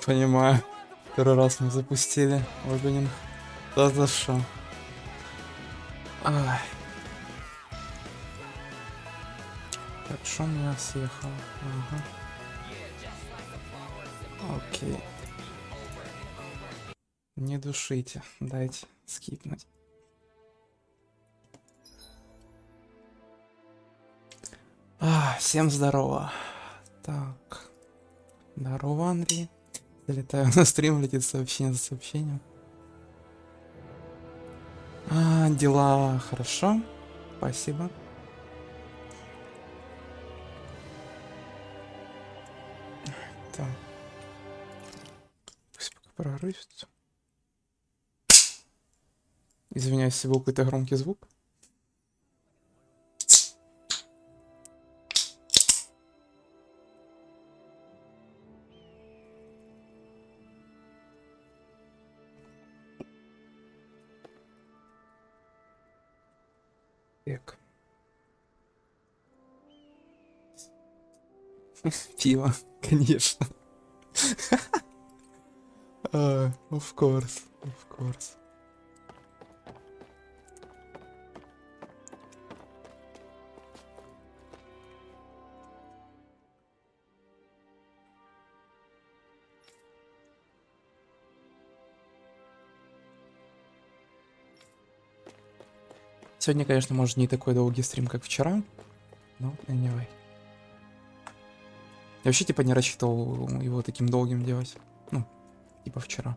Понимаю. Первый раз мы запустили опенинг. Да за что? Ай. Так, что у меня съехало? Ага. Окей. Не душите. Дайте скипнуть. Всем здорово. Так. Здорово, Андрей. Залетаю на стрим, летит сообщение за сообщением. Дела хорошо. Спасибо. Так. Пусть пока прорывится. Извиняюсь, если был какой-то громкий звук. Так. Пиво, конечно. Of course, of course. Сегодня, конечно, может не такой долгий стрим, как вчера, но anyway. Я вообще типа не рассчитывал его таким долгим делать. Ну, типа вчера.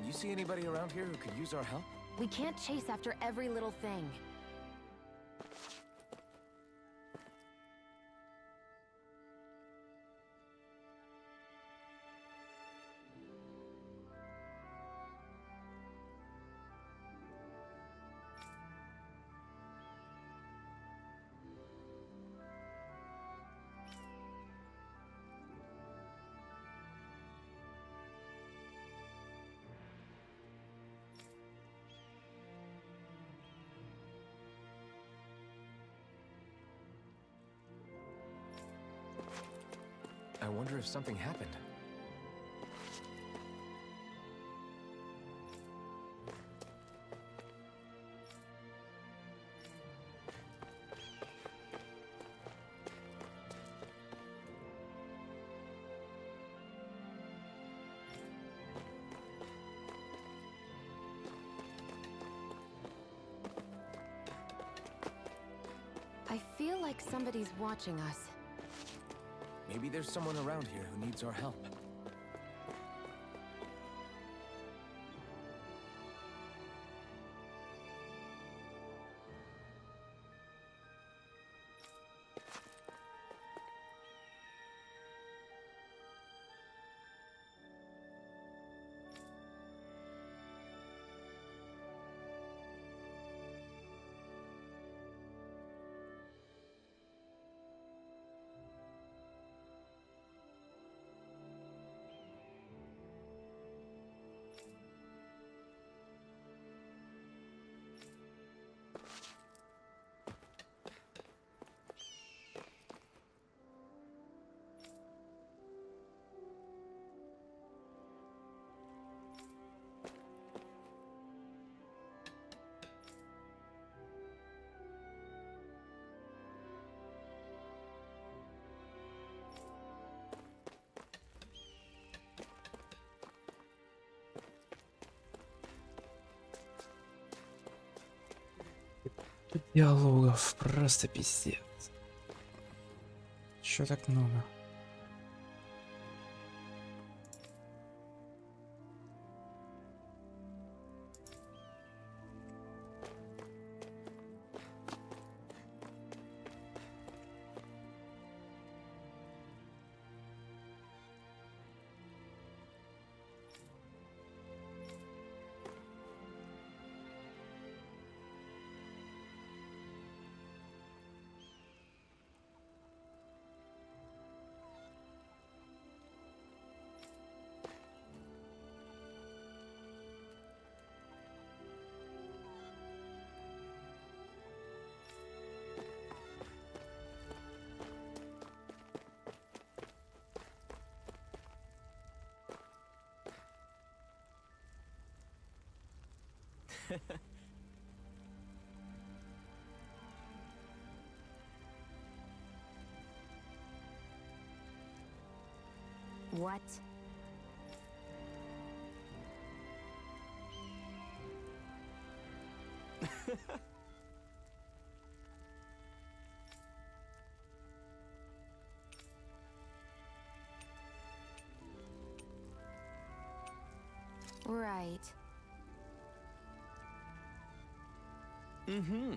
You see anybody around here who could use our help? We can't chase after every little thing. I wonder if something happened. I feel like somebody's watching us. Maybe there's someone around here who needs our help. Диалогов просто пиздец. Чё так много? What? Right. Mm-hmm.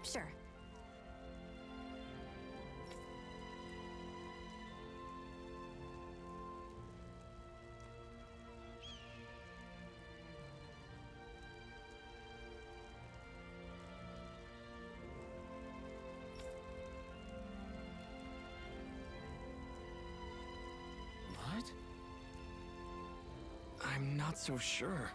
Sure. What? I'm not so sure.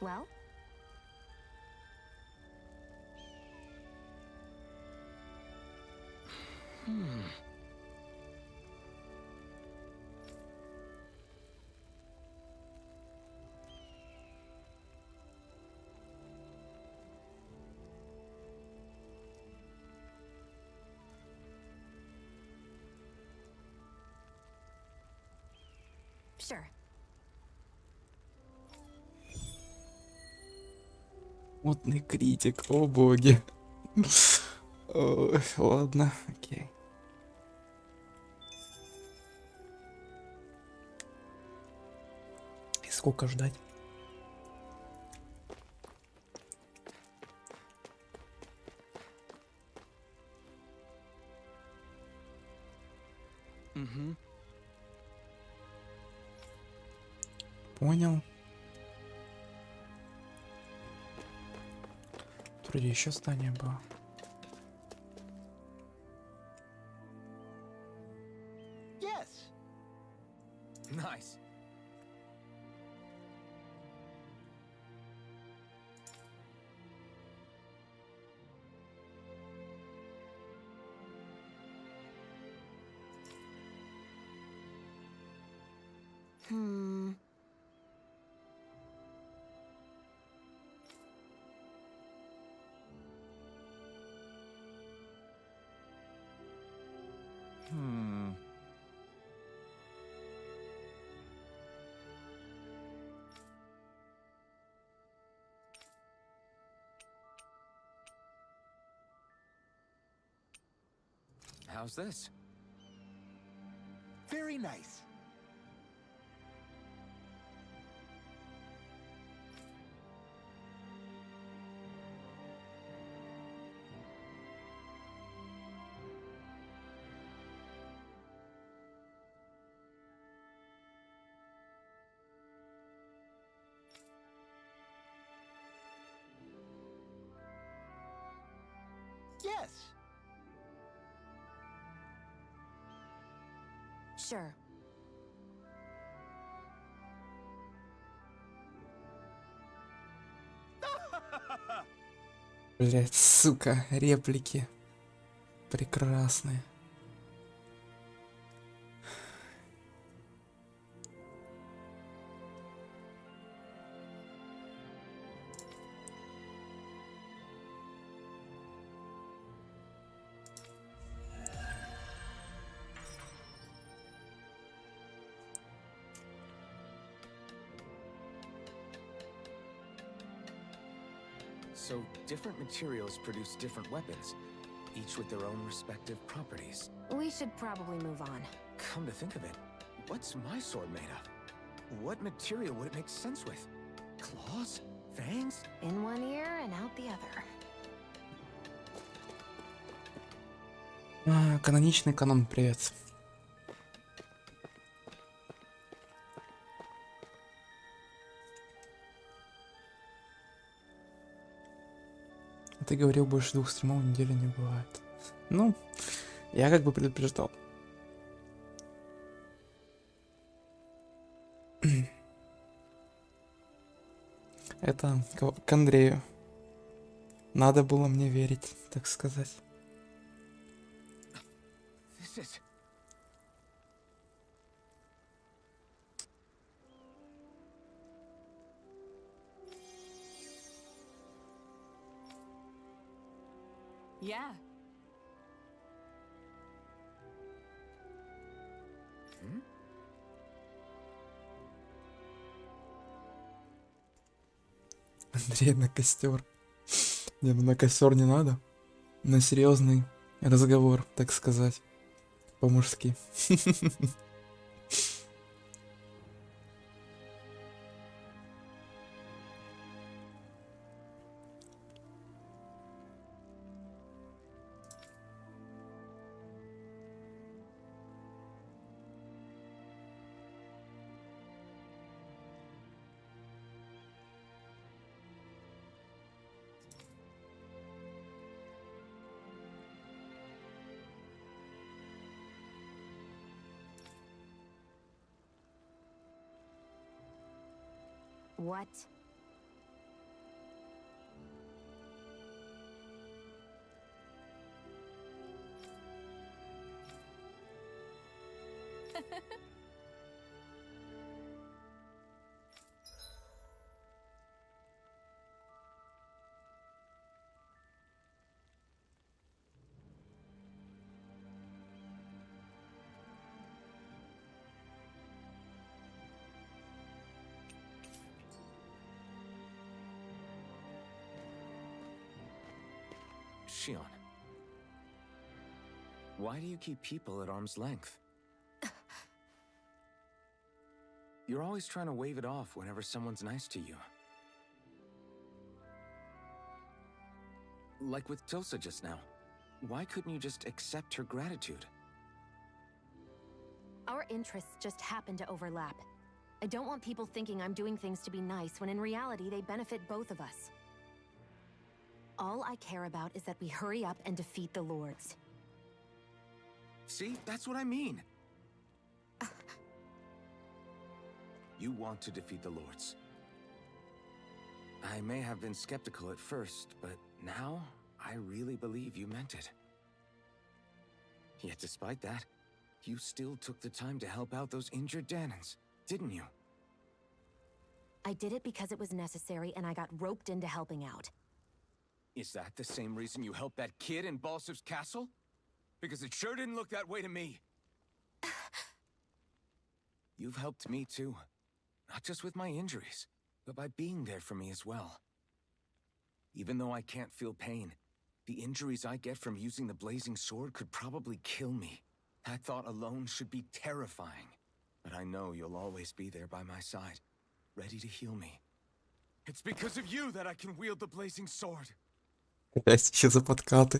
Well? Hmm. Sure. Модный критик, о боги. Ой, ладно, окей. И сколько ждать? Mm-hmm. Понял. Вроде еще здание было. Yes. Nice. Hmm. Hmm. How's this? Very nice. Yes. Sure. Блять, сука, реплики. Прекрасные. So, different materials produce different weapons, each with their own respective properties. We should probably move on. Come to think of it, what's my sword made of? What material would it make sense with? Claws? Fangs? In one ear and out the other. Каноничный канон, привет. Ты говорил, больше 2 стримов в неделю не бывает. Ну, я как бы предупреждал. Это к Андрею. Надо было мне верить, так сказать. This is... Yeah. Hmm? Андрей на костер. Не, ну на костер не надо. На серьезный разговор, так сказать. По-мужски. What? Shion. Why do you keep people at arm's length? You're always trying to wave it off whenever someone's nice to you. Like with Tosa just now. Why couldn't you just accept her gratitude? Our interests just happen to overlap. I don't want people thinking I'm doing things to be nice when in reality they benefit both of us. All I care about is that we hurry up and defeat the Lords. See, that's what I mean. You want to defeat the Lords. I may have been skeptical at first, but now I really believe you meant it. Yet despite that, you still took the time to help out those injured Danons, didn't you? I did it because it was necessary and I got roped into helping out. Is that the same reason you helped that kid in Balsev's castle? Because it sure didn't look that way to me. You've helped me too. Not just with my injuries, but by being there for me as well. Even though I can't feel pain, the injuries I get from using the blazing sword could probably kill me. That thought alone should be terrifying. But I know you'll always be there by my side, ready to heal me. It's because of you that I can wield the blazing sword. Опять еще за подкаты.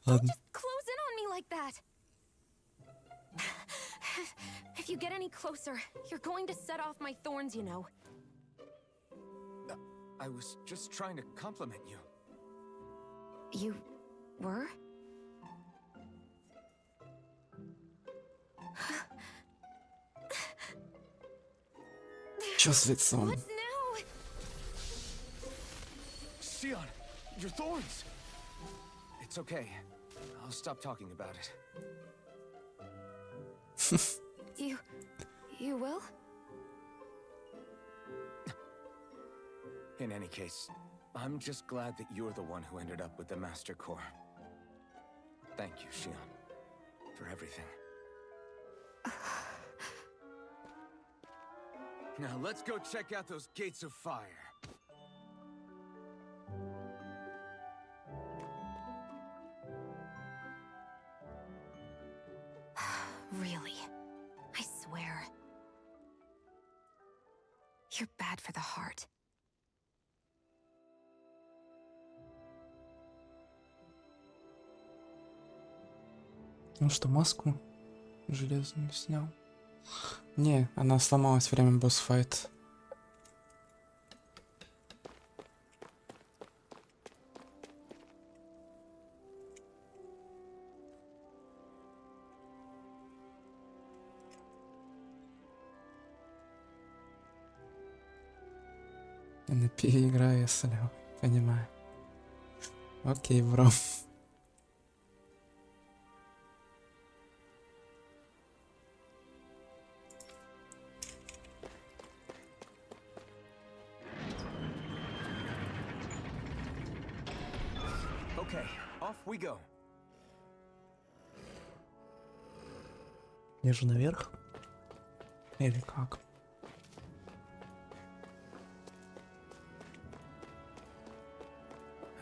Ладно. Just close in on me like that. If you get any closer, you're going to set off my thorns, you know. I was just trying to compliment you. You were? Чё с лицом? What now? Shion, Your thorns! It's okay. I'll stop talking about it. You will? In any case, I'm just glad that you're the one who ended up with the Master Core. Thank you, Shion, for everything. Now let's go check out those gates of fire. Really? I swear. You're bad for the heart. Ну что, маску железную снял? Не, она сломалась во время босс-файта. На переиграю, если понимаю. Окей, бро. Okay, off we go. Я же наверх? Или как?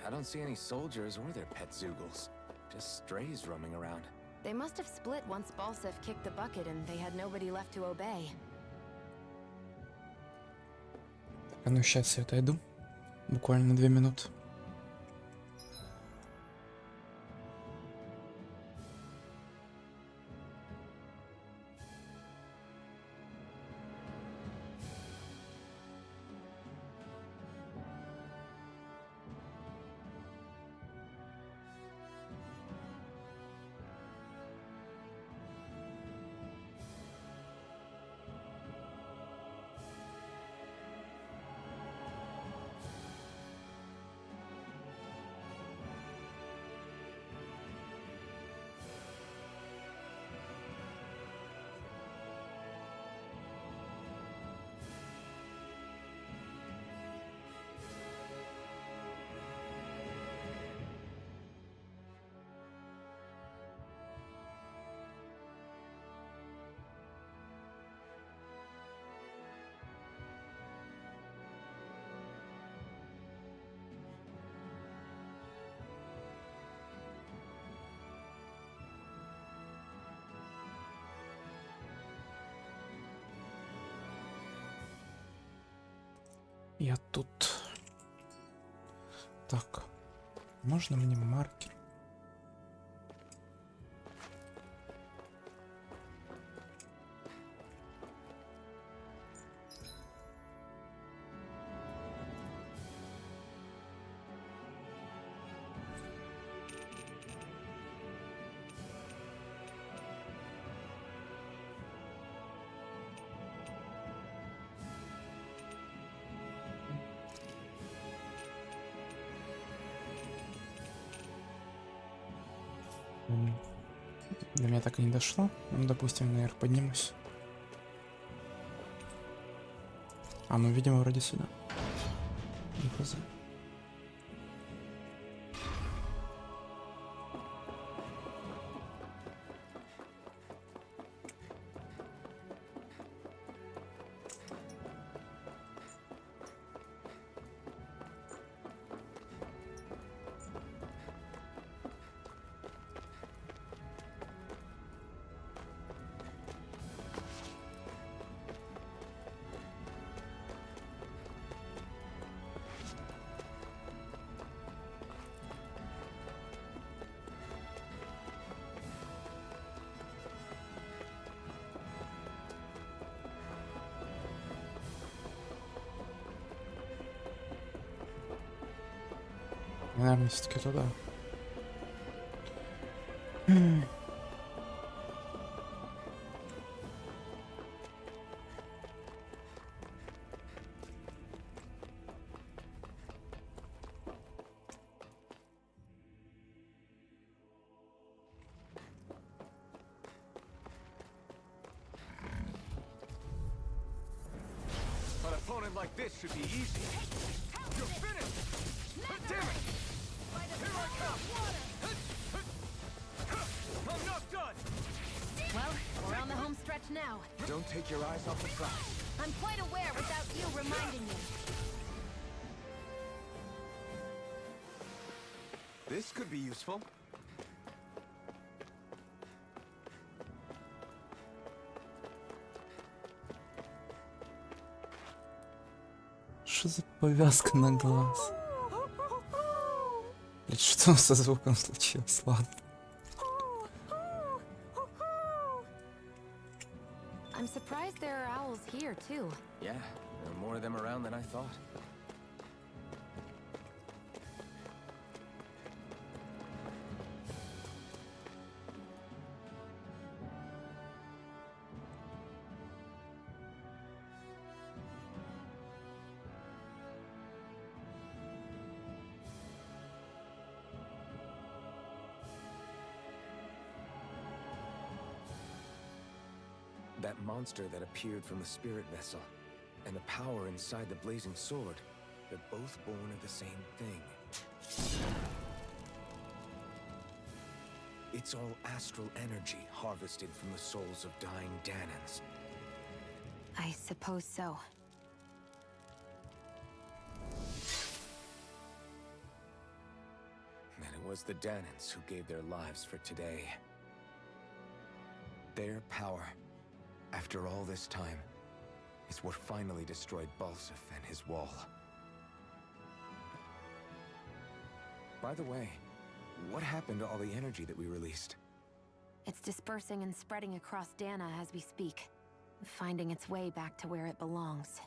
I don't see any soldiers or their pet Zoogles. Just strays roaming around. They must have split once Balsef kicked the bucket and they had nobody left to obey. А ну сейчас я отойду. Буквально на 2 минуты. Я тут. Так. Можно мне маркер? До меня так и не дошло. Ну, допустим, наверх поднимусь. А, ну, видимо, вроде сюда. Не хз. Наверное, все-таки туда. like this should be easy. You're finished! Damn it! Here I come! I'm not done! Well, we're on the home stretch now. Don't take your eyes off the prize. I'm quite aware without you reminding me. This could be useful. Что за повязка на глаз? Блять, что со звуком случилось? Ладно. I'm surprised there are owls here, too. Yeah, there are more of them around than I thought. That monster that appeared from the spirit vessel, and the power inside the blazing sword, they're both born of the same thing. It's all astral energy harvested from the souls of dying Danans. I suppose so. And it was the Danans who gave their lives for today. Their power, after all this time, is what finally destroyed Balsif and his wall. By the way, what happened to all the energy that we released? It's dispersing and spreading across Dana as we speak, finding its way back to where it belongs.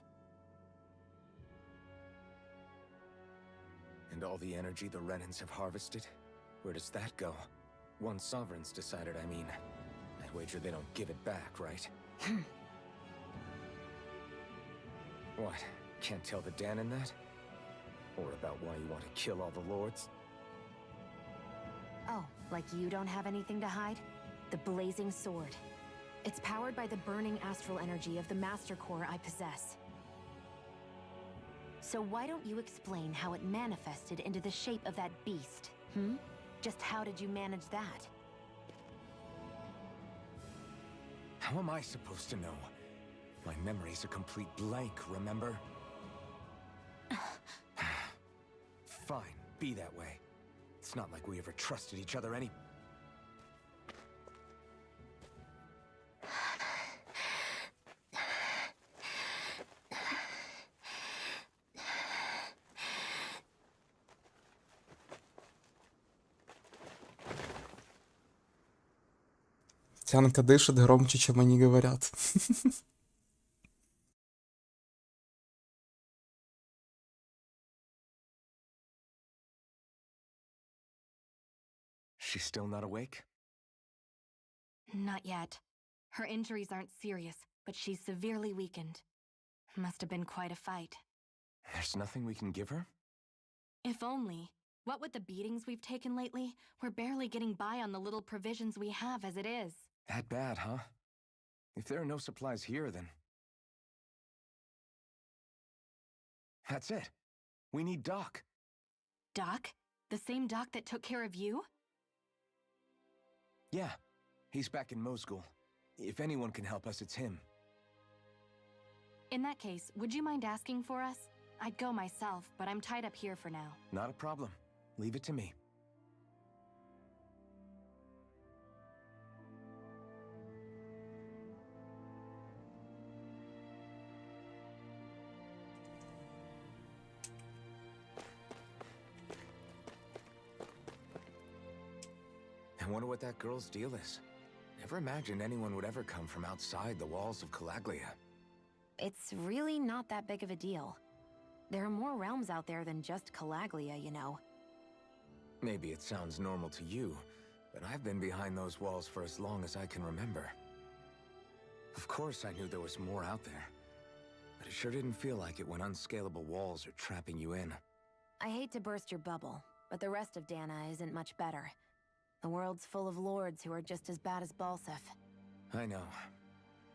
And all the energy the Renans have harvested? Where does that go? Once Sovereign's decided, I mean. I wager they don't give it back, right? What? Can't tell the Danan that? Or about why you want to kill all the lords? Oh, like you don't have anything to hide? The blazing sword. It's powered by the burning astral energy of the Master Core I possess. So why don't you explain how it manifested into the shape of that beast, hmm? Just how did you manage that? How am I supposed to know? My memory's a complete blank, remember? Fine, be that way. It's not like we ever trusted each other any... Тянка дышит громче, чем они говорят. She's still not awake? Not yet. Her injuries aren't serious, but she's severely weakened. Must have been quite a fight. There's nothing we can give her? If only. What with the beatings we've taken lately, we're barely getting by on the little provisions we have as it is. That bad, huh? If there are no supplies here, then... That's it. We need Doc. Doc? The same Doc that took care of you? Yeah, he's back in Mosgul. If anyone can help us, it's him. In that case, would you mind asking for us? I'd go myself, but I'm tied up here for now. Not a problem. Leave it to me. I wonder what that girl's deal is. Never imagined anyone would ever come from outside the walls of Calaglia. It's really not that big of a deal. There are more realms out there than just Calaglia, you know. Maybe it sounds normal to you, but I've been behind those walls for as long as I can remember. Of course I knew there was more out there, but it sure didn't feel like it when unscalable walls are trapping you in. I hate to burst your bubble, but the rest of Dana isn't much better. The world's full of lords who are just as bad as Balsif. I know.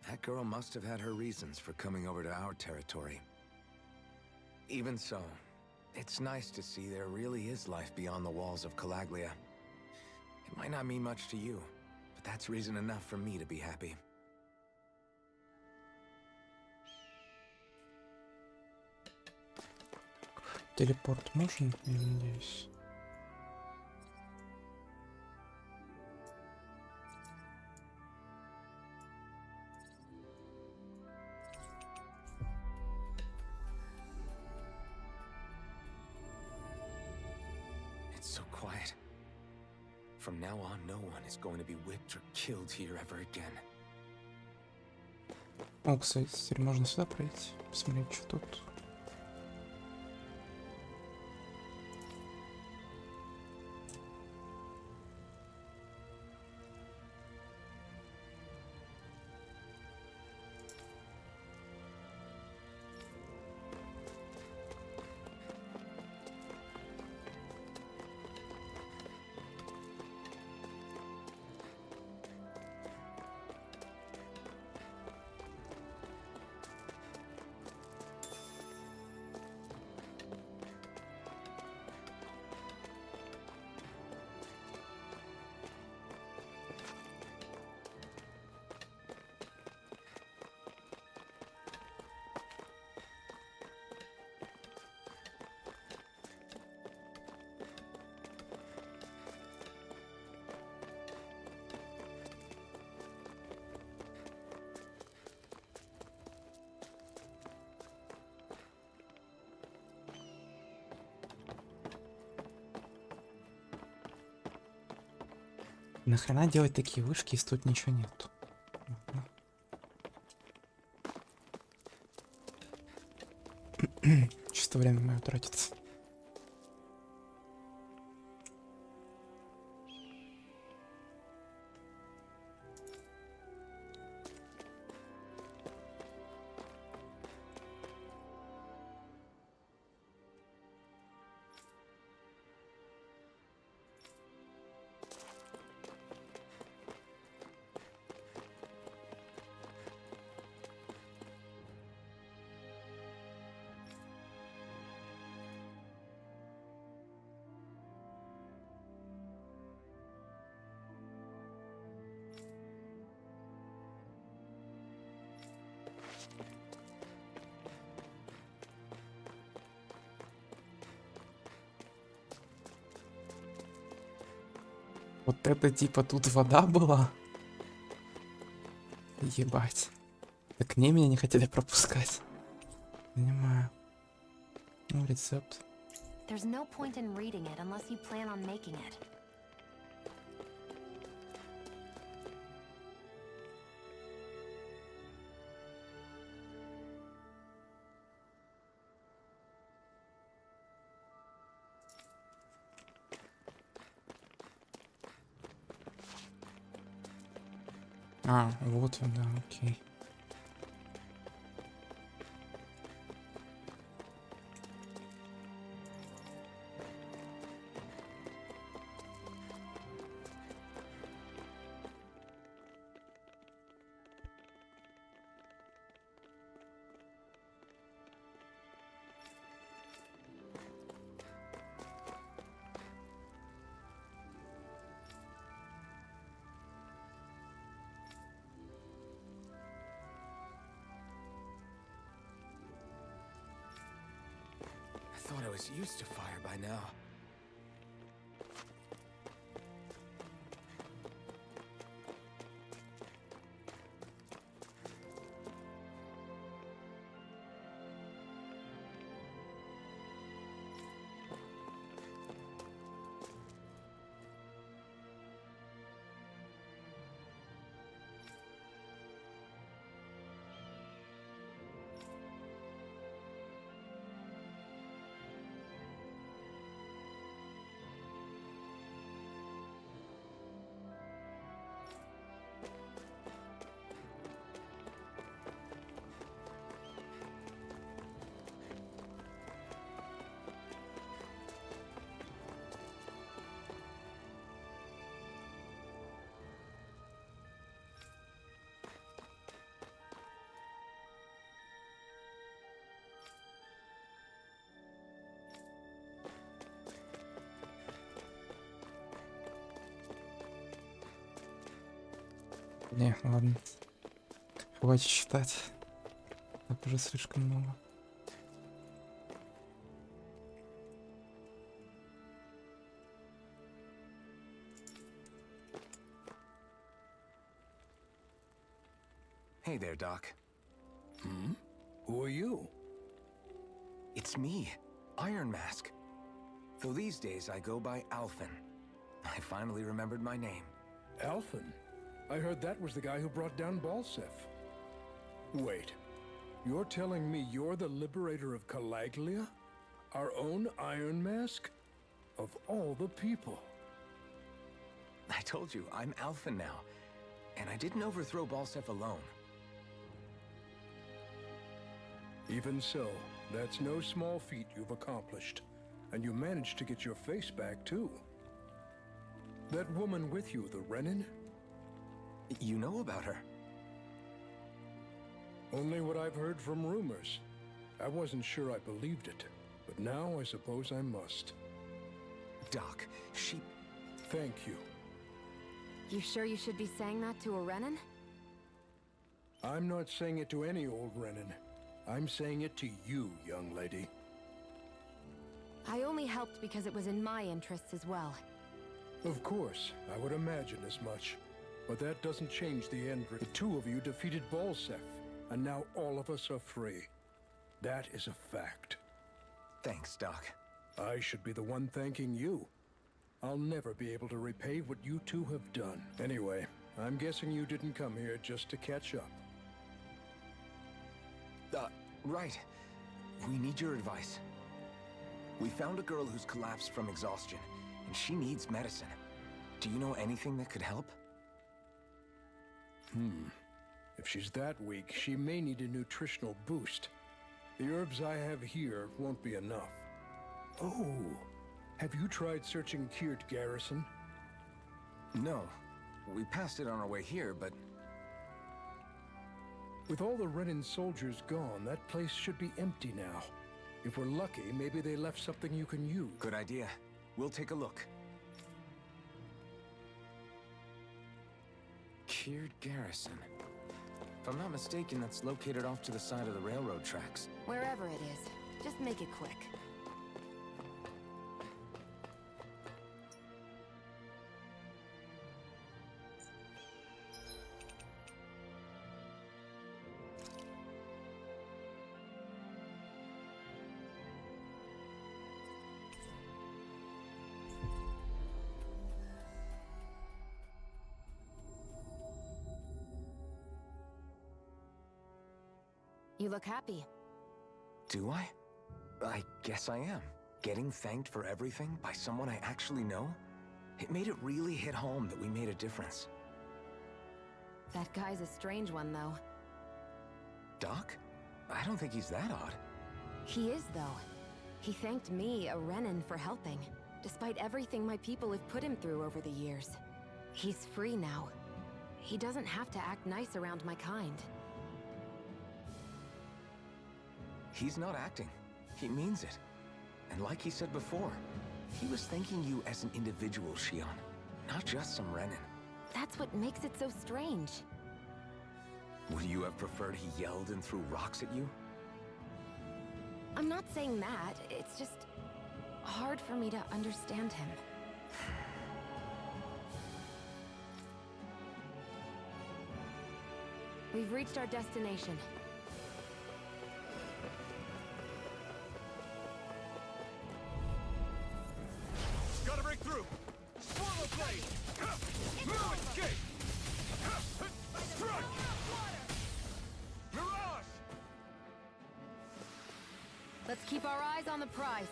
That girl must have had her reasons for coming over to our territory. Even so, it's nice to see there really is life beyond the walls of Calaglia. It might not mean much to you, but that's reason enough for me to be happy. Телепорт можно? Я надеюсь. It's so quiet. From now on, no one is going to be whipped or killed here ever again. О, кстати, теперь можно сюда пройти. Посмотреть, что тут. Нахрена делать такие вышки, если тут ничего нету? Чисто время мое тратится. Вот это типа тут вода была? Ебать. Так к ней меня не хотели пропускать. Понимаю. Ну, рецепт. There's no point in reading it unless you plan on making it. А, вот он, да, окей. I thought I was used to fire by now. Не, ладно. Хватит считать. Так уже слишком много. Hey there, Doc. Who are you? It's me, Iron Mask. Though these days I go by Alphen. I finally remembered my name. Alphen? I heard that was the guy who brought down Balsef. Wait, you're telling me you're the liberator of Calaglia? Our own Iron Mask? Of all the people. I told you, I'm Alphen now. And I didn't overthrow Balsef alone. Even so, that's no small feat you've accomplished. And you managed to get your face back, too. That woman with you, the Renin? You know about her? Only what I've heard from rumors. I wasn't sure I believed it, but now I suppose I must. Doc, she... Thank you. You sure you should be saying that to a Renin? I'm not saying it to any old Renin. I'm saying it to you, young lady. I only helped because it was in my interests as well. Of course, I would imagine as much. But that doesn't change the end. The two of you defeated Balsef, and now all of us are free. That is a fact. Thanks, Doc. I should be the one thanking you. I'll never be able to repay what you two have done. Anyway, I'm guessing you didn't come here just to catch up. Right. We need your advice. We found a girl who's collapsed from exhaustion, and she needs medicine. Do you know anything that could help? If she's that weak, she may need a nutritional boost. The herbs I have here won't be enough. Oh, have you tried searching Kirt Garrison? No. We passed it on our way here, but... With all the Renin soldiers gone, that place should be empty now. If we're lucky, maybe they left something you can use. Good idea. We'll take a look. Kirt Garrison. If I'm not mistaken, that's located off to the side of the railroad tracks. Wherever it is, just make it quick. You look happy. Do I? I guess I am. Getting thanked for everything by someone I actually know? It made it really hit home that we made a difference. That guy's a strange one, though. Doc? I don't think he's that odd. He is, though. He thanked me, a Renin, for helping, despite everything my people have put him through over the years. He's free now. He doesn't have to act nice around my kind. He's not acting. He means it. And like he said before, he was thanking you as an individual, Shion, not just some Renin. That's what makes it so strange. Would you have preferred he yelled and threw rocks at you? I'm not saying that, it's just hard for me to understand him. We've reached our destination. Gotta break through! Swallow blade! Move escape! Strike! Mirage! Let's keep our eyes on the prize.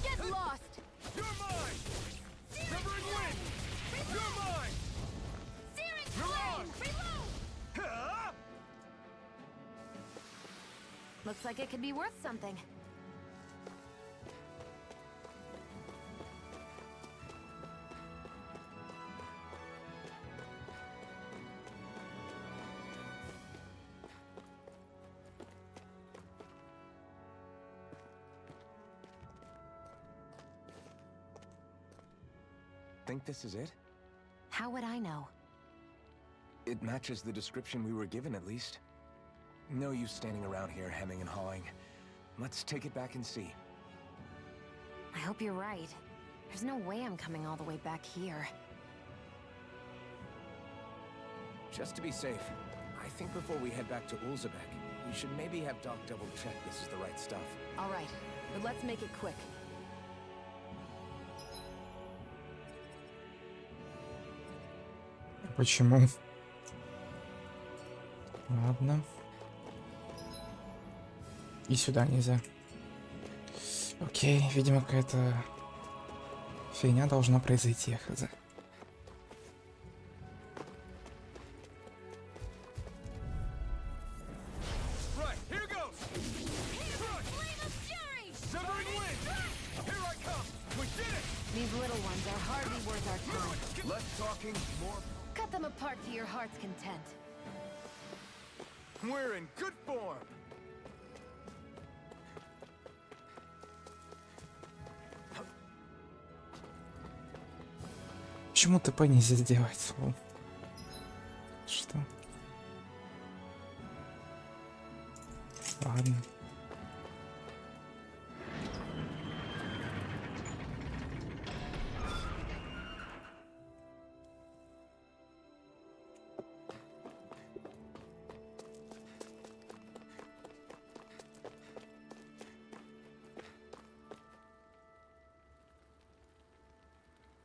Get lost! You're mine! Severing wind! You're mine! Mirage! Ha! Looks like it could be worth something. think this is it? How would I know? It matches the description we were given, at least. No use standing around here hemming and hawing. Let's take it back and see. I hope you're right. There's no way I'm coming all the way back here. Just to be safe, I think before we head back to Ulzebek, we should maybe have Doc double-check this is the right stuff. All right, but let's make it quick. Почему? Ладно. И сюда нельзя. Окей, видимо, какая-то фигня должна произойти, хз. Right, here goes! Severing wind! Here I come! We did it! These little ones are hardly worth our time. Less talking, more... Cut them apart to your heart's content. We're in good form! Почему ТП нельзя сделать? Что? Ладно.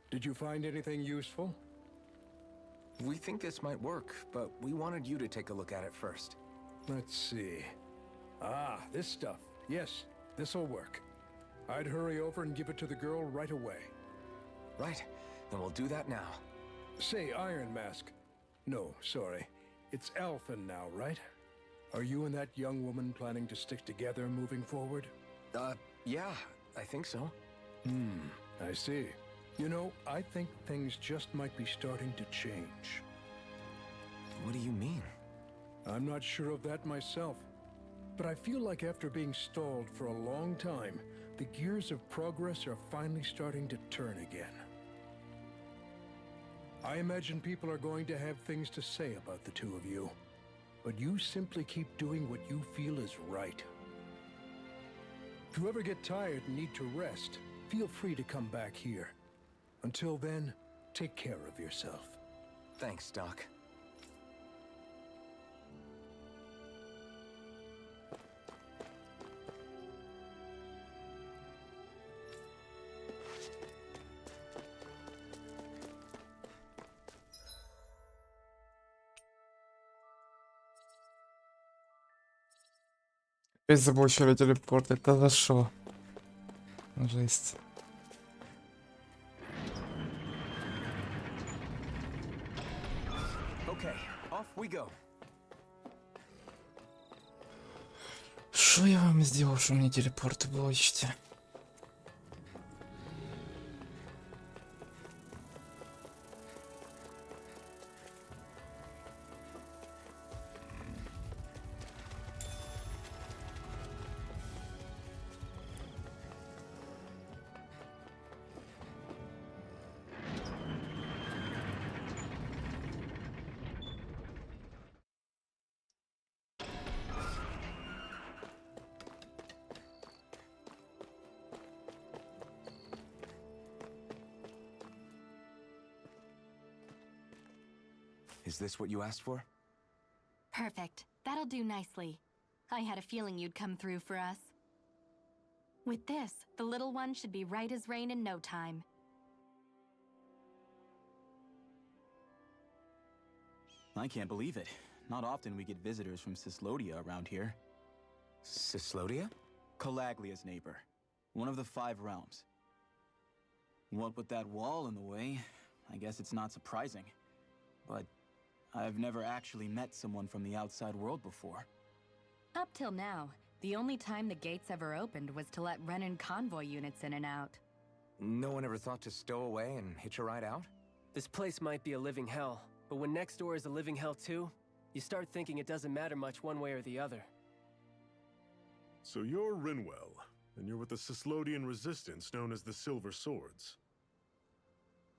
Did you find anything useful? We think this might work, but we wanted you to take a look at it first. Let's see. Ah, this stuff. Yes, this'll work. I'd hurry over and give it to the girl right away. Right, then we'll do that now. Say, Iron Mask. No, sorry. It's Alphen now, right? Are you and that young woman planning to stick together moving forward? Yeah, I think so. I see. You know, I think things just might be starting to change. What do you mean? I'm not sure of that myself, but I feel like after being stalled for a long time, the gears of progress are finally starting to turn again. I imagine people are going to have things to say about the two of you, but you simply keep doing what you feel is right. If you ever get tired and need to rest, feel free to come back here. Until then, take care of yourself. Thanks, Doc. Опять заблочили телепорт. Это за шо? Жесть. Okay, off we go. Что я вам сделал, что мне телепорты блочите? Is this what you asked for? Perfect. That'll do nicely. I had a feeling you'd come through for us. With this, the little one should be right as rain in no time. I can't believe it. Not often we get visitors from Cislodia around here. Cislodia? Calaglia's neighbor. One of the 5 realms. What with that wall in the way, I guess it's not surprising. But I've never actually met someone from the outside world before. Up till now, the only time the gates ever opened was to let Renan convoy units in and out. No one ever thought to stow away and hitch a ride out? This place might be a living hell, but when next door is a living hell too, you start thinking it doesn't matter much one way or the other. So you're Rinwell, and you're with the Cislodian resistance known as the Silver Swords.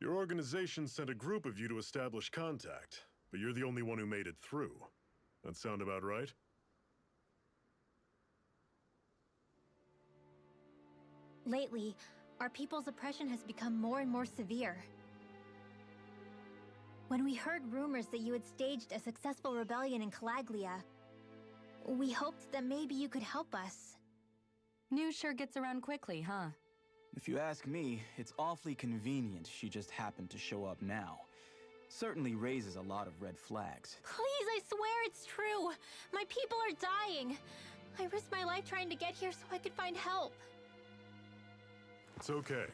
Your organization sent a group of you to establish contact, but you're the only one who made it through. That sound about right? Lately, our people's oppression has become more and more severe. When we heard rumors that you had staged a successful rebellion in Calaglia, we hoped that maybe you could help us. News sure gets around quickly, huh? If you ask me, it's awfully convenient she just happened to show up now. Certainly raises a lot of red flags. Please, I swear it's true! My people are dying! I risked my life trying to get here so I could find help. It's okay.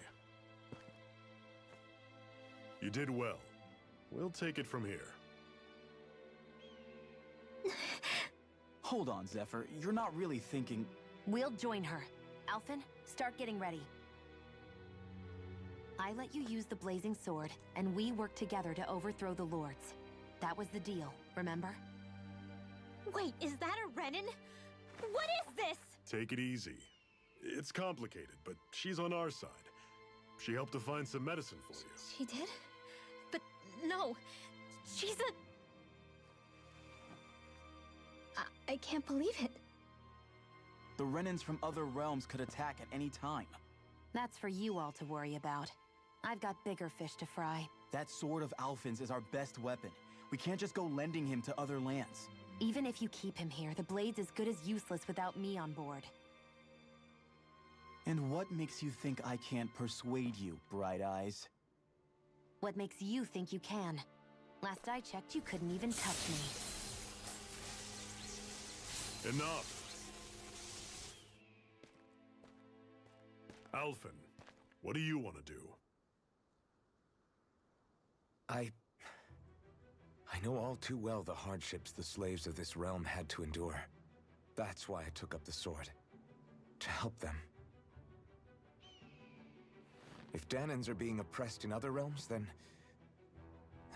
You did well. We'll take it from here. Hold on, Zephyr. You're not really thinking... We'll join her. Alphen, start getting ready. I let you use the blazing sword, and we worked together to overthrow the lords. That was the deal, remember? Wait, is that a Renin? What is this? Take it easy. It's complicated, but she's on our side. She helped to find some medicine for you. She did? But no, she's a... I can't believe it. The Renins from other realms could attack at any time. That's for you all to worry about. I've got bigger fish to fry. That sword of Alphen's is our best weapon. We can't just go lending him to other lands. Even if you keep him here, the blade's as good as useless without me on board. And what makes you think I can't persuade you, Bright Eyes? What makes you think you can? Last I checked, you couldn't even touch me. Enough! Alphen, what do you want to do? I know all too well the hardships the slaves of this realm had to endure. That's why I took up the sword. To help them. If Danans are being oppressed in other realms, then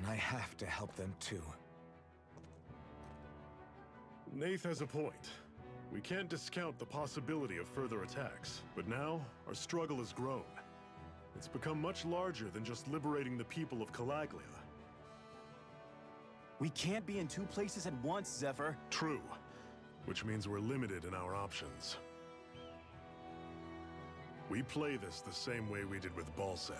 I have to help them too. Nath has a point. We can't discount the possibility of further attacks, but now our struggle has grown. It's become much larger than just liberating the people of Calaglia. We can't be in two places at once, Zephyr. True, which means we're limited in our options. We play this the same way we did with Balsef.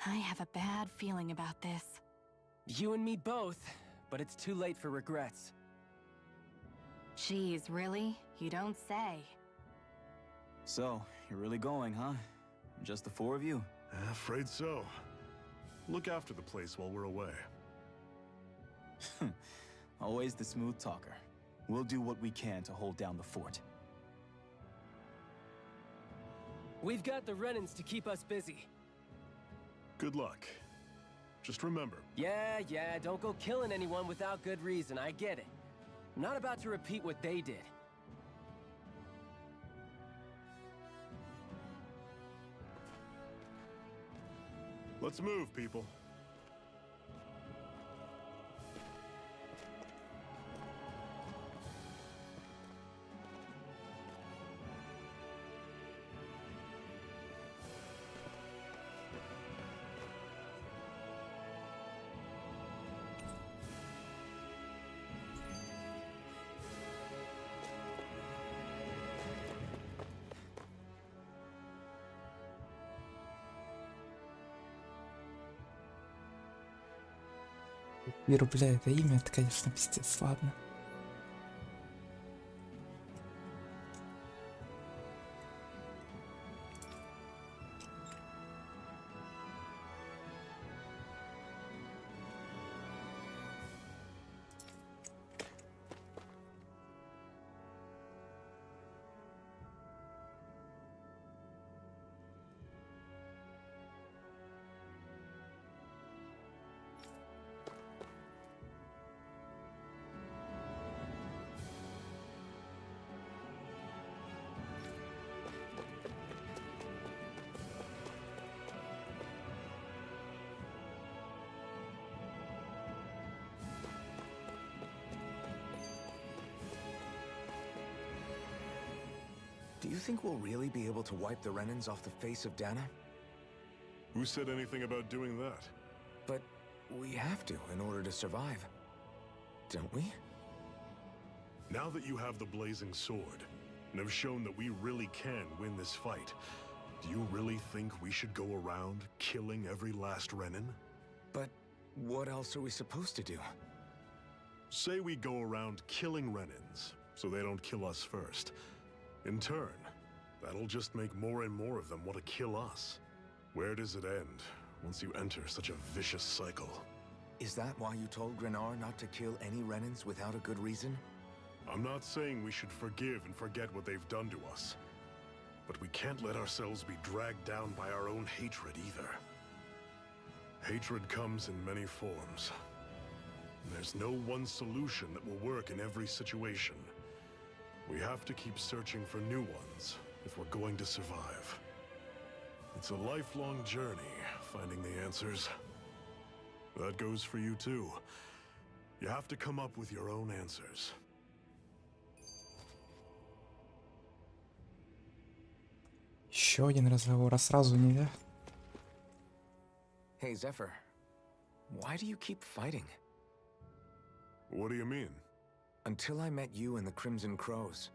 I have a bad feeling about this. You and me both, but it's too late for regrets. Jeez, really? You don't say. So, you're really going, huh? Just the four of you? Afraid so. Look after the place while we're away. Always the smooth talker. We'll do what we can to hold down the fort. We've got the Renins to keep us busy. Good luck. Just remember... Yeah, don't go killing anyone without good reason, I get it. I'm not about to repeat what they did. Let's move, people. Виру, бля, это имя, это, конечно, пиздец, ладно. you think we'll really be able to wipe the Renans off the face of Dana? Who said anything about doing that? But we have to in order to survive. Don't we? Now that you have the blazing sword, and have shown that we really can win this fight, do you really think we should go around killing every last Renan? But what else are we supposed to do? Say we go around killing Renans, so they don't kill us first. In turn, that'll just make more and more of them want to kill us. Where does it end, once you enter such a vicious cycle? Is that why you told Grenar not to kill any Renans without a good reason? I'm not saying we should forgive and forget what they've done to us. But we can't let ourselves be dragged down by our own hatred either. Hatred comes in many forms. And there's no one solution that will work in every situation. We have to keep searching for new ones if we're going to survive. It's a lifelong journey, finding the answers. That goes for you too. You have to come up with your own answers. Еще один разговор, а сразу нельзя. Hey, Zephyr. Why do you keep fighting? What do you mean? Until I met you and the Crimson Crows,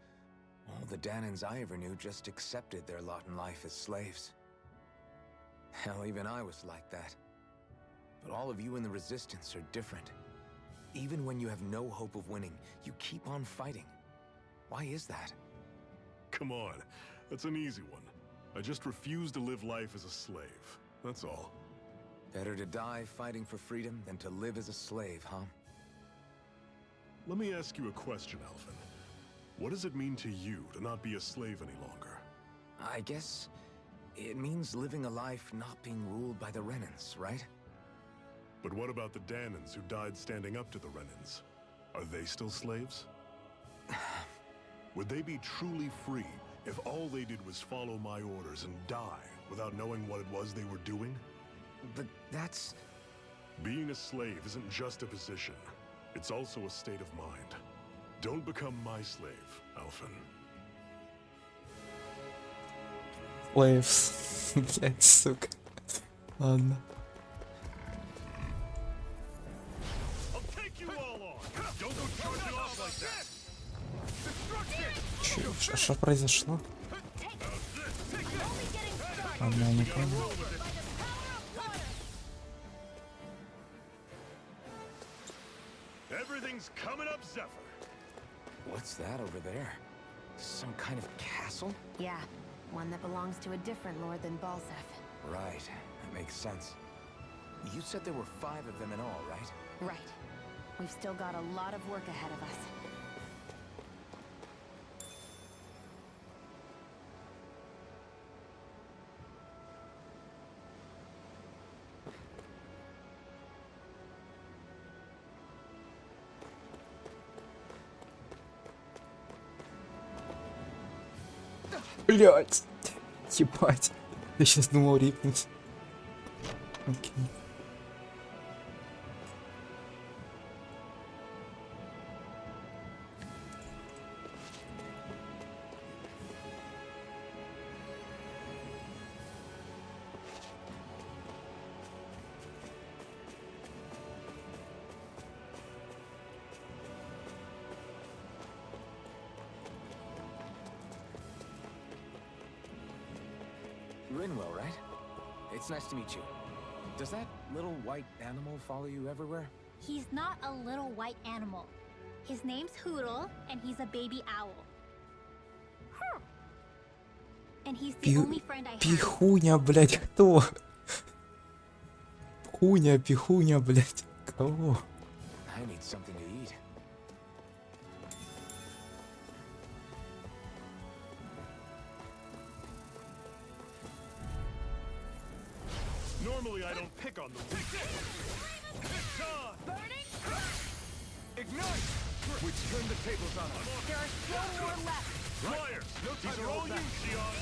all the Danans I ever knew just accepted their lot in life as slaves. Hell, even I was like that. But all of you in the Resistance are different. Even when you have no hope of winning, you keep on fighting. Why is that? Come on, that's an easy one. I just refuse to live life as a slave, that's all. Better to die fighting for freedom than to live as a slave, huh? Let me ask you a question, Alphen. What does it mean to you to not be a slave any longer? I guess it means living a life not being ruled by the Renans, right? But what about the Danans who died standing up to the Renans? Are they still slaves? Would they be truly free if all they did was follow my orders and die without knowing what it was they were doing? But that's... Being a slave isn't just a position. It's also a state of mind. Don't become my slave, Alphen. Slaves. Блять, сука. Ладно. I'll take you all on. Don't go charging off like that. Что произошло? Ладно, я не понял. Everything's coming up, Zephyr. What's that over there? Some kind of castle? Yeah, one that belongs to a different lord than Balsef. Right, that makes sense. You said there were 5 of them in all, right? Right. We've still got a lot of work ahead of us. Блять. Ебать. Я сейчас думал рипнуть. Окей. Rinwell, right? It's nice to meet you. Does that little white animal follow you everywhere? He's not a little white animal. His name's Hoodle, and he's a baby owl. And he's the only friend I have. Пихуня, блять, кто? Пихуня, блять. Кого? I need something to eat. Normally I don't pick on the weak. It's on! Burning! Ignite! Which turned the tables on us. There are still more left. Flyers! No time These to are all hold you, back. Xion!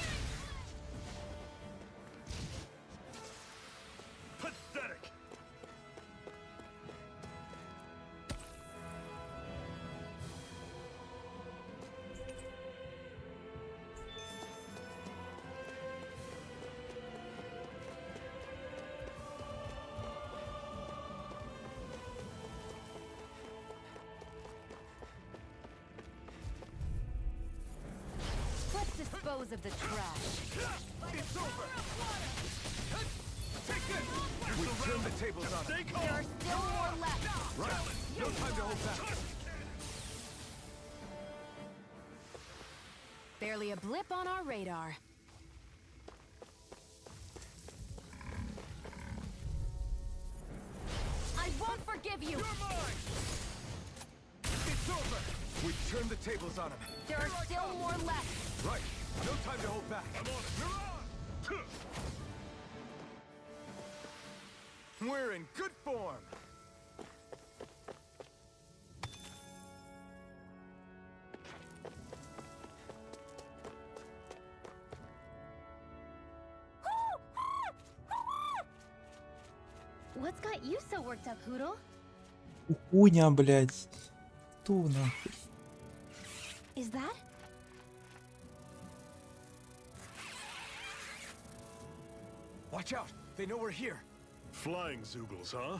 Pathetic! dispose of the trash. It's over! Take this! We've turned the tables on them. There are still more left. Right. No time to hold back. Barely a blip on our radar. I won't forgive you! You're mine! It's over! We've turned the tables on them. There are still more left. Right. No time to hold back. I'm on it. You're on! We're in good form. What's got you so worked up, Hoodle? Хуйня, блядь. Ту нахуй. Is that? Watch out! They know we're here. Flying Zoogles, huh?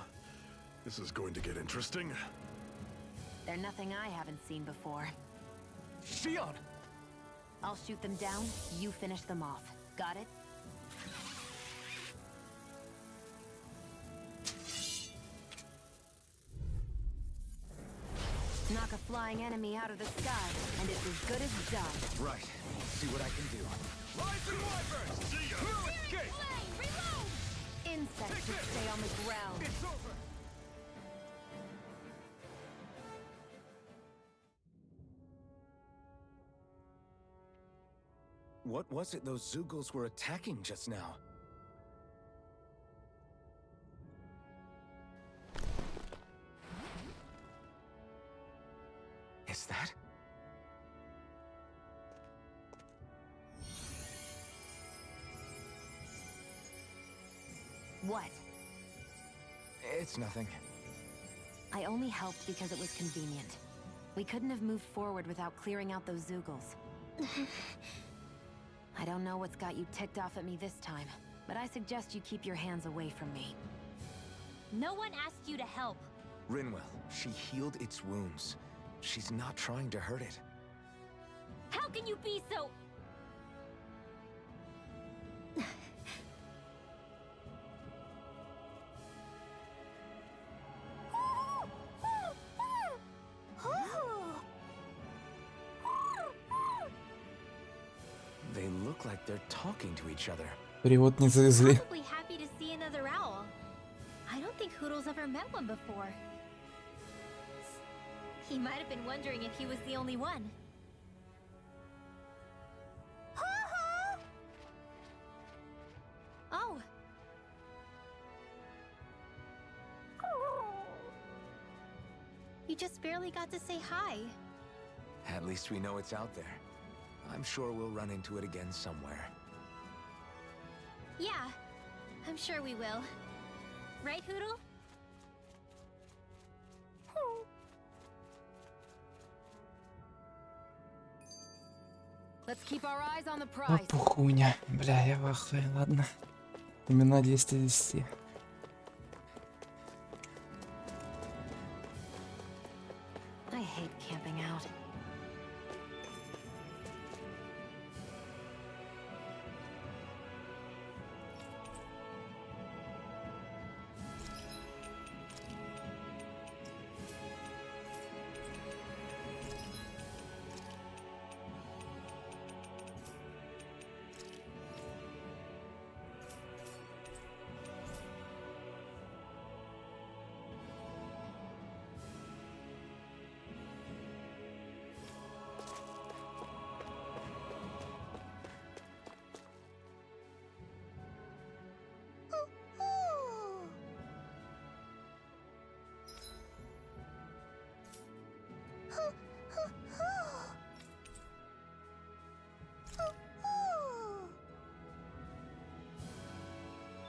This is going to get interesting. They're nothing I haven't seen before. Shion! I'll shoot them down, you finish them off. Got it? Knock a flying enemy out of the sky, and it's as good as done. Right. See what I can do. Rise and wyverns! See ya! No escape! Insects should stay on the ground. It's over! What was it those Zoogles were attacking just now? Is that? What? It's nothing. I only helped because it was convenient. We couldn't have moved forward without clearing out those Zoogles. I don't know what's got you ticked off at me this time, but I suggest you keep your hands away from me. No one asked you to help. Rinwell, she healed its wounds. She's not trying to hurt it. How can you be so... They look like they're talking to each other. Перевод не завезли. Probably happy to see another owl. I don't think Hoodle's ever met one before. He might have been wondering if he was the only one. Oh. You just barely got to say hi. At least we know it's out there. I'm sure we'll run into it again somewhere. Yeah, I'm sure we will. Right, Hoodle? Let's keep our eyes on the А prize. похуйня. Бля, я в ахуе, ладно. Имена 210. I hate camping out.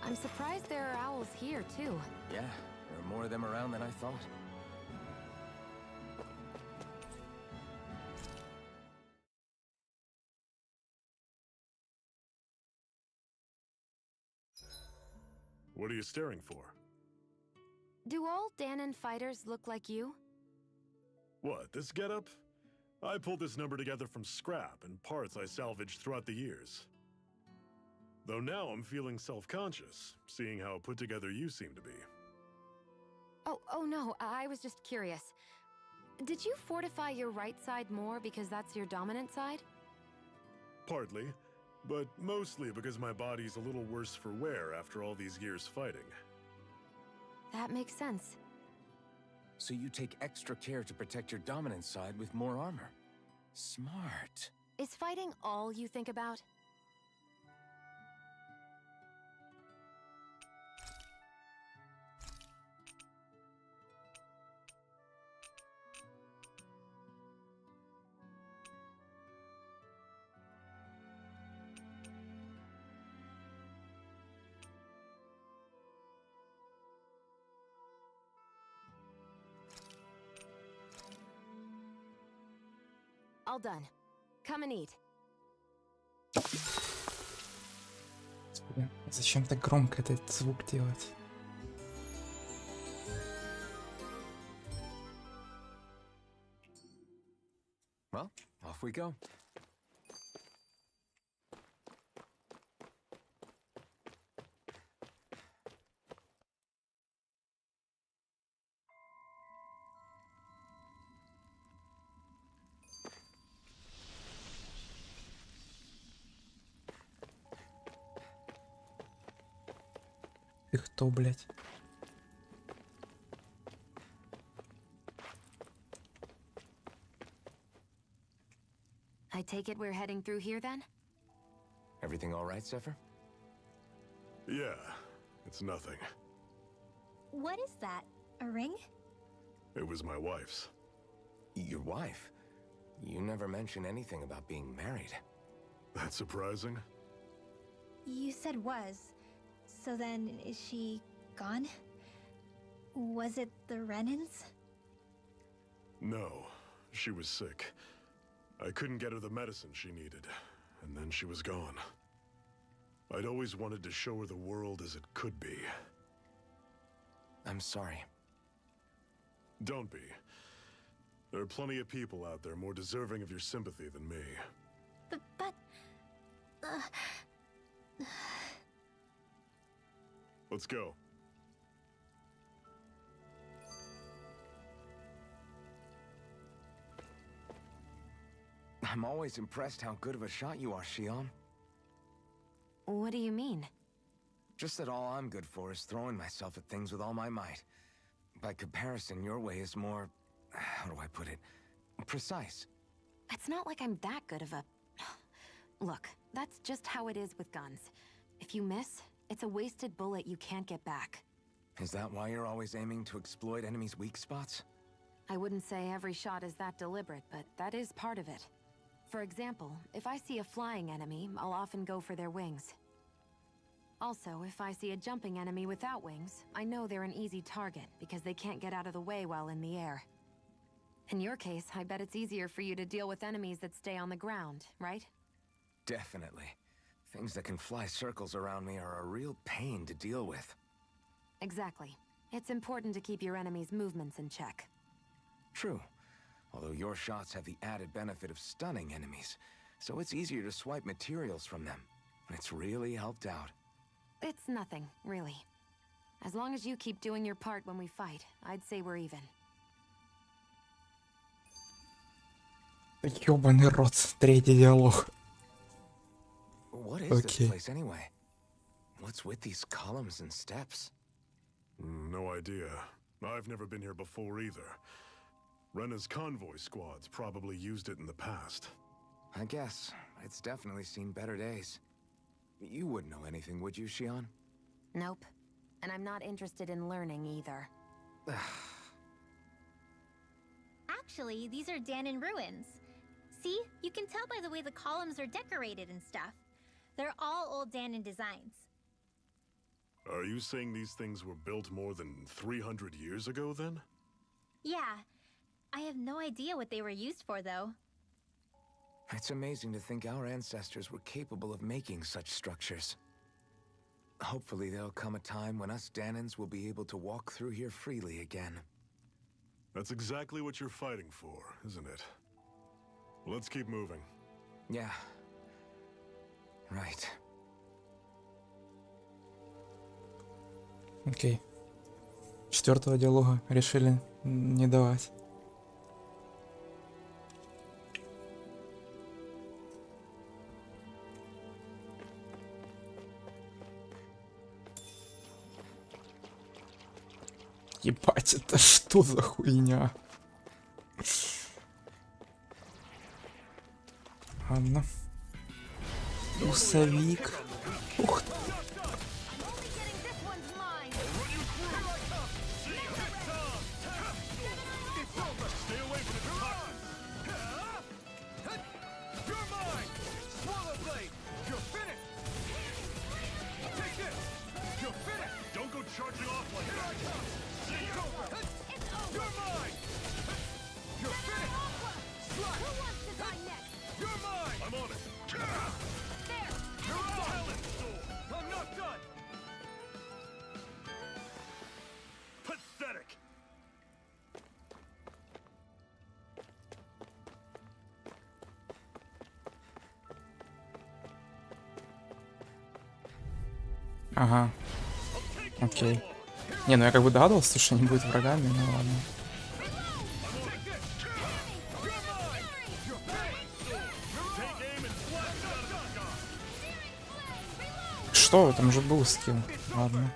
I'm surprised there are owls here, too. Yeah, there are more of them around than I thought. What are you staring for? Do all Danon fighters look like you? What, this getup? I pulled this number together from scrap and parts I salvaged throughout the years. Though now I'm feeling self-conscious, seeing how put together you seem to be. Oh no, I was just curious. Did you fortify your right side more because that's your dominant side? Partly, but mostly because my body's a little worse for wear after all these years fighting. That makes sense. So you take extra care to protect your dominant side with more armor. Smart. Is fighting all you think about? All done. Come and eat. Господи, зачем так громко этот звук делать? Well, off we go. Ты кто, блядь? I take it we're heading through here then? Everything all right, Zephyr? Yeah, it's nothing. What is that? A ring? It was my wife's. Your wife? You never mention anything about being married. That's surprising? You said was. So then, is she gone? Was it the Renans? No, she was sick. I couldn't get her the medicine she needed, and then she was gone. I'd always wanted to show her the world as it could be. I'm sorry. Don't be. There are plenty of people out there more deserving of your sympathy than me. But... Let's go. I'm always impressed how good of a shot you are, Shion. What do you mean? Just that all I'm good for is throwing myself at things with all my might. By comparison, your way is more... how do I put it? Precise. It's not like I'm that good of a... Look, that's just how it is with guns. If you miss, it's a wasted bullet you can't get back. Is that why you're always aiming to exploit enemies' weak spots? I wouldn't say every shot is that deliberate, but that is part of it. For example, if I see a flying enemy, I'll often go for their wings. Also, if I see a jumping enemy without wings, I know they're an easy target because they can't get out of the way while in the air. In your case, I bet it's easier for you to deal with enemies that stay on the ground, right? Definitely. Things that can fly circles around me are a real pain to deal with. Exactly. It's important to keep your enemy's movements in check. True. Although your shots have the added benefit of stunning enemies, so it's easier to swipe materials from them. It's really helped out. It's nothing, really. As long as you keep doing your part when we fight, I'd say we're even. Ёбаный рот, третий диалог. What is this place anyway? What's with these columns and steps? No idea. I've never been here before either. Rena's convoy squads probably used it in the past. I guess. It's definitely seen better days. You wouldn't know anything, would you, Shion? Nope. And I'm not interested in learning either. Actually, these are Danon ruins. See? You can tell by the way the columns are decorated and stuff. They're all old Danon designs. Are you saying these things were built more than 300 years ago, then? Yeah. I have no idea what they were used for, though. It's amazing to think our ancestors were capable of making such structures. Hopefully there'll come a time when us Danons will be able to walk through here freely again. That's exactly what you're fighting for, isn't it? Let's keep moving. Yeah. Right. Окей. Четвертого диалога решили не давать. Ебать, это что за хуйня? Ладно. Усовик. Ух ты. Charging off like that. See ya. You're mine. You're finished. Who wants to die next? You're mine. I'm on it. There. You're out. I'm not done. Pathetic. Ага. Окей. Не, ну я как бы догадывался, что они будут врагами, ну ладно. Что? Там же был скилл. Ладно.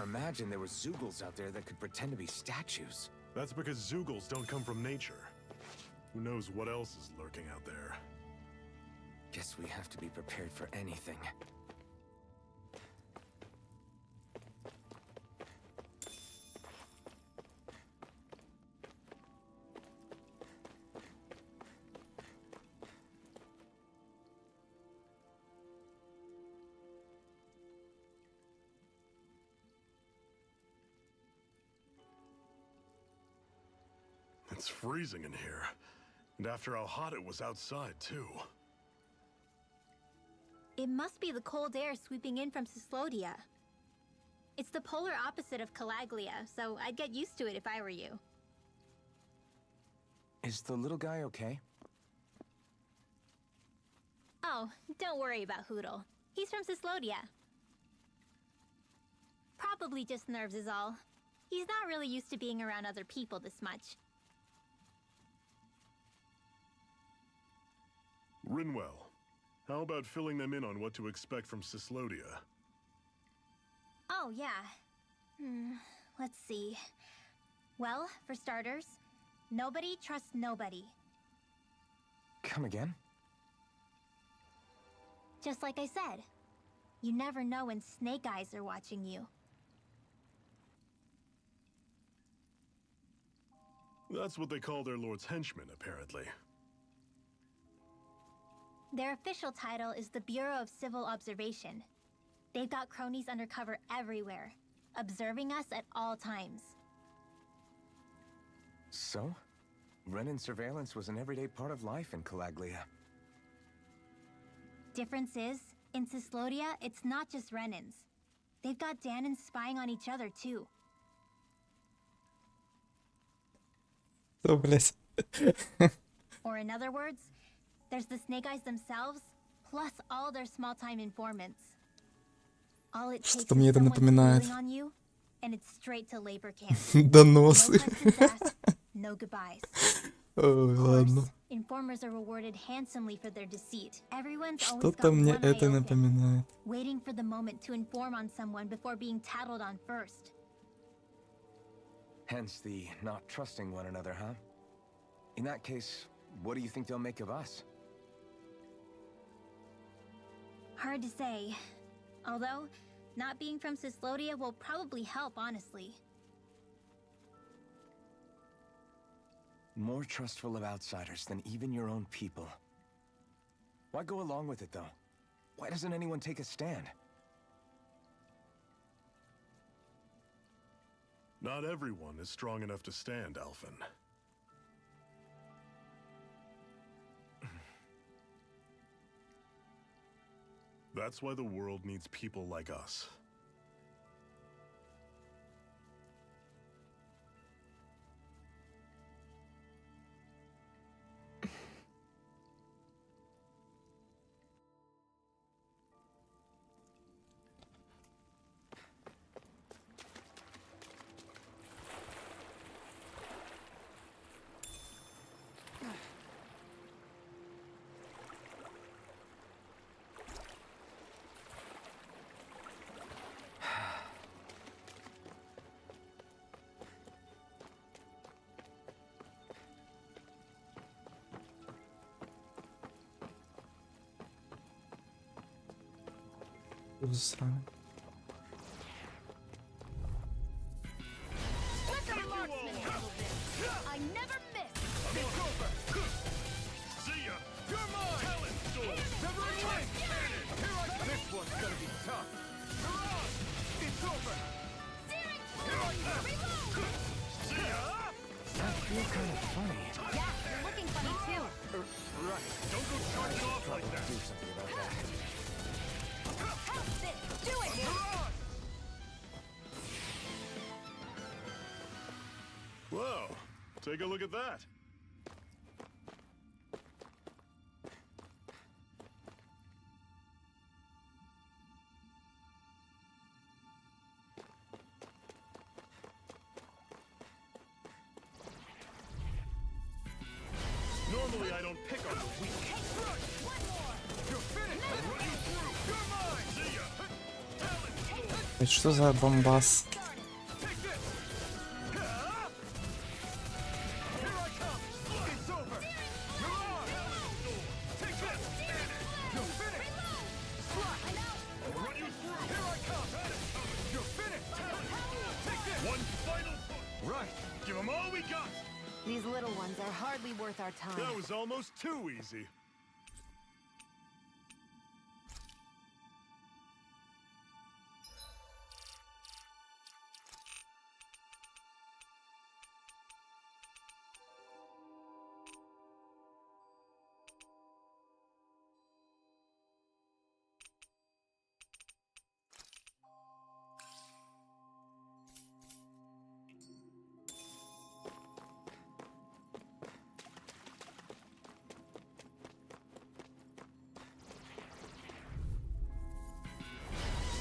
Imagine there were Zoogles out there that could pretend to be statues. That's because Zoogles don't come from nature. Who knows what else is lurking out there? Guess we have to be prepared for anything. It's freezing in here. And after how hot it was outside, too. It must be the cold air sweeping in from Cyslodia. It's the polar opposite of Calaglia, so I'd get used to it if I were you. Is the little guy okay? Oh, don't worry about Hoodle. He's from Cyslodia. Probably just nerves is all. He's not really used to being around other people this much. Rinwell, how about filling them in on what to expect from Cyslodia? Oh, yeah. Let's see. Well, for starters, nobody trusts nobody. Come again? Just like I said, you never know when Snake Eyes are watching you. That's what they call their lord's henchmen, apparently. Their official title is the Bureau of Civil Observation. They've got cronies undercover everywhere, observing us at all times. So? Renin surveillance was an everyday part of life in Calaglia. Difference is, in Cyslodia, it's not just Renins. They've got Danins spying on each other, too. Что, блять? Or in other words, there's the Snake Eyes themselves, plus all their small-time informants. All it takes is Что мне это someone напоминает? stealing on you, and it's straight to labor camp. Доносы. No questions asked, no goodbyes. Ой, ладно. Informers are rewarded handsomely for their deceit. Everyone's always Что-то got мне one eye это open, напоминает. waiting for the moment to inform on someone before being tattled on first. Hence the not trusting one another, huh? In that case, what do you think they'll make of us? Hard to say. Although, not being from Cyslodia will probably help, honestly. More trustful of outsiders than even your own people. Why go along with it, though? Why doesn't anyone take a stand? Not everyone is strong enough to stand, Alphen. That's why the world needs people like us. Засраный. I never miss! It's over! See ya! You're mine! Talent Storm! Severing Wing! Cannon! Here I come! This one's gonna be tough! Mirage! It's over! Searing Here I come! Reload! See ya! I feel kind of funny. Yeah, you're looking funny too. Right. Don't go charging off like that! Do something about that. How's this? Do it! Mirage! Whoa, take a look at that. Normally I don't pick on the weak. One more! You're finished! I'll run you through! You're mine! See ya! Talent Storm! Это что за бомбас? Take this! Here I come! It's over! Mirage! Take this! You're finished! Slot! I'll run you through! Here I come! You're finished! Take this! One final push! Right! Give them all we got! These little ones are hardly worth our time. That was almost too easy.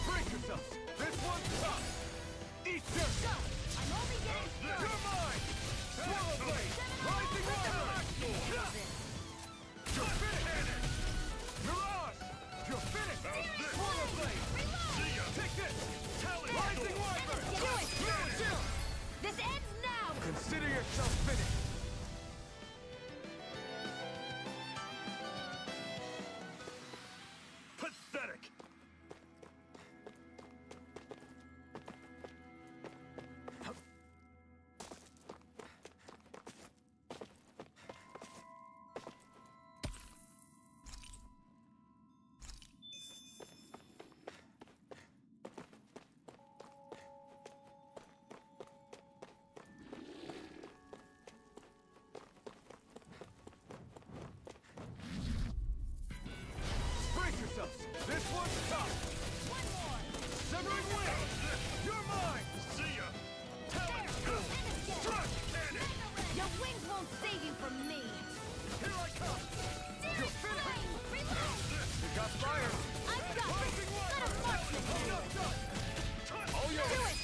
Brace yourselves! This one's tough! Eat this! I'm only getting started. You're mine! Swallow blade! Rising water! You're finished! Mirage! You're finished! Swallow blade! See ya! Take this! Rising wyvern! Do it! Smash! This ends now! Consider yourself finished! Pathetic. Brace yourselves! This one's tough! One more! Severing wing! You're mine! See ya! Talent Storm! Strike! Cannon! Your wings won't save you from me. Here I come! You're finished! Reload! You got fire! I've got this! Rising Let water! him mark me! Not done! All yours! Do it!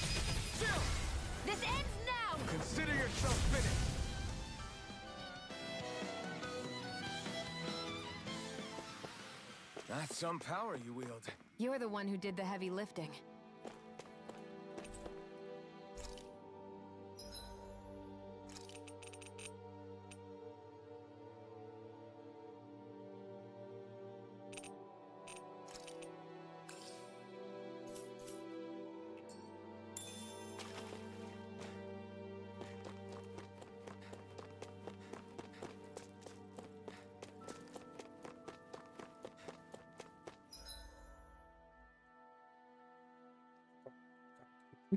Chill! This ends now! Consider yourself finished! That's some power you wield. You're the one who did the heavy lifting.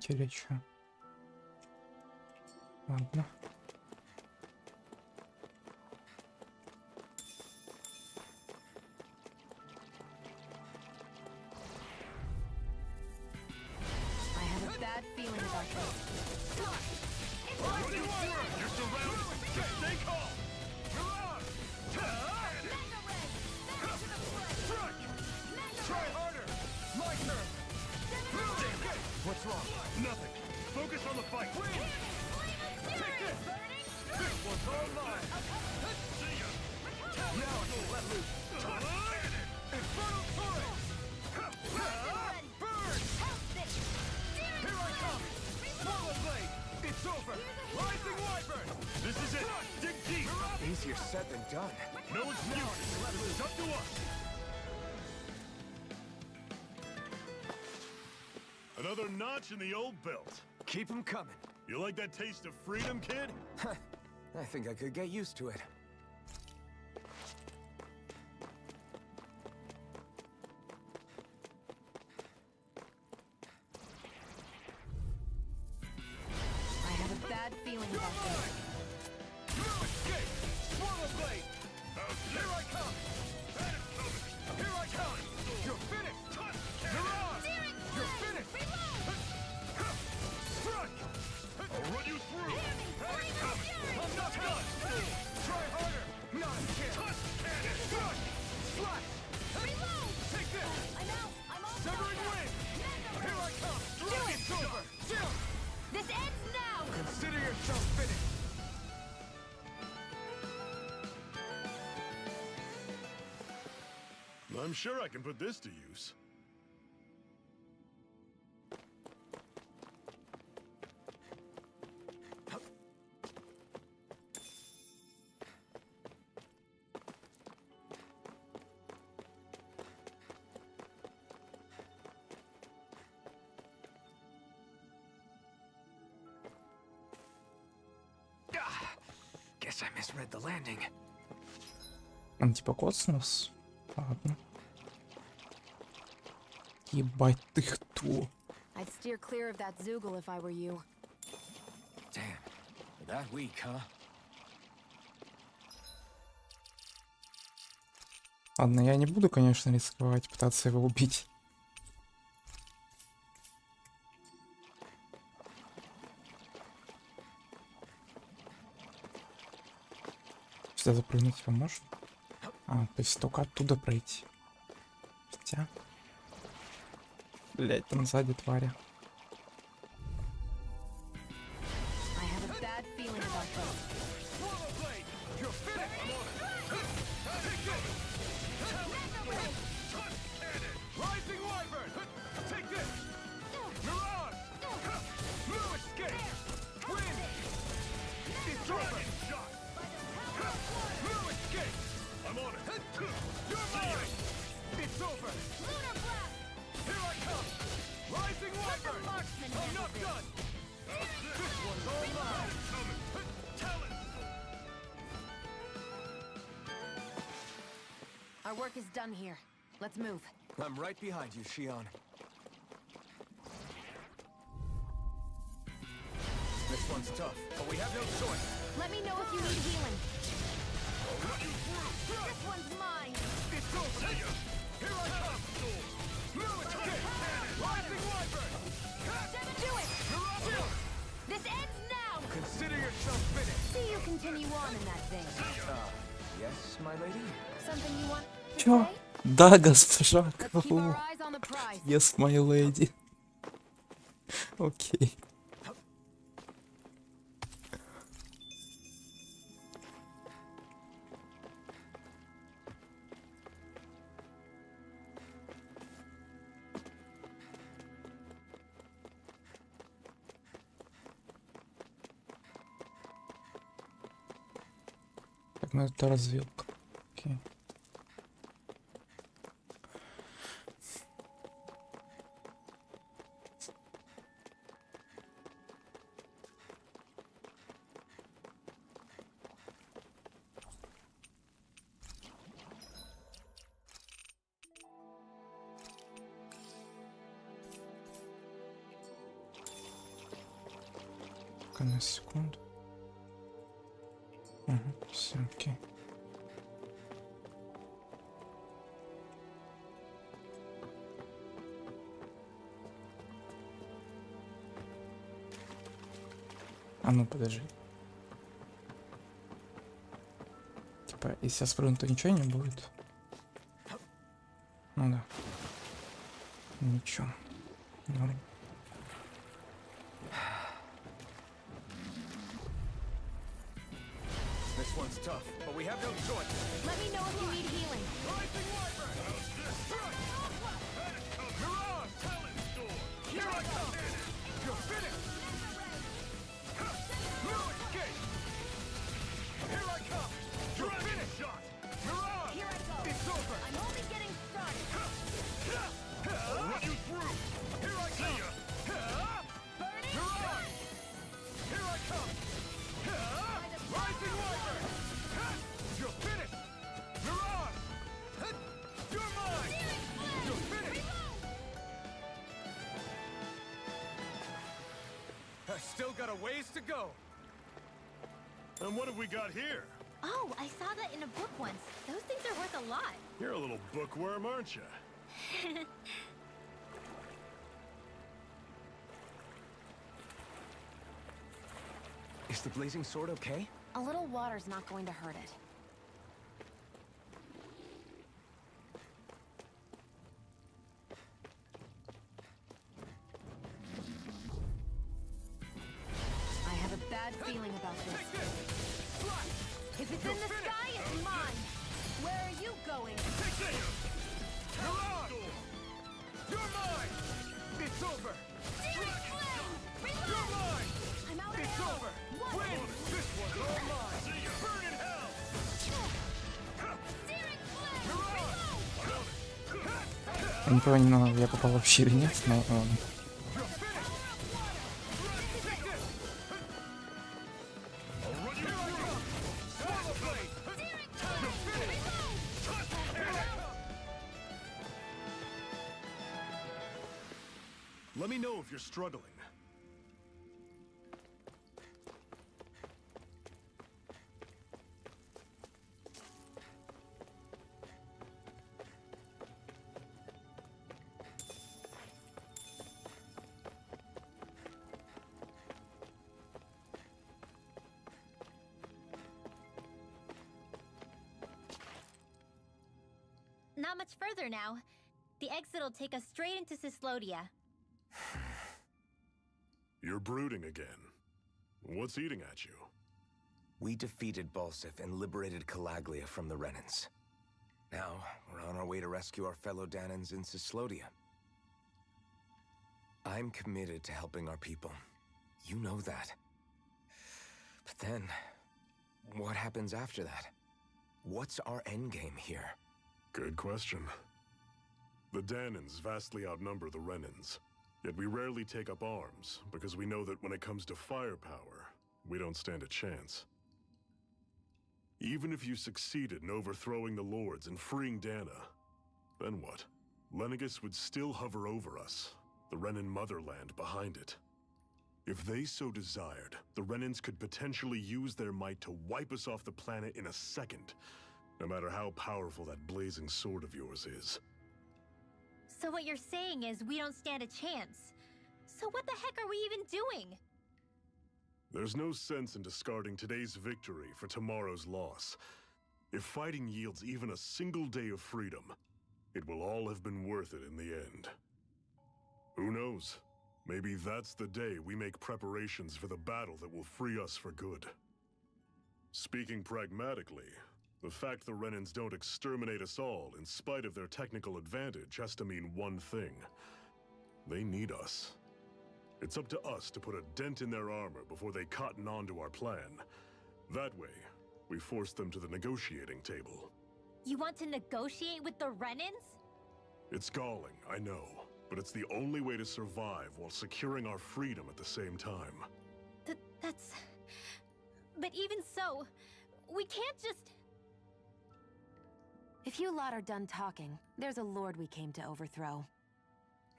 Или чё? Ладно. I have a bad feeling about this. You're surrounded. Just stay calm. Try harder. My turn. What's wrong? Nothing. Focus on the fight. Take this. This one's all mine. See ya. Now I can let loose. Infernal torrent. Burn. Here I come. Swallow blade. It's over. Rising wyvern. This is it. Dig deep. Easier said than done. No excuses. This is up to us. Another notch in the old belt. Keep them coming. You like that taste of freedom, kid? I think I could get used to it. I have a bad feeling about this. No escape. Swallow blade. Here I come. Here I come. You're finished. You're on. You're finished. Strike. I'll run you through. I'm not done. Try harder. Not a chance. Strike. Slash. Take this. I'm out. I'm all Severing wing. Here I come. It's over. Still. This ends now! Consider yourself finished. I'm sure I can put this to use. Guess I misread the landing. Он типа коцнус? Ладно. Ебать ты кто? I'd steer clear of that Zoogle if I were you. Damn. That weak, huh? Ладно, я не буду, конечно, рисковать, пытаться его убить. Сюда запрыгнуть его можно? А, то есть только оттуда пройти. Хотя... Блять, там сзади твари. I have a bad feeling about this. Swallow blade. You're finished. Take this. Rising wyvern. Take this. Mirage. No escape. Win. It's over. No escape. I'm on it. You're mine. It's over. Lunar blast! Here I come. Rising wyvern. marksman I'm not handle done. This one's all mine. Talent. Our work is done here. Let's move. I'm right behind you, Shion. This one's tough, but we have no choice. Let me know if you need healing. I'll run you through. This one's mine. It's over. Here I come. No escape. Rising wyvern. Do it! Mirage. This ends now! Consider yourself finished. See you continue on in that vein. Yes, my lady? Something you want to Чё? say? Да, госпожа. Let's keep our eyes on the prize. Yes, my lady. Окей. Так, ну это развилка. Окей. На секунду. Все, окей. А ну подожди. Типа, если я спрыгну, то ничего не будет. Ну да. Ничего. Норм. This one's tough, but we have no choice. Let me know if you need healing. Rising Wyvern! Strike! Mirage! Talent Storm! Here I come! You're finished! No escape! Here I come! You're finished! Shot! Mirage! Here I go. It's over! I'm only getting started. I'll run you through! Here I come! Burning Mirage! Here I come! Rising Wyvern! You're finished! Mirage! You're mine! You're finished! I still got a ways to go. And what have we got here? Oh, I saw that in a book once. Those things are worth a lot. You're a little bookworm, aren't you? Is the blazing sword okay? A little water's not going to hurt it. I have a bad feeling about this. If it's in the sky, it's mine. Where are you going? Mirage! You're mine! It's over! You're mine! I'm out of It's ammo. over! What? Win! This one's all mine! Burn in hell! Я не понял, но я попал вообще или нет, но ладно. Let me know if you're struggling. Not much further now. The exit will take us straight into Cyslodia. You're brooding again. What's eating at you? We defeated Balsif and liberated Calaglia from the Renans. Now, we're on our way to rescue our fellow Danans in Cyslodia. I'm committed to helping our people. You know that. But then, what happens after that? What's our endgame here? Good question. The Danans vastly outnumber the Renans, yet we rarely take up arms, because we know that when it comes to firepower, we don't stand a chance. Even if you succeeded in overthrowing the Lords and freeing Dana, then what? Lenegis would still hover over us, the Renan motherland behind it. If they so desired, the Renans could potentially use their might to wipe us off the planet in a second, no matter how powerful that blazing sword of yours is. So what you're saying is we don't stand a chance. So what the heck are we even doing? There's no sense in discarding today's victory for tomorrow's loss. If fighting yields even a single day of freedom, it will all have been worth it in the end. Who knows? Maybe that's the day we make preparations for the battle that will free us for good. Speaking pragmatically, the fact the Renans don't exterminate us all in spite of their technical advantage has to mean one thing. They need us. It's up to us to put a dent in their armor before they cotton on to our plan. That way, we force them to the negotiating table. You want to negotiate with the Renans? It's galling, I know, but it's the only way to survive while securing our freedom at the same time. That's... But even so, we can't just... If you lot are done talking, there's a lord we came to overthrow.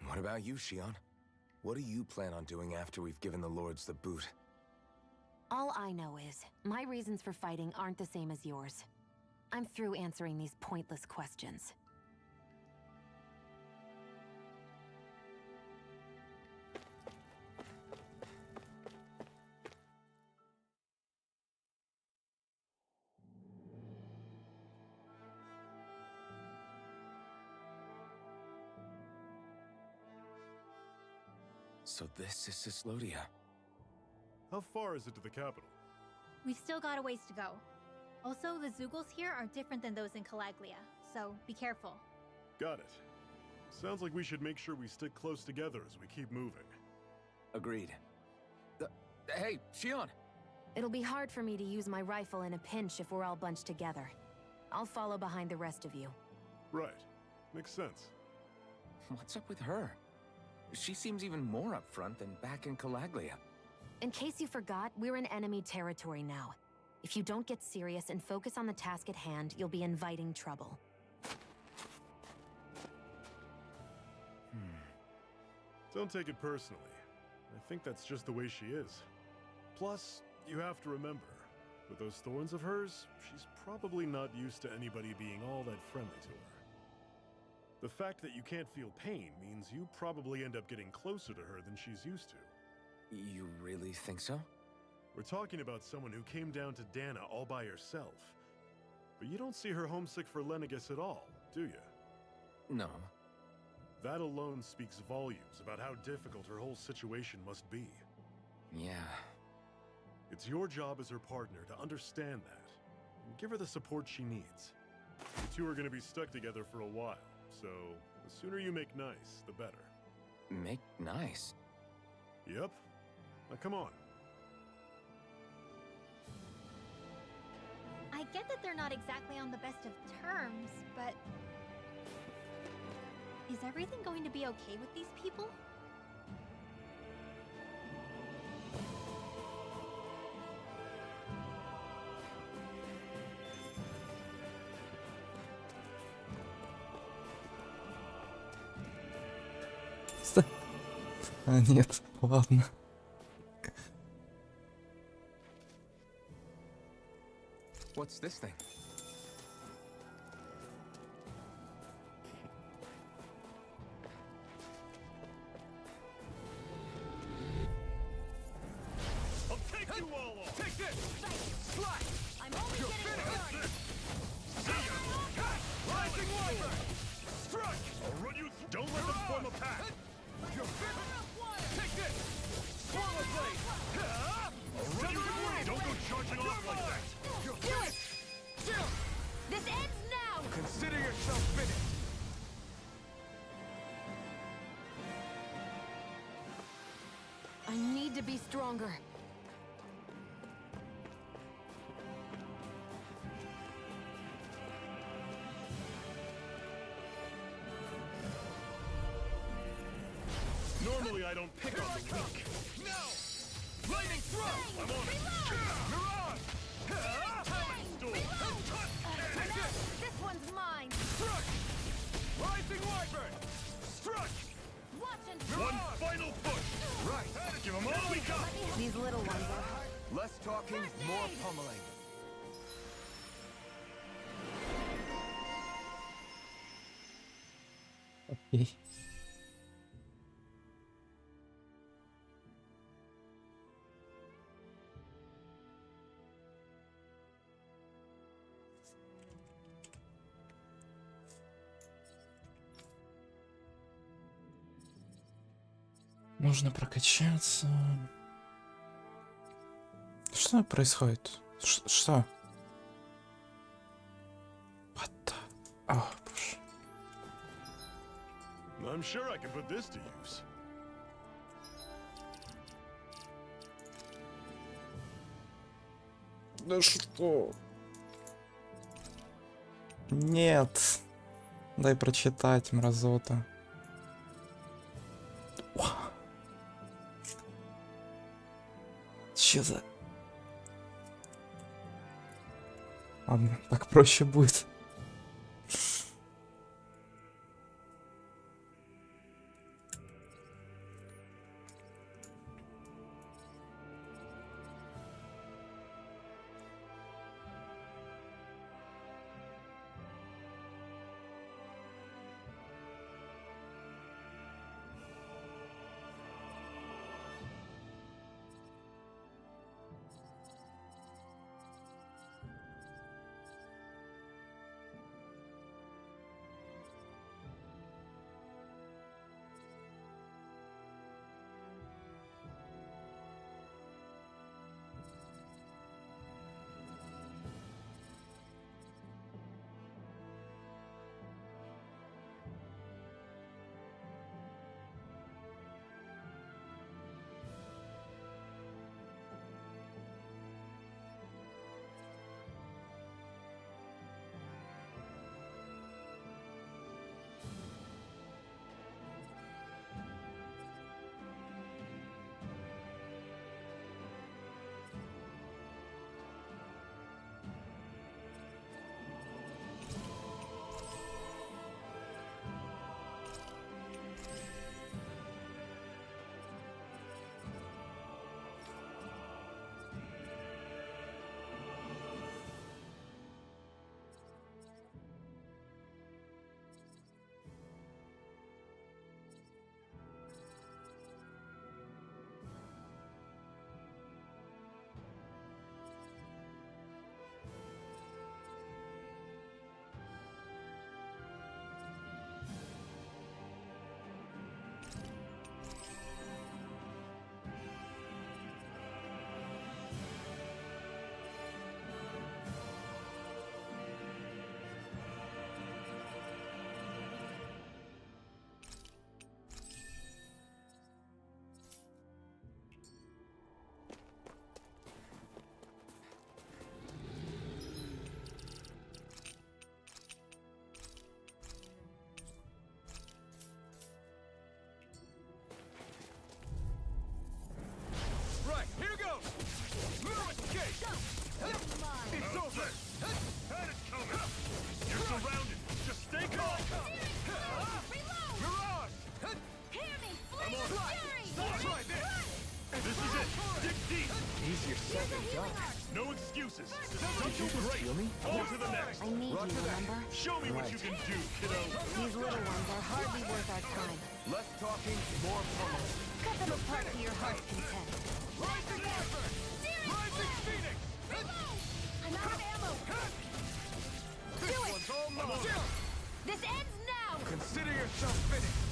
What about you, Shion? What do you plan on doing after we've given the Lords the boot? All I know is, my reasons for fighting aren't the same as yours. I'm through answering these pointless questions. So this is Cislodia. How far is it to the capital? We've still got a ways to go. Also, the Zeugles here are different than those in Calaglia, so be careful. Got it. Sounds like we should make sure we stick close together as we keep moving. Agreed. Hey, Shion! It'll be hard for me to use my rifle in a pinch if we're all bunched together. I'll follow behind the rest of you. Right. Makes sense. What's up with her? She seems even more upfront than back in Calaglia. In case you forgot, we're in enemy territory now. If you don't get serious and focus on the task at hand, you'll be inviting trouble. Don't take it personally. I think that's just the way she is. Plus, you have to remember, with those thorns of hers, she's probably not used to anybody being all that friendly to her. The fact that you can't feel pain means you probably end up getting closer to her than she's used to. You really think so? We're talking about someone who came down to Dana all by herself. But you don't see her homesick for Lenegis at all, do you? No. That alone speaks volumes about how difficult her whole situation must be. Yeah. It's your job as her partner to understand that, and give her the support she needs. You two are going to be stuck together for a while, so the sooner you make nice, the better. Make nice? Yep. Now come on. I get that they're not exactly on the best of terms, but... is everything going to be okay with these people? А, нет, ладно. What's this thing? I'll take you all off! Take this! Slash! I'm only getting started. See ya! Rising Wyvern! Strike! I'll run you Don't let them form a pack! You're finished! Take this! Swallow blade! I'll run you through! Don't go charging off like that! You're finished! Still! This ends now! Consider yourself finished! I need to be stronger. Normally I don't pick on the weak. No! Lightning thrust! I'm on it! Mirage! Take this! This one's mine. Struck! Rising Wyvern! Struck! Watch and One final push! Right! Give them all we got! These little ones are hard. Less talking, more pummeling. Окей. Нужно прокачаться. Что происходит? Что? What the... О, боже. I'm sure I can put this to use. Да что? Нет. Дай прочитать, мразота. Чё за... Ладно, так проще будет. feel me? On to the next. I need you, remember? Show me what you can do, kiddo. These little ones are hardly worth our time. Less talking, more pummeling. Cut them apart to your heart's content. Rising Viper! Rising Phoenix! I'm out of ammo. This one's all mine. This ends now! Consider yourself finished.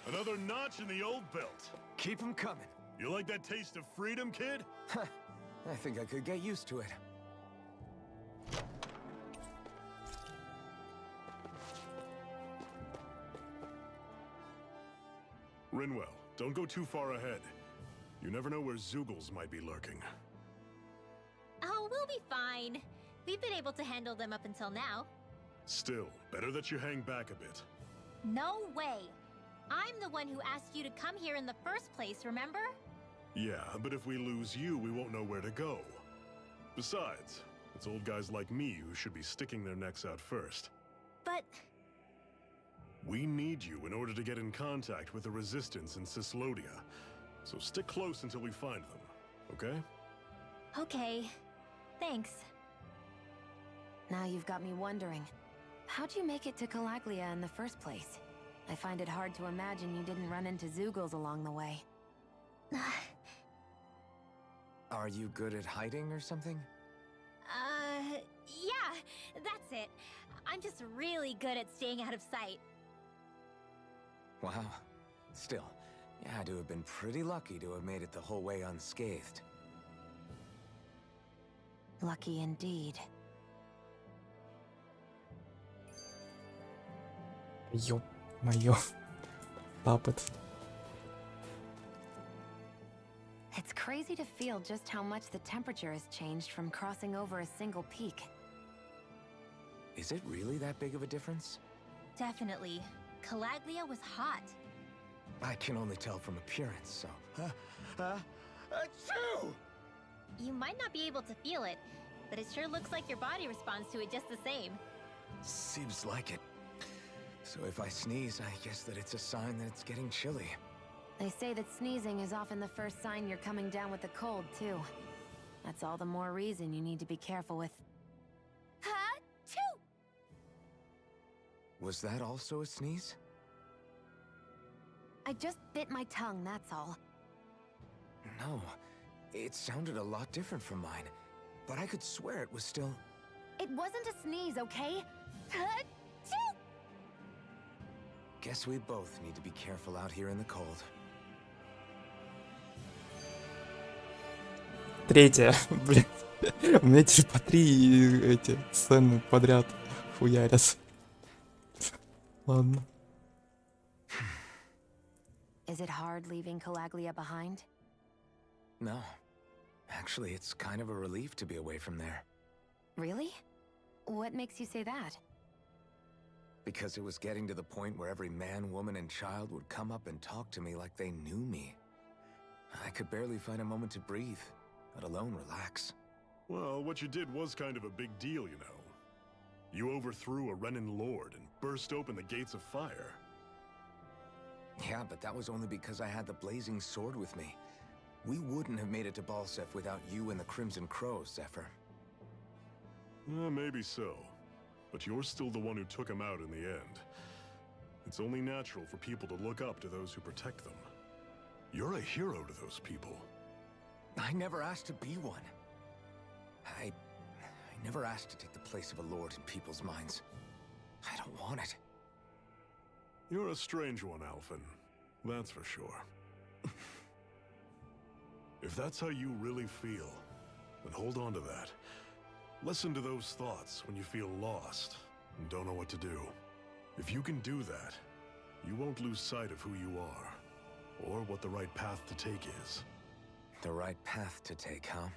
Another notch in the old belt. Keep 'em coming. You like that taste of freedom, kid? I think I could get used to it. Rinwell, don't go too far ahead. You never know where Zoogles might be lurking. Oh, we'll be fine. We've been able to handle them up until now. Still, better that you hang back a bit. No way. I'm the one who asked you to come here in the first place, remember? Yeah, but if we lose you, we won't know where to go. Besides, it's old guys like me who should be sticking their necks out first. But We need you in order to get in contact with the Resistance in Cislodia. So stick close until we find them, okay? okay. Thanks. Now you've got me wondering. How'd you make it to Calaglia in the first place? I find it hard to imagine you didn't run into Zoogles along the way. Are you good at hiding or something? Yeah, that's it. I'm just really good at staying out of sight. Wow. Still, you had to have been pretty lucky to have made it the whole way unscathed. Lucky indeed. Ё-моё. Puppet. It's crazy to feel just how much the temperature has changed from crossing over a single peak. Is it really that big of a difference? Definitely. Calaglia was hot. I can only tell from appearance, so... Achoo! You might not be able to feel it, but it sure looks like your body responds to it just the same. Seems like it. So if I sneeze, I guess that it's a sign that it's getting chilly. They say that sneezing is often the first sign you're coming down with the cold, too. That's all the more reason you need to be careful with... Ha-choo! Was that also a sneeze? I just bit my tongue, that's all. No. It sounded a lot different from mine. But I could swear it was still... It wasn't a sneeze, okay? Ha-choo! Guess we both need to be careful out here in the cold. Третья, блядь. У меня теперь по 3 эти сцены подряд хуярятся. Ладно. Is it hard leaving Calaglia behind? No. Actually, it's kind of a relief to be away from there. Really? What makes you say that? Because it was getting to the point where every man, woman, and child would come up and talk to me like they knew me. I could barely find a moment to breathe, let alone relax. Well, what you did was kind of a big deal, you know. You overthrew a Renin lord and burst open the gates of fire. Yeah, but that was only because I had the blazing sword with me. We wouldn't have made it to Balsef without you and the Crimson Crows, Zephyr. Maybe so. But you're still the one who took him out in the end. It's only natural for people to look up to those who protect them. You're a hero to those people. I never asked to be one. I never asked to take the place of a lord in people's minds. I don't want it. You're a strange one, Alphen. That's for sure. If that's how you really feel, then hold on to that. Listen to those thoughts when you feel lost and don't know what to do. If you can do that, you won't lose sight of who you are, or what the right path to take is. The right path to take, huh?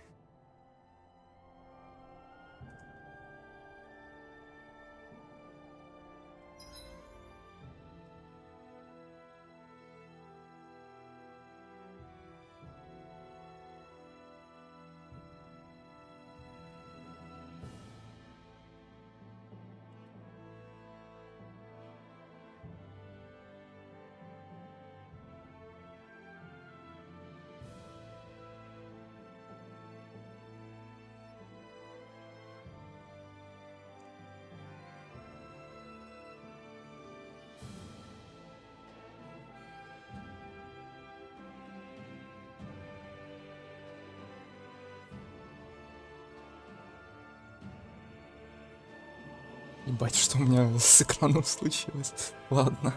Ебать, что у меня с экраном случилось. Ладно.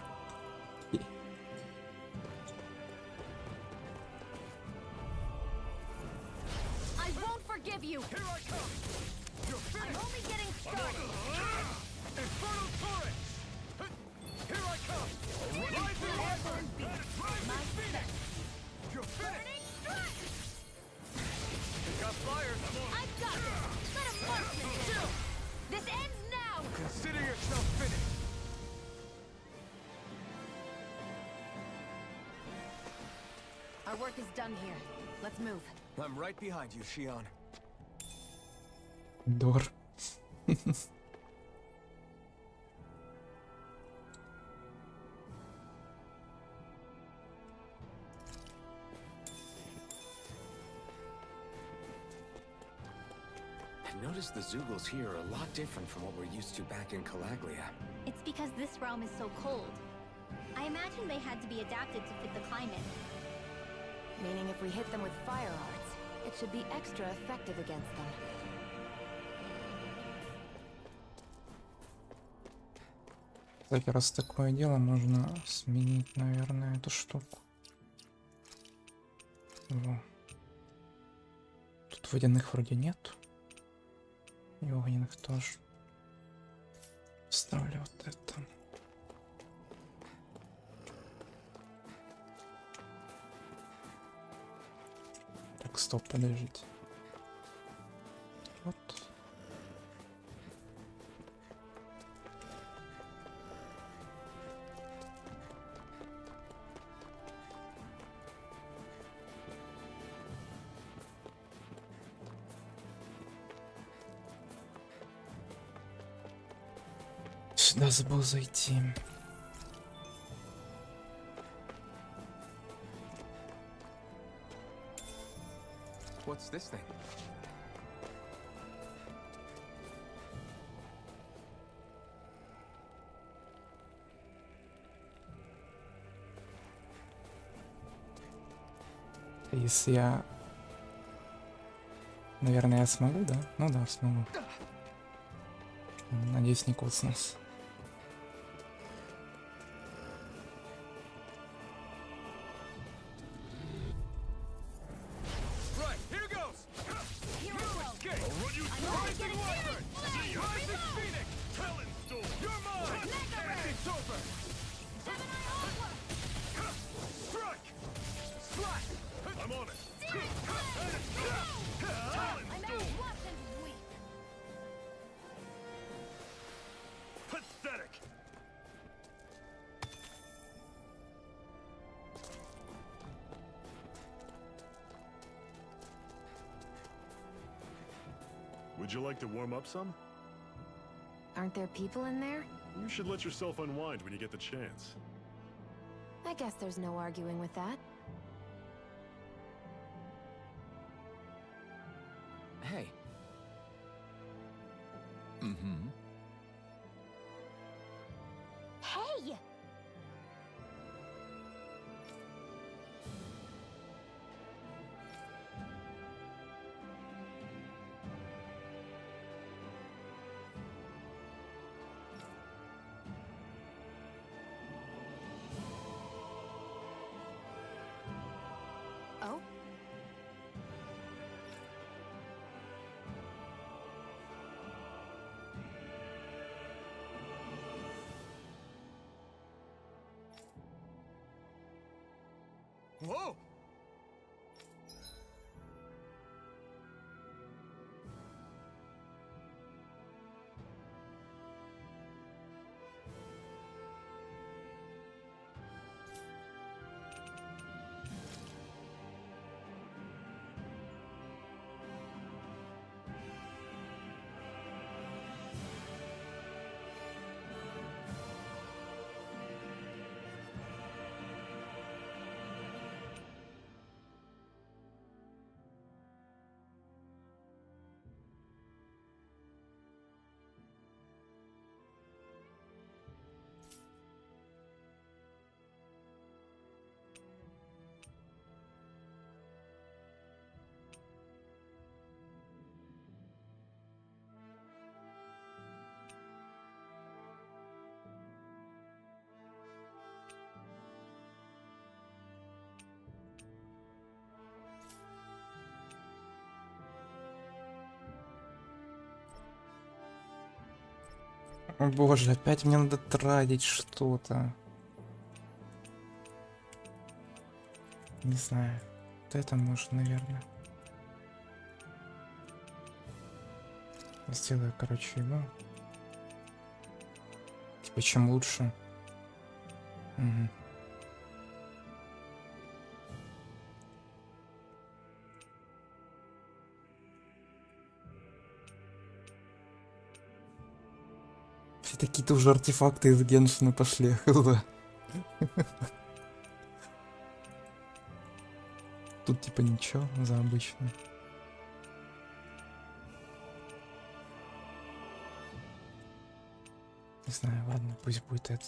I won't forgive you. Here I come! You're I'm finished! only getting started. Infernal Torrent! Here I come! Rising Wyvern! Rising Phoenix! You're finished! Pick up fire! I've got this. Let him mark me. This ends now. Consider yourself finished! Our work is done here. Let's move. I'm right behind you, Shion. Дор. I noticed the Zoogles here are a lot different from what we're used to back in Calaglia. It's because this realm is so cold. I imagine they had to be adapted to fit the climate. Meaning if we hit them with fire arts, it should be extra effective against them. Кстати, раз такое дело, можно сменить, наверное, эту штуку. Во. Тут водяных вроде нет. И огненных тоже. Ставлю вот это. Так, стоп, подождите. Вот. Сюда забыл зайти. What's this thing? Если я... Наверное, я смогу, да? Ну да, смогу. Надеюсь, не коснулся. Right, here goes! Here You I go. escape! I'm only getting Wyvern! started. Rising Phoenix! Talon Storm! You're mine! It's over! Strike! Slash! I'm on it! Talon I'm Storm! outworked and weak. Pathetic! Would you like to warm up some? Aren't there people in there? You should let yourself unwind when you get the chance. I guess there's no arguing with that. Hey. Mm-hmm. Hey! Oh? Whoa! О боже, опять мне надо тратить что-то. Не знаю. Вот это можно, наверное. Сделаю, короче, его. Типа, чем лучше. Угу. Все такие-то уже артефакты из Геншина пошли. Тут типа ничего за обычно. Не знаю, ладно, пусть будет это.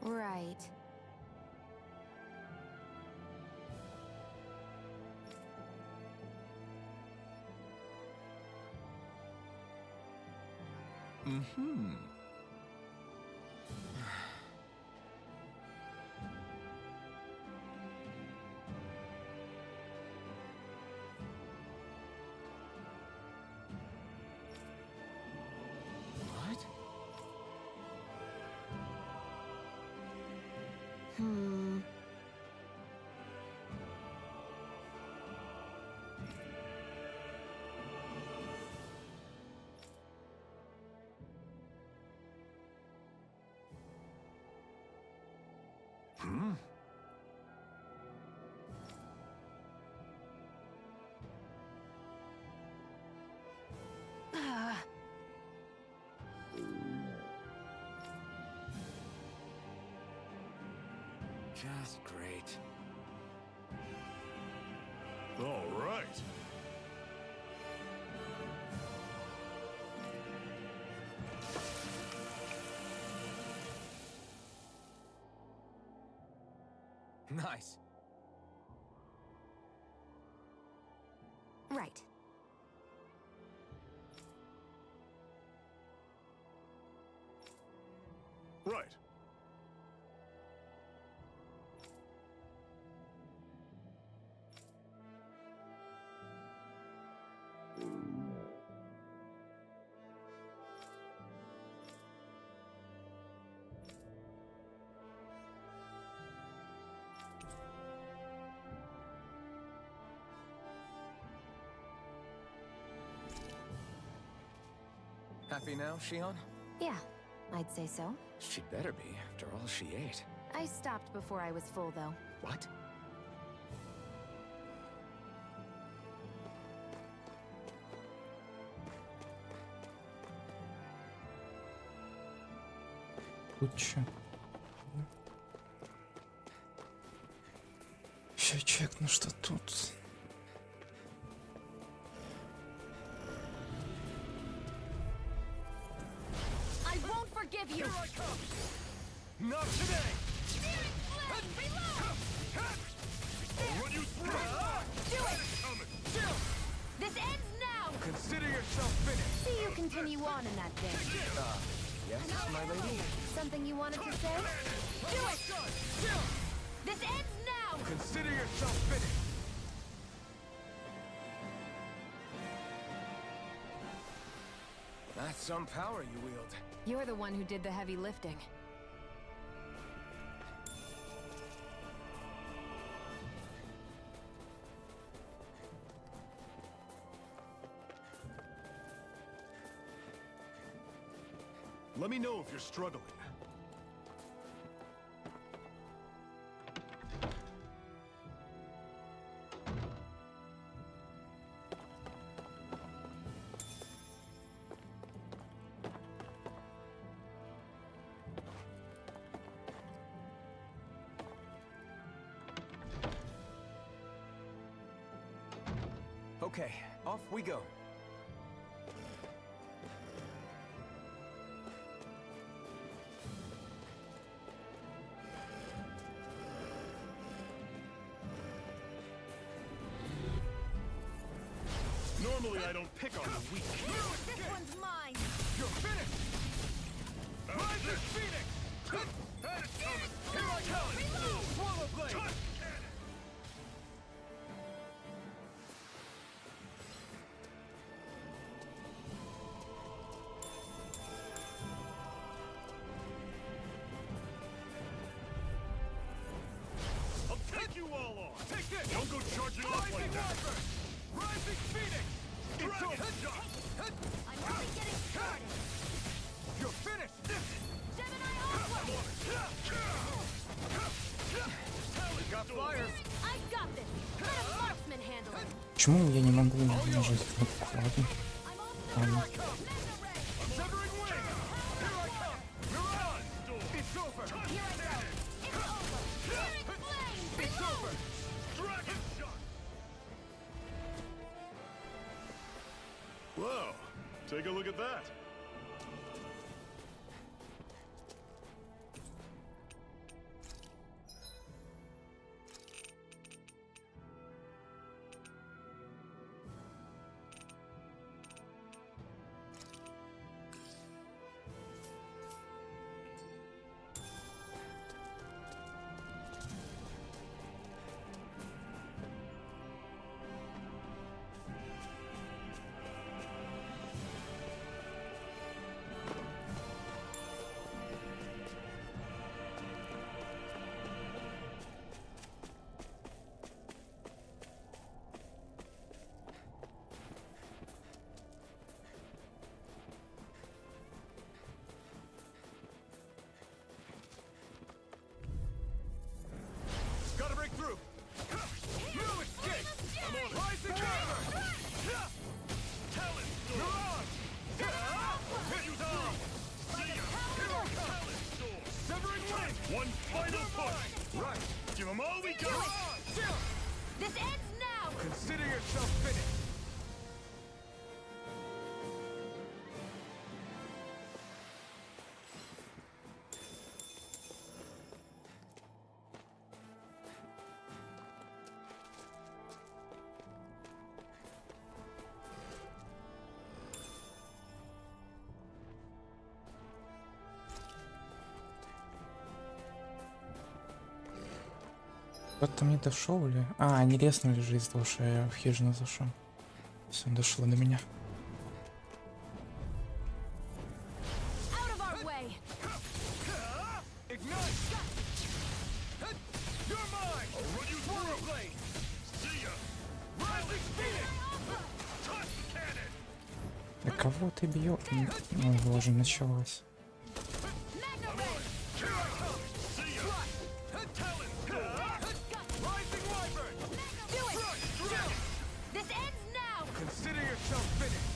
Right. What? Hmm. Just great. All right. Nice. Right. Right. Happy now, Shion? Yeah, I'd say so. She better be, after all she ate. I stopped before I was full, though. What? Тут чё? Еще чекну, что тут. I won't forgive you! Here I come! Not today! I'll run you through! Do it! Coming! This ends now! Consider yourself finished! See you continue on in that vein. Yes, my lady? Something you wanted to say? Do it! This ends now! Consider yourself finished! That's some power you wield. You're the one who did the heavy lifting. Let me know if you're struggling. Okay, off we go. Normally I don't pick on the weak. This one's mine. You're finished! Rise as Phoenix! That is coming! Here I come! Swallow blade! I'll take you all on! Take this! Don't go charging off like that! Rising Phoenix! It's over! I'm only getting started. You're finished! Gemini Aqua! Got flyers! I got this. Let a marksman handle it. Почему я не могу нажать кнопку? Ладно. Ладно. Severing wing! Here I come! You're on! It's over! Here I go. It's over. Searing flame! It's over! Dragon shot! Whoa! Take a look at that! Gotta break through! No escape! I'm on it! Rising hammer! Talent You're storm! on! Hit you down! See ya! Here I come! Talent storm! Severing wing! One final push! Right! Give them all we got! You're on! This ends now. Consider yourself finished! Кто-то не дошел или... А, они резнули же из-за того, что я в хижину зашел. Все, дошло до меня. Out of our way. Ignite! You're mine! I'll run you Swallow through! blade! See ya! Rising Phoenix! Touch cannon! Да кого ты бьешь? Ой, боже, началось. I'm on it! Here I come! See ya! Talent storm! Rising wyvern! Do it. This ends now. Consider yourself finished!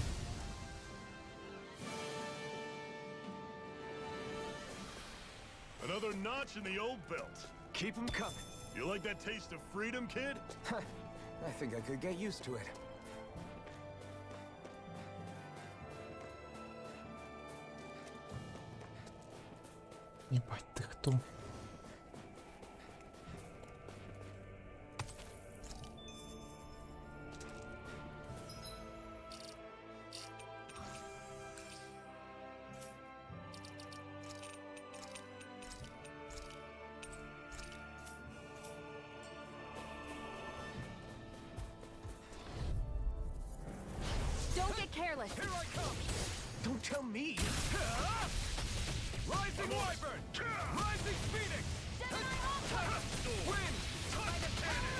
Another notch in the old belt. Keep them coming. You like that taste of freedom, kid? I think I could get used to it. Ебать, ты кто? Don't get careless. Here I come! Don't tell me. Rising wyvern! Rising phoenix! Wind!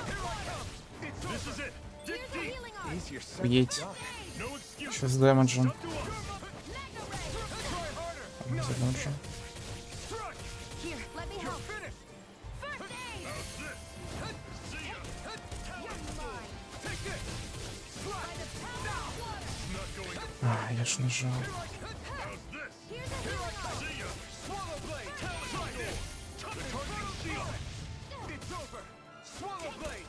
Here I come! It's This over! is it! Dig Here's a deep! healing arm. Easier said Охуеть. than done. No excuse! Что с дэмэджем? Up to us! Try harder! За дэмэджем. Struck! Here, let me You're help. finished! First aid. How's this? See ya! You're mine. Take this! Slide! Not going to... А, я ж нажал. How's this? Here's a healing arm. See ya! Swallow blade! Try this! The target shield! It's over! Swallow blade!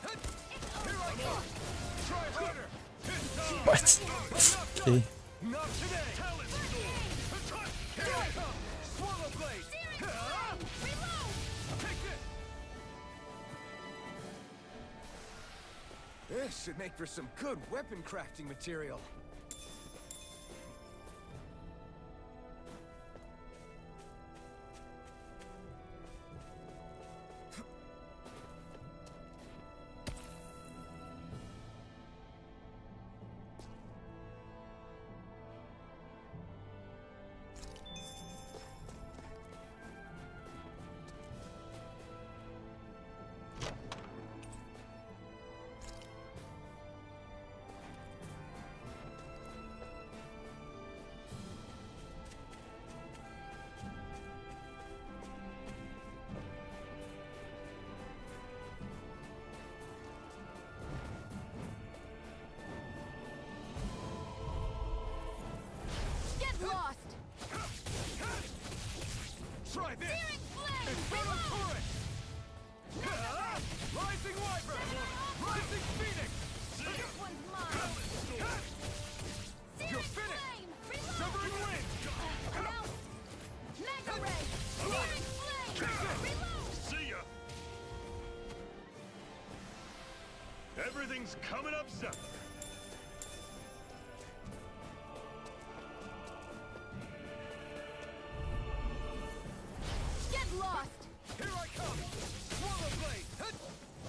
Here I come! Try harder! Ебать. Окей. Not today! Talent storm! Here I come! Swallow blade! Take this! This should make for some good weapon crafting material. Lost! Try this! Searing flame! Infernal turret! Rising wyvern! Rising phoenix! This one's mine! You're Searing finished! flame! Severing wind! I'm out! Mega ray! Searing flame! Reload! See ya! Everything's coming up, Zephyr. Get lost! Here I come! Swallow blade!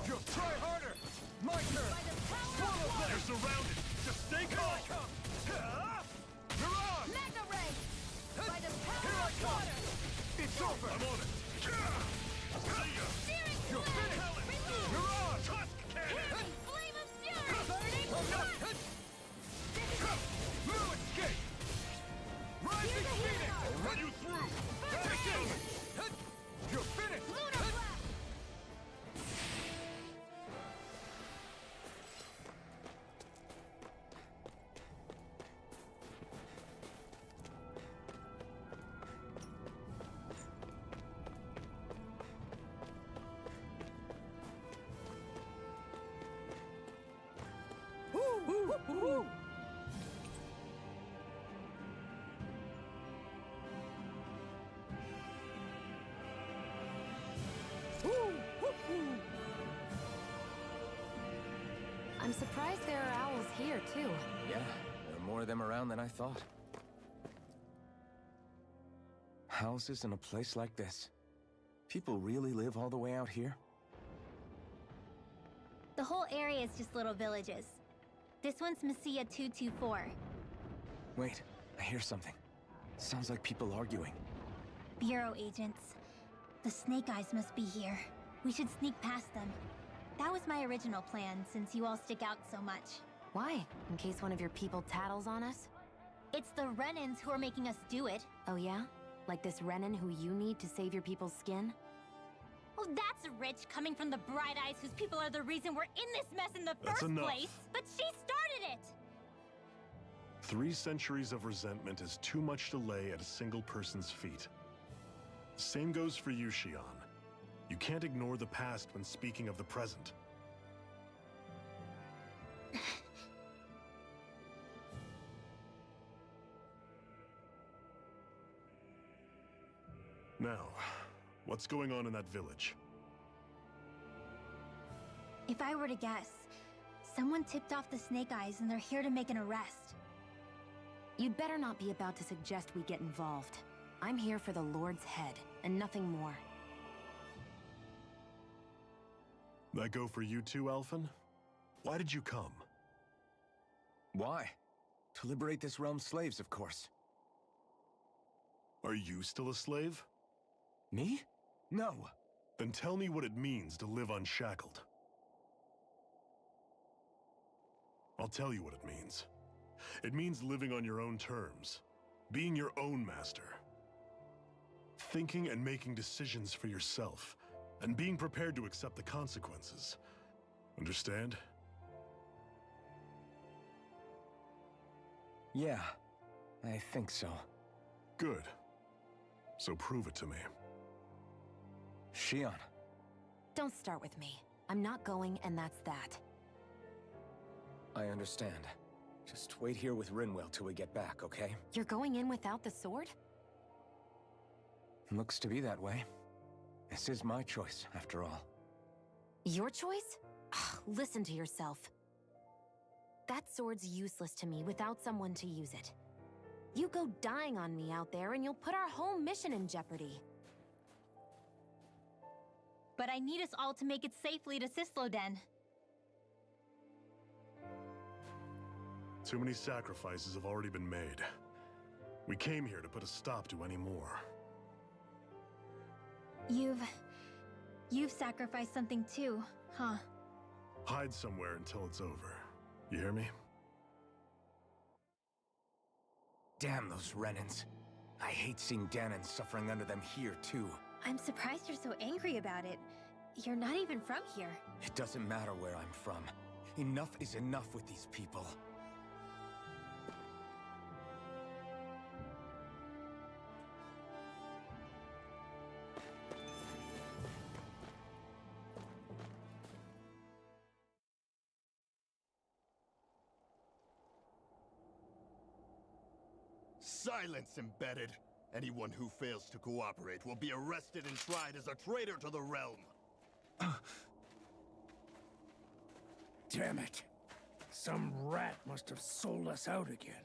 You'll try harder! My turn! By the power of Swallow water! blade! You're surrounded. Just stay Here I calm. come! Mirage! Mega ray! By the power Here I of come! water! It's over! I'm on it. See ya. Searing You're flame! finished! Reload! Mirage! Tusk cannon. Hit me! Flame of fury! Burning sun! Blue escape! Rising Here's a phoenix! hero! I'll run you through. Take it! You're finished! Lunar blast! I'm surprised there are owls here, too. Yeah, there are more of them around than I thought. Houses in a place like this. People really live all the way out here? The whole area is just little villages. This one's Messiah 224. Wait, I hear something. Sounds like people arguing. Bureau agents. The Snake Eyes must be here. We should sneak past them. That was my original plan, since you all stick out so much. Why? In case one of your people tattles on us? It's the Renans who are making us do it. Oh yeah? Like this Renan who you need to save your people's skin? Oh, that's rich, coming from the Bright Eyes whose people are the reason we're in this mess in the That's first enough. place. But she started it! 3 centuries of resentment is too much to lay at a single person's feet. Same goes for you, Shion. You can't ignore the past when speaking of the present. Now, what's going on in that village? If I were to guess, someone tipped off the Snake Eyes and they're here to make an arrest. You'd better not be about to suggest we get involved. I'm here for the Lord's head, and nothing more. That go for you too, Alphen? Why did you come? Why? To liberate this realm's slaves, of course. Are you still a slave? Me? No. Then tell me what it means to live unshackled. I'll tell you what it means. It means living on your own terms, being your own master. Thinking and making decisions for yourself, and being prepared to accept the consequences. Understand? Yeah, I think so. Good. So prove it to me. Shion. Don't start with me. I'm not going, and that's that. I understand. Just wait here with Rinwell till we get back, okay? You're going in without the sword? Looks to be that way. This is my choice, after all. Your choice? Listen to yourself. That sword's useless to me without someone to use it. You go dying on me out there and you'll put our whole mission in jeopardy. But I need us all to make it safely to Sisloden. Too many sacrifices have already been made. We came here to put a stop to any more. You've sacrificed something too, huh? Hide somewhere until it's over. You hear me? Damn those Renans. I hate seeing Danon suffering under them here, too. I'm surprised you're so angry about it. You're not even from here. It doesn't matter where I'm from. Enough is enough with these people. Silence, embedded. Anyone who fails to cooperate will be arrested and tried as a traitor to the realm. Damn it. Some rat must have sold us out again.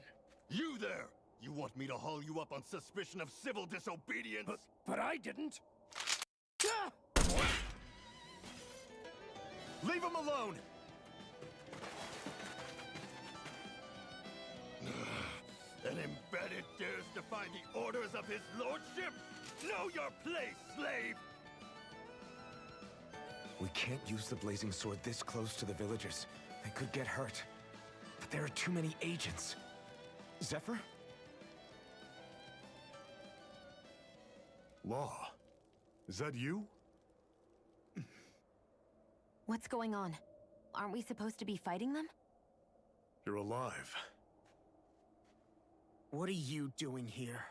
You there! You want me to haul you up on suspicion of civil disobedience? But I didn't. Leave him alone! An embedded dares defy the orders of his lordship? Know your place, slave! We can't use the blazing sword this close to the villagers. They could get hurt. But there are too many agents. Zephyr? Law. Is that you? What's going on? Aren't we supposed to be fighting them? You're alive. What are you doing here?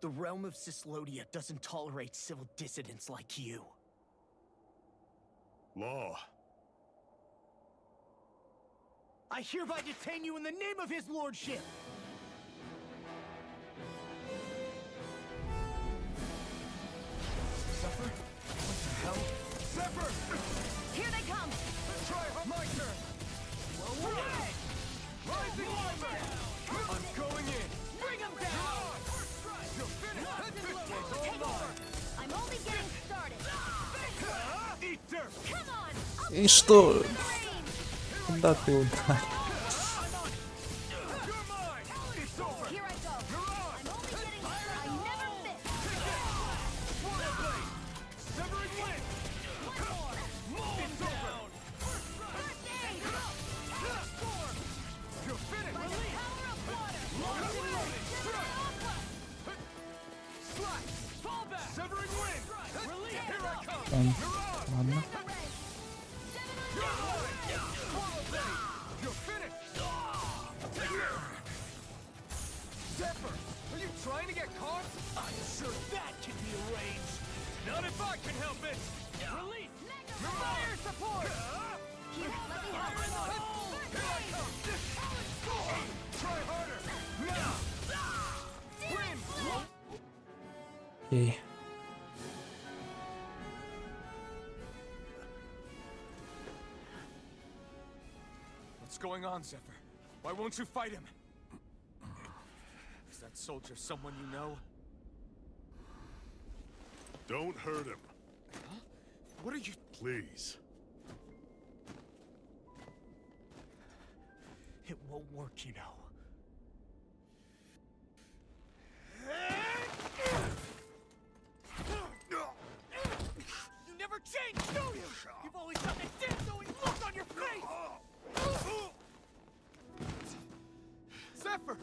The realm of Sislodia doesn't tolerate civil dissidents like you. Law. I hereby detain you in the name of his lordship! Zephyr? What the hell? Zephyr! Here they come! Let's try my turn! Whoa, whoa. Rising Climber! I'm going in! Bring them down! You're finished! Take over! I'm only getting started! Eat dirt! Come on! И что? Куда ты ударил? Here I go! I'm only getting started! I never miss! Severing wind! It's over! First aid! You're finished! By the power of water! Slash! Fall back! Severing wind! Release! Here I come! Он... You're Ладно. You're finished! Zephyr! Are you trying to get caught? I'm sure that can be arranged! Not if I can help it! Release! Fire support! Here, let me help! Fire in the hole! Here I come! Try harder! Now! Win! Окей. What's going on, Zephyr? Why won't you fight him? Is that soldier someone you know? Don't hurt him. Huh? What are you... Please. It won't work, you know. You never change, do you? You've always got the death-knowing look on your face! Zephyr!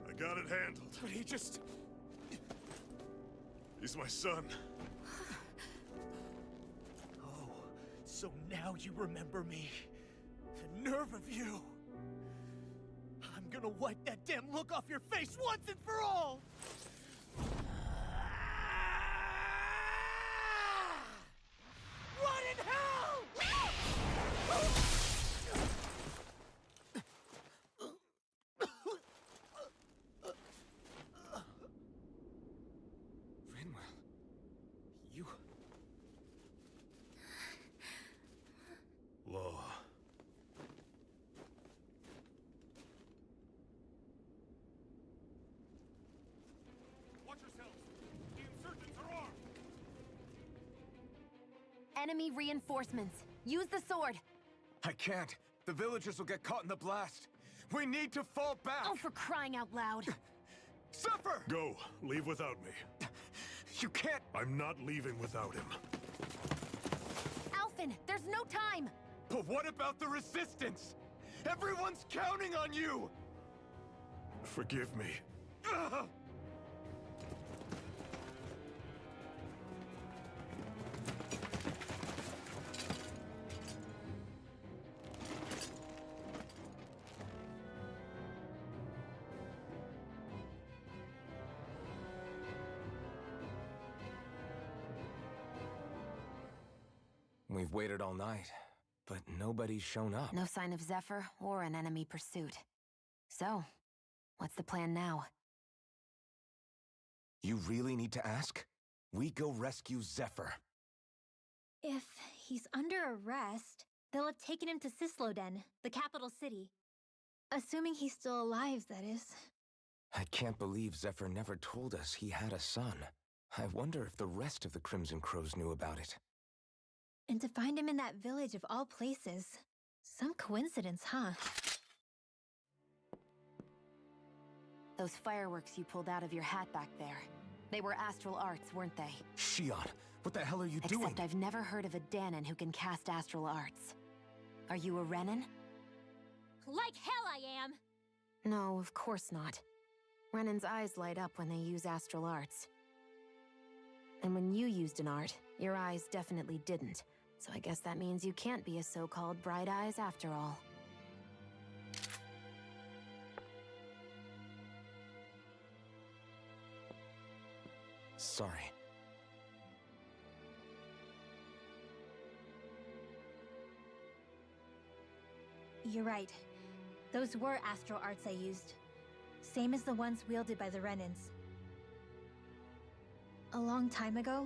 I got it handled. But he just... He's my son. Oh, so now you remember me. The nerve of you. I'm gonna wipe that damn look off your face once and for all! What in hell? Rinwell... You... enemy reinforcements. Use the sword. I can't. The villagers will get caught in the blast. We need to fall back. Oh, for crying out loud. Zephyr! Go. Leave without me. You can't. I'm not leaving without him. Alphen, there's no time. But what about the resistance? Everyone's counting on you! Forgive me. Ugh! We've waited all night, but nobody's shown up. No sign of Zephyr or an enemy pursuit. So, what's the plan now? You really need to ask? We go rescue Zephyr. If he's under arrest, they'll have taken him to Cisloden, the capital city. Assuming he's still alive, that is. I can't believe Zephyr never told us he had a son. I wonder if the rest of the Crimson Crows knew about it. And to find him in that village of all places. Some coincidence, huh? Those fireworks you pulled out of your hat back there. They were astral arts, weren't they? Shion, what the hell are you doing? Except I've never heard of a Danon who can cast astral arts. Are you a Renin? Like hell I am! No, of course not. Renin's eyes light up when they use astral arts. And when you used an art, your eyes definitely didn't. So I guess that means you can't be a so-called bright eyes after all. Sorry. You're right. Those were astral arts I used. Same as the ones wielded by the Renins. A long time ago,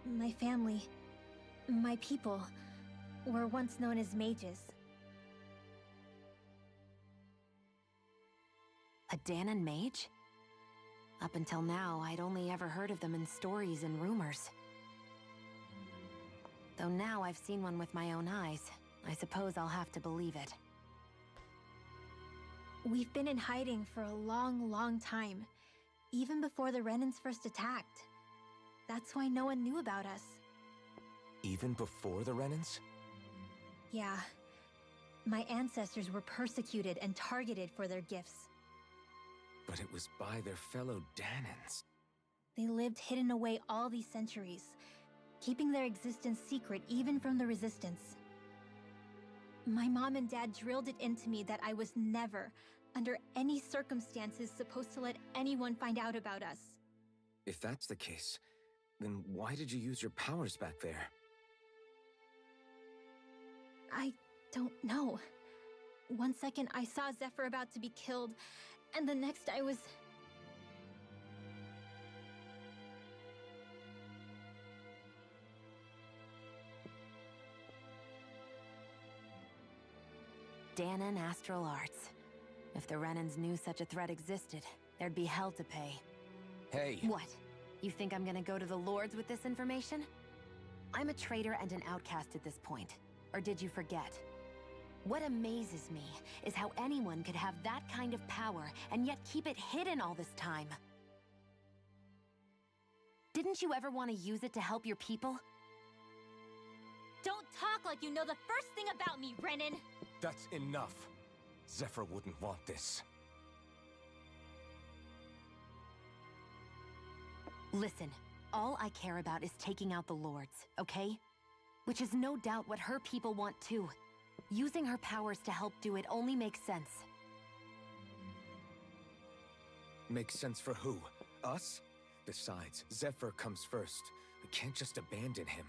my family, my people, were once known as mages. A Danon mage? Up until now, I'd only ever heard of them in stories and rumors. Though now I've seen one with my own eyes, I suppose I'll have to believe it. We've been in hiding for a long, long time. Even before the Renins first attacked. That's why no one knew about us. Even before the Renins? Yeah. My ancestors were persecuted and targeted for their gifts. But it was by their fellow Danons. They lived hidden away all these centuries, keeping their existence secret even from the Resistance. My mom and dad drilled it into me that I was never, under any circumstances, supposed to let anyone find out about us. If that's the case, then why did you use your powers back there? I don't know. One second I saw Zephyr about to be killed, and the next I was... Danon astral arts. If the Renins knew such a threat existed, there'd be hell to pay. Hey! What? You think I'm gonna go to the Lords with this information? I'm a traitor and an outcast at this point. Or did you forget? What amazes me is how anyone could have that kind of power and yet keep it hidden all this time. Didn't you ever want to use it to help your people? Don't talk like you know the first thing about me, Renin! That's enough. Zephyr wouldn't want this. Listen, all I care about is taking out the Lords, okay? Which is no doubt what her people want too. Using her powers to help do it only makes sense. Makes sense for who? Us? Besides, Zephyr comes first. We can't just abandon him.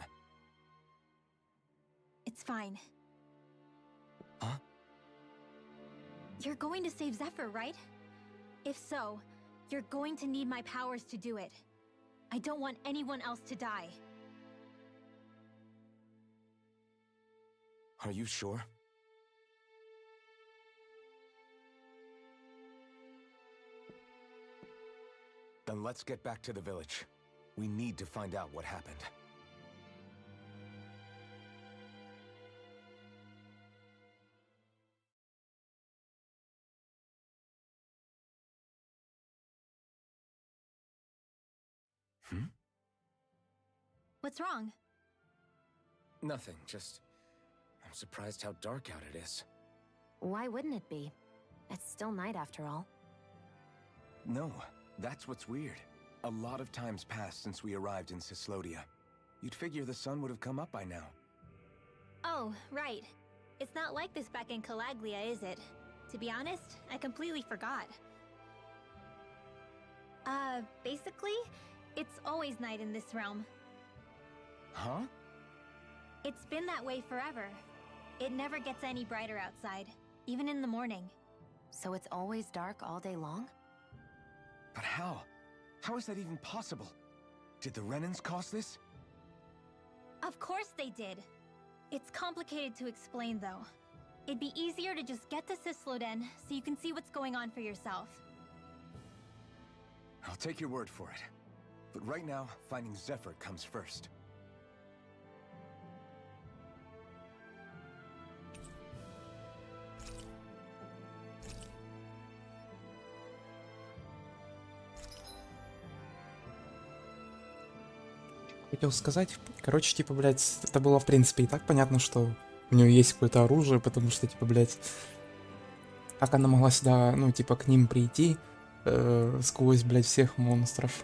It's fine. Huh? You're going to save Zephyr, right? If so, you're going to need my powers to do it. I don't want anyone else to die. Are you sure? Then let's get back to the village. We need to find out what happened. What's wrong? Nothing, just... I'm surprised how dark out it is. Why wouldn't it be? It's still night after all. No, that's what's weird. A lot of time's passed since we arrived in Cislodia. You'd figure the sun would have come up by now. Oh, right. It's not like this back in Calaglia, is it? To be honest, I completely forgot. Basically, it's always night in this realm. Huh? It's been that way forever. It never gets any brighter outside, even in the morning. So it's always dark all day long? But how? How is that even possible? Did the Renans cause this? Of course they did. It's complicated to explain, though. It'd be easier to just get to Cisloden so you can see what's going on for yourself. I'll take your word for it. But right now, finding Zephyr comes first. Хотел сказать, короче, типа, блядь, это было в принципе и так понятно, что у нее есть какое-то оружие, потому что, типа, блядь, как она могла сюда, ну, типа, к ним прийти сквозь, блядь, всех монстров.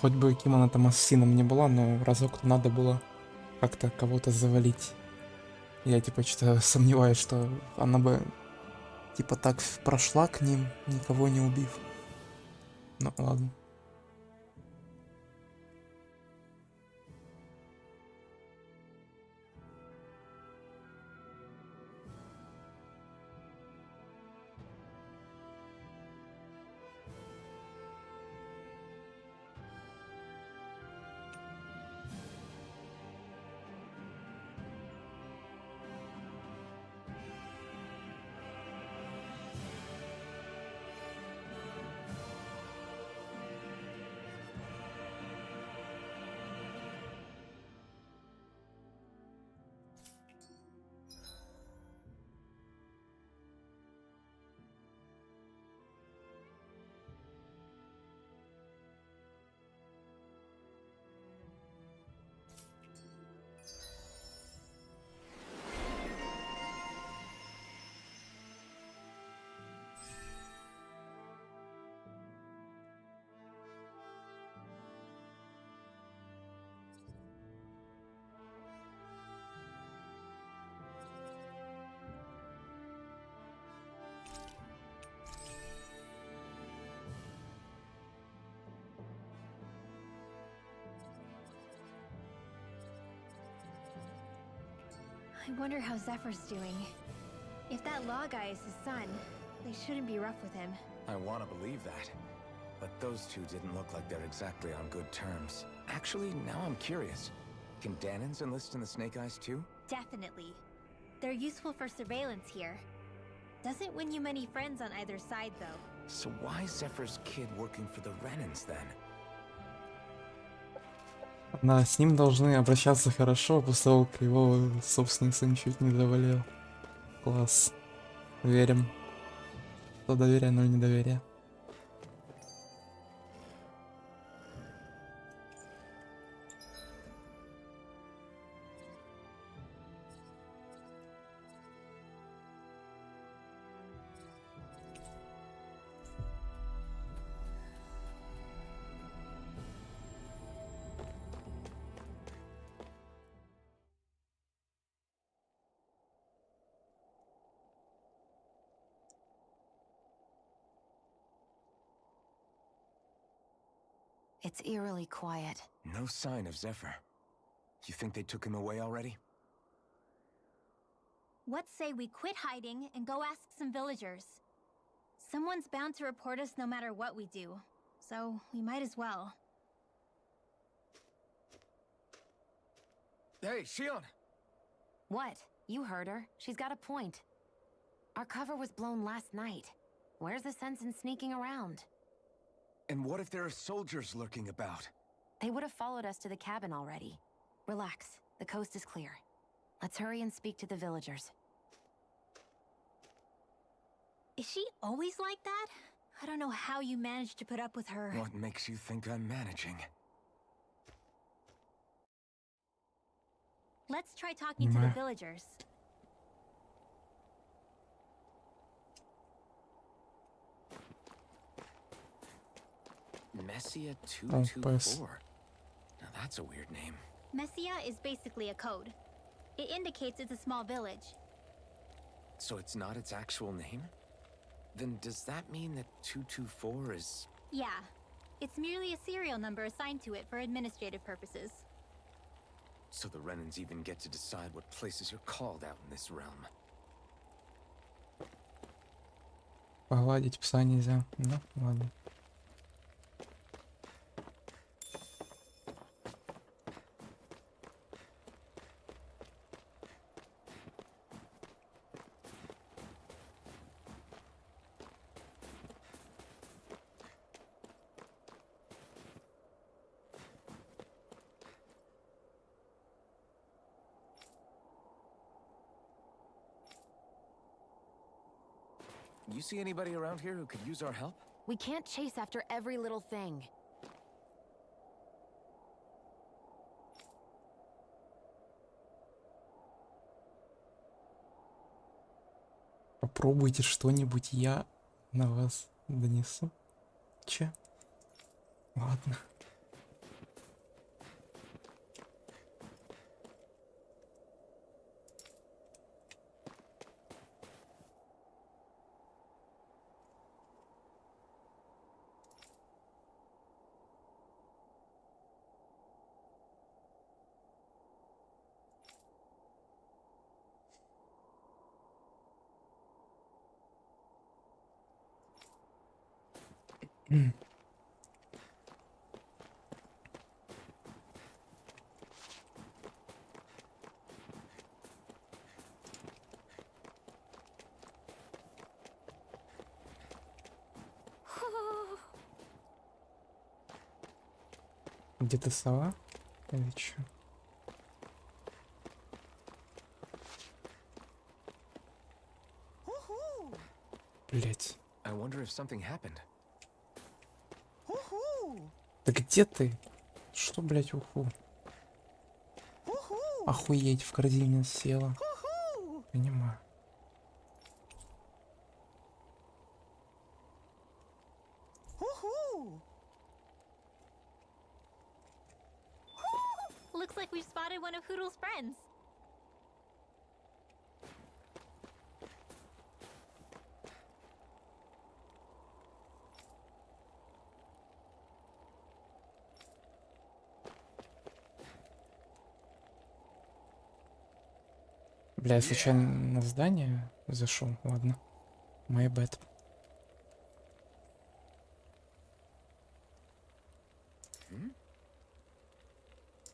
Хоть бы каким она там ассасином не была, но разок надо было как-то кого-то завалить. Я, типа, что-то сомневаюсь, что она бы, типа, так прошла к ним, никого не убив. Ну, ладно. I wonder how Zephyr's doing. If that law guy is his son, they shouldn't be rough with him. I want to believe that. But those two didn't look like they're exactly on good terms. Actually, now I'm curious. Can Danans enlist in the Snake Eyes too? Definitely. They're useful for surveillance here. Doesn't win you many friends on either side, though. So why is Zephyr's kid working for the Renans then? Да, с ним должны обращаться хорошо, после того, как его собственный сын чуть не завалил. Класс. Верим. То доверие, но недоверие. It's eerily quiet. No sign of Zephyr. You think they took him away already? What say we quit hiding and go ask some villagers? Someone's bound to report us no matter what we do, so we might as well. Hey, Shion! What? You heard her. She's got a point. Our cover was blown last night. Where's the sense in sneaking around? And what if there are soldiers lurking about? They would have followed us to the cabin already. Relax. The coast is clear. Let's hurry and speak to the villagers. Is she always like that? I don't know how you managed to put up with her. What makes you think I'm managing? Let's try talking to the Понимаю. villagers. Messia О, PS. 224. Now that's a weird name. Messia is basically a code. It indicates it's a small village. So it's not its actual name? Then does that mean that 224 is... Yeah. It's merely a serial number assigned to it for administrative purposes. So the Renans even get to decide what places you're called out in this realm. Погладить пса нельзя. Ну, ладно. You see anybody around here who could use our help? We can't chase after every little thing. Попробуйте что-нибудь, я на вас донесу. Че? Ладно. Где-то сова? Или чё? Блять. I wonder if something happened. Да где ты? Что, блять, уху? Охуеть, в корзине села. Понимаю. Looks like we've spotted one of Hoodle's friends. Бля, я случайно на здание зашел. Ладно. My bad.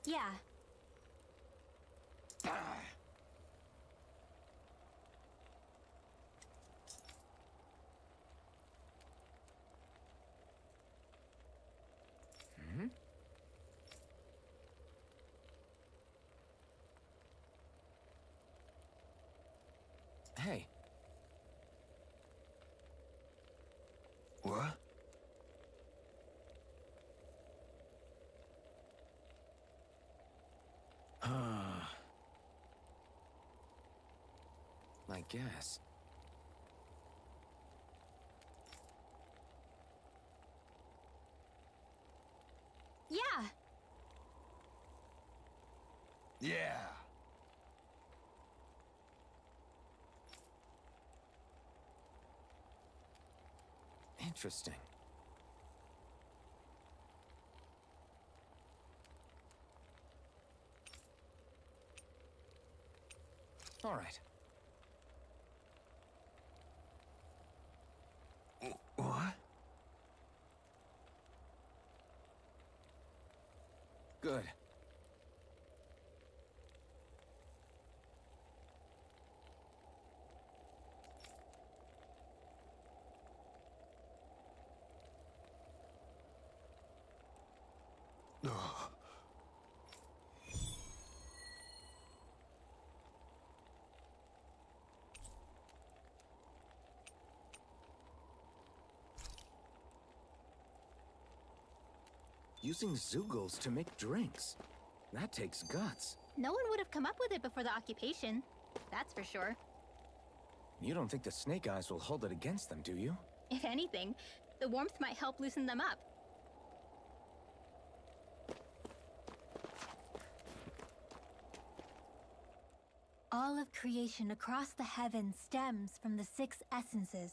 Yeah. Hey. What? I guess. Yeah. Yeah. Interesting. All right. What? Good. Using Zoogles to make drinks. That takes guts. No one would have come up with it before the occupation. That's for sure. You don't think the Snake Eyes will hold it against them, do you? If anything, the warmth might help loosen them up. All of creation across the heavens stems from the 6 essences.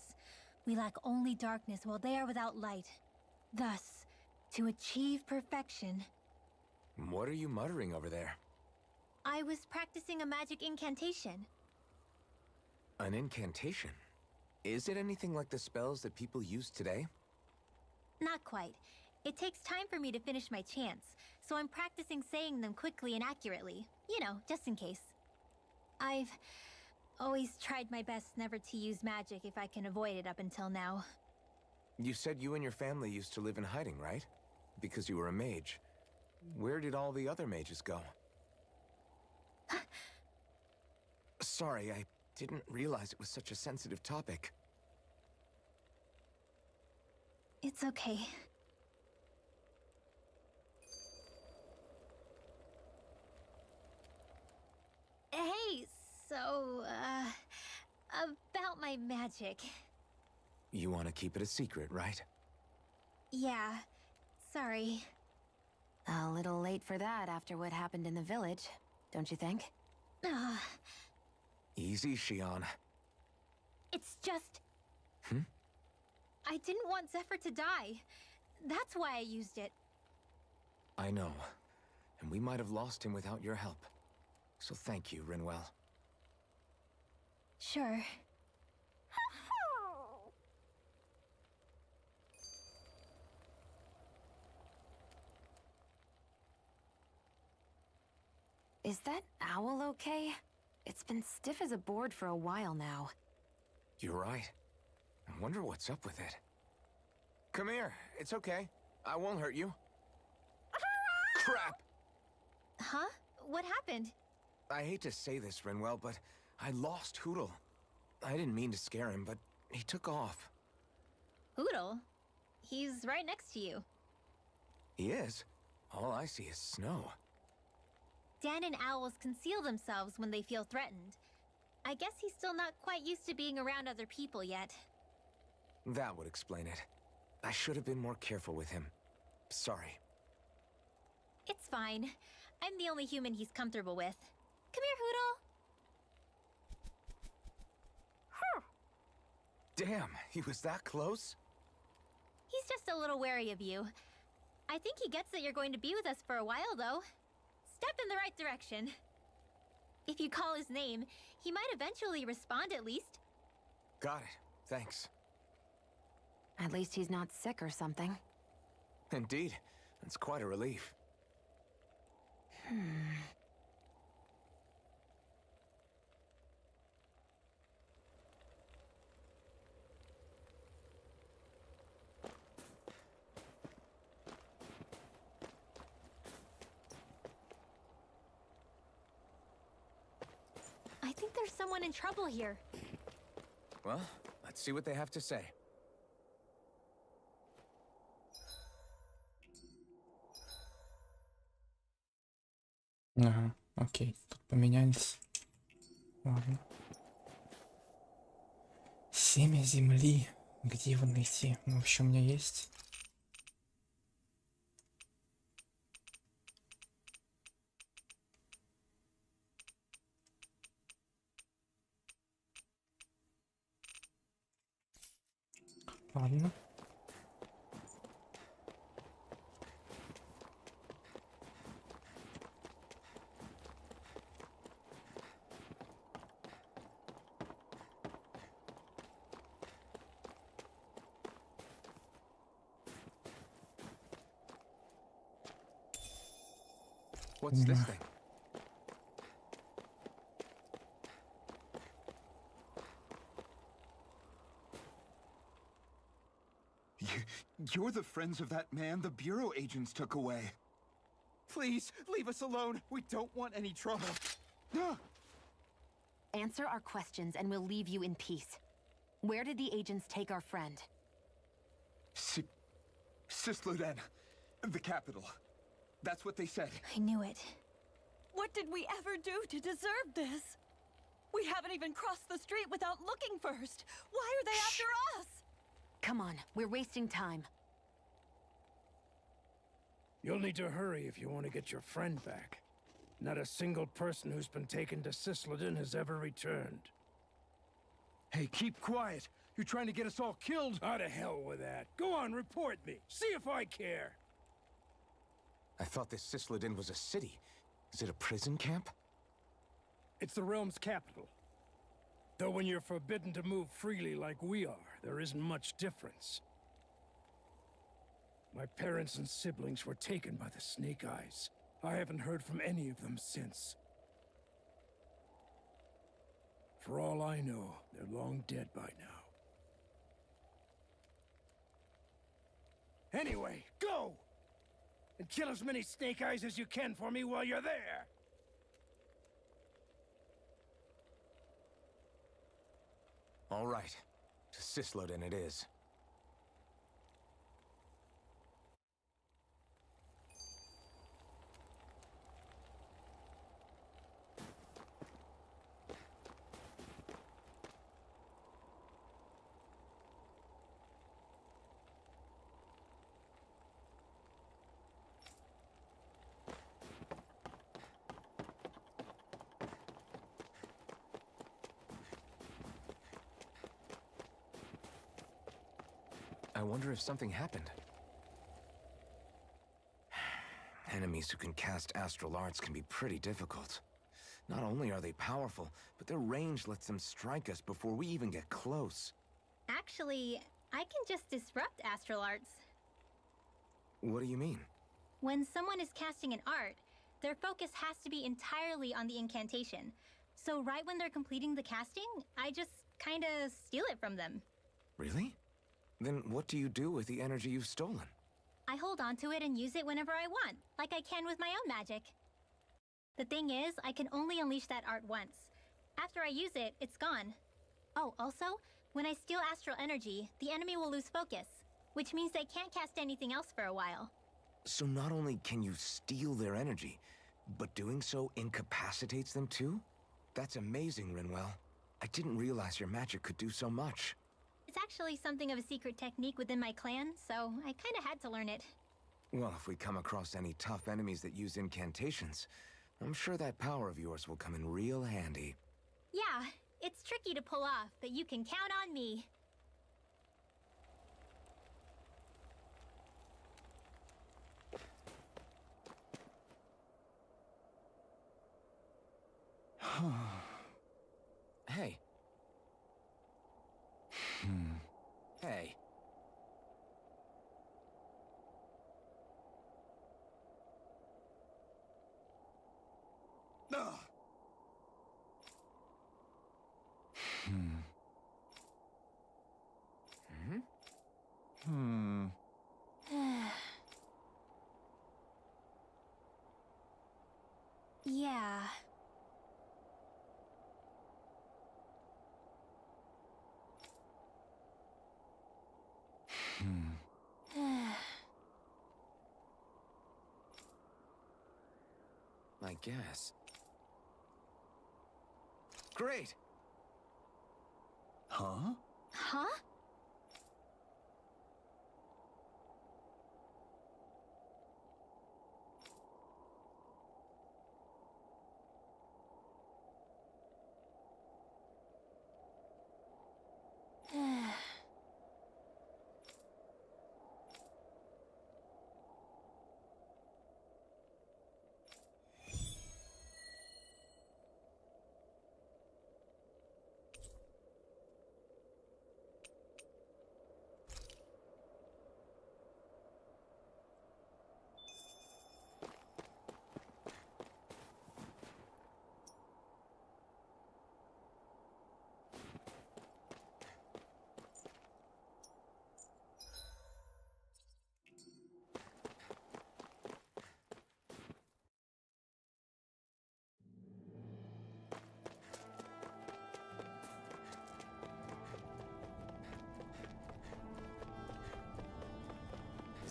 We lack only darkness while they are without light. Thus, to achieve perfection... What are you muttering over there? I was practicing a magic incantation. An incantation? Is it anything like the spells that people use today? Not quite. It takes time for me to finish my chants, so I'm practicing saying them quickly and accurately. You know, just in case. I've always tried my best never to use magic if I can avoid it up until now. You said you and your family used to live in hiding, right? Because you were a mage. Where did all the other mages go? Sorry, I didn't realize it was such a sensitive topic. It's okay. Hey, so, about my magic. You want to keep it a secret, right? Yeah, sorry. A little late for that after what happened in the village, don't you think? Easy, Shion. It's just... I didn't want Zephyr to die. That's why I used it. I know. And we might have lost him without your help. So thank you, Rinwell. Sure. Is that owl okay? It's been stiff as a board for a while now. You're right. I wonder what's up with it. Come here. It's okay. I won't hurt you. Crap! Huh? What happened? I hate to say this, Rinwell, but I lost Hootle. I didn't mean to scare him, but he took off. Hootle? He's right next to you. He is? All I see is snow. Dan and owls conceal themselves when they feel threatened. I guess he's still not quite used to being around other people yet. That would explain it. I should have been more careful with him. Sorry. It's fine. I'm the only human he's comfortable with. Come here, Hootle. Damn, he was that close? He's just a little wary of you. I think he gets that you're going to be with us for a while, though. Step in the right direction. If you call his name, he might eventually respond at least. Got it. Thanks. At least he's not sick or something. Indeed. That's quite a relief. I think there's someone in trouble here. Well, let's see what they have to say. Ага, окей, тут поменялись. Ладно. Семя земли. Где его найти? Ну, вообще у меня есть. Ладно. What's this thing? You're the friends of that man the Bureau agents took away. Please, leave us alone. We don't want any trouble. Answer our questions and we'll leave you in peace. Where did the agents take our friend? Sisluden, the capital. That's what they said. I knew it. What did we ever do to deserve this? We haven't even crossed the street without looking first. Why are they after us? Come on, we're wasting time. You'll need to hurry if you want to get your friend back. Not a single person who's been taken to Sisladin has ever returned. Hey, keep quiet. You're trying to get us all killed. How to hell with that. Go on, report me. See if I care. I thought this Sisladin was a city. Is it a prison camp? It's the realm's capital. Though when you're forbidden to move freely like we are, there isn't much difference. My parents and siblings were taken by the Snake Eyes. I haven't heard from any of them since. For all I know, they're long dead by now. Anyway, go! And kill as many Snake Eyes as you can for me while you're there! All right. To Sisladin it is. I wonder if something happened. Enemies who can cast astral arts can be pretty difficult. Not only are they powerful, but their range lets them strike us before we even get close. Actually, I can just disrupt astral arts. What do you mean? When someone is casting an art, their focus has to be entirely on the incantation. So right when they're completing the casting, I just kinda steal it from them. Really? Then what do you do with the energy you've stolen? I hold onto it and use it whenever I want, like I can with my own magic. The thing is, I can only unleash that art once. After I use it, it's gone. Oh, also, when I steal astral energy, the enemy will lose focus, which means they can't cast anything else for a while. So not only can you steal their energy, but doing so incapacitates them too? That's amazing, Rinwell. I didn't realize your magic could do so much. It's actually something of a secret technique within my clan, so I kinda had to learn it. Well, if we come across any tough enemies that use incantations, I'm sure that power of yours will come in real handy. Yeah, it's tricky to pull off, but you can count on me. Hey. Hey. Yeah. I guess. Great! Huh? Huh?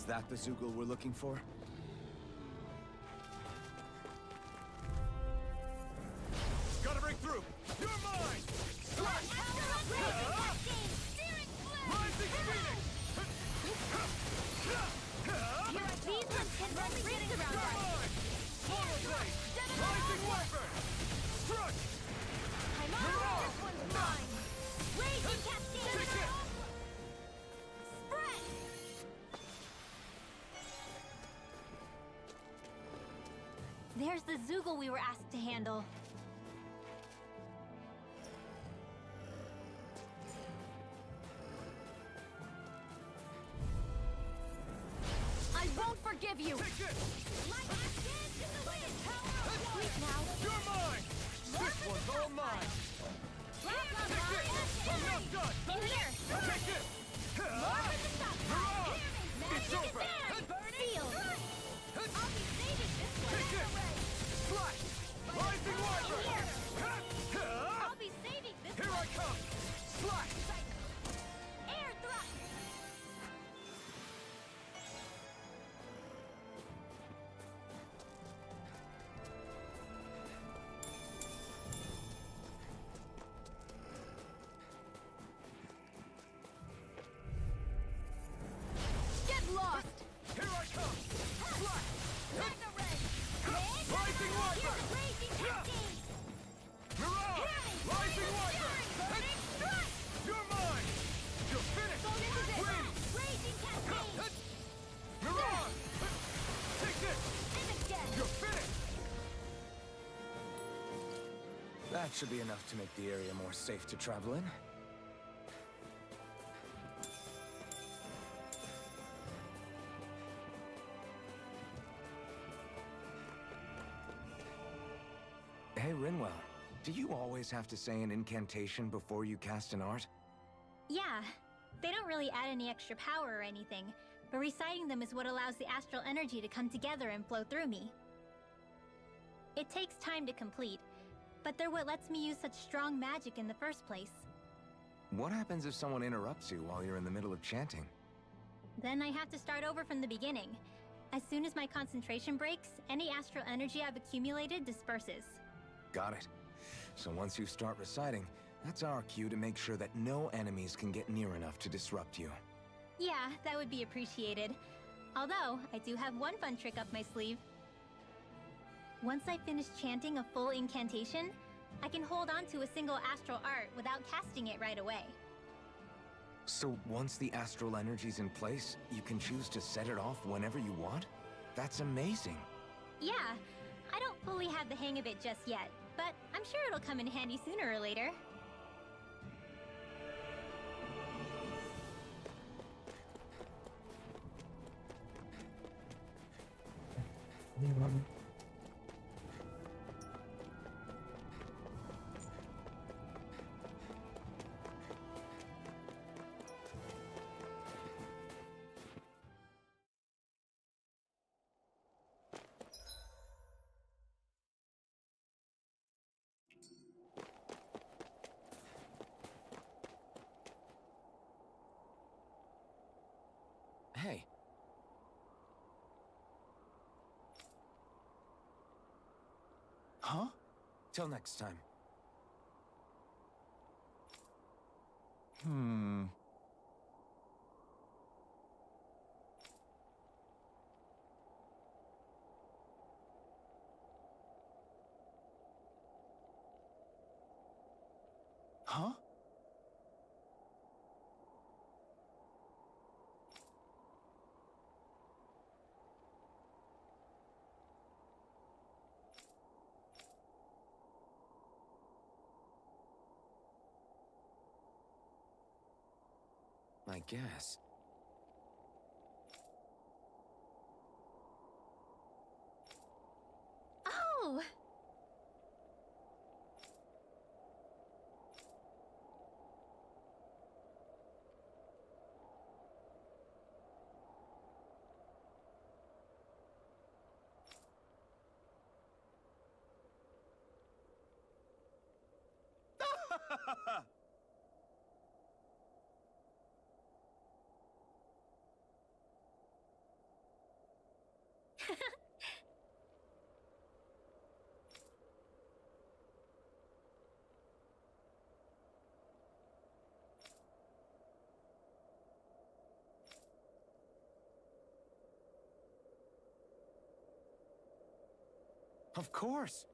Is that the Zoogle we're looking for? through! You're mine! Strike! Rising Phoenix! These ones can run rings around You're us. mine! Portal blade! Rising weapon! Struck! I'm You're on! on! This one's mine! Raging Cascade! Take it! Spread! There's the Zoogle we were asked to handle. I won't forgive you! Take it! Sweet now. You're mine! This one's all mine! Take it! I'm not done! In here! Take it! You're on! It's over! Sealed! Take it! Slash! Rising Wyvern! I'll be saving this Here I come! Slash! air thrust! Get lost! Here I come! Slash! Rising Wyvern! You're on! Rising Wyvern! You're mine! You're finished! Win! You're on! Take this! You're finished! That should be enough to make the area more safe to travel in. Hey, Rinwell. Do you always have to say an incantation before you cast an art? Yeah, they don't really add any extra power or anything, but reciting them is what allows the astral energy to come together and flow through me. It takes time to complete, but they're what lets me use such strong magic in the first place. What happens if someone interrupts you while you're in the middle of chanting? Then I have to start over from the beginning. As soon as my concentration breaks, any astral energy I've accumulated disperses. Got it. So once you start reciting, that's our cue to make sure that no enemies can get near enough to disrupt you. Yeah, that would be appreciated. Although, I do have one fun trick up my sleeve. Once I finish chanting a full incantation, I can hold on to a single astral art without casting it right away. So once the astral energy's in place, you can choose to set it off whenever you want? That's amazing. Yeah, I don't fully have the hang of it just yet, but I'm sure it'll come in handy sooner or later. Hey. Huh? Till next time. Huh? I guess. Oh! Of course.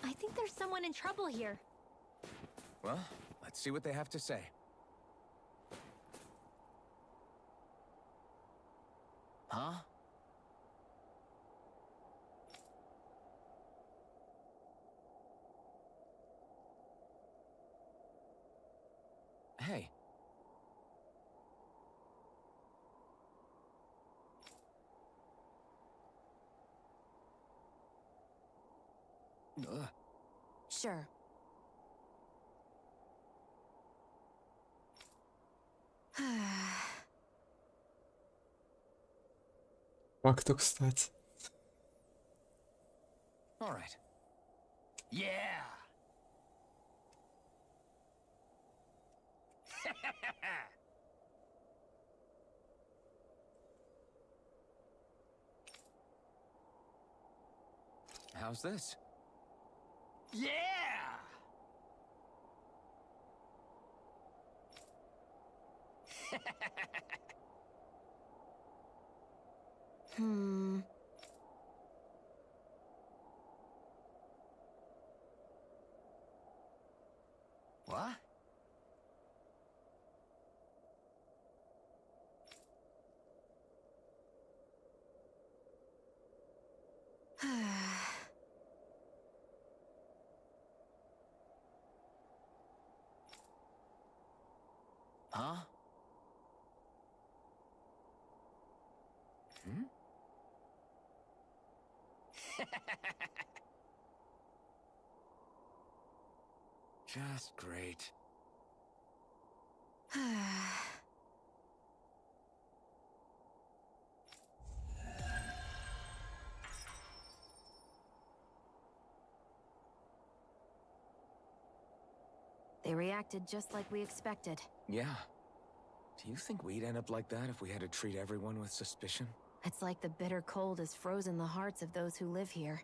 I think there's someone in trouble here. Well, let's see what they have to say. Huh? Hey. Sure. Факту, кстати. All right. Yeah! How's this? Yeah! Hmm. What? Huh? Hmm? Just great. They reacted just like we expected. Yeah. Do you think we'd end up like that if we had to treat everyone with suspicion? It's like the bitter cold has frozen the hearts of those who live here.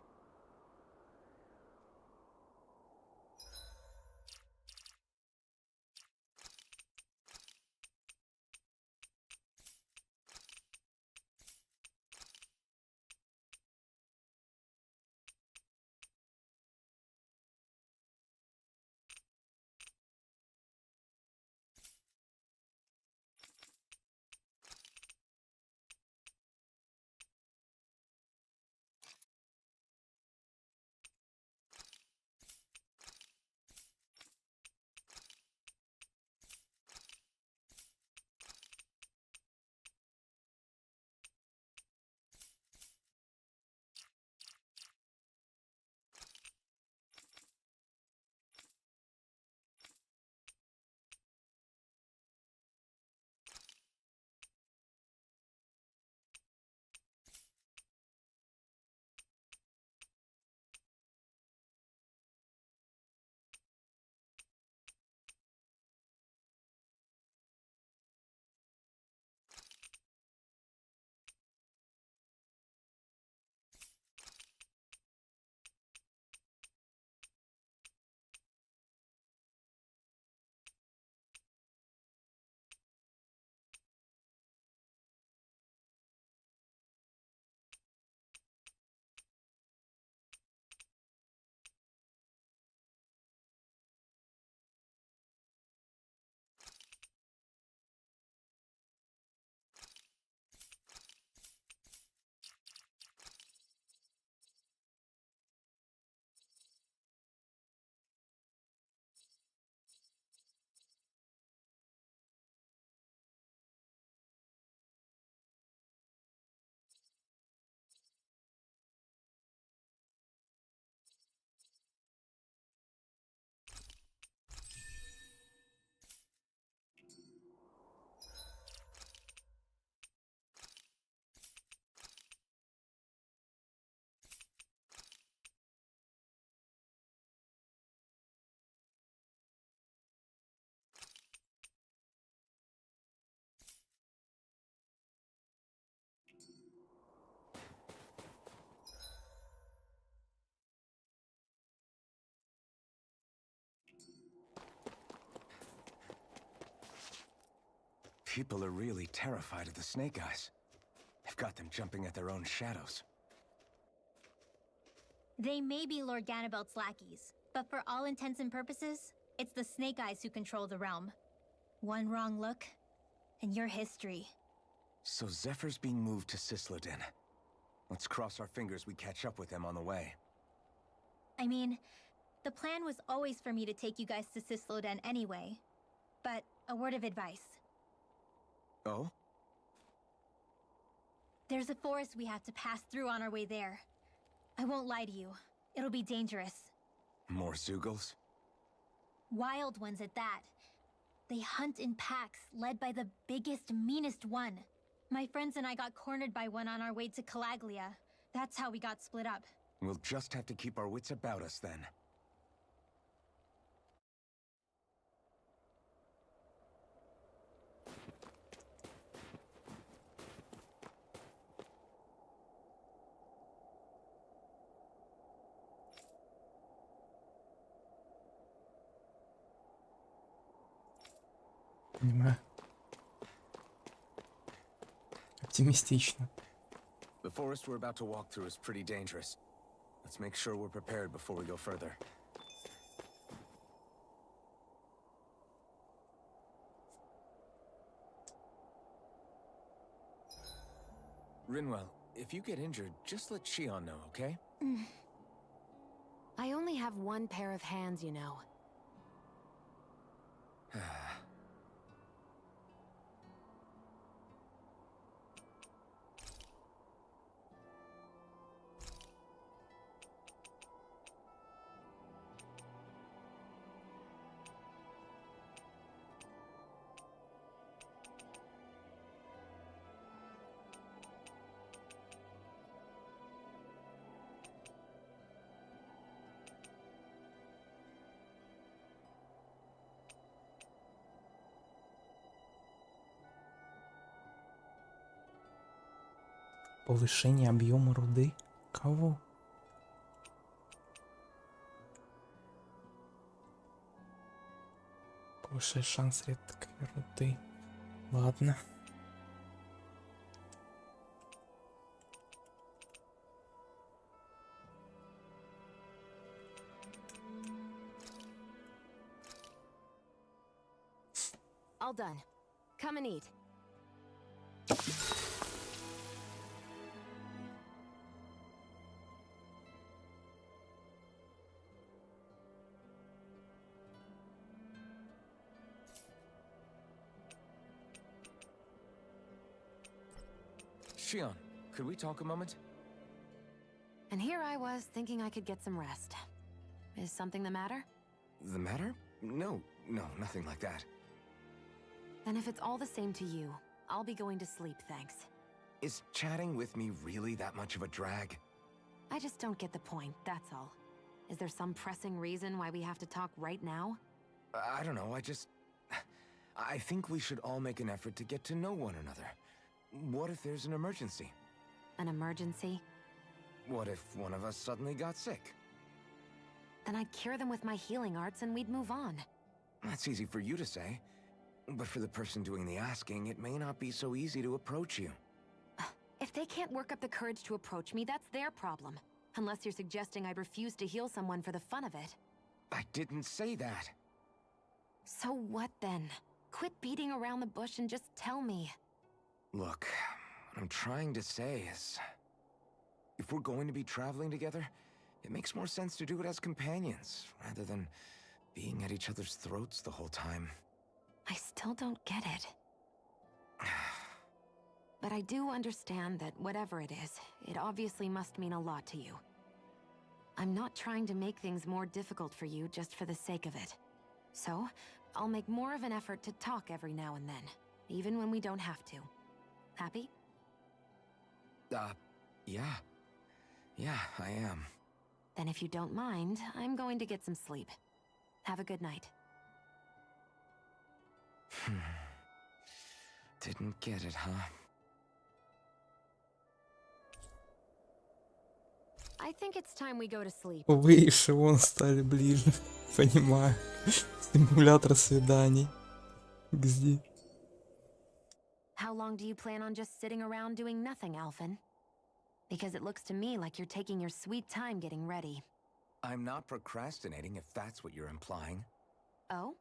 people are really terrified of the Snake Eyes. They've got them jumping at their own shadows. They may be Lord Ganabelt's lackeys, but for all intents and purposes, it's the Snake Eyes who control the realm. One wrong look, and your history. So Zephyr's being moved to Cisloden. Let's cross our fingers we catch up with them on the way. I mean, the plan was always for me to take you guys to Cisloden anyway. But a word of advice. Oh? There's a forest we have to pass through on our way there. I won't lie to you. It'll be dangerous. More Zeugles? Wild ones at that. They hunt in packs, led by the biggest, meanest one. My friends and I got cornered by one on our way to Calaglia. That's how we got split up. We'll just have to keep our wits about us then. Понимаю. Оптимистично. The forest we're about to walk through is pretty dangerous. Let's make sure we're prepared before we go further. Rinwell, if you get injured, just let Shion know, okay? I only have one pair of hands, you know. Повышение объема руды? Кого? Повышает шанс редкой руды. Ладно. All done. Come and eat. Shion, could we talk a moment? And here I was thinking I could get some rest. Is something the matter? The matter? No, nothing like that. Then if it's all the same to you, I'll be going to sleep, thanks. Is chatting with me really that much of a drag? I just don't get the point, that's all. Is there some pressing reason why we have to talk right now? I don't know, I think we should all make an effort to get to know one another. What if there's an emergency? An emergency? What if one of us suddenly got sick? Then I'd cure them with my healing arts and we'd move on. That's easy for you to say. But for the person doing the asking, it may not be so easy to approach you. If they can't work up the courage to approach me, that's their problem. Unless you're suggesting I refuse to heal someone for the fun of it. I didn't say that. So what then? Quit beating around the bush and just tell me. Look, what I'm trying to say is... if we're going to be traveling together, it makes more sense to do it as companions, rather than being at each other's throats the whole time. I still don't get it. But I do understand that whatever it is, it obviously must mean a lot to you. I'm not trying to make things more difficult for you just for the sake of it. So, I'll make more of an effort to talk every now and then, even when we don't have to. Happy? Yeah. Yeah, I am. Then if you don't mind, I'm going to get some sleep. Have a good night. Didn't get it, huh? I think it's time we go to sleep. Вы и Шивон стали ближе. Понимаю. Симулятор свиданий. Где? How long do you plan on just sitting around doing nothing, Alphen? Because it looks to me like you're taking your sweet time getting ready. I'm not procrastinating, if that's what you're implying. Oh?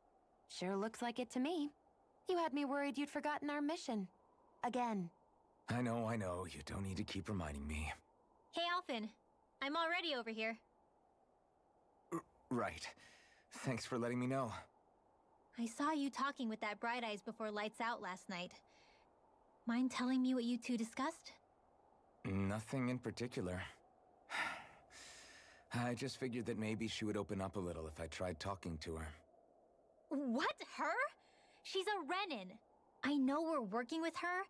Sure looks like it to me. You had me worried you'd forgotten our mission. Again. I know. You don't need to keep reminding me. Hey, Alphen. I'm already over here. Right. Thanks for letting me know. I saw you talking with that Bright Eyes before lights out last night. Mind telling me what you two discussed? Nothing in particular. I just figured that maybe she would open up a little if I tried talking to her. What? Her? She's a Renin. I know we're working with her,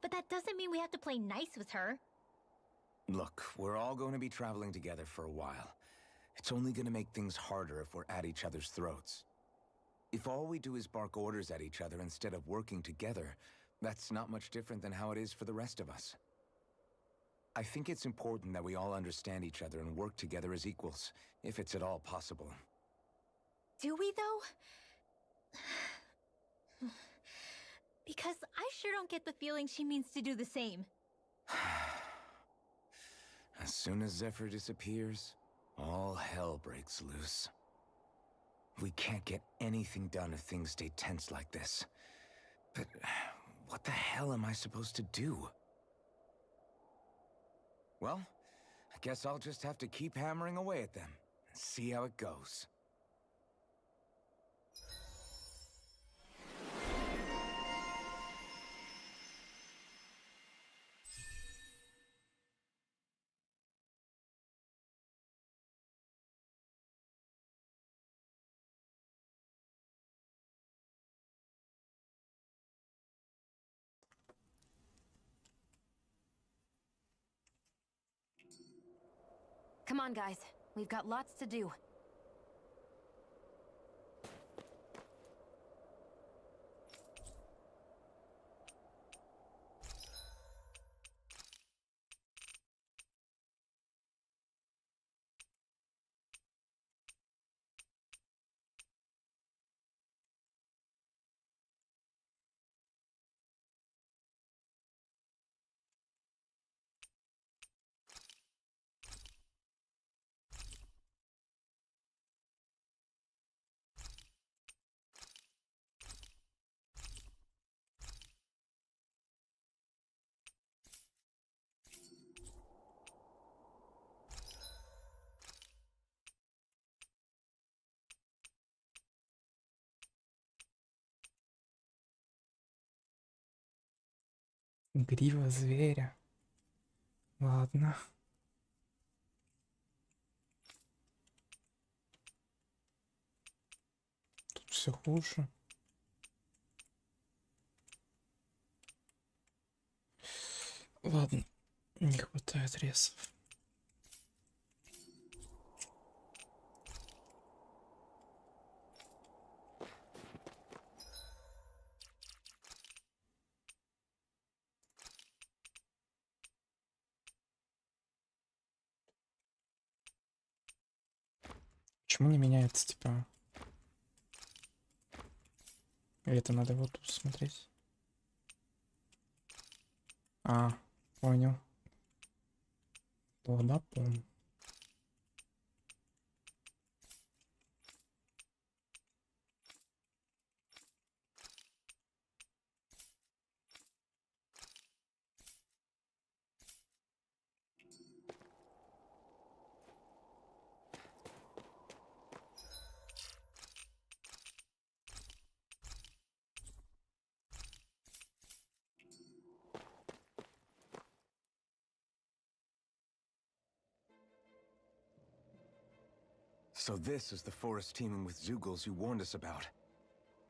but that doesn't mean we have to play nice with her. Look, we're all going to be traveling together for a while. It's only going to make things harder if we're at each other's throats. If all we do is bark orders at each other instead of working together, that's not much different than how it is for the rest of us. I think it's important that we all understand each other and work together as equals, if it's at all possible. Do we, though? Because I sure don't get the feeling she means to do the same. As soon as Zephyr disappears, all hell breaks loose. We can't get anything done if things stay tense like this. But what the hell am I supposed to do? Well, I guess I'll just have to keep hammering away at them and see how it goes. Come on, guys. We've got lots to do. Грива зверя. Ладно. Тут все хуже. Ладно, не хватает ресов. Почему не меняется, типа? Или это надо вот тут смотреть? А, понял. Тогда помню. So this is the forest teeming with Zeugles you warned us about.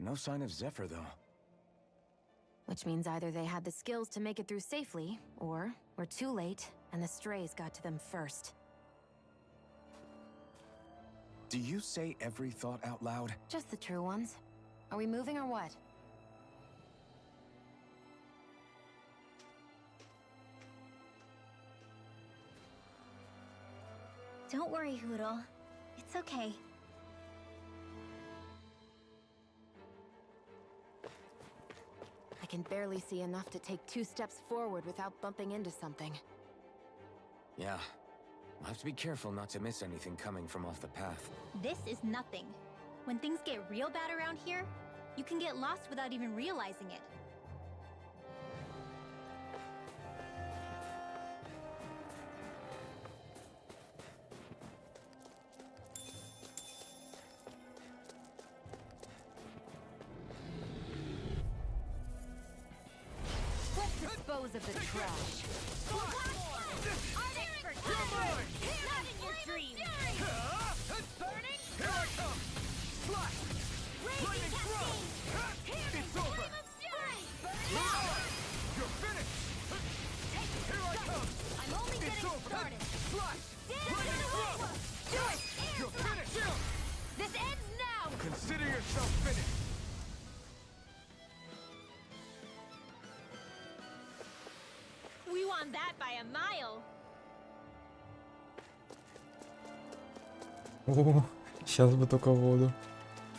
No sign of Zephyr, though. Which means either they had the skills to make it through safely, or we're too late and the strays got to them first. Do you say every thought out loud? Just the true ones. Are we moving or what? Don't worry, Hoodle. It's okay. I can barely see enough to take 2 steps forward without bumping into something. Yeah. I'll have to be careful not to miss anything coming from off the path. This is nothing. When things get real bad around here, you can get lost without even realizing it. Let's dispose of the trash. Not in your dreams! Burning! Here I come! Slash! Lightning throw! It's over! You're finished! Here I come! I'm only It's getting over! started. Slash! Lightning throw! Do it! You're finished! This ends now! Consider yourself finished! We won that by a mile! О, сейчас бы только воду.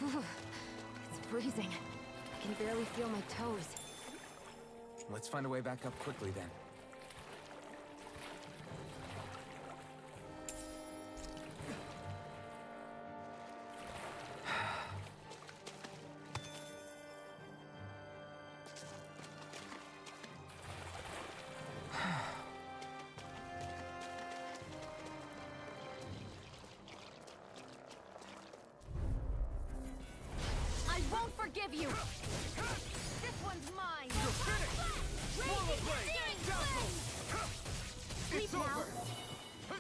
It's freezing. I can barely feel my toes. Let's find a way back up quickly then. I won't forgive you! This one's mine! You're finished! Swallow blade! Downfall! Sleep It's now. over!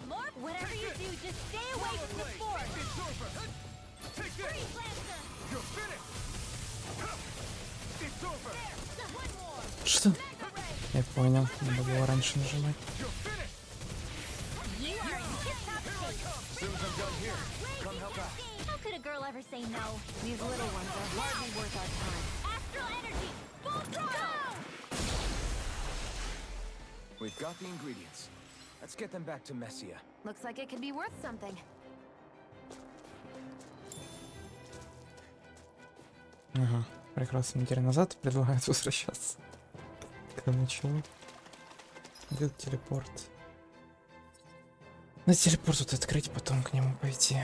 More, whatever you do, just stay away Swallow from the blade! force! It's over! Take this! Freeze Lancer! You're finished! It's over! One more! Что? Я понял, надо было раньше нажимать. You're finished! You are in tip-top shape! As soon as I'm done here, come help out. How could a girl ever say no? These little ones are hardly worth our time. Astral energy! Full throttle! We've got the ingredients. Let's get them back to Messia. Looks like it could be worth something. Ага, прекрасно. Неделю назад предлагают возвращаться. Когда начало. Где телепорт? На телепорт тут открыть, потом к нему пойти.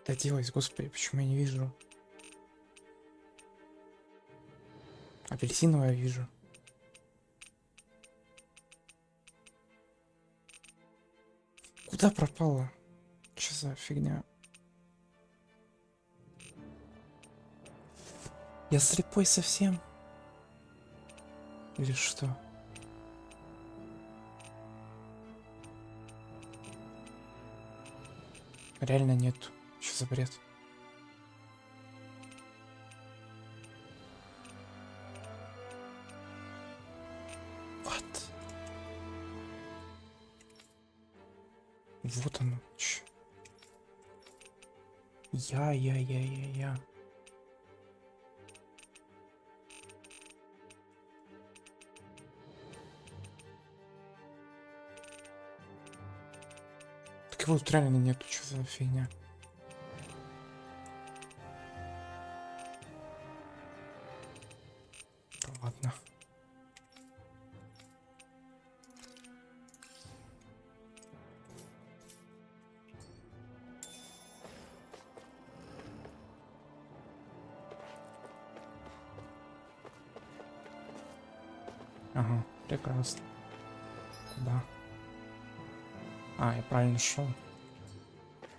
Да делать, господи, почему я не вижу? Апельсиновое вижу. Куда пропала? Что за фигня? Я слепой совсем? Или что? Реально нету. Что за бред? Вот. Вот оно. Я. Так его тут реально нету. Что за фигня? Ладно. Ага, прекрасно. Куда? А, я правильно шел.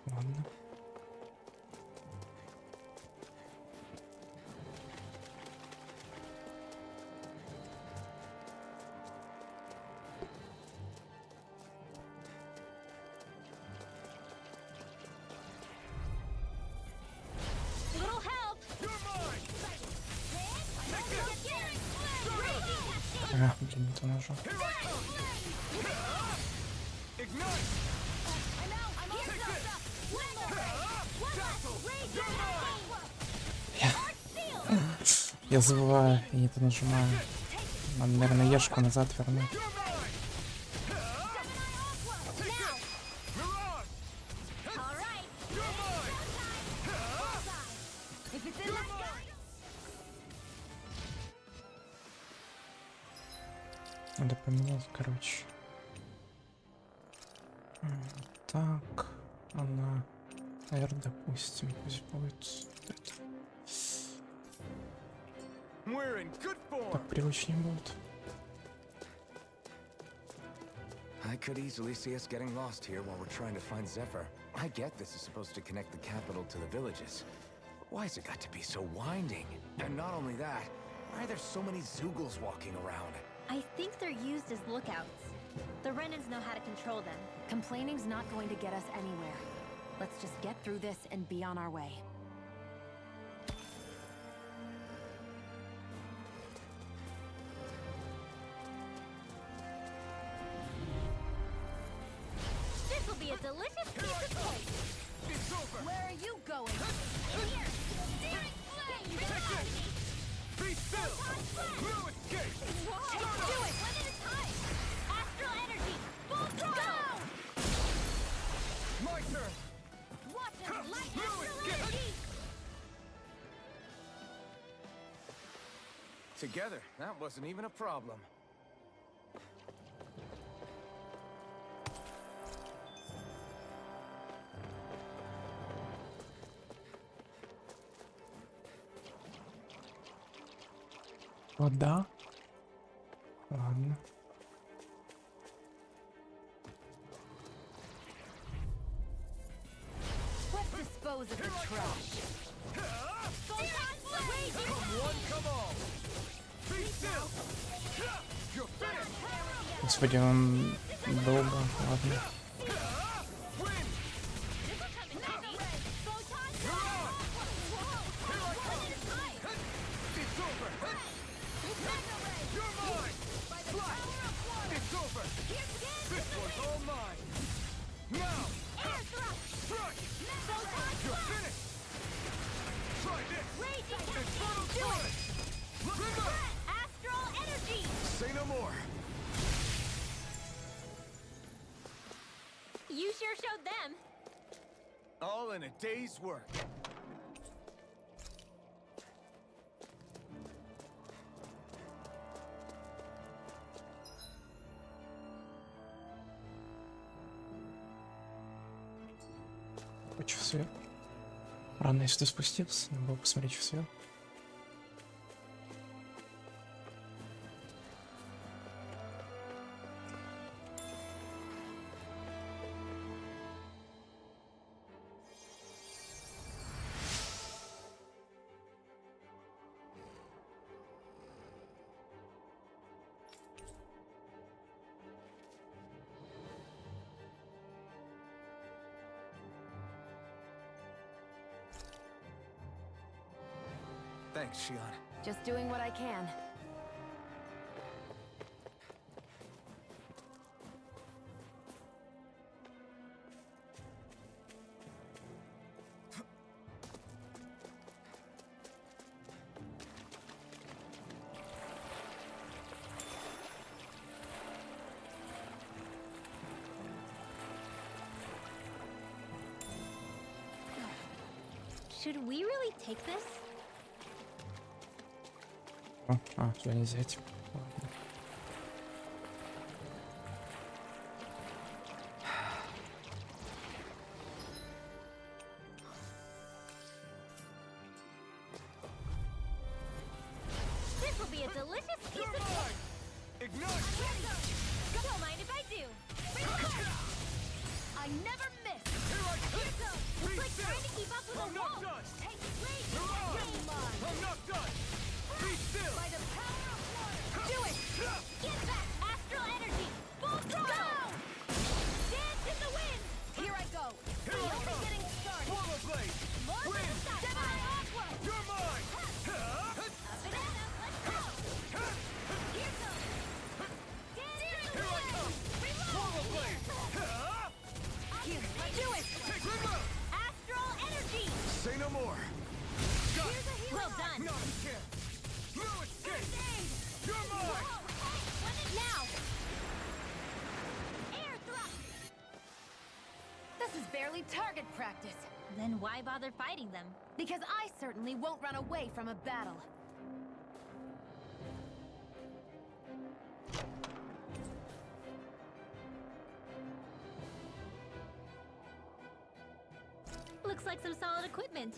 Ладно. то нажал. Я забываю и не то нажимаю. Надо, наверное, ешку назад вернуть. Надо поменять, короче. Так, она, наверное, допустим, пусть будет это. Так привычнее будет. I could easily see us getting lost here while we're trying to find Zephyr. I get this is supposed to connect the capital to the villages. But why's it got to be so winding? And not only that, why are there so many Zoogles walking around? I think they're used as lookouts. The Renans know how to control them. Complaining's not going to get us anywhere. Let's just get through this and be on our way. This'll be a delicious piece of cake! It's over! Where are you going? In here! Searing flame! Take this! Be still! No escape! Let's do it! One at a time! Astral energy! Full throttle! My turn! Watch it! Light No astral escape! energy! Together, that wasn't even a problem. Вода. Ладно. Let's dispose of the trash. Come one, come all! Be still! You're finished! Господи, он долго. Ладно. It's over! You're mine! It's over! This one's all mine! Now! Strike! You're finished! Try this! Infernal Torrent! Remember! Astral energy! Say no more! You sure showed them. All in a day's work. Хочу сверху. Рано, если ты спустился, надо было посмотреть, что сверху. Thanks, Shion. Just doing what I can. Should we really take this? Сюда нельзя идти. Ладно. This will be a delicious piece of cake! Ignite! Don't mind if I do! I never miss! Here I come! It's like trying to keep up with I'm a not wall! done! Take it, please! Mirage! I'm not done! Be still! By the power of water! Do it! Get back! Astral energy! Full throttle! Dance in the wind! Here I go! Here I Only come! getting started! Swallow blade! Launch Wind! and shot! Aqua! You're mine! A banana! Let's go! Here goes! practice. Then why bother fighting them? Because I certainly won't run away from a battle. Looks like some solid equipment.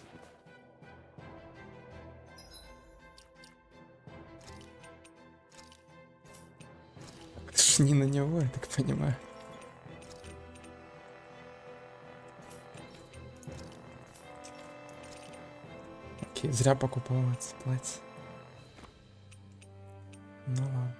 Это ж не на него, я так понимаю. Окей, зря покупал это платье. Ну ладно.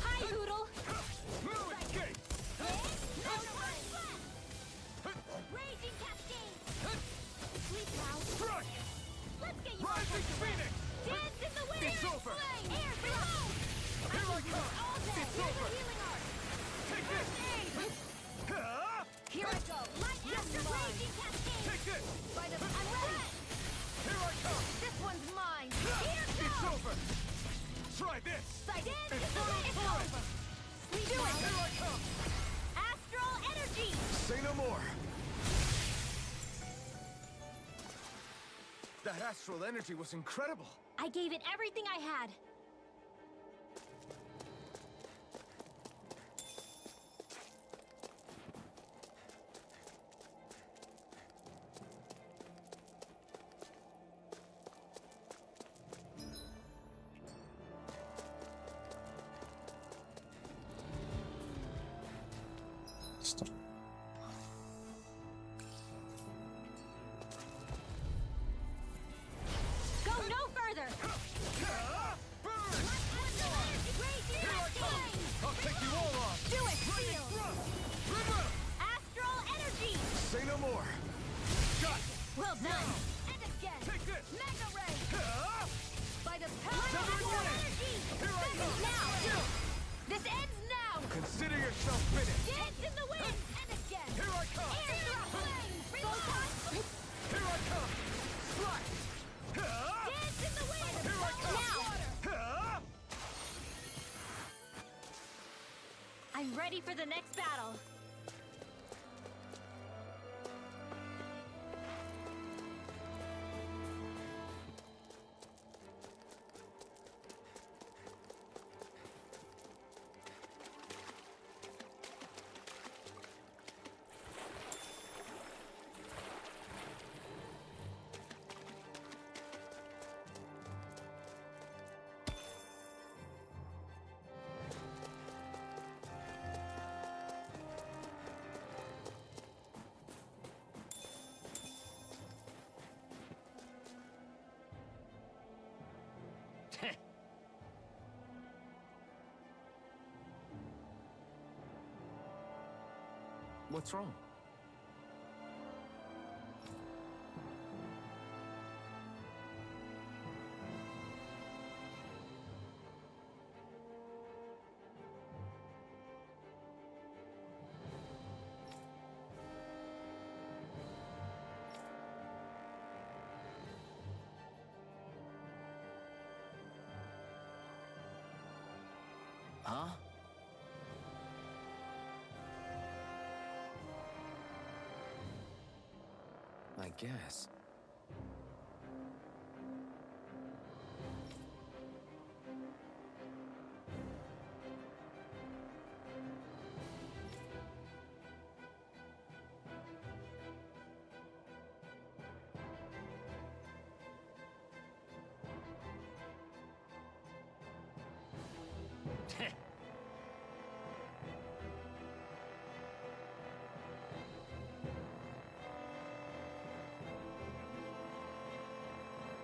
Hi, Poodle! Raging Cascade! Sweet cow! Let's get you Rising Phoenix! Dance in the wind! It's over! Air below! Here I come! It's over! Healing art! Take this! Here I go! Light after Raging Cascade! Take this! By the... I'm ready! Here I come! This one's mine! Here goes! It's over! Try this! Dance in the wind! It's over! We do it! Here I come! Astral energy! Say no more. That astral energy was incredible. I gave it everything I had. Стоп. Go no further! I'll take you all on. Do it, Seal! Astral energy! Say no more. Got it. Well done! And again! Take this. Mega Ray! By the power of Severing your Wind. energy! Here I come. Now! This ends now! Consider yourself finished. Dance in the wind! And again! Here I come. Air thrust! Photon! Here I come. Strike. Dance in the wind! Here I come. Now! I'm ready for the next battle. What's wrong? Huh? I guess.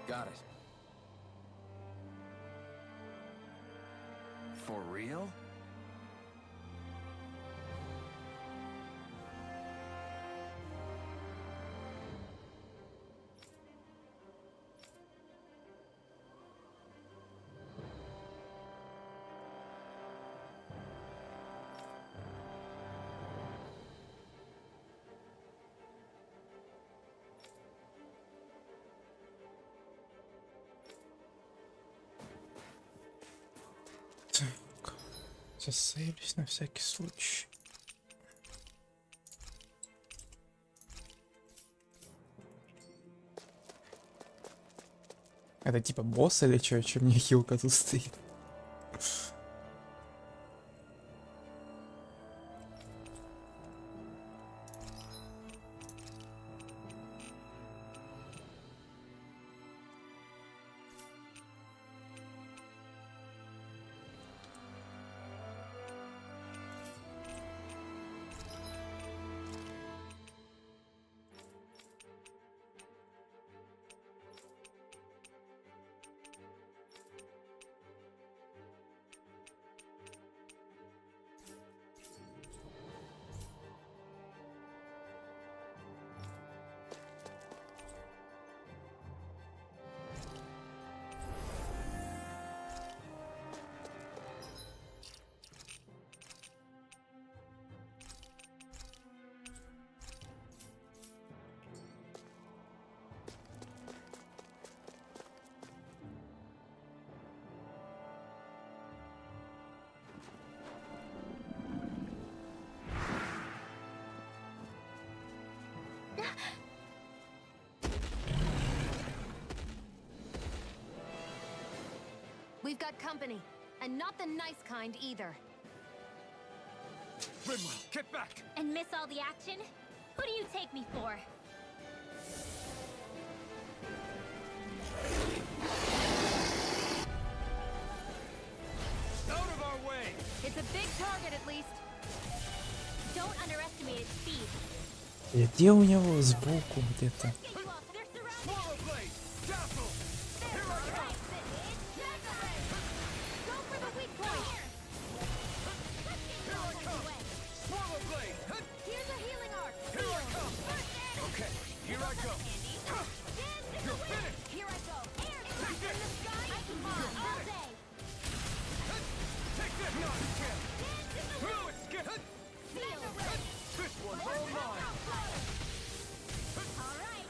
Got it. For real? Так. Засейвлюсь на всякий случай. Это типа босс или чё? Чё мне хилка тут стоит? We've got company, and not the nice kind either. Rimwell, get back! And miss all the action? Who do you take me for? Out of our way! It's a big target, at least. Don't underestimate its speed. Где у него сбоку где-то? Swallow blade! Dazzle! Here I come! Go for the weak point. Here I come! Swallow blade! Here's a healing arc. Here I come! Okay, here I go! You're finished! Here I go. Air Take in the this! sky. I can fly all day. Take this! Not again! Through it, skip! Feel. This one's all mine! All right.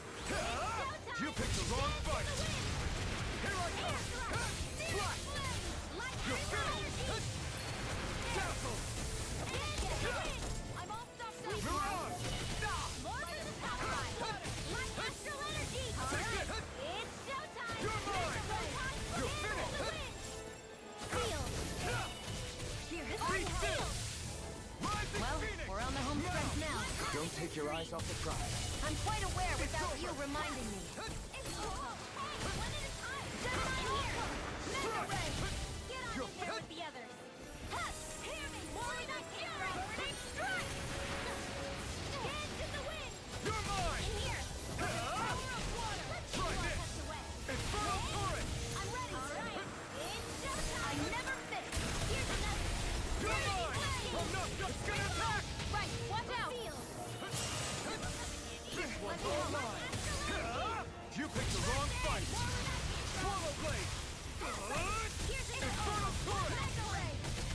You picked the wrong fight! Here I come! Flash! You're finished! Dazzle! I'm all stuffed up. Mirage! More than the top line. Like astral energy. All Take right. it! It's showtime. You're mine! You're finished! Feel. Be still! Rise and Well, Phoenix! we're on the home stretch now. Don't take your eyes off the prize. I'm quite aware without you reminding me. It's over. One at a time. Get on in here. Mega ray. Get on in there with the others. Hush. Hear me. Warrior hero. Big strike. Hands in the wind. You're mine! In here. Power of water. Let's Try see this. what's away. Infernal turret! I'm ready. All right. It's showtime. I never miss. Here's another. You're mine! I'm not just gonna attack! Right, watch out. This one's all mine! You picked the wrong fight! Swallow blade! Infernal turret!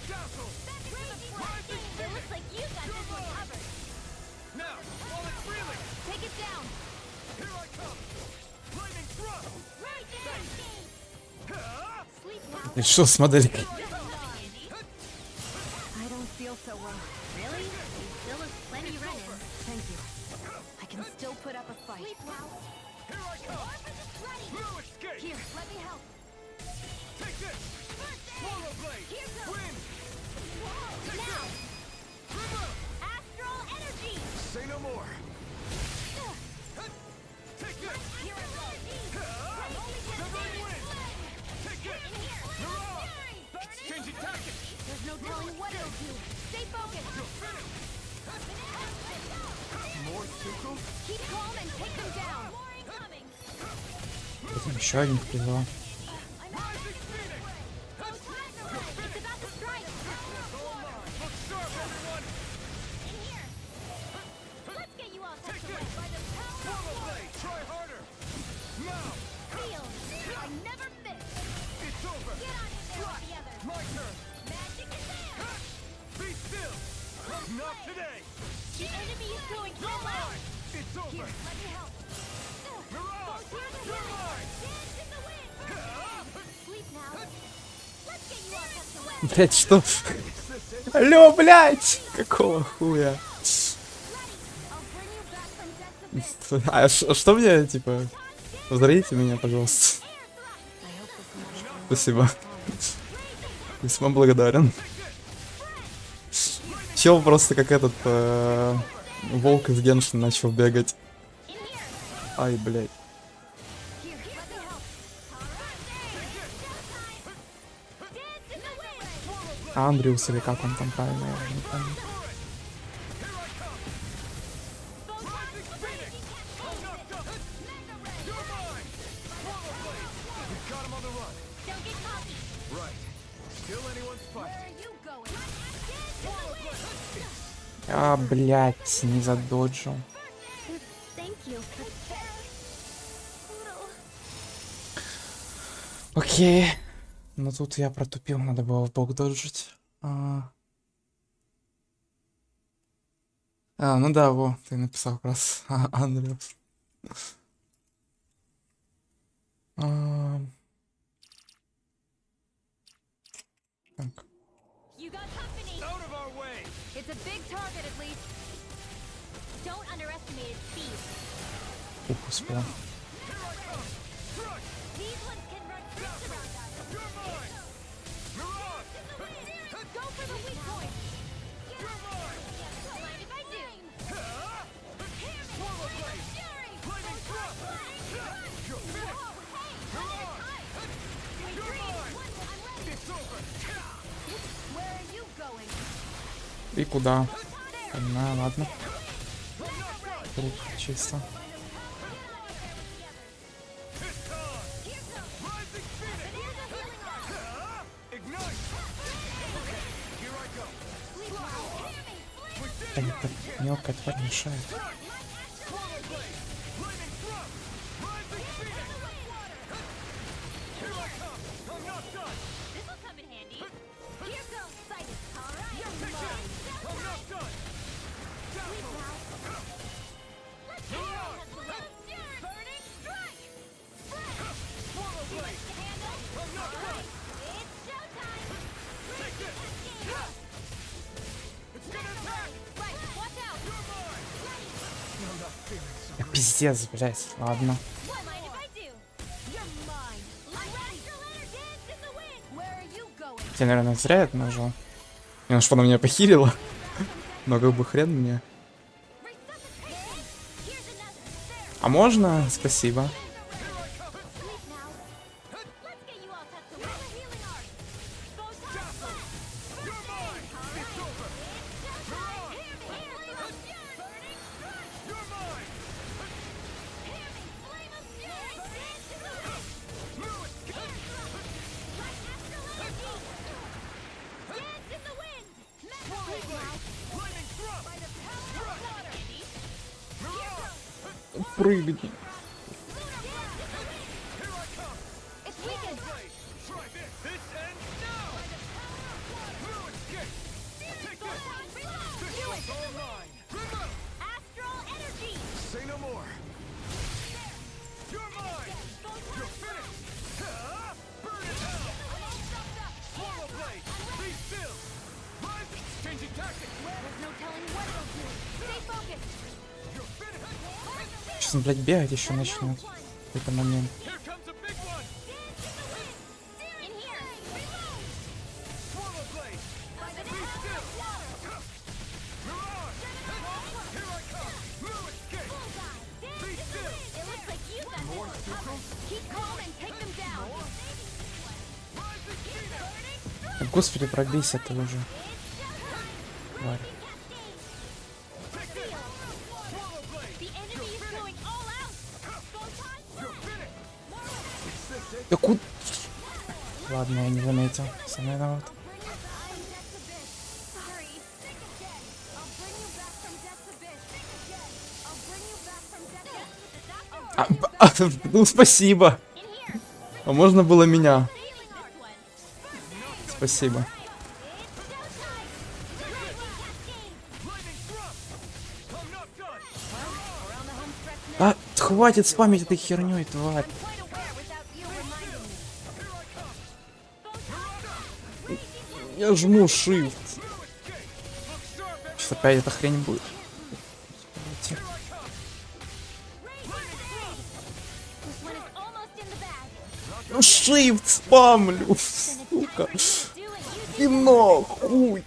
Dazzle! It looks like you got this one covered. Now, while it's reeling! Take it down. Here I come! Lightning thrust! Right there. Sleep now. И что с моделькой? I don't feel so well. Really? You still have plenty running. Thank you. I can still put up a fight. Sleep now. Here I come! Ready. No escape! Here, let me help. Take this! Swallow blade! Here goes. Wind! Take Now. this! Rimwell! Astral energy. Say no more. Take this! Here I go. Severing wind! Take this! Mirage! Changing tactics! There's no telling what it'll do. Stay focused. You're finished! More Tuku? Keep calm and take them down. More incoming. Потом еще один призвал. Rising Phoenix! It's about to strike. Look sharp, everyone! In here. Let's get you all Take tucked this! away by the power of Swallow water. blade! Try harder! Now! Feel. I never miss. It's over! Get on in there with the others. My turn! Magic is there. Be still! Not today! The enemy is going You're all out. mine! It's over! Let me help. Mirage! Here's the You're wind. mine! Dance in the wind. Sleep now. Let's get you all tucked away. Блять, что? Алло, блять! Какого хуя? А что мне, типа... Возродите меня, пожалуйста. Спасибо. Весьма благодарен. Чел просто как этот... волк из Геншина начал бегать. Ай, блядь. Андреус или как он там правильно, я уже не помню. А, блядь, не задоджил. Окей. Но тут я протупил, надо было в бок доджить. Ну да, во, ты написал как раз Андреас. Так. Ух, успел. И куда? Понимаю, ладно. Круто, чисто. Эта мелкая тварь мешает. Пиздец, блять, ладно. Я, наверное, зря это нажал. Ну что, она меня похилила? Но как бы хрен мне. А можно? Спасибо. Прыгни. Сейчас он, блядь, бегать еще начнет в какой-то момент. Господи, пробейся ты уже. Тварь. Да куда? Ладно, я не заметил. Сам виноват. Ну спасибо. А можно было меня? Спасибо. А, хватит спамить этой херней, тварь. Я жму shift. Сейчас опять эта хрень будет. Ну shift спамлю, сука. И нахуй.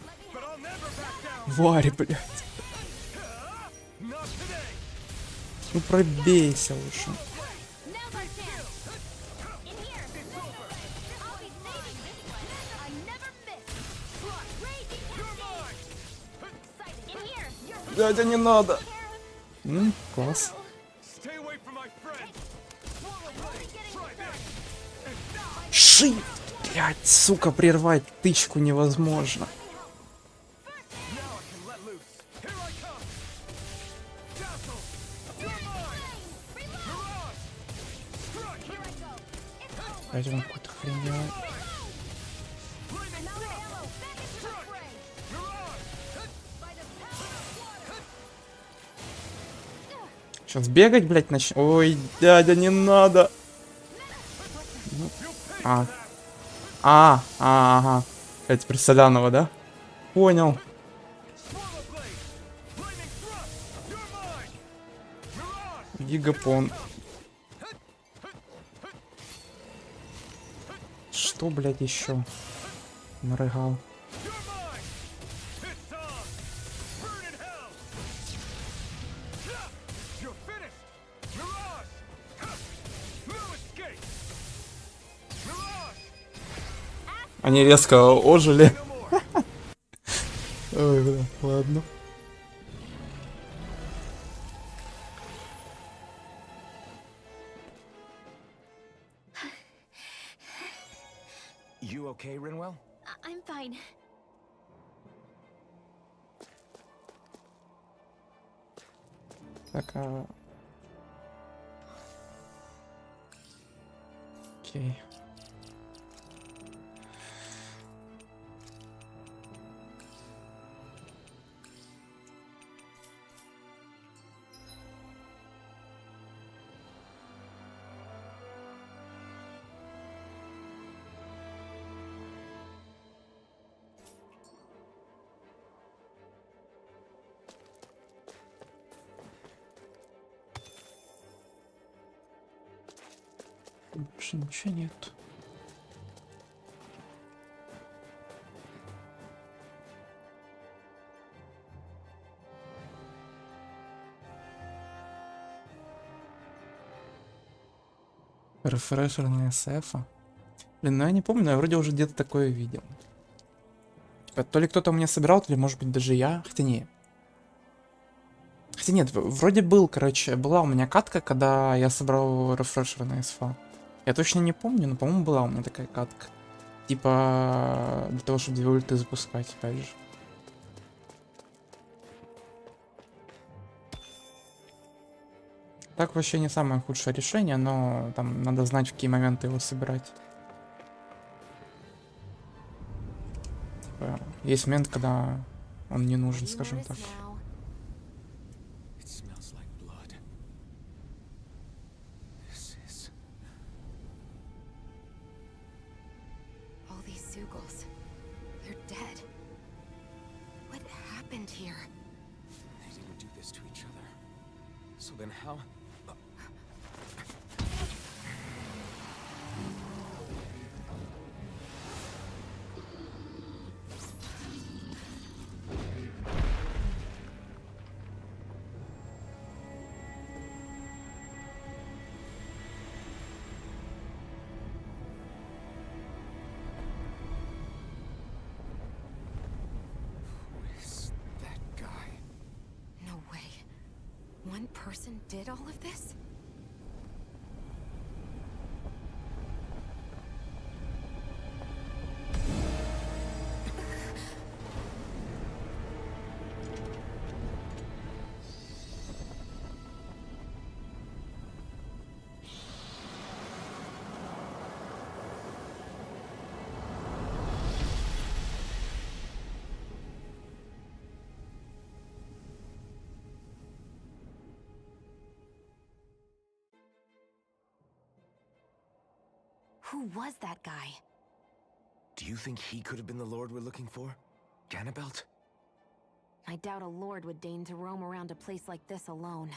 Варя, блядь. Ну пробейся лучше. Дядя, не надо. Класс. Шип! Блять, сука, прервать тычку невозможно. Опять он какой-то хрень делает. Сейчас бегать, блять, начнем. Ой, дядя, не надо. Ага. Это теперь Солянова, да? Понял. Гигапон. Что, блядь, еще? Нарыгал. Они резко ожили. Ой, бля, ладно. You okay, Rinwell? I'm fine. Так, окей. Больше ничего нет. Рефрешер на SF. Блин, ну я не помню, но я вроде уже где-то такое видел. Типа, то ли кто-то у меня собирал, то ли может быть даже я. Хотя не. Хотя нет, вроде был, короче, была у меня катка, когда я собрал рефрешер на SF. Я точно не помню, но, по-моему, была у меня такая катка. Типа, для того, чтобы 2 ульты запускать, опять же. Так вообще не самое худшее решение, но там надо знать, в какие моменты его собирать. Типа, есть момент, когда он не нужен, скажем так. Then how? One person did all of this? Who was that guy? Do you think he could have been the lord we're looking for? Ganabelt? I doubt a lord would deign to roam around a place like this alone.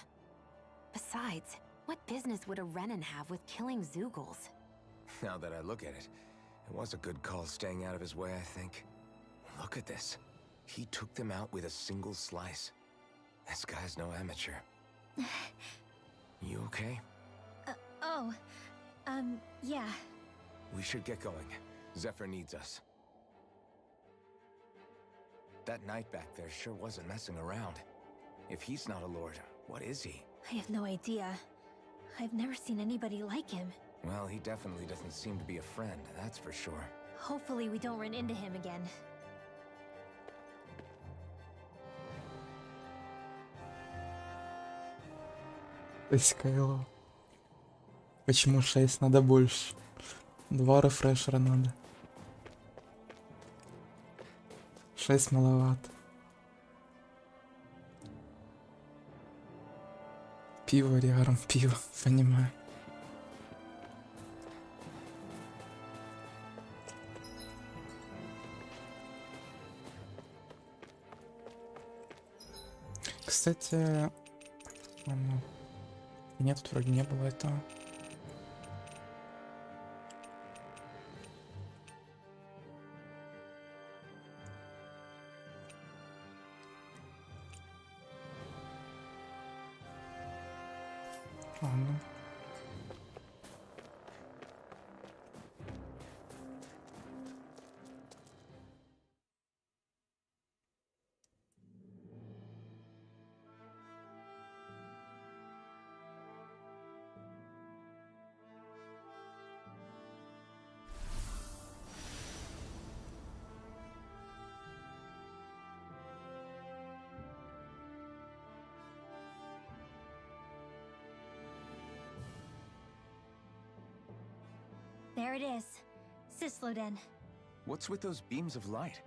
Besides, what business would a Renin have with killing Zeugles? Now that I look at it, it was a good call staying out of his way, I think. Look at this. He took them out with a single slice. This guy's no amateur. You okay? Yeah. We should get going. Zephyr needs us. That knight back there sure wasn't messing around. If he's not a lord, what is he? I have no idea. I've never seen anybody like him. Well, he definitely doesn't seem to be a friend, that's for sure. Hopefully we don't run into him again. Скайло. Почему 6? Надо больше. 2 рефрешера надо. 6 маловато. Пиво, Риаром, пиво, понимаю. Кстати, нет, тут вроде не было этого. Ладно. There it is. Sisloden. What's with those beams of light?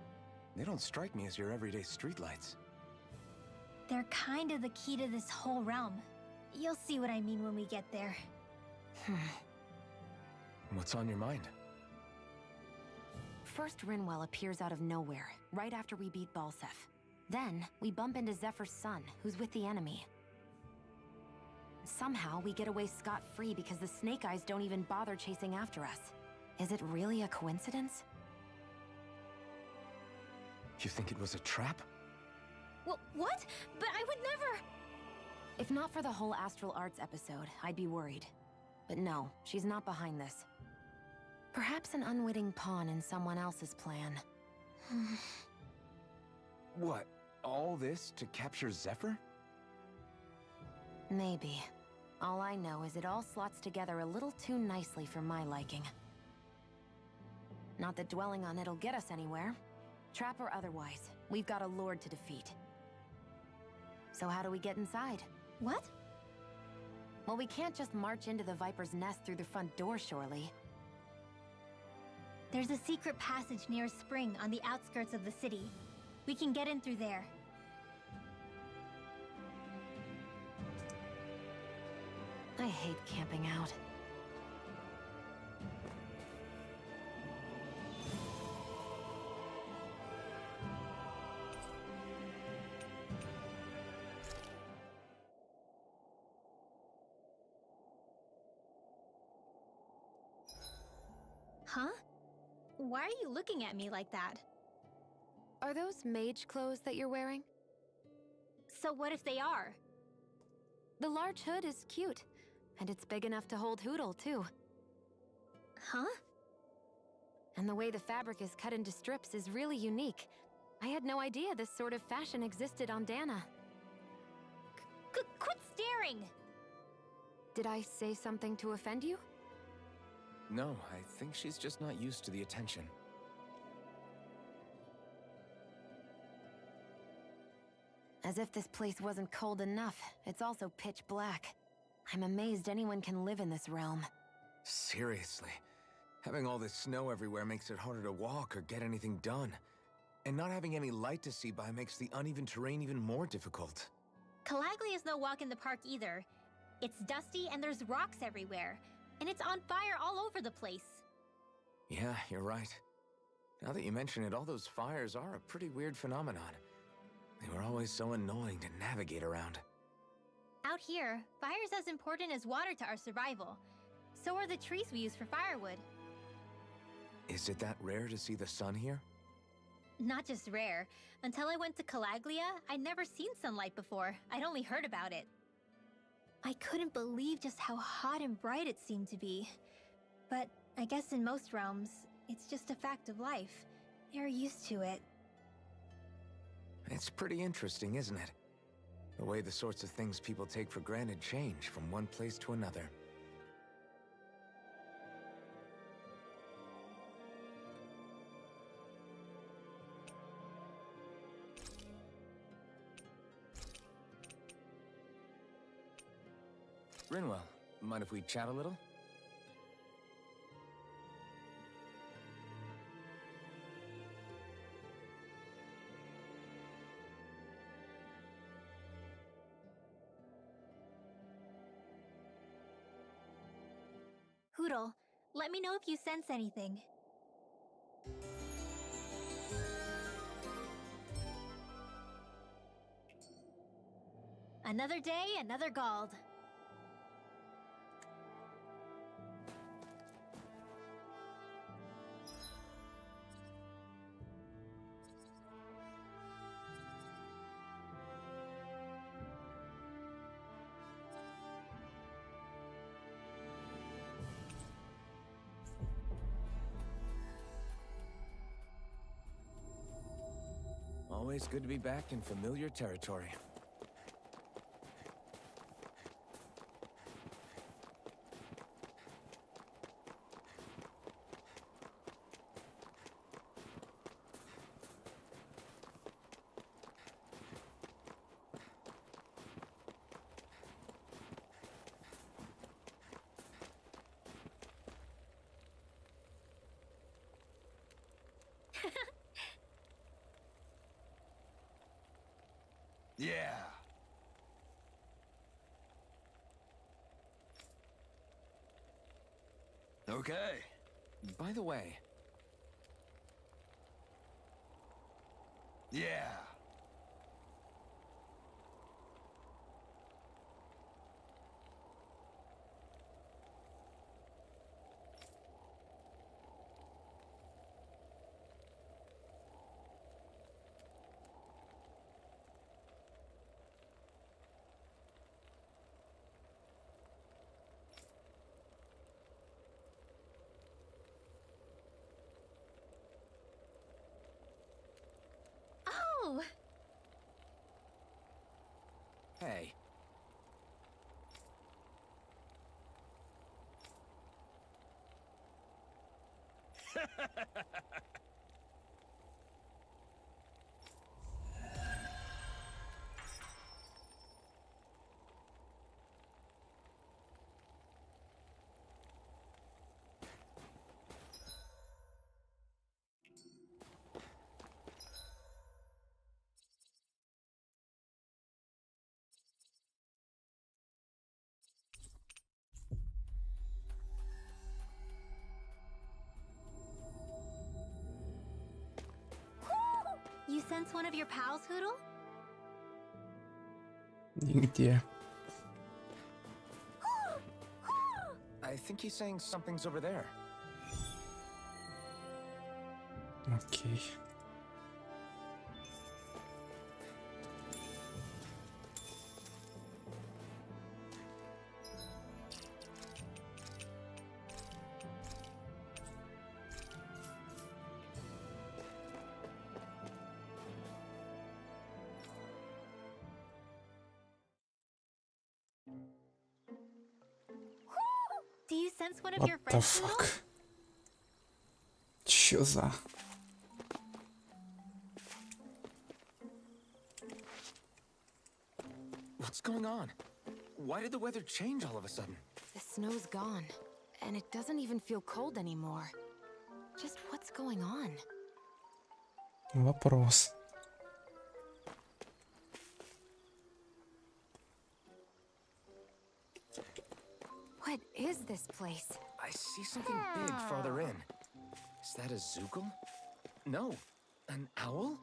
They don't strike me as your everyday streetlights. They're kind of the key to this whole realm. You'll see what I mean when we get there. What's on your mind? First, Rinwell appears out of nowhere, right after we beat Balsef. Then, we bump into Zephyr's son, who's with the enemy. Somehow, we get away scot-free because the Snake Eyes don't even bother chasing after us. Is it really a coincidence? You think it was a trap? What? But I would never... If not for the whole Astral Arts episode, I'd be worried. But no, she's not behind this. Perhaps an unwitting pawn in someone else's plan. What? All this to capture Zephyr? Maybe. All I know is it all slots together a little too nicely for my liking. Not that dwelling on it'll get us anywhere. Trap or otherwise, we've got a lord to defeat. So how do we get inside? What? Well, we can't just march into the Viper's nest through the front door, surely. There's a secret passage near a spring on the outskirts of the city. We can get in through there. I hate camping out. Huh? Why are you looking at me like that? Are those mage clothes that you're wearing? So what if they are? The large hood is cute. And it's big enough to hold Hootle, too. Huh? And the way the fabric is cut into strips is really unique. I had no idea this sort of fashion existed on Dana. Quit staring! Did I say something to offend you? No, I think she's just not used to the attention. As if this place wasn't cold enough, it's also pitch black. I'm amazed anyone can live in this realm. Seriously. Having all this snow everywhere makes it harder to walk or get anything done. And not having any light to see by makes the uneven terrain even more difficult. Calaglia is no walk in the park either. It's dusty and there's rocks everywhere. And it's on fire all over the place. Yeah, you're right. Now that you mention it, all those fires are a pretty weird phenomenon. They were always so annoying to navigate around. Out here, fire's as important as water to our survival. So are the trees we use for firewood. Is it that rare to see the sun here? Not just rare. Until I went to Calaglia, I'd never seen sunlight before. I'd only heard about it. I couldn't believe just how hot and bright it seemed to be. But I guess in most realms, it's just a fact of life. They're used to it. It's pretty interesting, isn't it? The way the sorts of things people take for granted change from one place to another. Rinwell, mind if we chat a little? Hoodle, let me know if you sense anything. Another day, another Gald. Always good to be back in familiar territory. Yeah. Okay. By the way... Yeah. Oh! Hey. You sense one of your pals, Hoodle? Нигде. I think he's saying something's over there. Окей. Do you sense one of What your the friends, Hoodle? fuck? Чё за... What's going on? Why did the weather change all of a sudden? The snow's gone, and it doesn't even feel cold anymore. Just what's going on? Вопрос. What is this place? I see something big farther in. Is that a Zookle? No. An owl?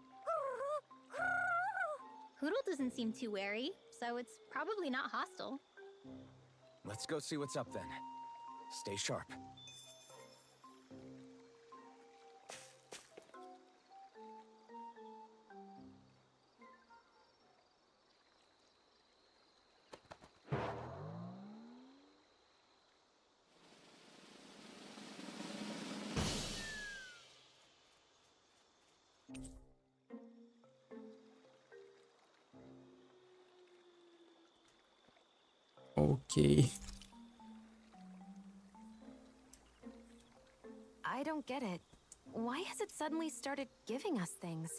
Hoodle doesn't seem too wary, so it's probably not hostile. Let's go see what's up then. Stay sharp. Окей. I don't get it. Why has it suddenly started giving us things?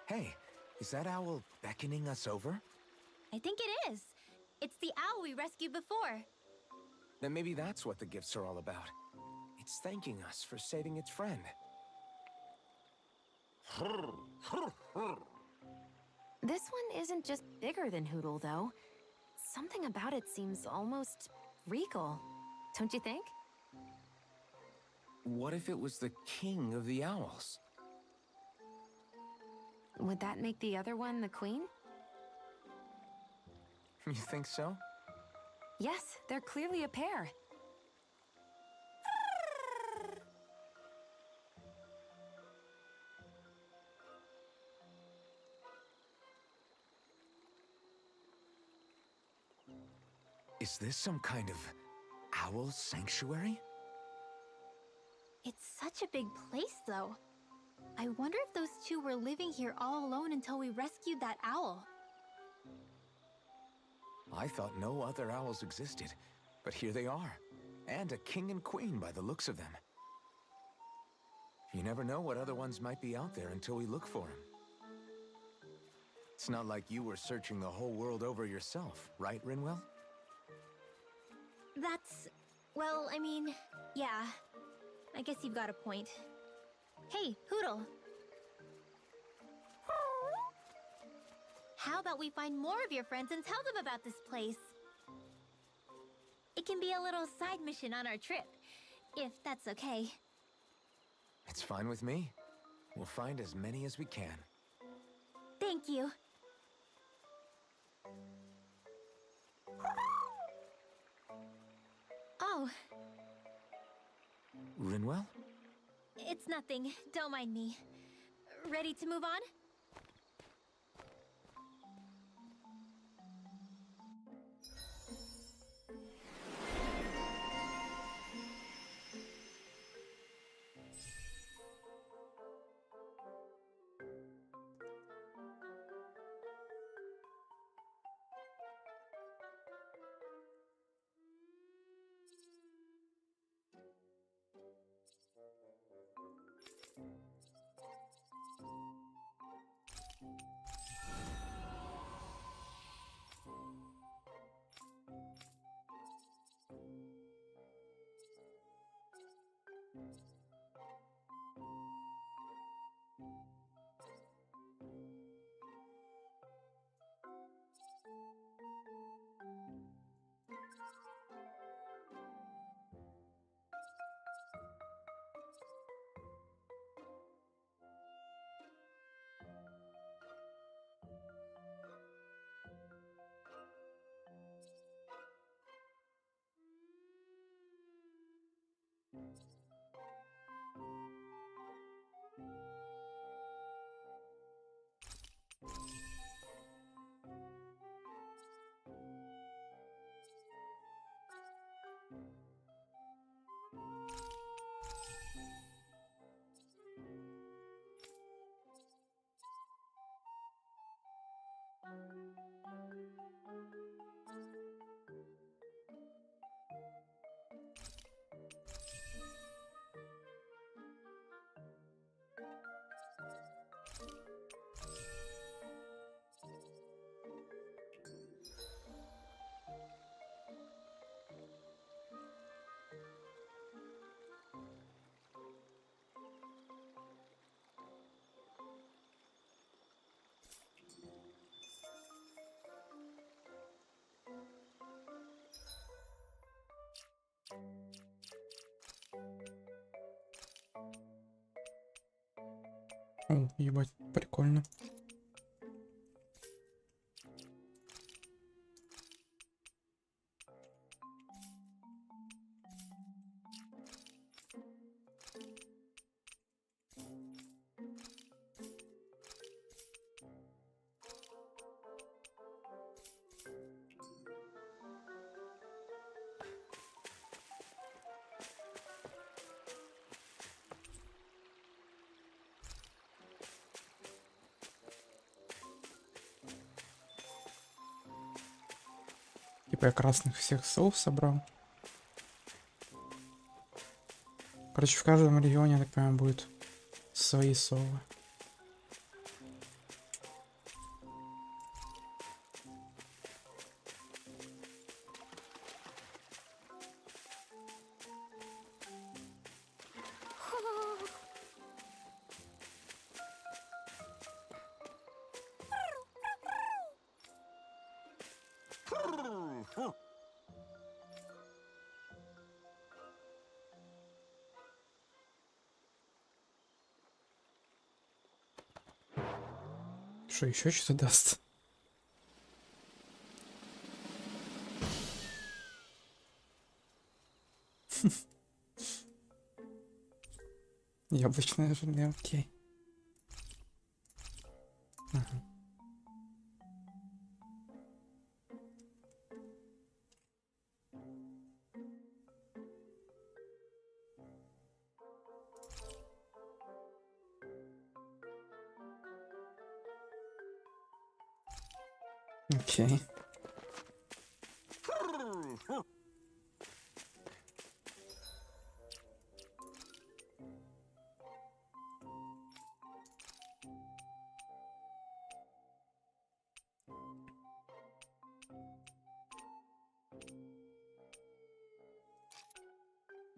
Hey, is that owl beckoning us over? I think it is. It's the owl we rescued before. Then maybe that's what the gifts are all about. It's thanking us for saving its friend. This one isn't just bigger than Hoodle, though. Something about it seems almost regal, don't you think? What if it was the king of the owls? Would that make the other one the queen? You think so? Yes, they're clearly a pair. Is this some kind of owl sanctuary? It's such a big place, though. I wonder if those two were living here all alone until we rescued that owl. I thought no other owls existed, but here they are. And a king and queen by the looks of them. You never know what other ones might be out there until we look for them. It's not like you were searching the whole world over yourself, right, Rinwell? That's... well, I mean, yeah. I guess you've got a point. Hey, Hoodle. How about we find more of your friends and tell them about this place? It can be a little side mission on our trip, if that's okay. It's fine with me. We'll find as many as we can. Thank you. Oh, Rinwell? it's nothing. Don't mind me. Ready to move on? О, ебать, прикольно. Типа я красных всех сов собрал. Короче, в каждом регионе, я так понимаю, будет свои совы. Что, еще что-то даст? Яблочное желе, окей. Ага. Окей.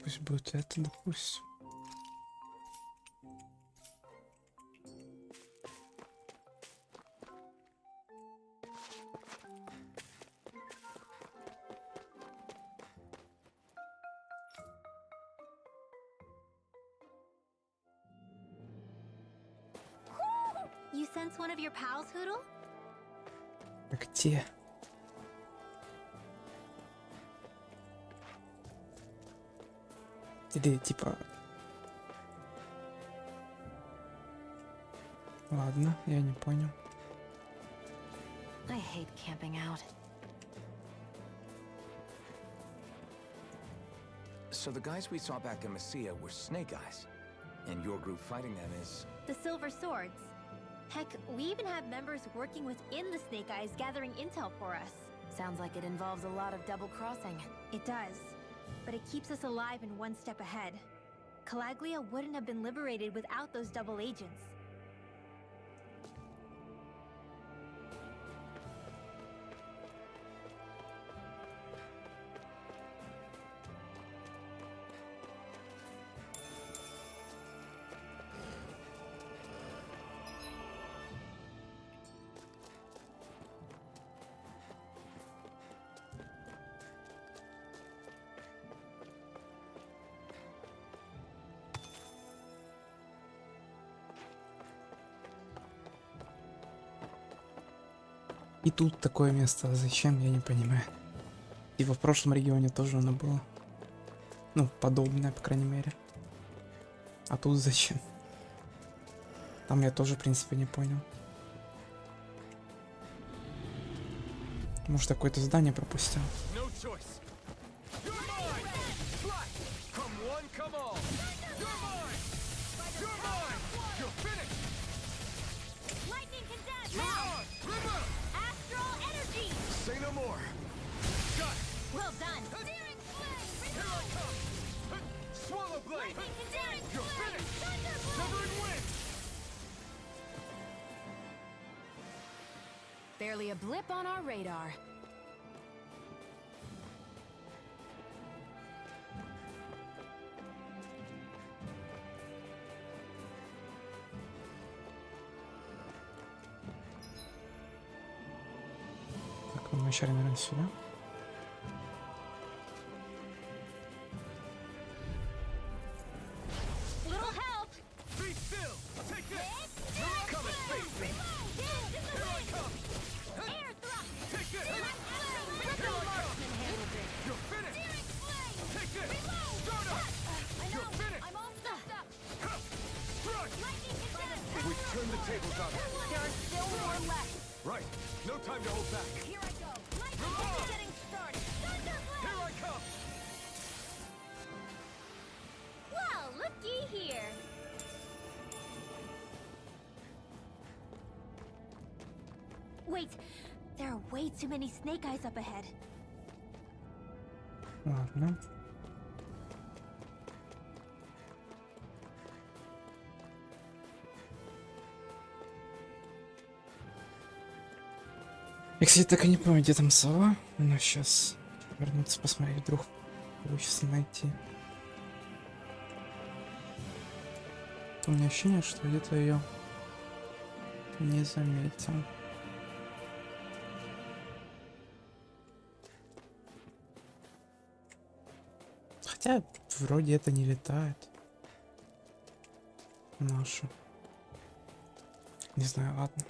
Пусть будет это, допустим. You sense one of your pals, Hoodle? Где? Или типа... Ладно, я не понял. I hate camping out. So the guys we saw back in Messia were Snake Eyes, and your group fighting them is... The Silver Swords. Heck, we even have members working within the Snake Eyes gathering intel for us. Sounds like it involves a lot of double crossing. It does. But it keeps us alive and one step ahead. Calaglia wouldn't have been liberated without those double agents. И тут такое место, а зачем, я не понимаю. Типа в прошлом регионе тоже оно было. Ну, подобное, по крайней мере. А тут зачем? Там я тоже, в принципе, не понял. Может, какое-то здание пропустил. Well done! Here I come! Swallow blade! You're finished! Severing wind! Barely a blip on our radar. Так, ну вначале, наверное, сюда. Little help! Be still! Take this! Wait, there are way too many snake eyes up ahead. Ладно. Я, кстати, так и не помню, где там сова. Но сейчас вернуться посмотреть, вдруг получится найти. У меня ощущение, что где-то ее не заметил. Хотя вроде это не летает. Наша. Не знаю, ладно.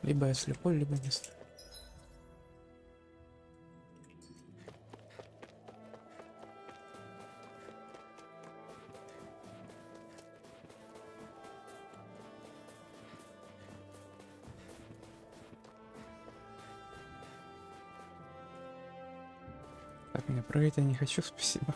Либо я слепой, либо не слепой. Так, мне прыгать я не хочу, спасибо.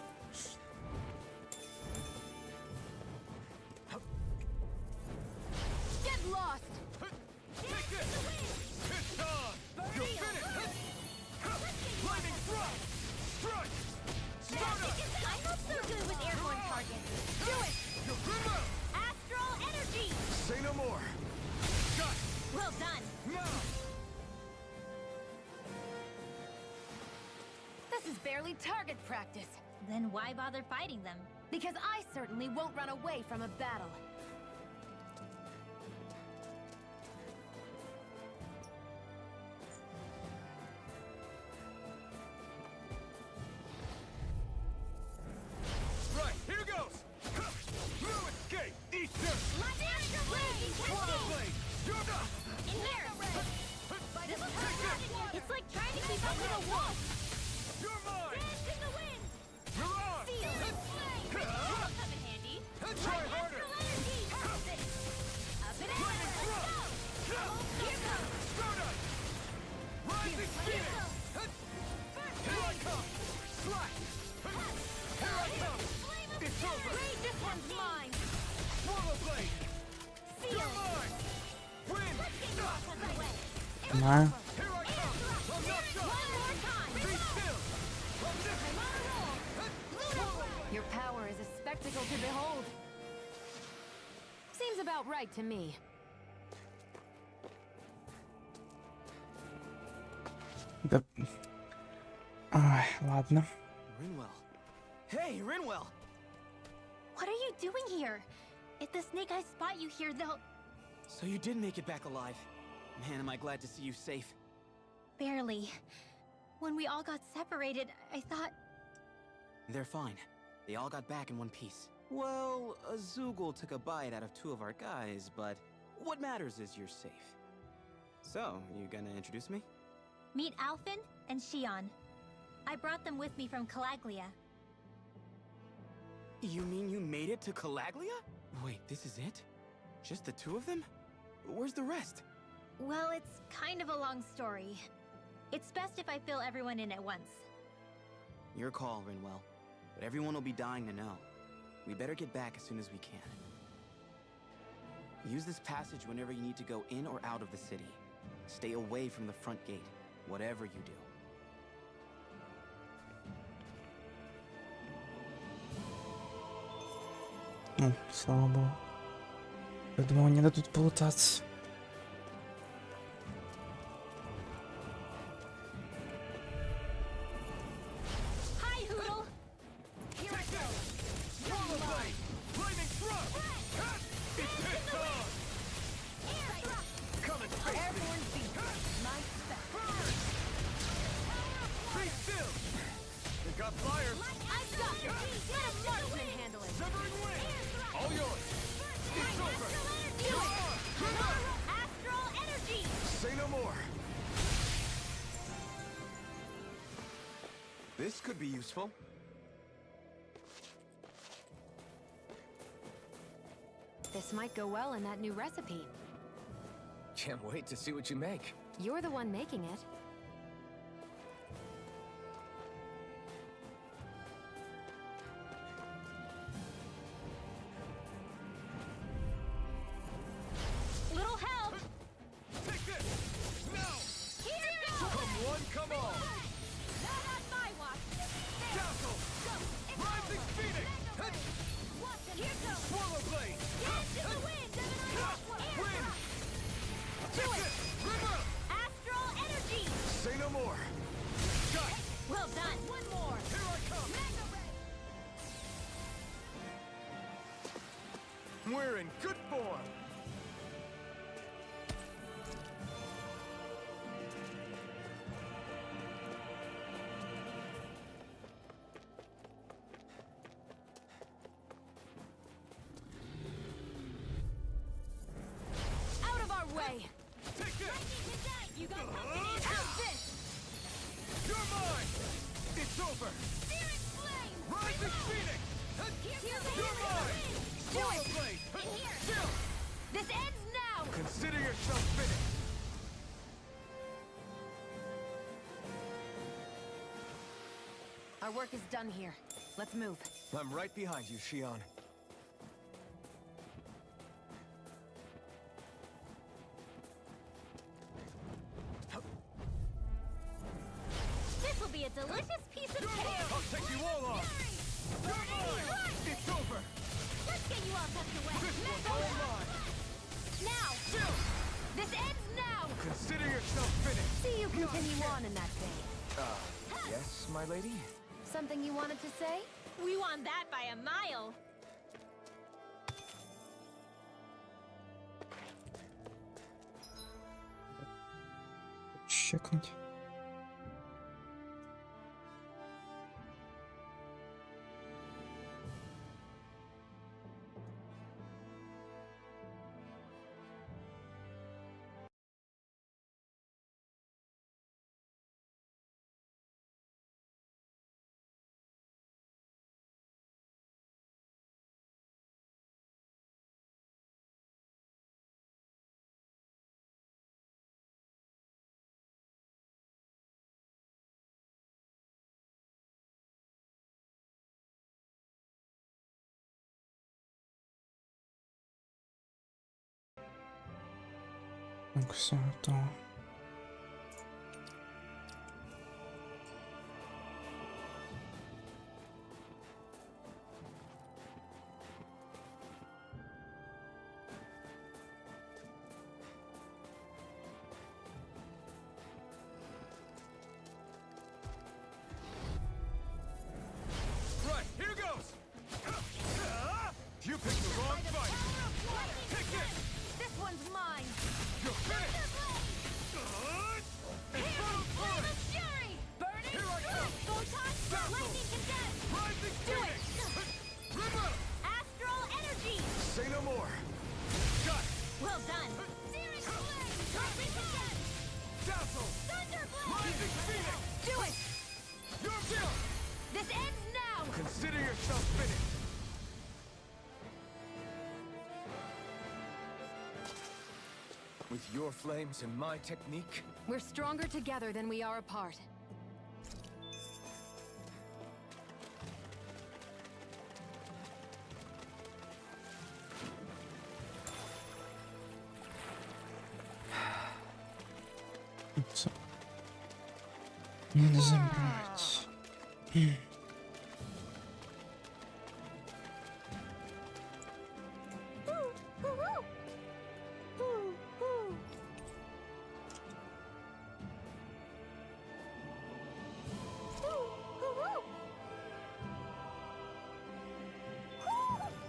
Barely target practice. Then why bother fighting them? Because I certainly won't run away from a battle. Right, here goes! No escape! Eat dirt! My astral blade! Water blade! You're not! In here! It's like trying to keep up with a wolf! You're mine! Dance in the wind! Mirage! Seal! That'll come in handy! Try harder! Astral energy! Up and at Lightning it! thrust! Here goes! Stardust! Rising Phoenix! Here I come! Slash! Here I come! It's over! Great, this one's mine. Swallow blade! You're mine! Win! Знаю. Here I come! I'm not done! One more time! Be still! I'm this I'm on a roll! Your power is a spectacle to behold. Seems about right to me. Да... Ай, ладно. Rinwell. Hey, Rinwell! What are you doing here? If the snake eyes spot you here, they'll... So you did make it back alive. Man, am I glad to see you safe. Barely. When we all got separated, I thought... They're fine. They all got back in one piece. Well, a Zoogle took a bite out of 2 of our guys, but what matters is you're safe. So, you gonna introduce me? Meet Alphen and Shion. I brought them with me from Calaglia. You mean you made it to Calaglia? Wait, this is it? Just the 2 of them? Where's the rest? Well, it's kind of a long story. It's best if I fill everyone in at once. Your call, Rinwell. But everyone will be dying to know. We better get back as soon as we can. Use this passage whenever you need to go in or out of the city. Stay away from the front gate, whatever you do. Ну, слава богу. Я думал, не дадут полутаться. Hi, Hoodle! Here I go! Swallow blade! Lightning thrust! It's hit time! Come and face me! Airborne beat. My spec. Burn! Be still! They've got flyers! I've got you. Let a marksman handle it. Severing wing! All yours! It's over! You're on! You're on! Astral energy! Say no more! This could be useful. This might go well in that new recipe. Can't wait to see what you make. You're the one making it. Little Come on! Not on my watch! Dazzle! Rising Phoenix! Here goes! Swallow Blade! Into the wind! Wind! Do it! River! Astral energy! Say no more! Got it! Well done! One more! Here I come! We're in good form! Out of our way! Take this! You got company! How's this? You're mine! It's over! Spirit flame! Rising Phoenix! You're mine! Do Swallow it! Blade! In here! Still! This ends now! Consider yourself finished! Our work is done here. Let's move. I'm right behind you, Shion. This will be a delicious piece of cake! I'll take you all off! You're mine! It's over! Let's get you all tucked away! This one's all mine! Now! Still! This ends now! Consider yourself finished! See you continue on in that vein. Yes, my lady? Something you wanted to say? We won that by a mile! Чекнуть. Так, все, готово. Right, here goes! You picked the wrong fight! Take this! This one's mine! You're finished! Infernal Flame Fury! of Fury! Burning! Here I come! Photon! Dazzle! Lightning Condense! Rising Do it! Phoenix! River! Astral energy! Say no more! Got it! Well done! Searing Flame! Lightning Condense! Dazzle! Thunderblade! Rising Phoenix! Do it! You're still! This ends now! Consider yourself finished! With your flames and my technique, We're stronger together than we are apart. Все. Надо забрать.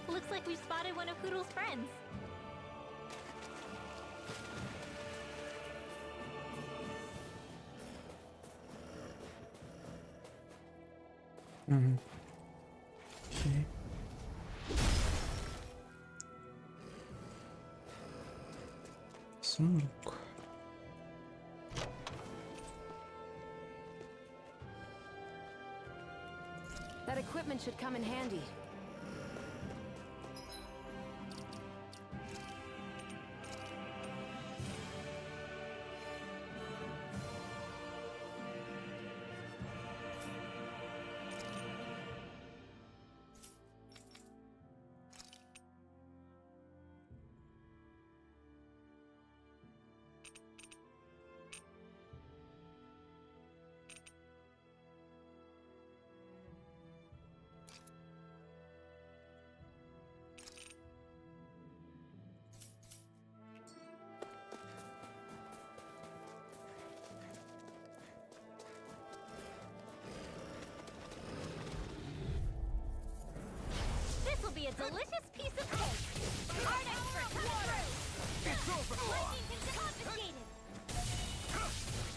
Looks like we spotted one of Hoodle's friends. Угу. Окей. Сундук. That equipment should come in handy. a delicious piece of cake. Art expert, come through. It's over! Lightning confiscated.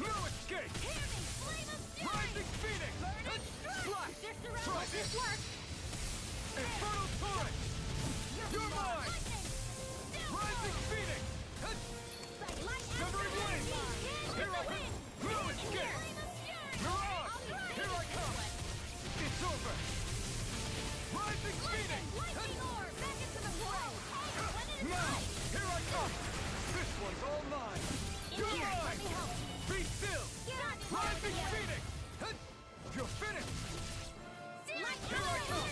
No escape! Hear me, flame of fury. Rising Phoenix! Burning strike. Slash! They're surrounded. This works. Infernal Torrent! You're mine! Rising Phoenix! Severing Blade! Here I come! No escape! Mirage! Here I come! It's over! Rising Phoenix! Lightning orb, back into the fray. Now! Here I come! This one's all mine! You're Here, let mine! me help. Be still! Rising Phoenix! You're finished! Here I come!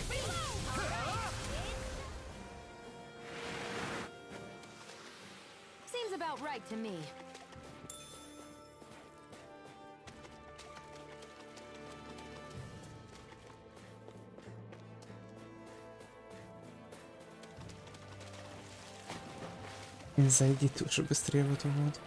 Seems about right to me. Зайди тоже быстрее в эту воду.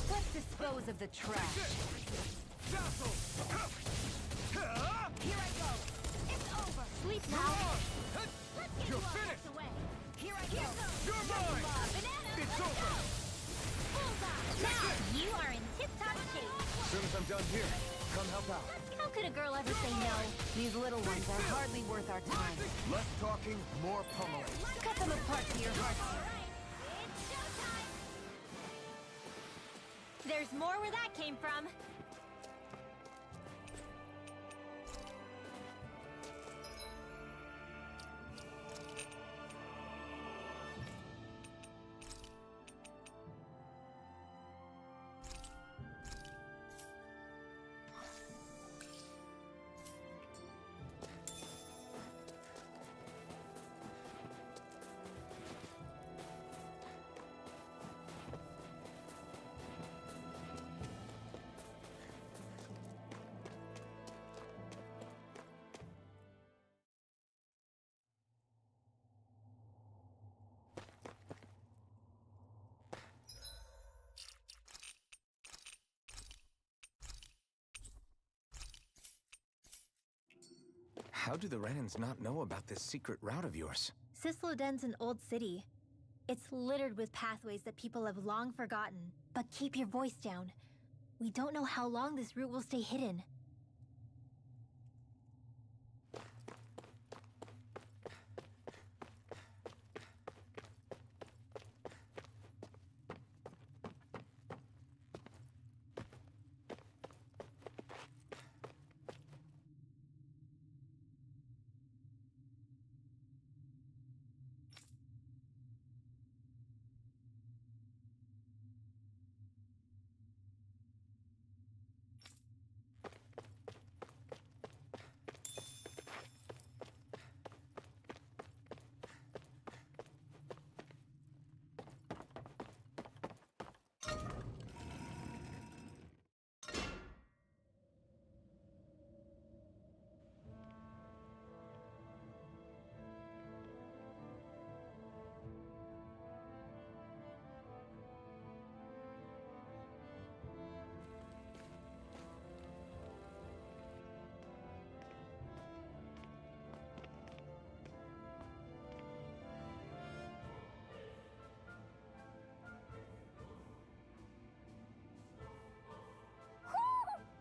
Let's dispose of the trash. Dazzle! Here I go. It's over. Sleep now. Let's get You're you all finished! tucked away. Here I go. You're mine! Banana, It's let's over! go. Bullseye. Now you are in tip-top shape. As soon as I'm done here, come help out. How could a girl ever say no? These little ones are hardly worth our time. Less talking, more pummeling. Cut them apart to your heart's All right, it's showtime. There's more where that came from. How do the Renans not know about this secret route of yours? Sisloden's an old city. It's littered with pathways that people have long forgotten. But keep your voice down. We don't know how long this route will stay hidden.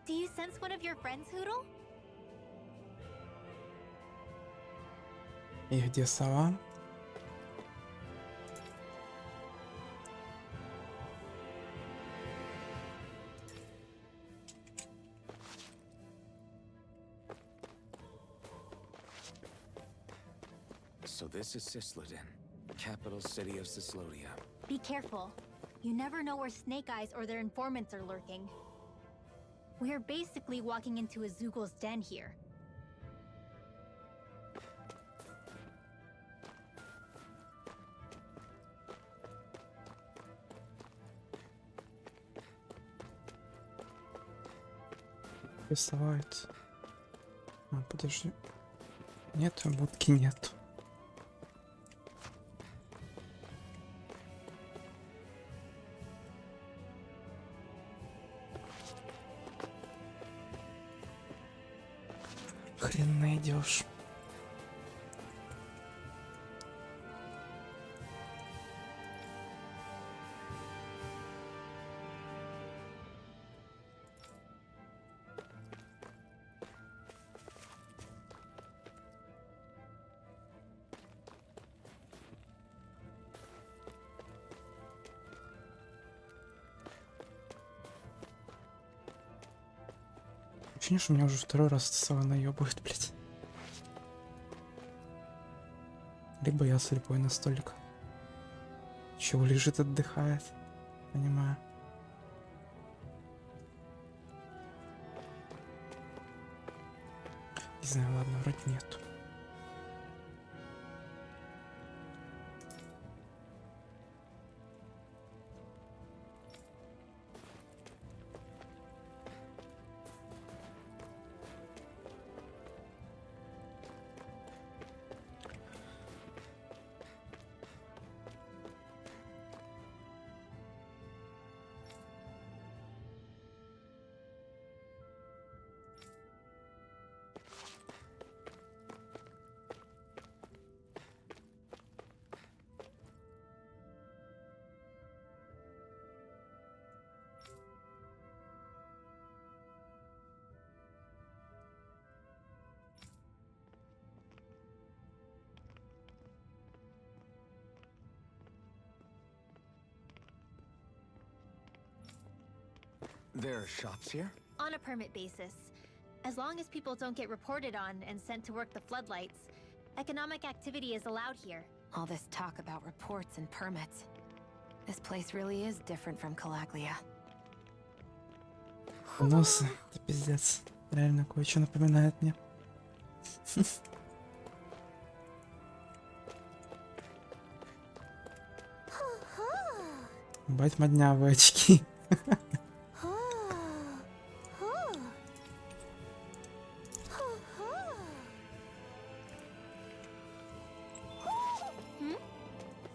Do you sense one of your friends, Hoodle? И где сова? So this is Sisloden, capital city of Sislodia. Be careful. You never know where Snake Eyes or their informants are lurking. We're basically walking into a Zoogel's den here. Рисовать. А, подожди. Нет, будки нет. Хрен найдешь. Ощущение, что меня уже второй раз сова наебывает, блядь. Либо я слепой настолько. Чего лежит, отдыхает. Понимаю. Не знаю, ладно, вроде нету. There are shops here? On a permit basis. As long as people don't get reported on and sent to work the floodlights, economic activity is allowed here. All this talk about reports and permits. This place really is different from Calaglia. Носы, это пиздец. Реально кое-что напоминает мне. Бать моднявые очки.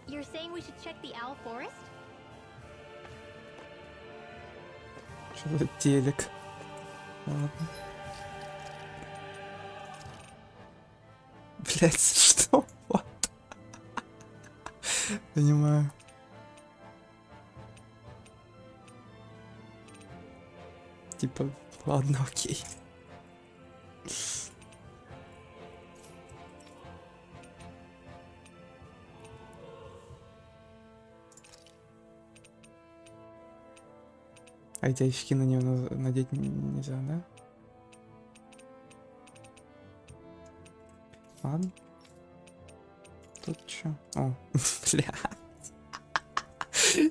You're saying we should check the Owl Forest? Что за телек? Ладно. Блять, что? Вот. Понимаю. Типа, ладно, окей. А эти очки на него надеть нельзя, да? Ладно. Тут что? О, блядь.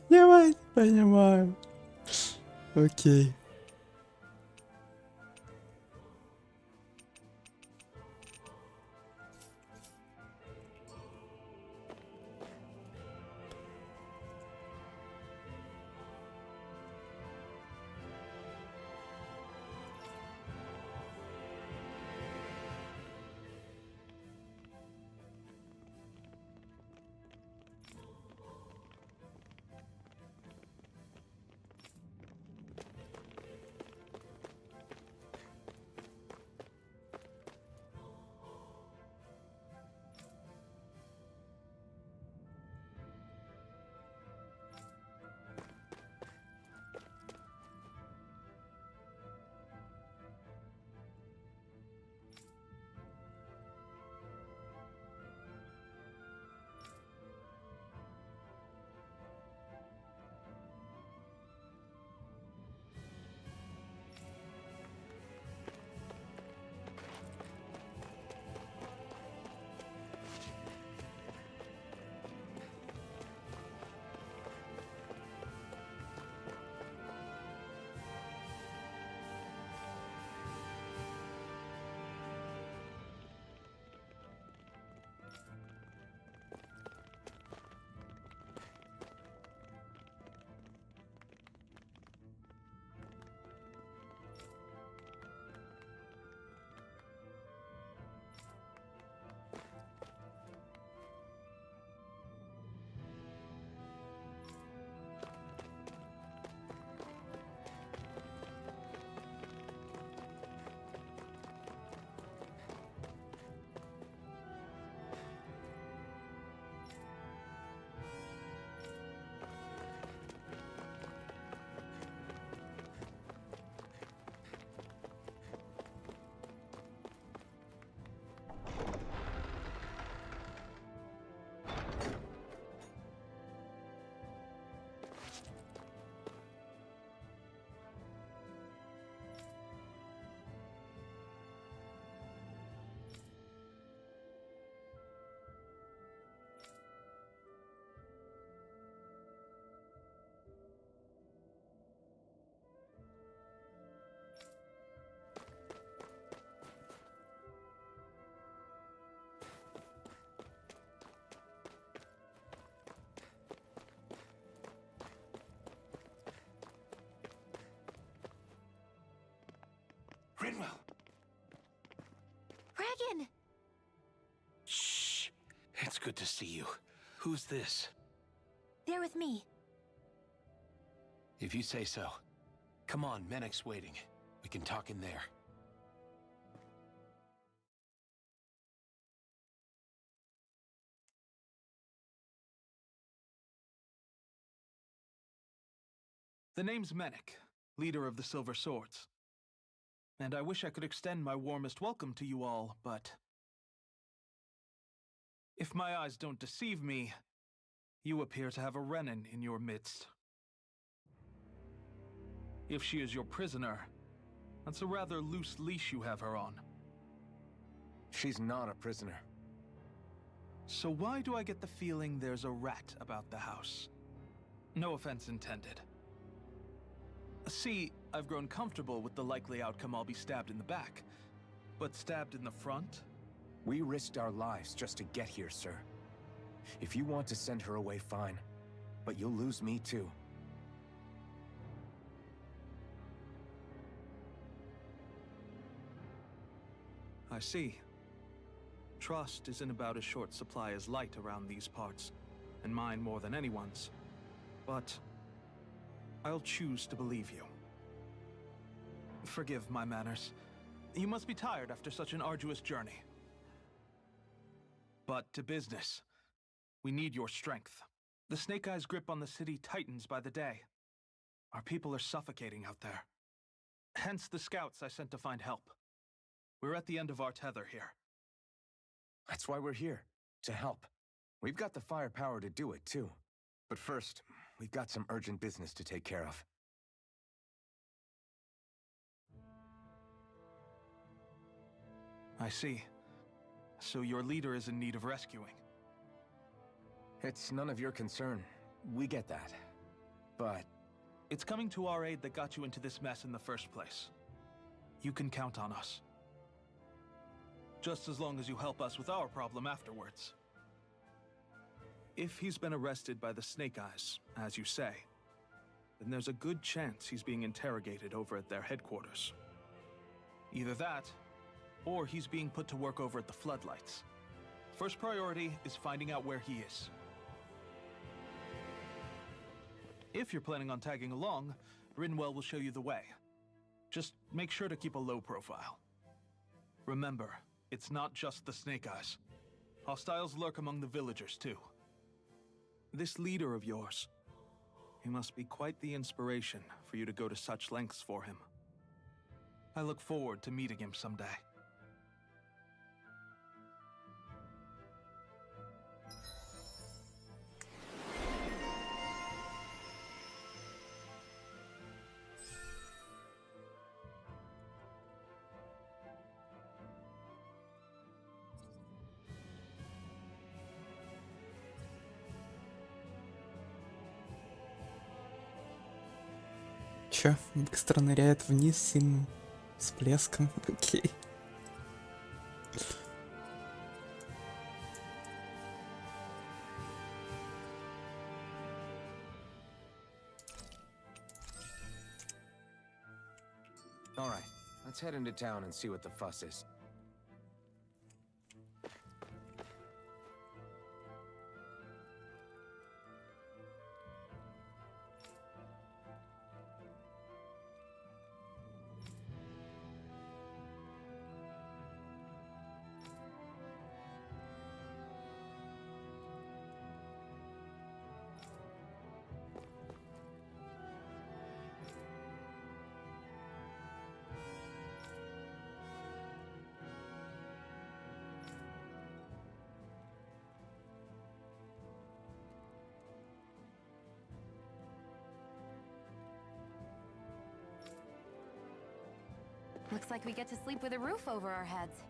Я понимаю. Окей. to see you. Who's this? They're with me. If you say so. Come on, Menek's waiting. We can talk in there. The name's Menek, leader of the Silver Swords. And I wish I could extend my warmest welcome to you all, but if my eyes don't deceive me, you appear to have a Renin in your midst. If she is your prisoner, that's a rather loose leash you have her on. She's not a prisoner. So why do I get the feeling there's a rat about the house? No offense intended. See, I've grown comfortable with the likely outcome I'll be stabbed in the back. But stabbed in the front? We risked our lives just to get here, sir. If you want to send her away, fine. But you'll lose me too. I see. Trust is in about as short supply as light around these parts, and mine more than anyone's. But I'll choose to believe you. Forgive my manners. You must be tired after such an arduous journey. But to business. We need your strength. The Snake Eyes' grip on the city tightens by the day. Our people are suffocating out there. Hence the scouts I sent to find help. We're at the end of our tether here. That's why we're here, to help. We've got the firepower to do it, too. But first, we've got some urgent business to take care of. I see. So your leader is in need of rescuing. It's none of your concern. We get that. But it's coming to our aid that got you into this mess in the first place. You can count on us. Just as long as you help us with our problem afterwards. If he's been arrested by the Snake Eyes, as you say, then there's a good chance he's being interrogated over at their headquarters. Either that, or he's being put to work over at the Floodlights. First priority is finding out where he is. If you're planning on tagging along, Rinwell will show you the way. Just make sure to keep a low profile. Remember, it's not just the Snake Eyes. Hostiles lurk among the villagers, too. This leader of yours, he must be quite the inspiration for you to go to such lengths for him. I look forward to meeting him someday. Чё? Быстро ныряет вниз сильным всплеском. Окей. all right, let's head into town and see what the fuss is. Looks like we get to sleep with a roof over our heads.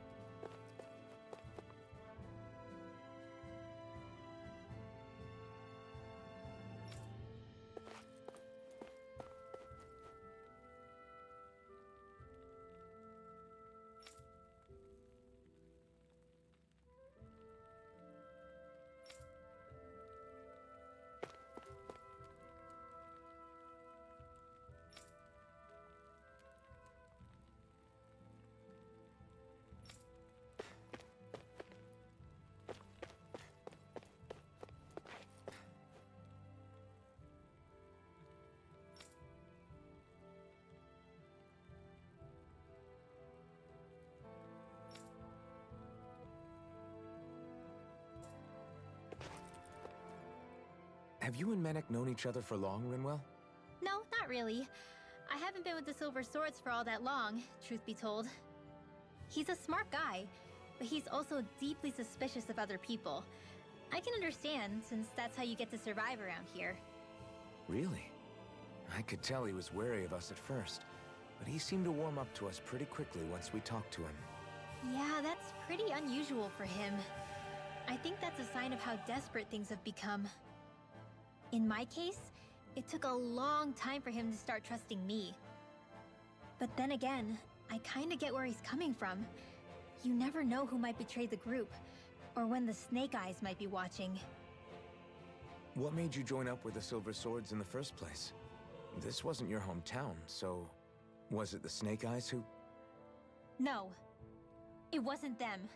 Have you and Menek known each other for long, Rinwell? No, not really. I haven't been with the Silver Swords for all that long, truth be told. He's a smart guy, but he's also deeply suspicious of other people. I can understand, since that's how you get to survive around here. Really? I could tell he was wary of us at first, but he seemed to warm up to us pretty quickly once we talked to him. Yeah, that's pretty unusual for him. I think that's a sign of how desperate things have become. In my case, it took a long time for him to start trusting me. But then again, I kinda get where he's coming from. You never know who might betray the group, or when the Snake Eyes might be watching. What made you join up with the Silver Swords in the first place? This wasn't your hometown, so was it the Snake Eyes who... No, it wasn't them.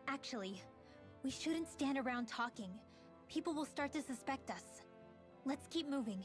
Actually, we shouldn't stand around talking. People will start to suspect us. Let's keep moving.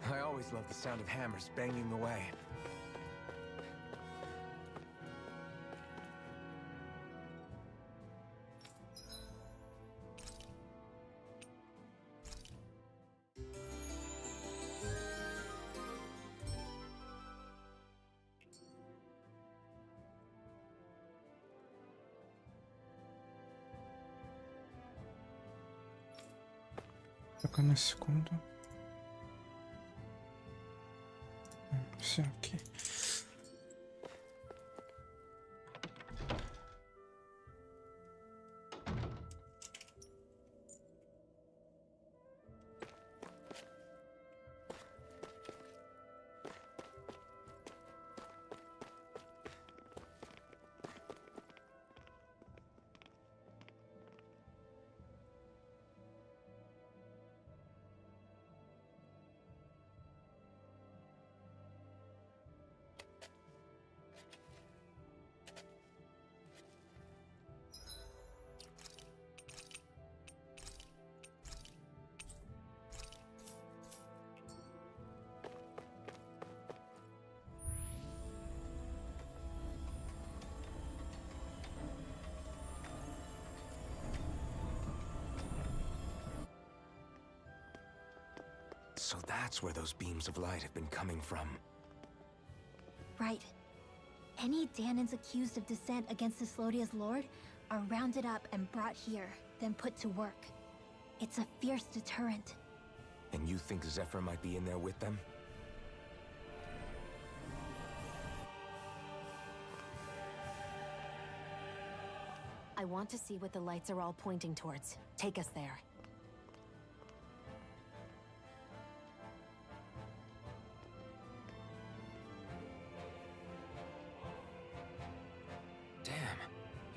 I always loved the sound of hammers banging away. Только на секунду. Все, окей. So that's where those beams of light have been coming from. Right. Any Danans accused of dissent against Islodia's lord are rounded up and brought here, then put to work. It's a fierce deterrent. And you think Zephyr might be in there with them? I want to see what the lights are all pointing towards. Take us there.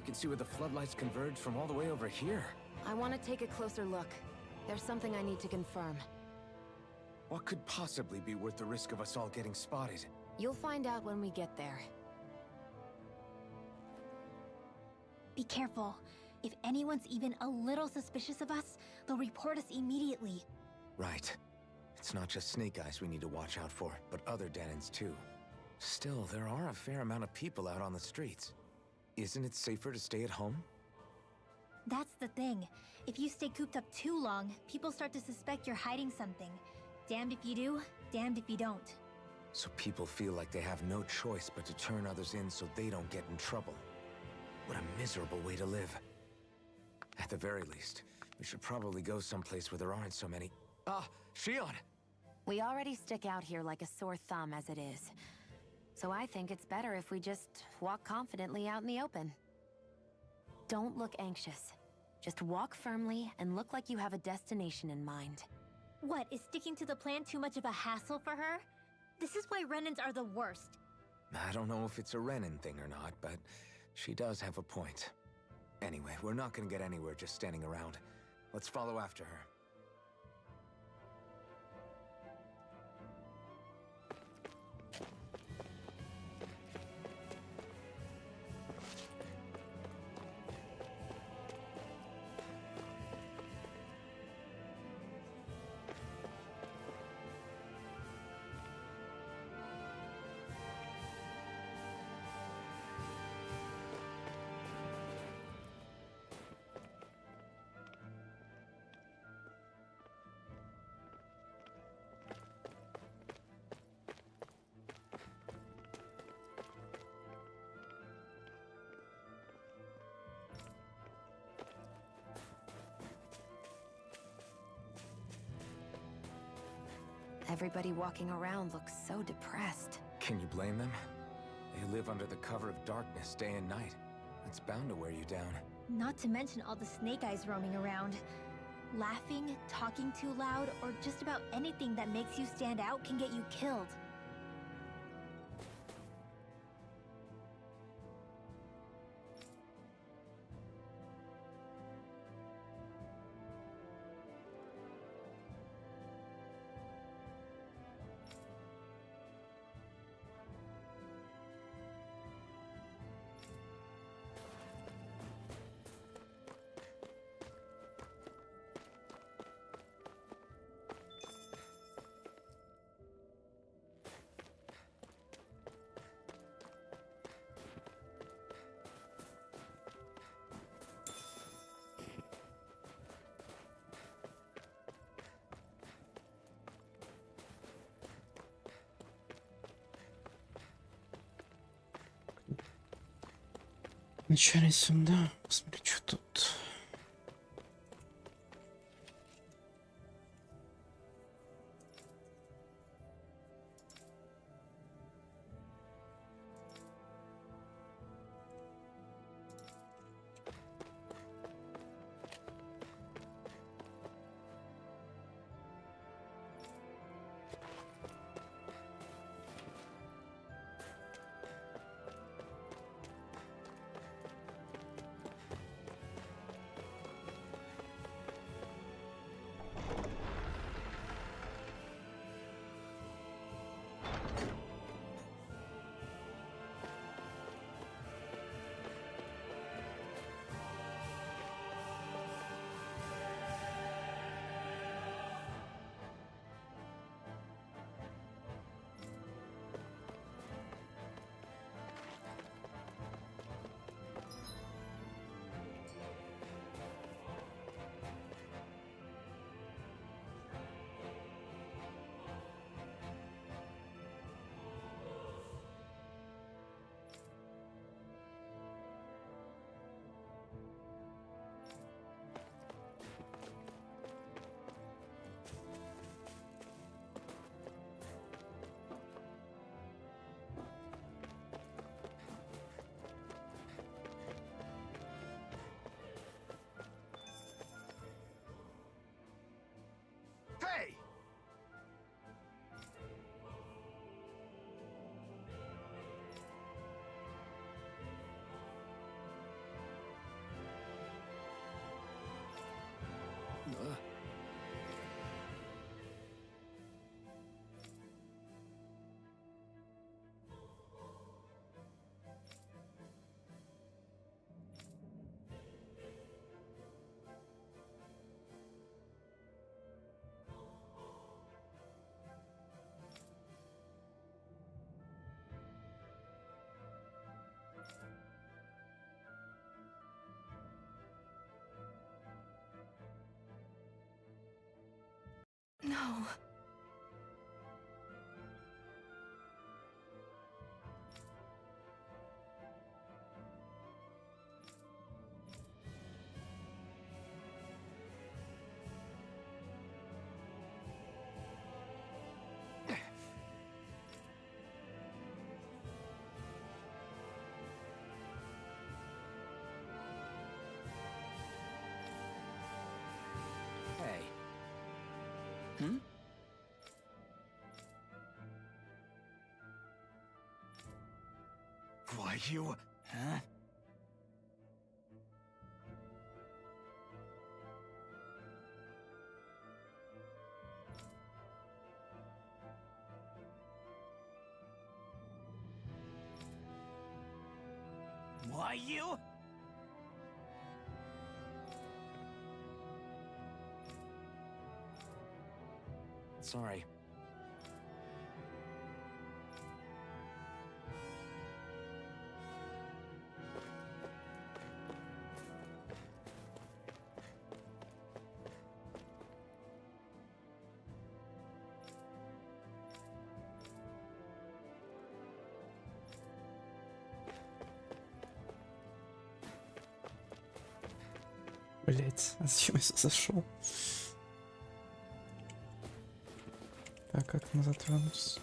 can see where the floodlights converge from all the way over here. I want to take a closer look. There's something I need to confirm. What could possibly be worth the risk of us all getting spotted? You'll find out when we get there. Be careful. If anyone's even a little suspicious of us, they'll report us immediately. Right. It's not just Snake Eyes we need to watch out for, but other Denons too. Still, there are a fair amount of people out on the streets. Isn't it safer to stay at home? That's the thing. If you stay cooped up too long, people start to suspect you're hiding something. Damned if you do, damned if you don't. So people feel like they have no choice but to turn others in so they don't get in trouble. What a miserable way to live. At the very least, we should probably go someplace where there aren't so many... Ah, Shion! We already stick out here like a sore thumb as it is. So I think it's better if we just walk confidently out in the open. Don't look anxious. Just walk firmly and look like you have a destination in mind. What, is sticking to the plan too much of a hassle for her? This is why Renans are the worst. I don't know if it's a Renin thing or not, but she does have a point. Anyway, we're not gonna get anywhere just standing around. Let's follow after her. Everybody walking around looks so depressed. Can you blame them? They live under the cover of darkness day and night. It's bound to wear you down. Not to mention all the Snake Eyes roaming around. Laughing, talking too loud, or just about anything that makes you stand out can get you killed. Вначале сюда. Посмотри, что тут. No. Hey. Hmm? Why, you... Huh? Why, you... Sorry. Блять, а зачем я сюда зашел? Так, как назад вернуться?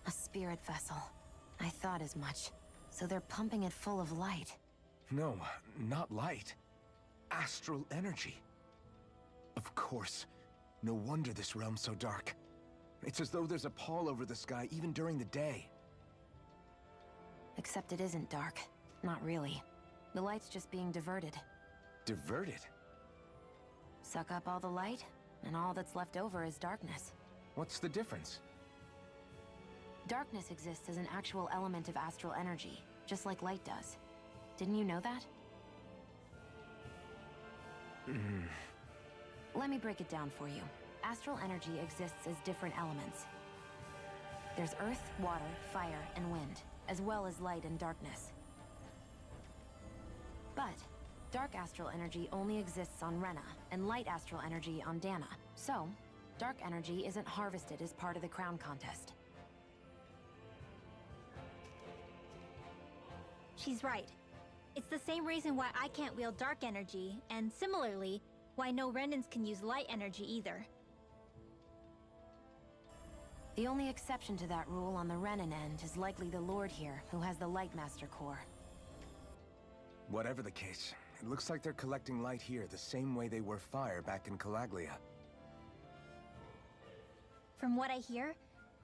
A spirit vessel. I thought as much. So they're pumping it full of light. No, not light. Astral energy. Of course. No wonder this realm's so dark. It's as though there's a pall over the sky even during the day. Except it isn't dark. Not really. The light's just being diverted. Diverted? Suck up all the light, and all that's left over is darkness. What's the difference? Darkness exists as an actual element of astral energy, just like light does. Didn't you know that? Let me break it down for you. Astral energy exists as different elements. There's earth, water, fire, and wind, as well as light and darkness. But dark astral energy only exists on Rena, and light astral energy on Dana. So, dark energy isn't harvested as part of the crown contest. She's right. It's the same reason why I can't wield dark energy, and similarly, why no Renans can use light energy either. The only exception to that rule on the Renan end is likely the Lord here, who has the Light Master core. Whatever the case, it looks like they're collecting light here the same way they were fire back in Calaglia. From what I hear,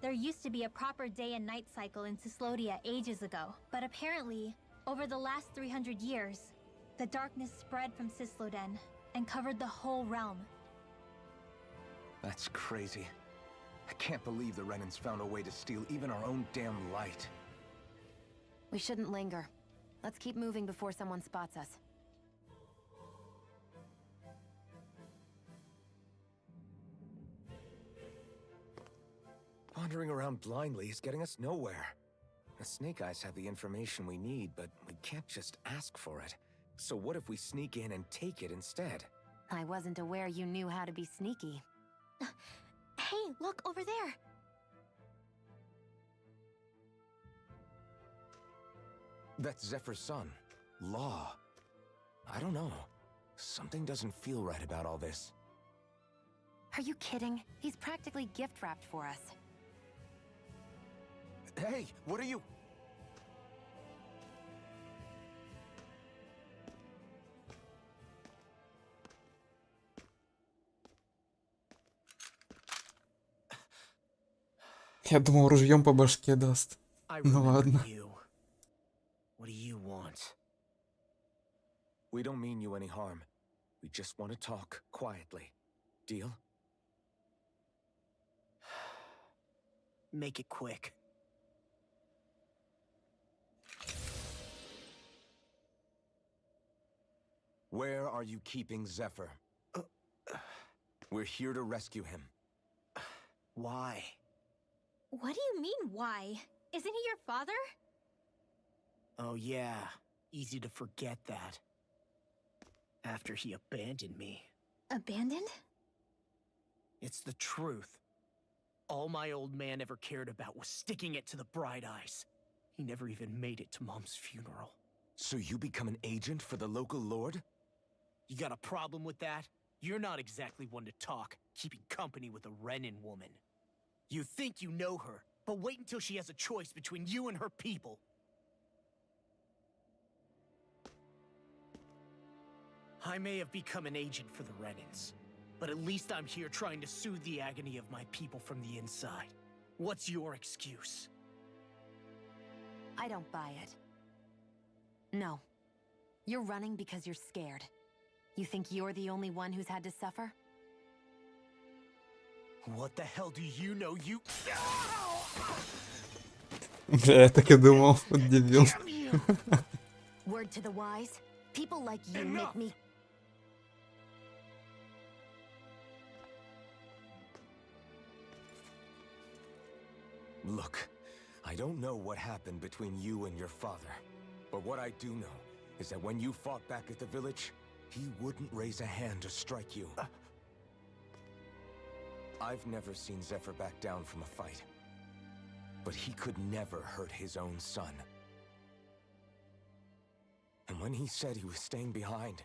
there used to be a proper day and night cycle in Cyslodia ages ago, but apparently, over the last 300 years, the darkness spread from Cysloden and covered the whole realm. That's crazy. I can't believe the Renans found a way to steal even our own damn light. We shouldn't linger. Let's keep moving before someone spots us. Wandering around blindly is getting us nowhere. The Snake Eyes have the information we need, but we can't just ask for it. So what if we sneak in and take it instead? I wasn't aware you knew how to be sneaky. Hey, look over there! That's Zephyr's son, Law. I don't know. Something doesn't feel right about all this. Are you kidding? He's practically gift-wrapped for us. Hey, what are you... Я думал, ружьем по башке даст. Ну ладно. What do you want? We don't mean you any harm. We just want to talk quietly. Deal? make it quick. Where are you keeping Zephyr? We're here to rescue him. Why? What do you mean, why? Isn't he your father? Oh yeah, easy to forget that. After he abandoned me. Abandoned? It's the truth. All my old man ever cared about was sticking it to the Bright Eyes. He never even made it to Mom's funeral. So you become an agent for the local lord? You got a problem with that? You're not exactly one to talk, keeping company with a Renin woman. You think you know her, but wait until she has a choice between you and her people. I may have become an agent for the Renins, but at least I'm here trying to soothe the agony of my people from the inside. What's your excuse? I don't buy it. No. You're running because you're scared. You think you're the only one who's had to suffer? What the hell do you know, you... Бля, я так и думал, вот дебил. Word to the wise, people like you make me... Look, I don't know what happened between you and your father, but what I do know is that when you fought back at the village, he wouldn't raise a hand to strike you. I've never seen Zephyr back down from a fight, but he could never hurt his own son. And when he said he was staying behind,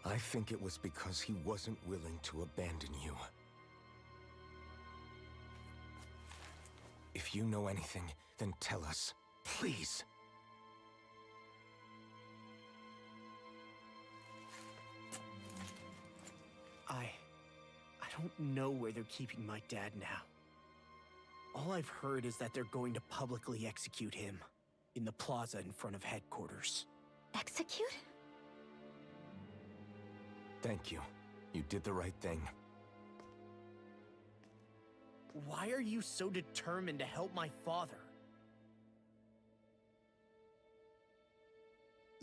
I think it was because he wasn't willing to abandon you. If you know anything, then tell us, please. I don't know where they're keeping my dad now. All I've heard is that they're going to publicly execute him in the plaza in front of headquarters. Execute? Thank you. You did the right thing. Why are you so determined to help my father?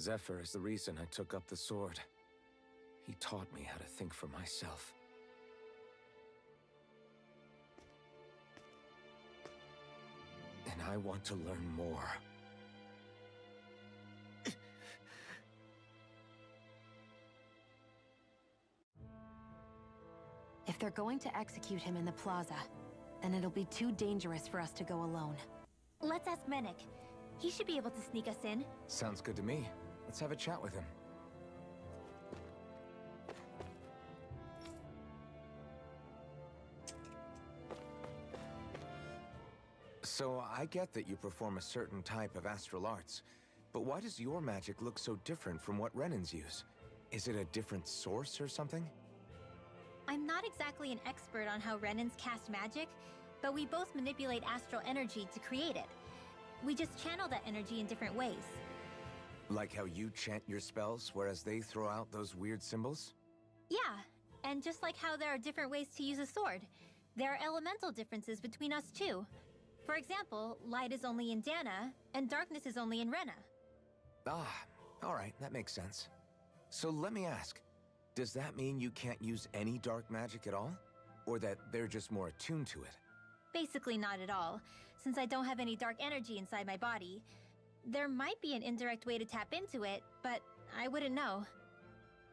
Zephyr is the reason I took up the sword. He taught me how to think for myself. And I want to learn more. If they're going to execute him in the plaza, then it'll be too dangerous for us to go alone. Let's ask Menik. He should be able to sneak us in. Sounds good to me. Let's have a chat with him. So, I get that you perform a certain type of astral arts, but why does your magic look so different from what Renins use? Is it a different source or something? I'm not exactly an expert on how Renins cast magic, but we both manipulate astral energy to create it. We just channel that energy in different ways. Like how you chant your spells, whereas they throw out those weird symbols? Yeah, and just like how there are different ways to use a sword, there are elemental differences between us too. For example, light is only in Dana, and darkness is only in Rena. Ah, alright, that makes sense. So let me ask, does that mean you can't use any dark magic at all? Or that they're just more attuned to it? Basically not at all, since I don't have any dark energy inside my body. There might be an indirect way to tap into it, but I wouldn't know.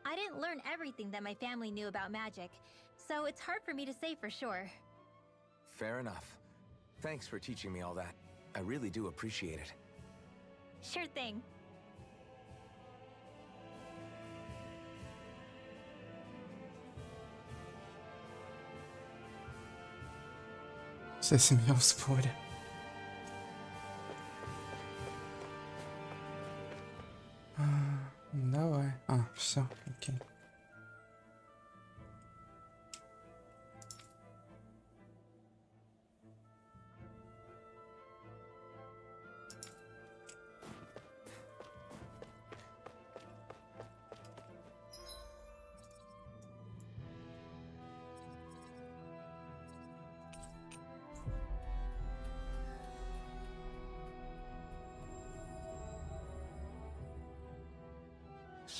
I didn't learn everything that my family knew about magic, so it's hard for me to say for sure. Fair enough. Thanks for teaching me all that. I really do appreciate it. Sure thing. Вся семья в споре. Давай. Все, окей.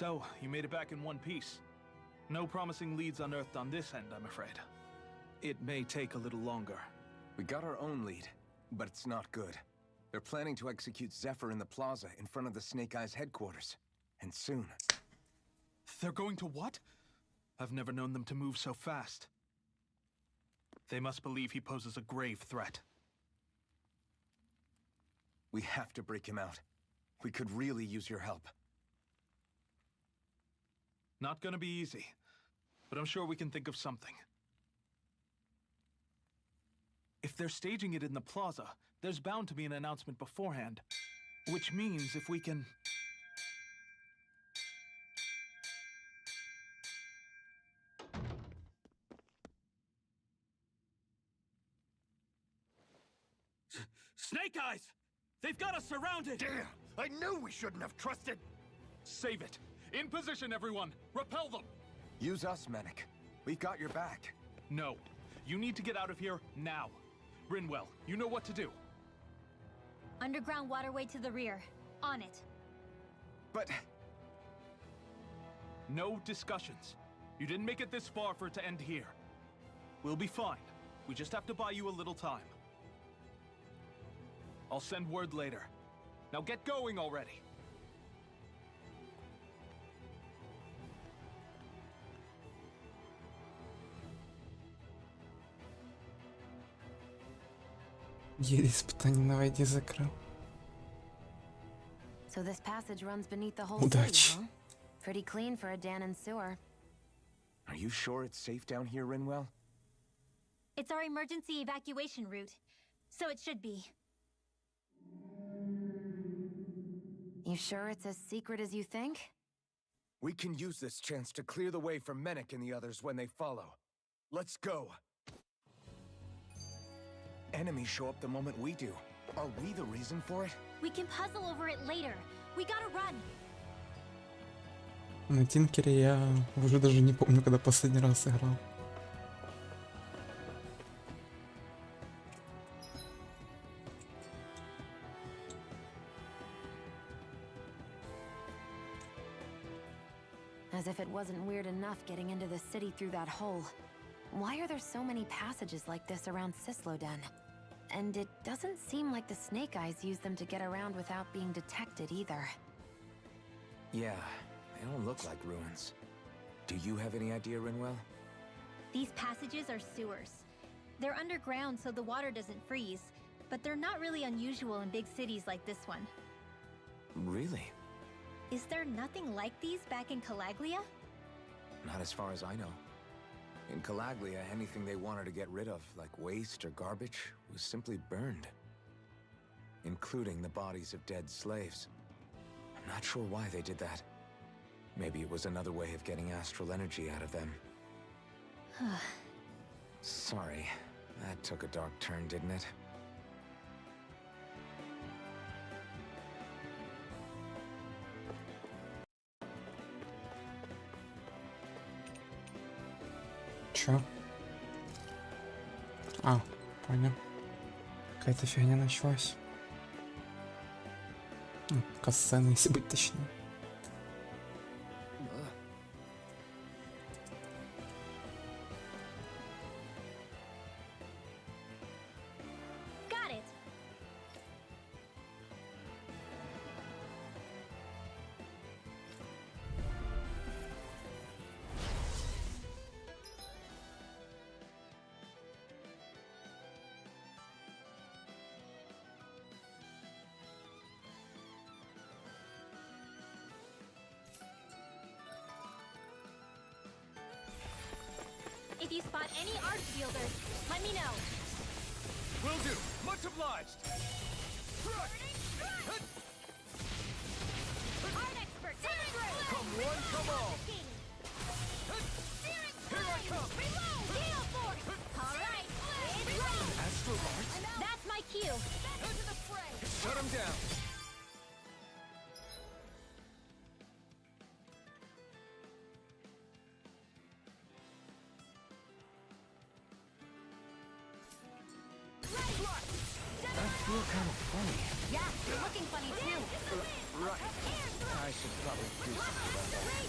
So, you made it back in one piece. No promising leads unearthed on this end, I'm afraid. It may take a little longer. We got our own lead, but it's not good. They're planning to execute Zephyr in the plaza in front of the Snake Eyes headquarters. And soon. They're going to what? I've never known them to move so fast. They must believe he poses a grave threat. We have to break him out. We could really use your help. Not gonna be easy, but I'm sure we can think of something. If they're staging it in the plaza, there's bound to be an announcement beforehand. Which means if we can... Snake Eyes! They've got us surrounded! Damn! I knew we shouldn't have trusted... Save it! In position, everyone! Repel them! Use us, Mennick. We've got your back. No. You need to get out of here now. Rinwell, you know what to do. Underground waterway to the rear. On it. But... No discussions. You didn't make it this far for it to end here. We'll be fine. We just have to buy you a little time. I'll send word later. Now get going already. Еле испытание на воде закрыл. So this passage runs beneath the whole Удачи. city, huh? Pretty clean for a Danon sewer. Are you sure it's safe down here, Rinwell? It's our emergency evacuation route, so it should be. You sure it's as secret as you think? We can use this chance to clear the way for Mennick and the others when they follow. Let's go. Enemies show up the moment we do. Are we the reason for it? We can puzzle over it later. We gotta run. На Тинкере я уже даже не помню, когда последний раз играл. As if it wasn't weird enough getting into the city through that hole. Why are there so many passages like this around Sisloden? And it doesn't seem like the Snake Eyes use them to get around without being detected either. Yeah, they don't look like ruins. Do you have any idea, Rinwell? These passages are sewers. They're underground so the water doesn't freeze, but they're not really unusual in big cities like this one. Really? Is there nothing like these back in Calaglia? Not as far as I know. In Calaglia, anything they wanted to get rid of, like waste or garbage, was simply burned. Including the bodies of dead slaves. I'm not sure why they did that. Maybe it was another way of getting astral energy out of them. Sorry, that took a dark turn, didn't it? Чё? А, понял. Какая-то фигня началась. Ну, касцена, если быть точнее. Got it. If you spot any arch wielders, let me know. Will do. Much obliged. Art expert, Come one, come all. Here I come. Reload! Gale force! All right, it's ready. Astral Arts? That's my cue. Back into the fray. Shut him down. I feel kind of funny. Yeah, you're looking funny too. Right. I should probably do something about that.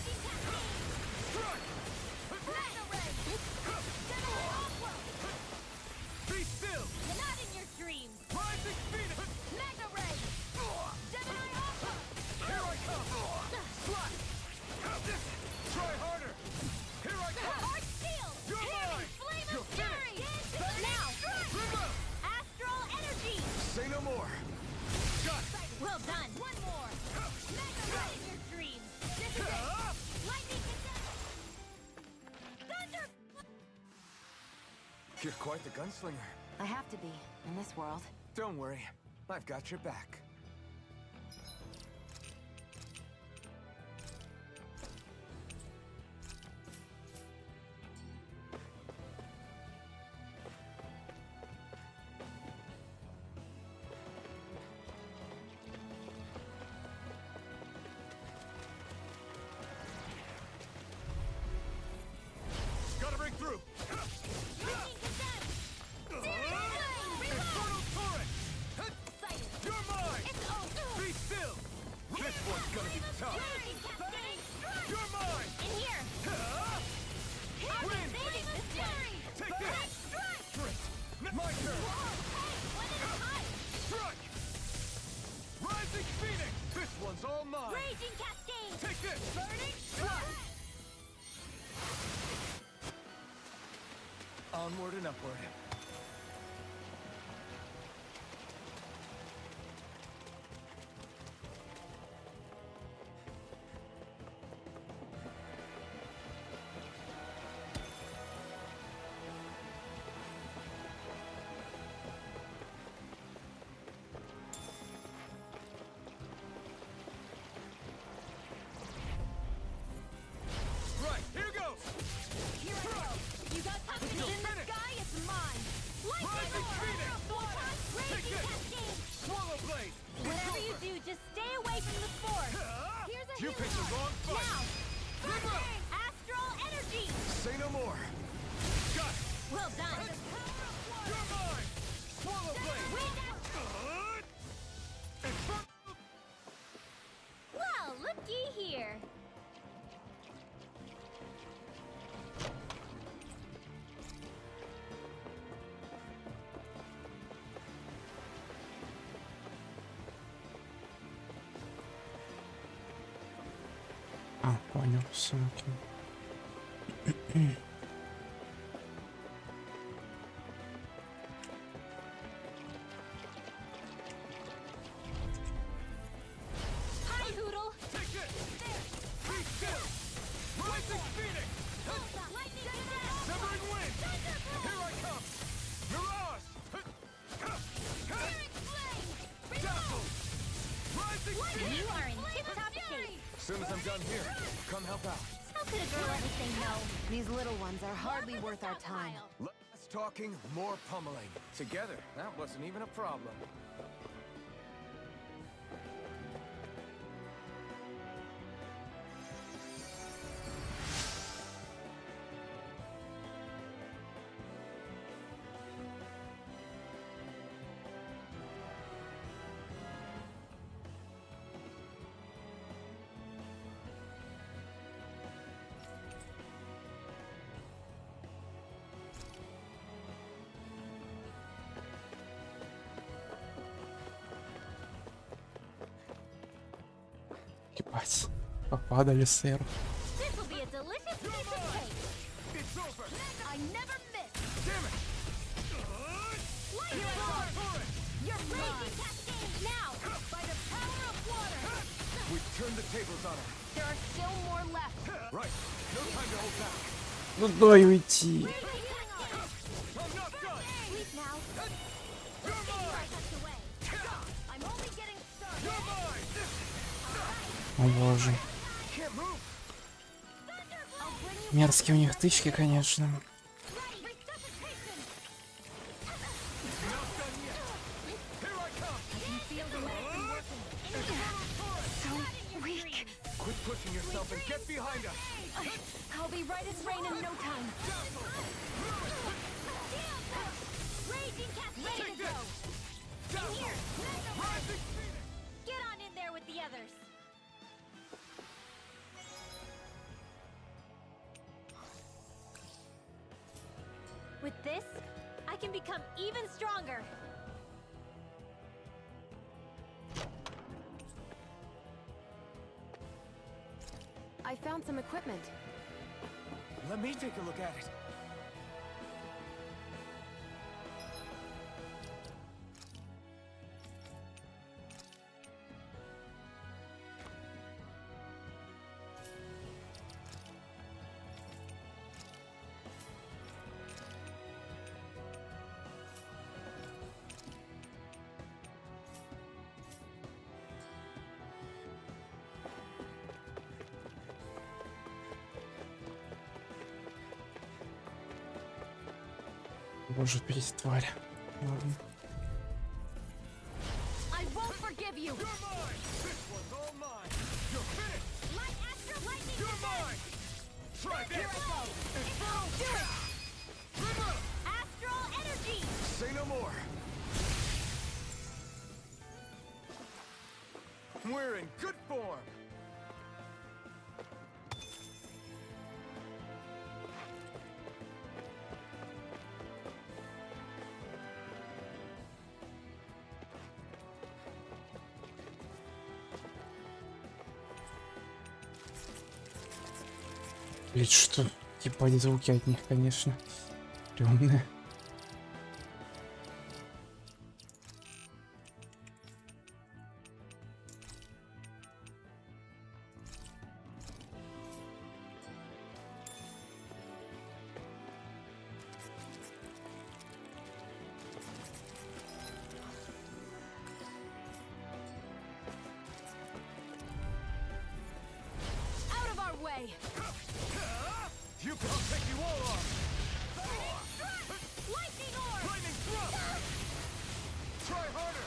You're quite the gunslinger. I have to be, in this world. Don't worry, I've got your back. Gotta break through! Infernal turret! You're mine! Be still! This one's gonna be tough! You're mine! In here! Win! Take this! My turn! Strike! Rising Phoenix! This one's all mine! Raging Cascade! Take this! Burning Strike! Onward and upward. Right, here goes! Here I go! You got company in the sky, it's mine! Rising Phoenix! Raging Cascade! Swallow blade! Whatever you do, just stay away from the spore! Here's a You healer. picked the wrong fight! Now! Burn! Astral energy! Say no more. Got it! Well done! You're mine! Swallow blade! Well, looky here! А, понял, все, окей. Hi, Hoodle! Take it! Be still! Rising Phoenix! Lightning attack! Severing wind! Here I come! Mirage! Searing flame! Dazzle! Rising Phoenix! You are in tip-top shape! As soon as I'm done here, come help out. How could a girl ever say no? These little ones are hardly worth our time. Less talking, more pummeling. Together, that wasn't even a problem. Ебать. Попадали, сэр. This will be a delicious piece of cake! It's over! I never miss! Damn it! Lightning sword! You're raging cascade! Now, by the power of water! We've turned the tables on her. There are still more left! Right, no time to hold back. Ну дай уйти. I'm not done! Sleep now! You're mine! Tucked away! I'm only getting started! You're mine! О боже. Can't move! I'll bring you Мерзкие у них тычки, конечно. ready! Resuscitation! Not done yet! Here I come! I can feel the medicine working! So weak! Quit pushing yourself and get behind us! I'll be right as rain in no time! Raging cascade! Ready to go! In here! Rising Phoenix! Get on in there with the others! With this, I can become even stronger! I found some equipment. Let me take a look at it. Боже, перед тварь. Ладно. I won't forgive you. You're mine! This one's all mine! You're finished! Light Astro Lightning You're Defense! mine! Try this! Here I go! Infernal Do it! River! Astral Energy! Say no more! We're in good form! Блин, что? Ебать, звуки от них, конечно. Стрёмные. Out of our way! You can't take you all off! Lightning Orb! Lightning thrust! Try harder!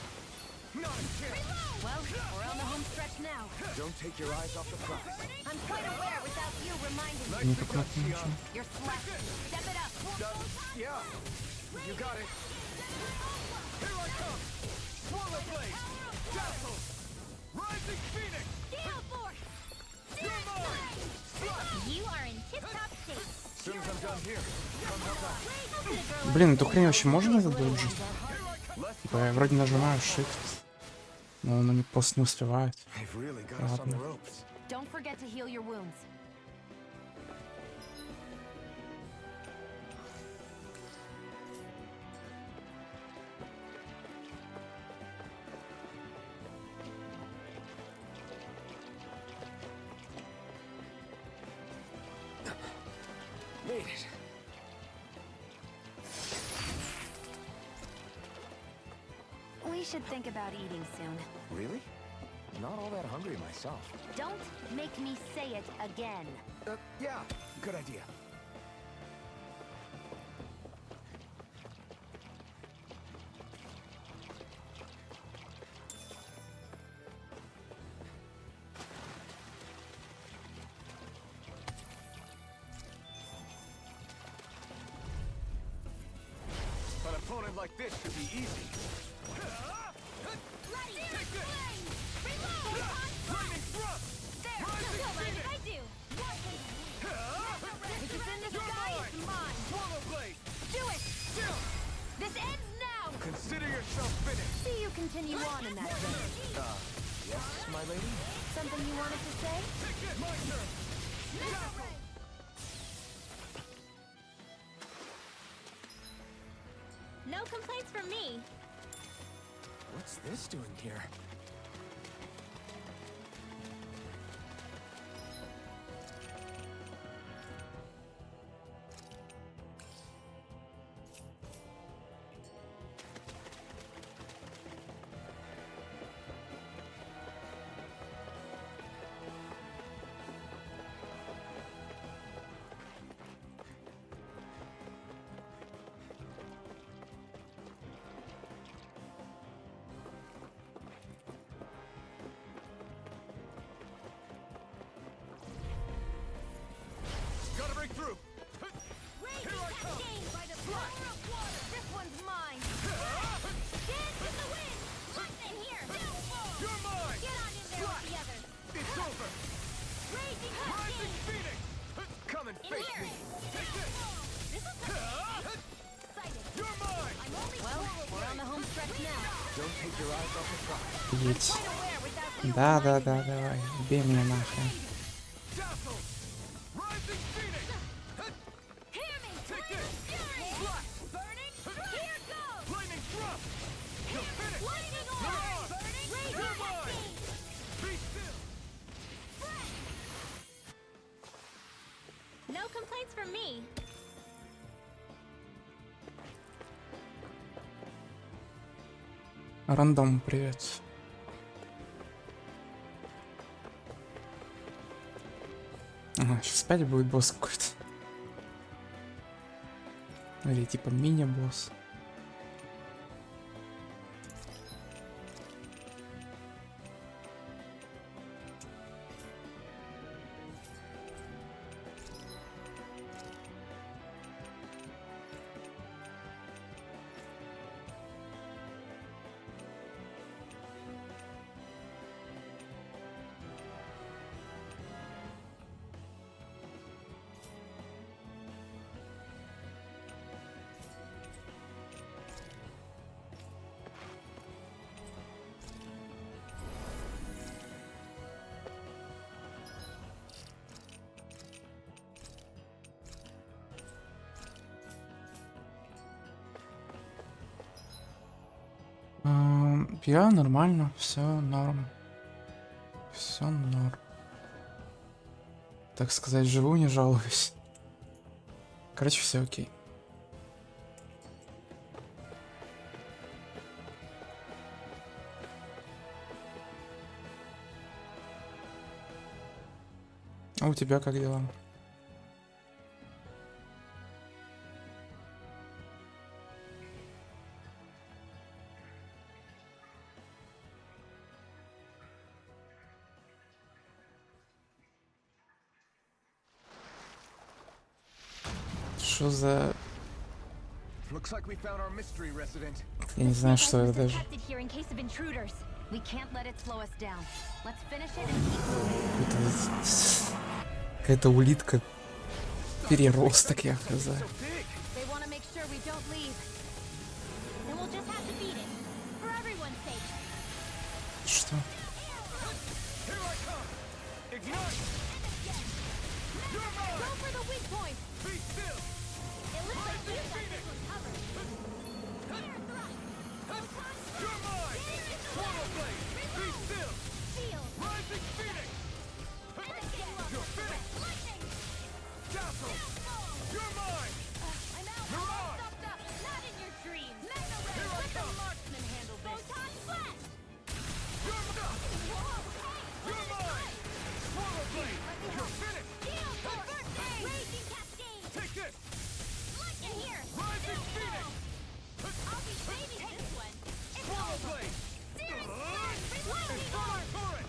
Not a chance! Well, we're on the home stretch now. Don't take your eyes off the prize. I'm quite aware without you reminding me. Не так ничего. You're slack. Step it up. Yeah, you got it. Here I come! Swallow blade! Dazzle! Rising Phoenix! Gale Force! You're mine! You are in tip-top shape. As soon as I'm done here, come help out. Блин, эту хрень вообще можно задолжить? Типа, я вроде нажимаю Shift, но он просто не успевает. They've really got us on the ropes. Don't forget to heal your wounds. Made it. We should think about eating soon. Really? Not all that hungry myself. Don't make me say it again. Yeah, good idea. An opponent like this should be easy. Lightning thrust! Rising Phoenix! I do. If it's in the You're sky, mine! it's mine. Swallow blade! Do it. Still! This ends now. Consider yourself finished. See you continue on in that vein. Yes, my lady? Something you wanted to say? My turn! Dazzle! No complaints from me. What's this doing here? Gotta break through! Here I come! by the power of water. This one's mine. Dance in the wind. Lightning here. You're mine! Get on in there with the others. It's over! Raging Rising hurricane. Phoenix! Come and In face here. me! Take this! This'll take me. Excited. You're mine! I'm only we're on the home stretch now. Don't take your eyes off the prize. Едь. Quite aware without you Да, reminding me. давай. Бей меня нахрен. Dazzle! Rising Phoenix! Hear me. Take this! Flash. Burning. Here goes. Lightning thrust! You're finished! Lightning Mirage! orb. Burning. Raging You're mine! hurricane. Be still! No complaints from me. Рандом, привет. Ага, сейчас опять будет босс какой-то. Или типа мини-босс. Я нормально, все норм. Все норм. Так сказать, живу, не жалуюсь. Короче, все окей. А у тебя как дела? Что за... Looks like we found our mystery resident. Я не знаю, что это даже. Here in case of intruders. We can't let it slow us down. Let's finish it and keep moving. Какая-то улитка. Переросток, я хз. They want to make sure we don't leave. Then we'll just have to beat it. For everyone's sake. Что? Here I come. Ignite. You're mine. Go for the weak point. Be still. It looks like you got this one covered. You're mine. Portal blade. Be still. Rising Phoenix. You're finished. Dazzle. You're mine. I'm out. You're on. Not in your dreams. Here I come. Marksman handle this. Photon blast. You're mine. You're mine. Portal blade. You're finished. Steel force. Raging cascade. Take this. Lightning here. Rising Phoenix. I'll be saving this one. Portal blade. Lightning Infernal turret.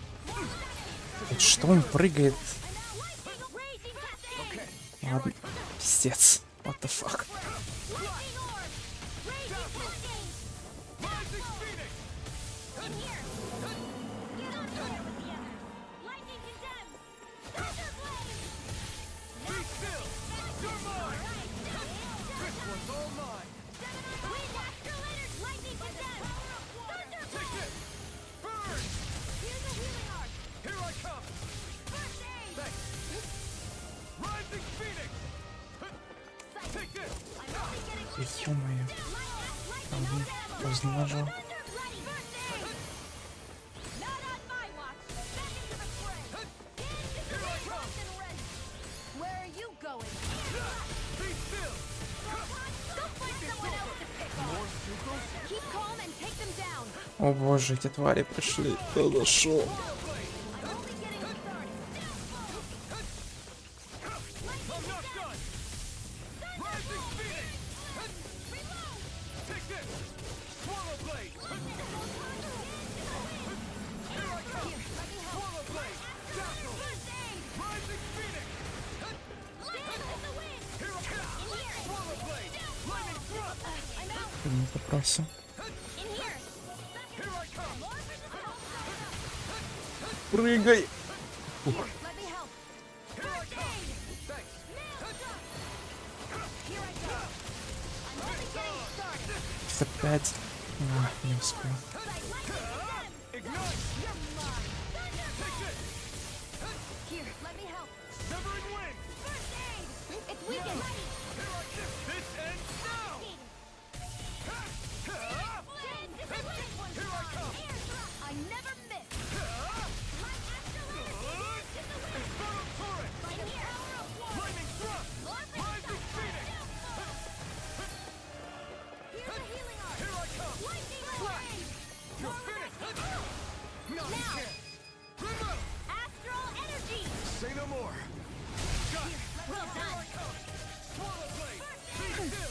Это что он прыгает? Raging cascade. Ладно. Пиздец. What the fuck? Lightning orb. Raging cascade. Rising Phoenix. In here. Get on fire with the others. Lightning condemns. Thunder blade. Be still. You're mine. This one's all mine. Wind accelerator. Lightning condemns. Thunder Take blade. this. Burn. Here's a healing arc. Here I come. First aid. Thanks. Rising Phoenix. Take this. I'm only getting Ё-моё. lightning Поздно нажал. Thunder bloody first aid. Not on my watch. Back into the fray. Here I come. Where are you going? Be still. Go find someone else to pick on. Keep calm and take them down. О боже, эти твари пришли. Кто зашел? I'm only getting started. I'm not done. Rising Phoenix. Take this. Swallow blade. Here I come. Swallow blade. Dazzle. Rising Phoenix. Here I come. Swallow blade. Lightning thrust. I'm out. Не попросил. In here. Here I come. Прыгай! Let me help. Here I come. Thanks. Here I go. I'm only getting started. Опять. А, не успел. Ignite. You're mine. Take this. Here, let me help. Severing wind. First aid. It's weakened. Here I come. This ends now. Here I come. I never miss. Infernal turret. Lightning thrust. Rising Phoenix. Here's a healing arc. Here I come. Lightning Flash. blade.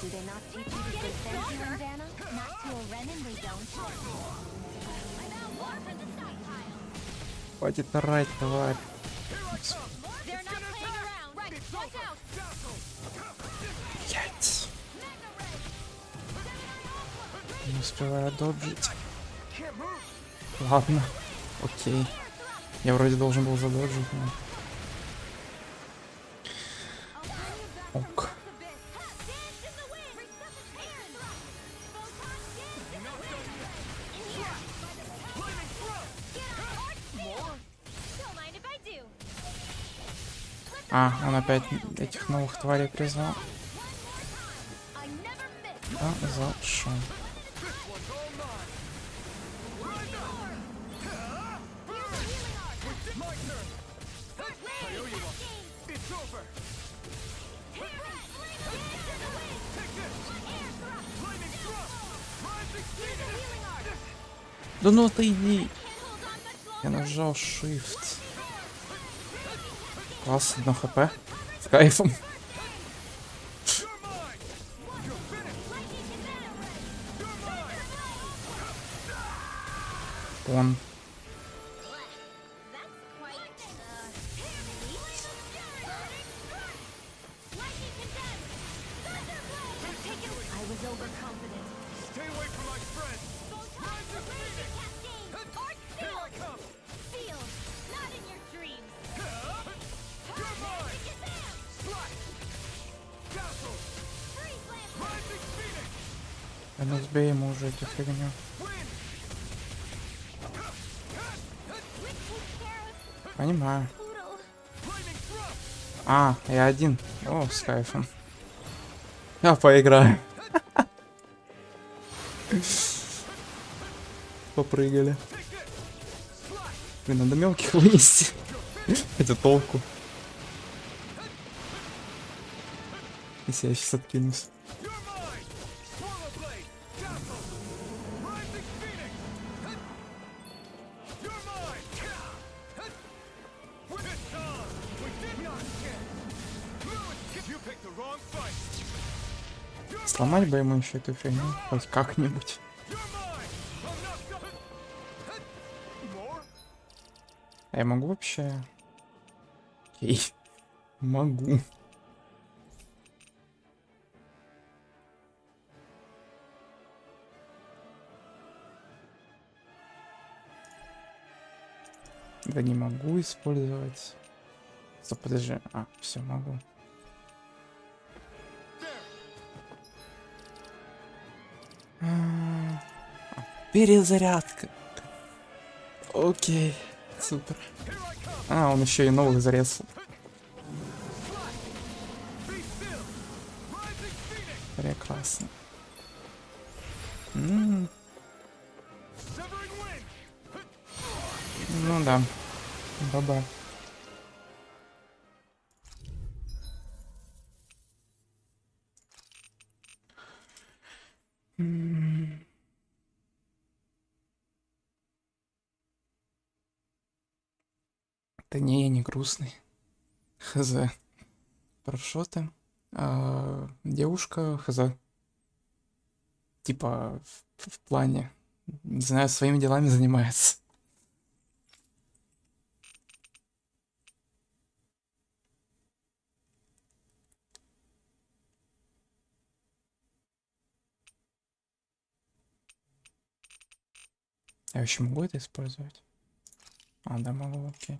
Do they not teach you to say thank you in Dana? Not to a Renin, they don't. I'm out more for the stockpile. Хватит орать, тварь. They're not playing around. Right, watch out. Блять. Не успеваю доджить. Ладно. Окей. Я вроде должен был задоджить, но... Ок. А, он опять этих новых тварей призвал. Да, зашел. Да ну ты иди. Я нажал Shift. Класс, 1 хп. С кайфом. Он. Ну сбей ему уже эту фигню. Понимаю. А, я один. О, с кайфом. Я поиграю. Попрыгали. Блин, надо мелких вынести. Это толку. Если я сейчас откинусь. Сломать бы ему еще эту фигню, хоть как-нибудь. А я могу вообще? Окей. Могу. Да не могу использовать. Стоп, подожди. А, все, могу. Перезарядка. Окей, супер. А, он еще и новых зарезал. Прекрасно. Ну да. Баба. Да не, я не грустный. Хз. Про что ты? Девушка, хз. Типа, в плане, не знаю, своими делами занимается. Я вообще могу это использовать? А, да, могу, окей.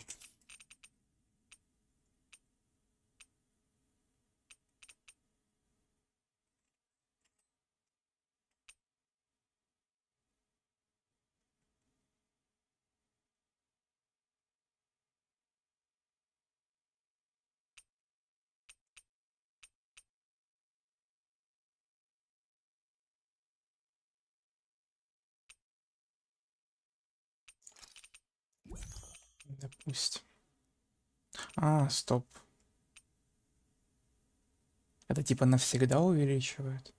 Допустим. А, стоп. Это типа навсегда увеличивает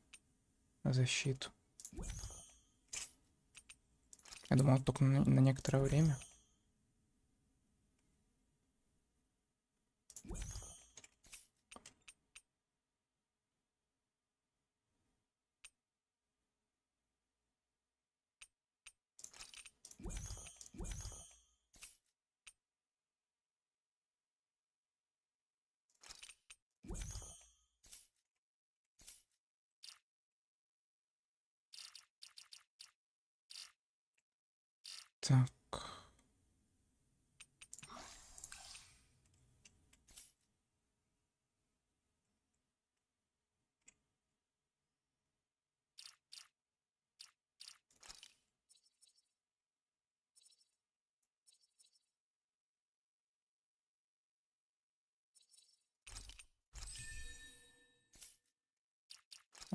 защиту. Я думал, только на некоторое время. Так.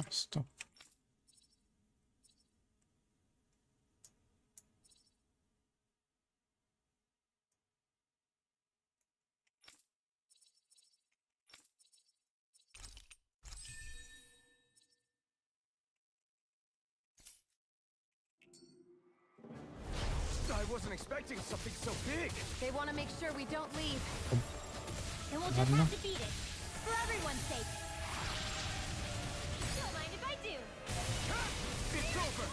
Стоп. I wasn't expecting something so big. They want to make sure we don't leave. And we'll just Ладно. have to beat it. For everyone's sake. Don't mind if I do. It's over.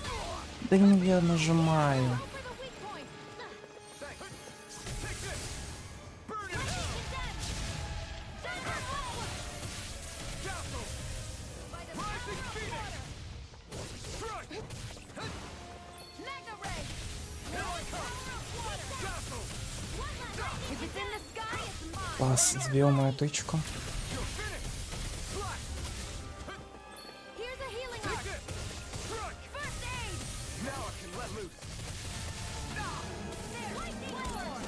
Да не я нажимаю. Take this. Burn it. Castle. Rising Phoenix. Strike. Mega ray. Here I come. Castle. If it's in the sky, it's mine. Класс, сбил мою тычку. You're finished. Slash. Here's a healing Take arc. this. Strike. First aid. Now I can let loose. There. Lightning storm.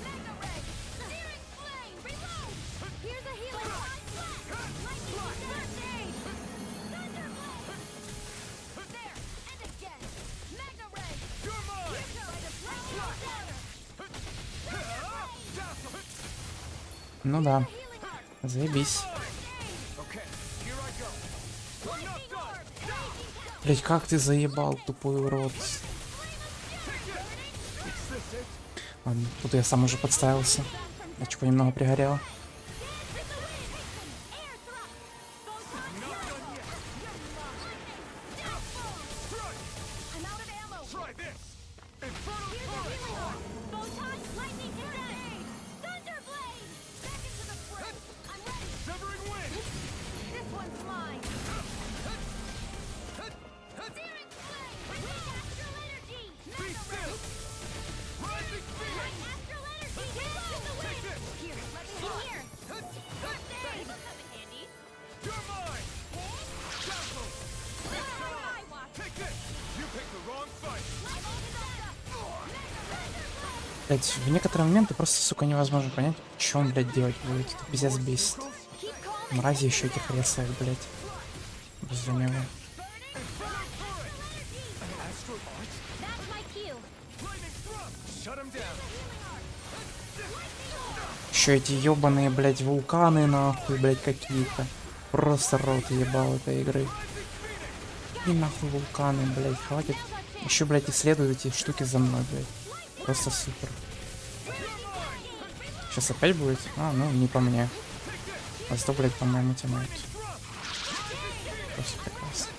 Mega ray. Searing flame. Reload. Here's a healing arc. Lightning storm. First aid. Thunder blade. There. And again. Mega ray. You're mine. Here goes. Lightning storm. Ну да. Заебись. Okay, here I go. I'm not done. Блять, как ты заебал, тупой урод. Ладно, тут я сам уже подставился. Очко немного пригорело. I'm out of ammo. Try this. Infernal Here's a healing arc. Photon. Lightning grenade. Thunder blade. Back into the fray. I'm ready. Severing wind. This one's mine. Searing flame. Weak astral energy. Be still. Rising Phoenix. Astral energy. Into the wind. Take this. Here, let me help. Here. First aid. This will come in handy. You're mine. Castle. I watch. Take this. You picked the wrong fight. Блять, в некоторые моменты просто, сука, невозможно понять, что он, блядь, делать будет. Это пиздец бесит. Мрази еще этих ресает, блядь. Без него. That's my cue. Shut him down. Еще эти ебаные, блядь, вулканы, нахуй, блядь, какие-то. Просто рот ебал этой игры. И нахуй вулканы, блядь, хватит. Еще, блядь, исследуют эти штуки за мной, блядь. Просто супер. Сейчас опять будет? А, ну, не по мне. А зато, блядь, по-моему, тянут. Просто прекрасно.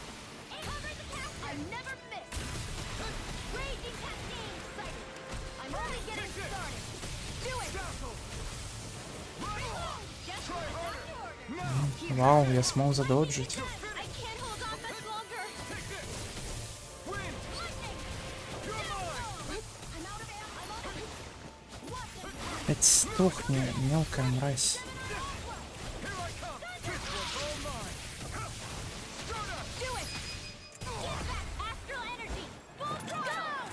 I never miss. Raging cascade sighted. I'm only getting started. Do it. Just Вау, я смог задоджить. I can't hold on much longer. I'm out of ammo. Блядь, сдохни, мелкая мразь. Do it. Get back astral energy. Full throttle.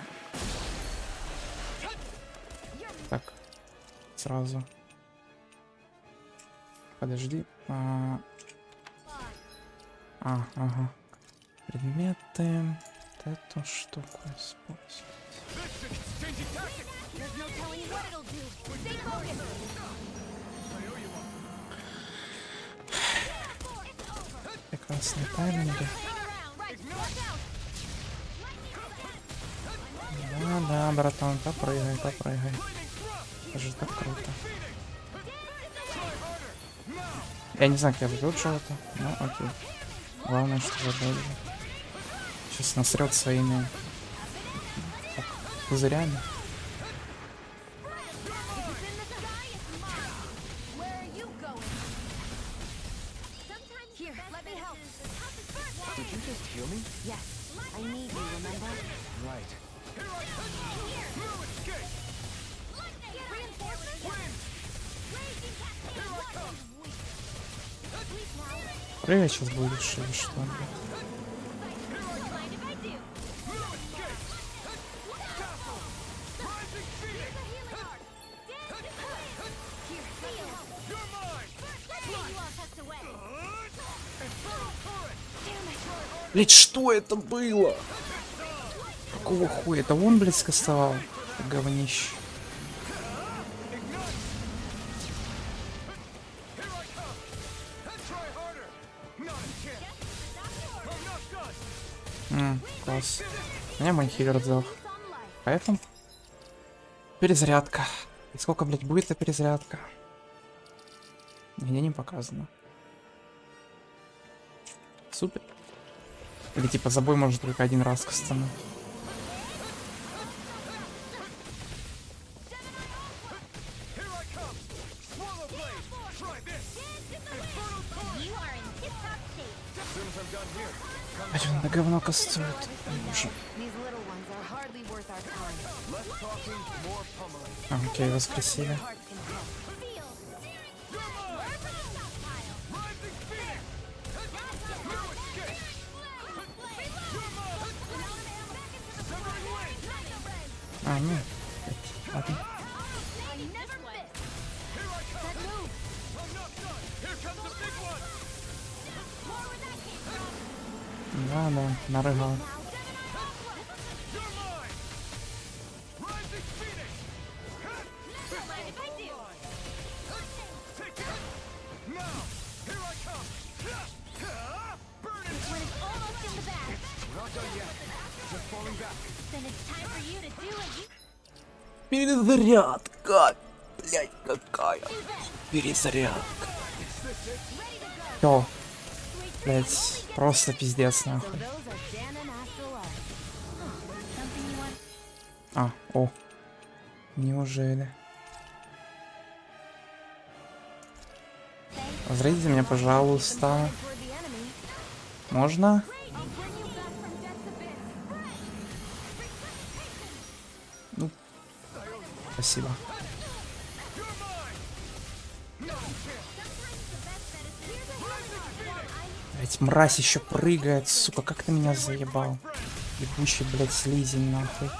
Так, сразу. Подожди. Ага. Предметы. Вот эту штуку использовать. There's no telling what it'll do. Stay focused. Прекрасные тайминги. Да, братан, попрыгай. Это же так круто. Я не знаю, как я выдержал это, но окей. Главное, что выдержал. Сейчас насрет своими пузырями. Did you just heal me? Yes, I need you, remember? Right. Прыгать сейчас будешь или что? Блять, что это было? Какого хуя? Это он, блядь, скастовал? Говнище. Класс. У меня мой хиллер сдох. Поэтому перезарядка. И сколько, блядь, будет эта перезарядка? Мне не показано. Супер. Или типа забой может только один раз кастануть. На говно кастует. Окей, воскресили. Ну, ладно. Да, нарыгал. Перезарядка! Блять, какая перезарядка! Всё. Блять, просто пиздец, нахуй. О. Неужели? Возродите меня, пожалуйста. Можно? Ну, спасибо. Блять, мразь еще прыгает, сука, как ты меня заебал. Ебучий, блять, слизень, нахуй.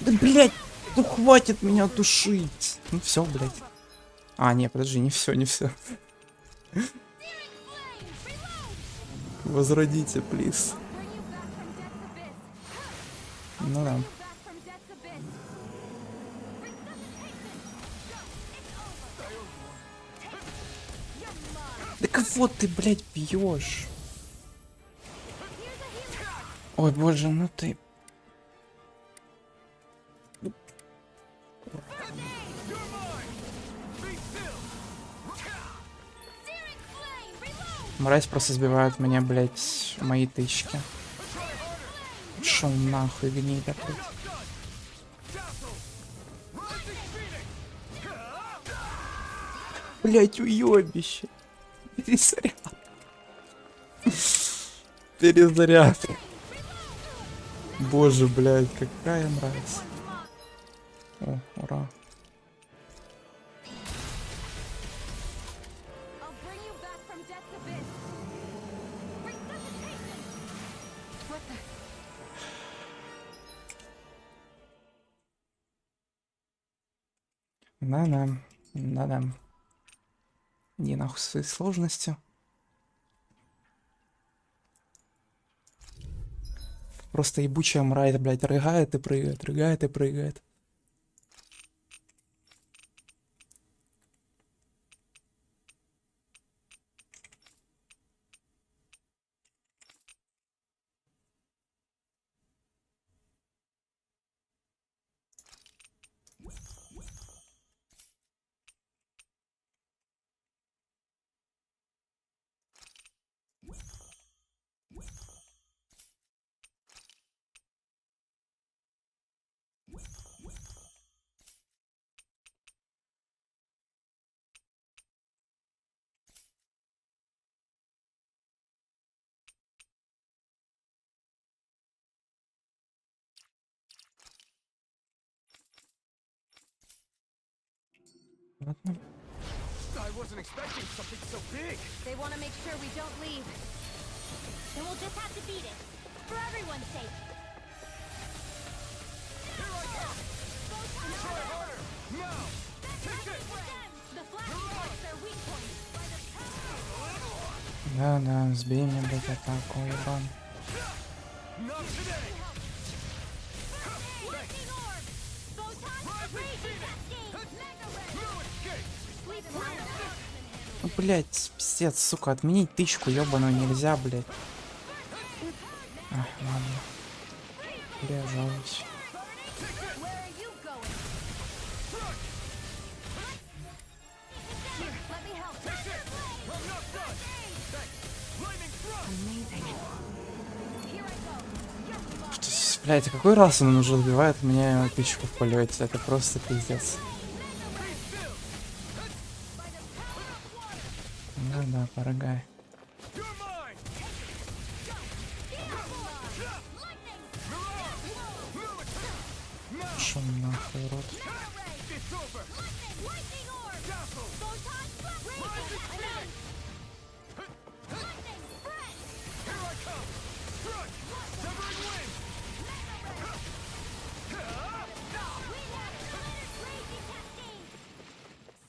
Да, блять, ну хватит меня душить. Ну все, блять. Не, подожди, не все, не все. Возродите, плиз. Ну да. Да кого ты, блядь, бьешь? Ой, боже, ну ты. Мразь просто сбивает меня, блядь, мои тычки. Шо нахуй, гнида, блядь. Блядь, уёбище. Перезаряд. Перезаряд. Боже, блядь, какая мразь. О, ура. Да-да. Не нахуй своей сложностью. Просто ебучая мразь, блядь, рыгает и прыгает, рыгает и прыгает. Ладно. I wasn't expecting something so big. They want to make sure we don't leave. Then we'll just have to beat it. For everyone's sake. Here I come. Try harder. Now. Take it. The flashing points are weak points. Да, сбей мне, блядь, атаку, ебан. Not today. Lightning orb. Photon raging cascade. Mega ray. No escape. Sweep power. Ну, блядь, пиздец, сука, отменить тычку ебаную нельзя, блядь. Ах, ладно. Бля, жалуюсь. Where are you going? Here, let me help. Take it. I'm not done. Thanks. Lightning thrust. Here I go. Что, блядь, какой раз он уже убивает меня тычку в полете? Это просто пиздец. Да, порыгай. Шо нахуй, рот.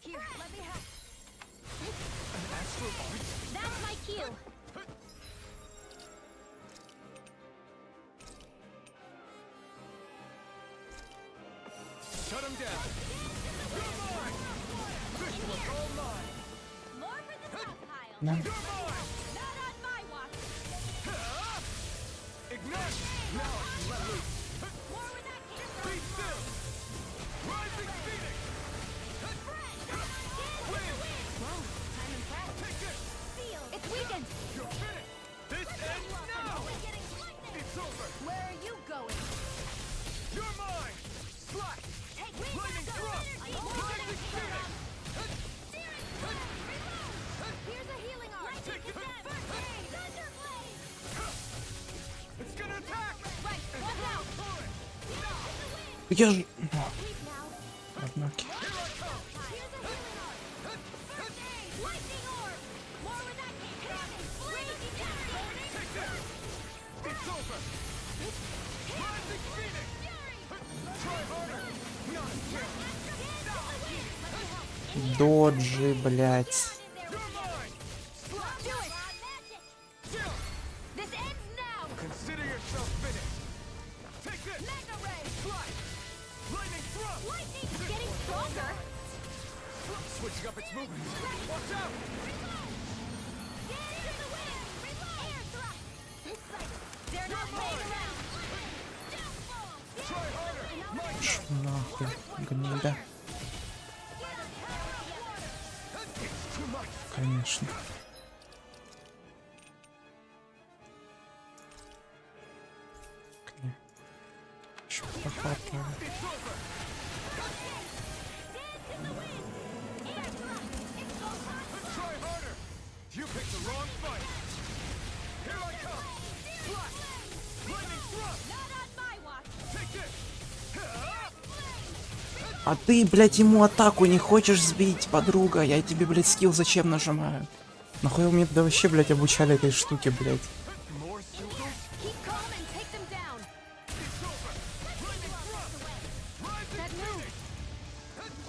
Here, let me help. That's my cue. Shut him down. You're mine. This was all mine. More for the stockpile. No. You're mine. Not on my watch. Ignite. Now I can let loose. More with that Be cancer. still. Rising Phoenix. Win. Whoa, I'm impressed. Take it. Feel. It's weakened. You're finished. This ends now. It's over. Where are you going? You're mine. Slack. Lightning thrust. Rising Phoenix. Here's a healing arm. Take it. Thunder blade. It's gonna attack. Right, watch out. Я ж... Sleep now. Однако. Here's a healing arm. First aid. Lightning orb. More with that cancer. Raging cascade. Take this. It's over. Rising Phoenix. Try harder. Not again. Доджи, блядь. You're mine. Do it. Magic. Chill. This ends now. Consider yourself finished. Take this. Mega ray. Slide. Lightning thrust. Lightning is getting stronger. Switching up its movement. Watch out. Get into the wind. Air thrust. It's like they're not playing around. Try harder. My Шо нахуй, гнида. It's too much. Конечно. Чё похватывает? It's over. Try harder. You picked the wrong fight. Here I come. Slash. Lightning thrust. Not on my watch. Take this. А ты, блядь, ему атаку не хочешь сбить, подруга? Я тебе, блядь, скилл зачем нажимаю? Нахуй вы мне тогда вообще, блядь, обучали этой штуке, блядь? More silver. Keep calm and take them down. It's over. Lightning thrust. Rising That move.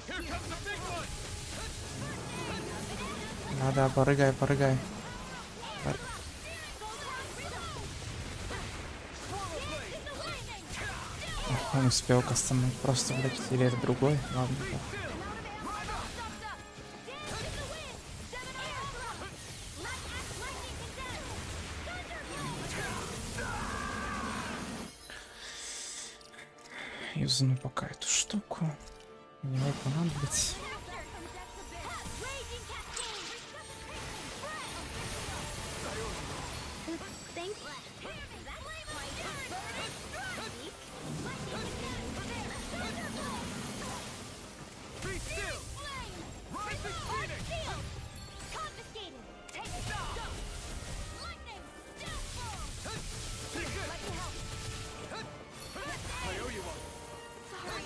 Here comes the big one. Да, порыгай, порыгай. Он успел кастомить, просто, блядь, или это другой? Ладно, да. Юзану пока эту штуку. Мне понадобится. Be still. Rising Phoenix. Confiscated. Take it. Lightning. Take this. Let me help. I owe you one. Sorry.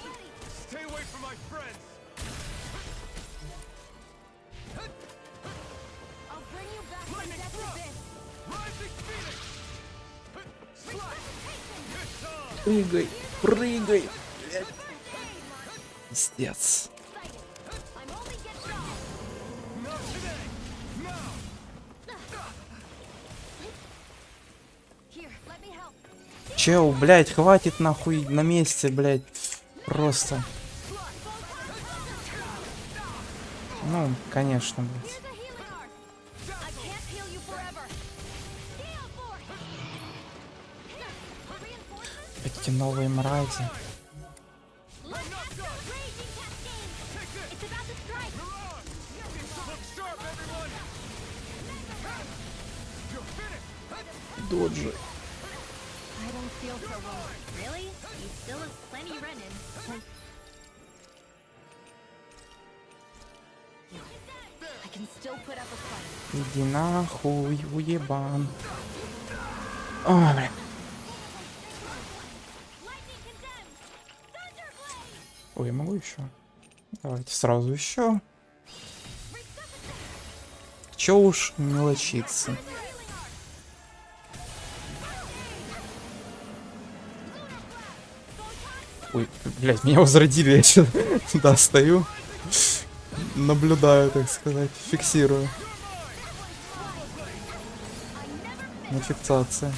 Stay away from my friends. Прыгай, прыгай, блядь. Пиздец. Чел, блядь, хватит нахуй на месте, блядь. Просто. Ну, конечно, блядь. Эти новые мрази. Доджи. Иди нахуй, уебан. Ой, блин. Ой, я могу еще? Давайте сразу еще. Че уж мелочиться. Ой, блядь, меня возродили, я сюда стою. Наблюдаю, так сказать, фиксирую. Фиксация.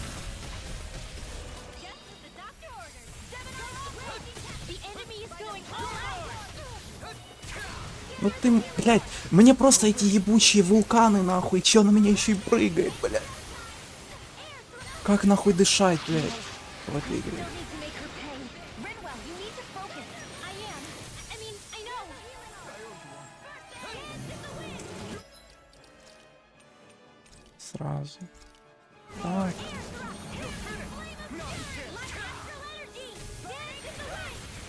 Ну ты, блядь, мне просто эти ебучие вулканы, нахуй, чё на меня еще и прыгает, блядь. Как нахуй дышать, блядь, в этой игре? Сразу. Так.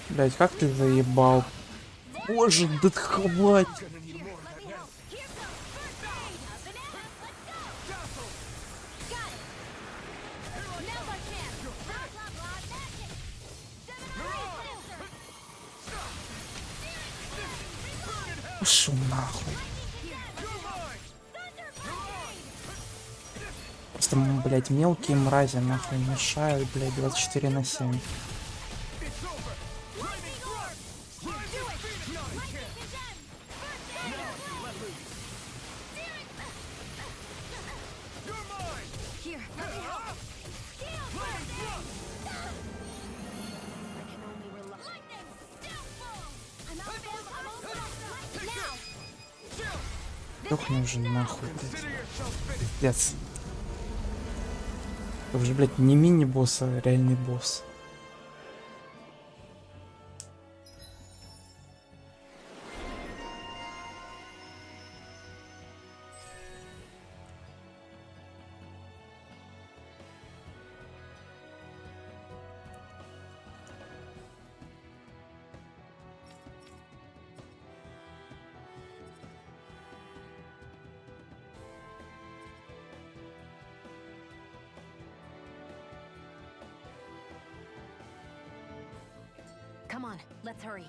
Блядь, как ты заебал? Боже, да хватит. Пошел нахуй. Просто, блядь, мелкие мрази нахуй мешают, блядь, 24/7. Дохни уже нахуй, блядь. Пиздец. Это уже, блядь, не мини-босс, а реальный босс. Come on, let's hurry.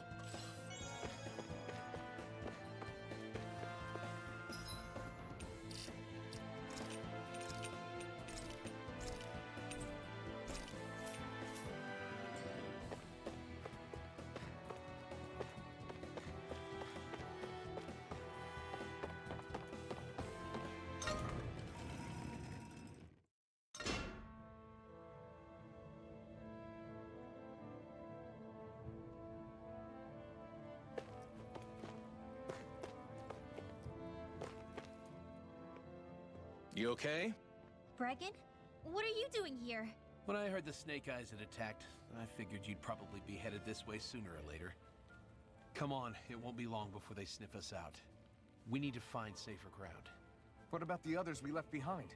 You okay? Bregan? What are you doing here? When I heard the Snake Eyes had attacked, I figured you'd probably be headed this way sooner or later. Come on, it won't be long before they sniff us out. We need to find safer ground. What about the others we left behind?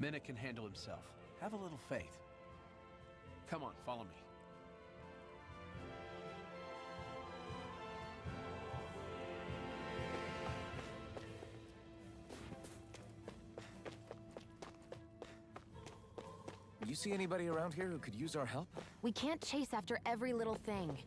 Menek can handle himself. Have a little faith. Come on, follow me. You see anybody around here who could use our help? We can't chase after every little thing.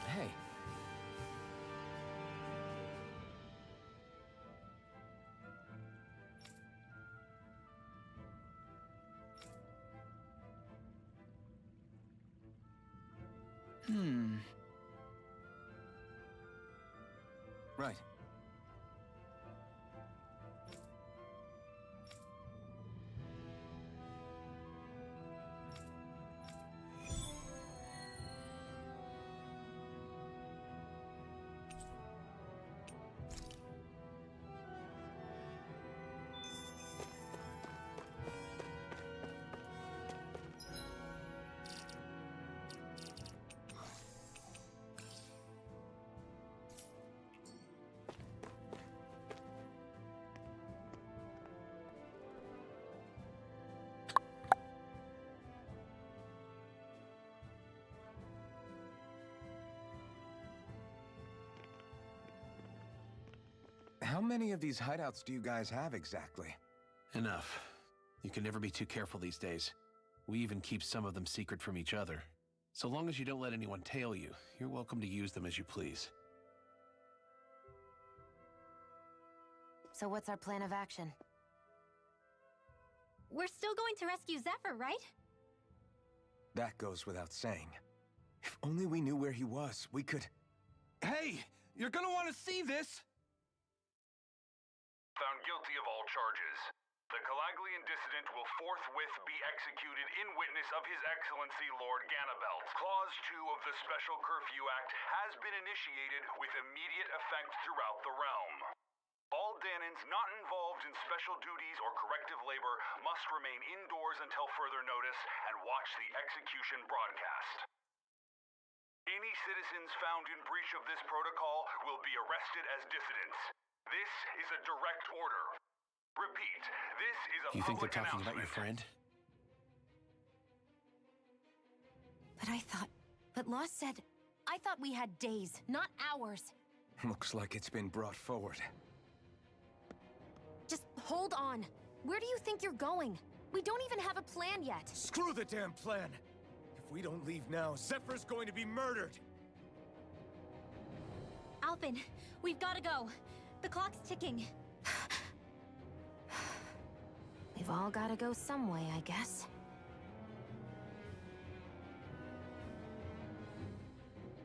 Hey. Right. How many of these hideouts do you guys have exactly? Enough. You can never be too careful these days. We even keep some of them secret from each other. So long as you don't let anyone tail you, you're welcome to use them as you please. So what's our plan of action? We're still going to rescue Zephyr, right? That goes without saying. If only we knew where he was, we could... Hey! You're gonna want to see this! Found guilty of all charges. The Calaglian dissident will forthwith be executed in witness of His Excellency Lord Ganabelt. Clause 2 of the Special Curfew Act has been initiated with immediate effect throughout the realm. All Danans not involved in special duties or corrective labor must remain indoors until further notice and watch the execution broadcast. Any citizens found in breach of this protocol will be arrested as dissidents. This is a direct order. Repeat, this is a You think they're public talking about your announcement. friend? But Lost said, I thought we had days, not hours. Looks like it's been brought forward. Just hold on. Where do you think you're going? We don't even have a plan yet. Screw the damn plan! If we don't leave now, Zephyr's going to be murdered! Alphen, we've got to go. The clock's ticking. We've all gotta go some way, I guess.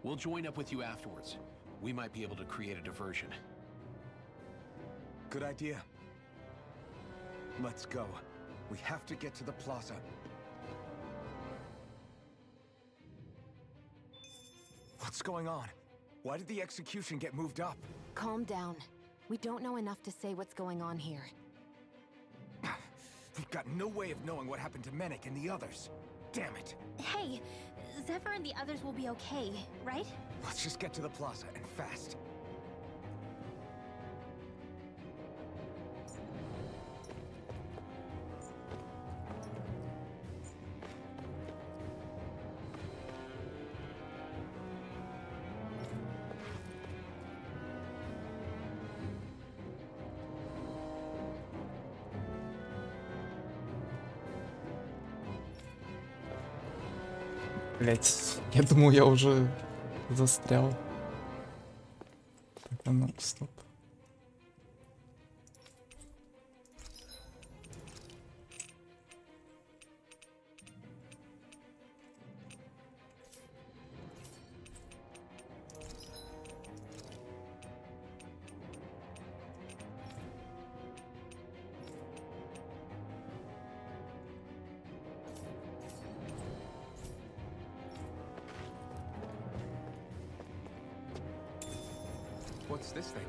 We'll join up with you afterwards. We might be able to create a diversion. Good idea. Let's go. We have to get to the plaza. What's going on? Why did the execution get moved up? Calm down. We don't know enough to say what's going on here. We've got no way of knowing what happened to Menik and the others. Damn it. Hey, Zephyr and the others will be okay, right? Let's just get to the plaza, and fast. Блять, я думал, я уже застрял. Так, а ну, стоп. What's this thing?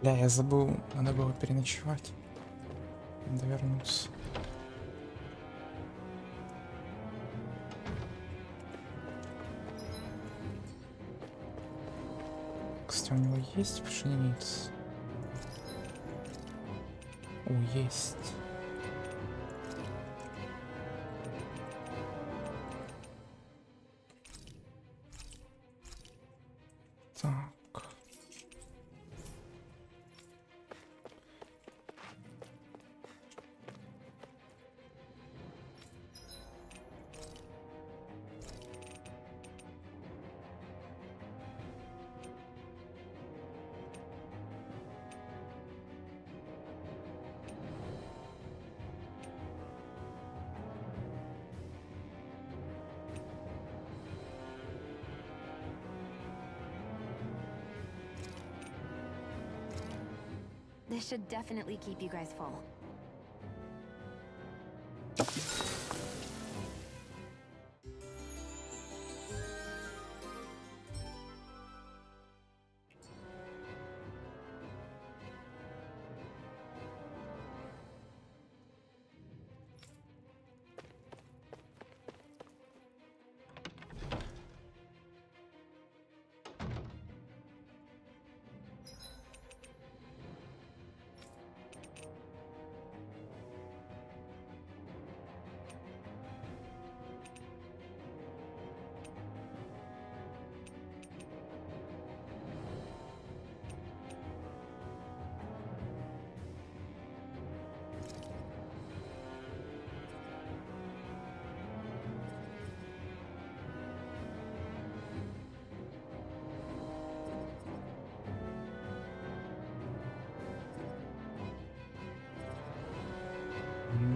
Бля, я забыл, надо было переночевать. Надо вернуться. Кстати, у него есть пшеница? О, есть. Так. This should definitely keep you guys full.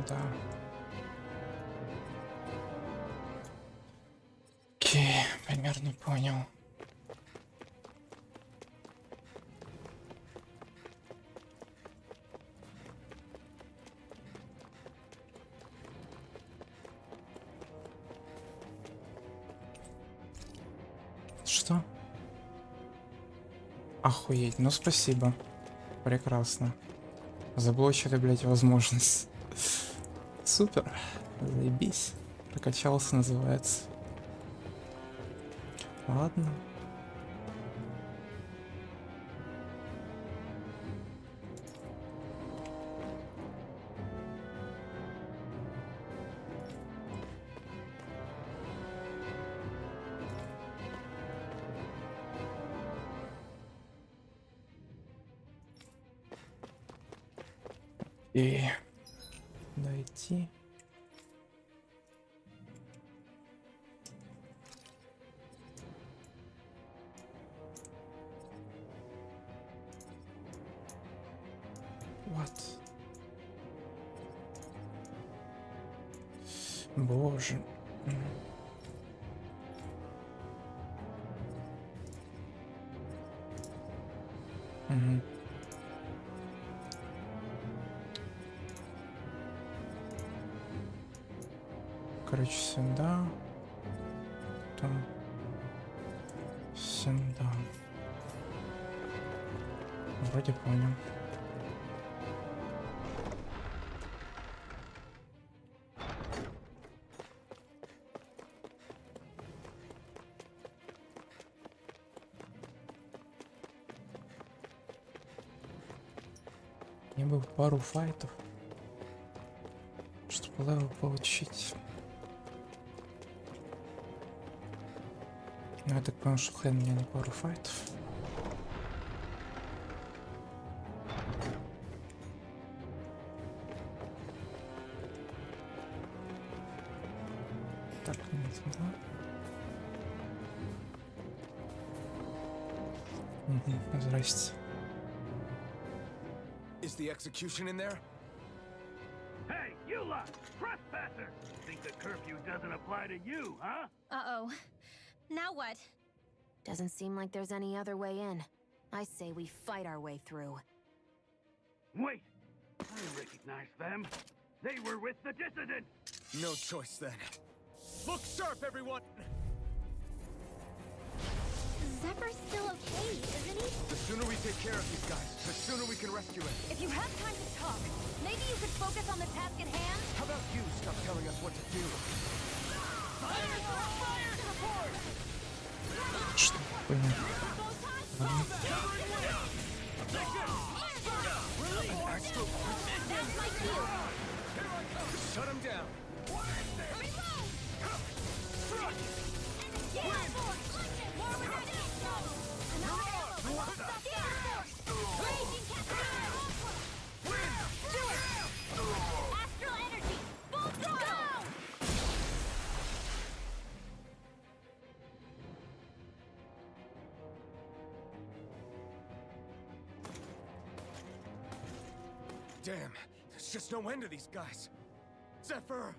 Да. Окей, примерно понял. Что? Охуеть, ну спасибо. Прекрасно. Заблочили, блять, возможность. Супер. Заебись. Прокачался, называется. Ладно. И дойти. Вот. Боже. Угу. Короче, сюда. Потом сюда. Вроде понял. Мне бы пару файтов, чтобы левел получить. Ну, я так понял, что хрен мне на пару файтов. Так, не туда. Угу, здрасте. Is the execution in there? Hey, you lot! Trespasser! Think the curfew doesn't apply to you, huh? Uh-oh. Now what? Doesn't seem like there's any other way in. I say we fight our way through. Wait! I recognize them. They were with the dissident! No choice then. Look sharp, everyone! Zephyr's still okay, isn't he? The sooner we take care of these guys. The sooner we can rescue it. If you have time to talk, maybe you could focus on the task at hand? How about you stop telling us what to do? Fire! Fire support! Что такое? Shut him down. Astral energy! Full throttle! Damn, there's just no end to these guys. Zephyr!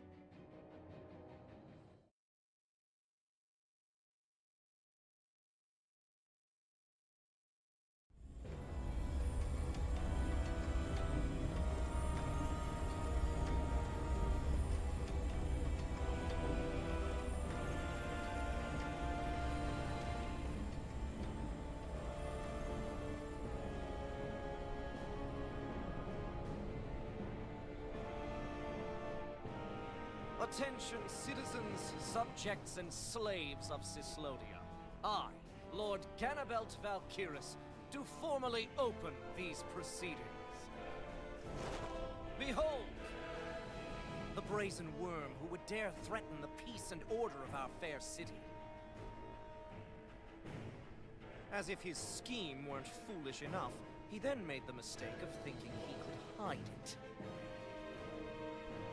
Attention, citizens, subjects, and slaves of Cyslodia. I, Lord Ganabelt Valkyrus, do formally open these proceedings. Behold! The brazen worm who would dare threaten the peace and order of our fair city. As if his scheme weren't foolish enough, he then made the mistake of thinking he could hide it.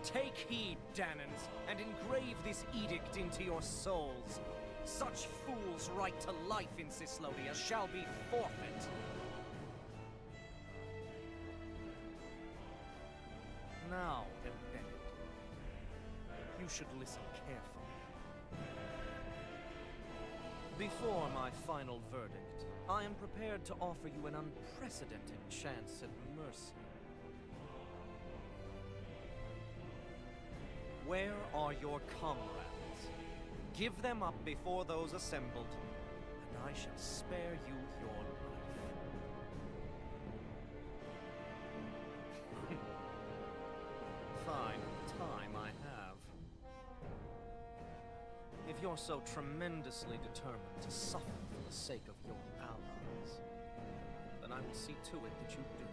Take heed, Danans, and engrave this edict into your souls. Such fools' right to life in Cyslodia shall be forfeit. Now, embedded, you should listen carefully. Before my final verdict, I am prepared to offer you an unprecedented chance at mercy. Where are your comrades? Give them up before those assembled, and I shall spare you your life. Fine time I have. If you're so tremendously determined to suffer for the sake of your allies, then I will see to it that you do.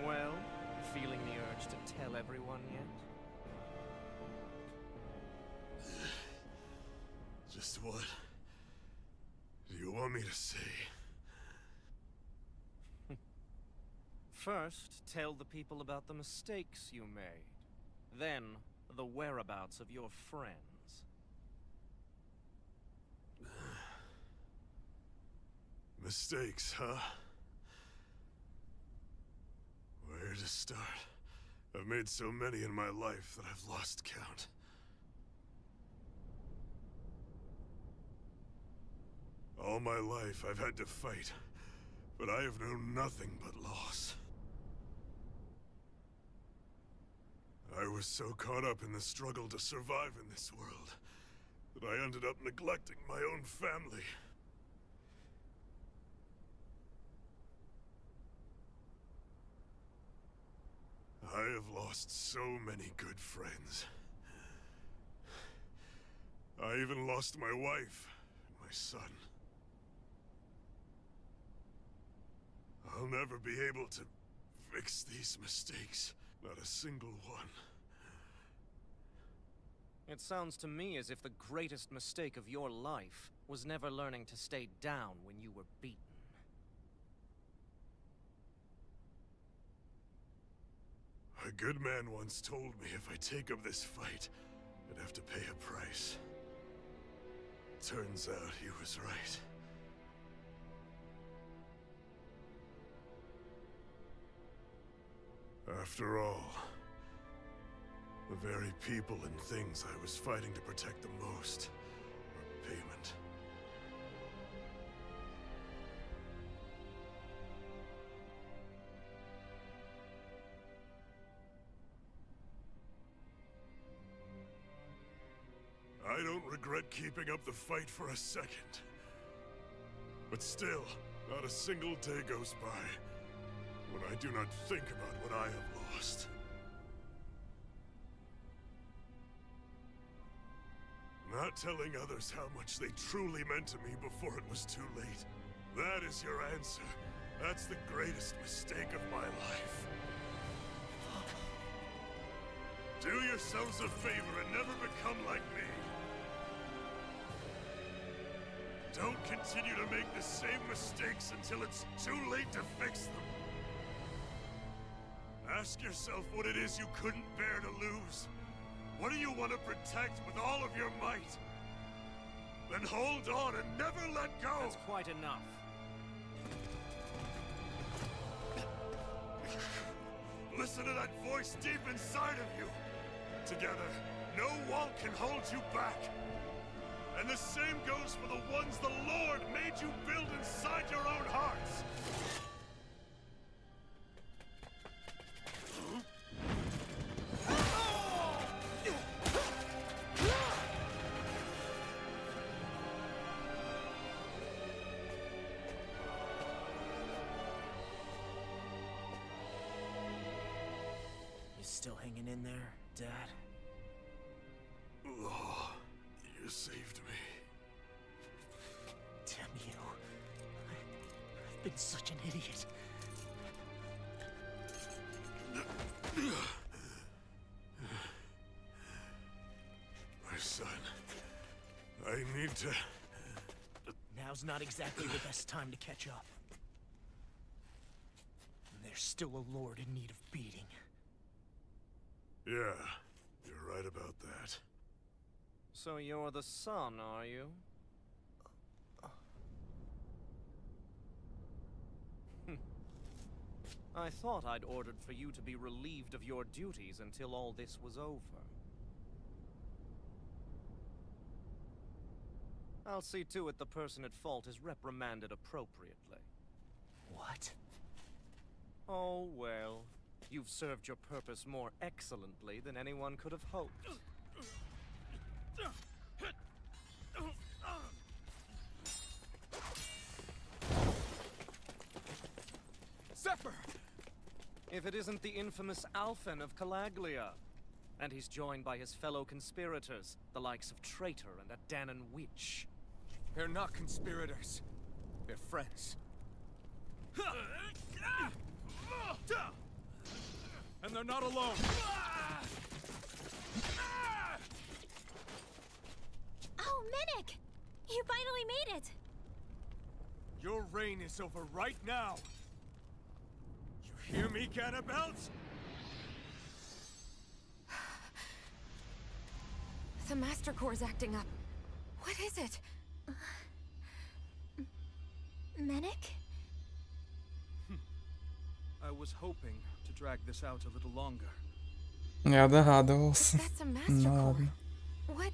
Well, feeling the urge to tell everyone yet? Just what do you want me to say? First, tell the people about the mistakes you made. Then, the whereabouts of your friends. Mistakes, huh? Where to start? I've made so many in my life that I've lost count. All my life I've had to fight, but I have known nothing but loss. I was so caught up in the struggle to survive in this world that I ended up neglecting my own family. I have lost so many good friends. I even lost my wife and my son. I'll never be able to fix these mistakes. Not a single one. It sounds to me as if the greatest mistake of your life was never learning to stay down when you were beaten. A good man once told me if I take up this fight, I'd have to pay a price. Turns out he was right. After all, the very people and things I was fighting to protect the most were payment. I don't regret keeping up the fight for a second. But still, not a single day goes by when I do not think about what I have lost. Not telling others how much they truly meant to me before it was too late. That is your answer. That's the greatest mistake of my life. Do yourselves a favor and never become like me. Don't continue to make the same mistakes until it's too late to fix them. Ask yourself what it is you couldn't bear to lose. What do you want to protect with all of your might? Then hold on and never let go! That's quite enough. Listen to that voice deep inside of you! Together, no wall can hold you back! And the same goes for the ones the Lord made you build inside your own hearts! You still hanging in there, Dad? Oh, you saved me. Damn you. I've been such an idiot. My son, I need to... Now's not exactly the best time to catch up. There's still a lord in need of beating. Yeah, you're right about that. So you're the son, are you? I thought I'd ordered for you to be relieved of your duties until all this was over. I'll see to it the person at fault is reprimanded appropriately. What? Oh, well. You've served your purpose more excellently than anyone could have hoped. Zephyr! If it isn't the infamous Alphen of Calaglia. And he's joined by his fellow conspirators, the likes of Traitor and a Danon Witch. They're not conspirators. They're friends. And they're not alone. Oh, Minnick! You finally made it! Your reign is over right now. You hear me, Cannibals? The Master Core's acting up. What is it? Minnick? I was hoping to drag this out a little longer. Я догадывался. That's a Master Ну Core. ладно. What?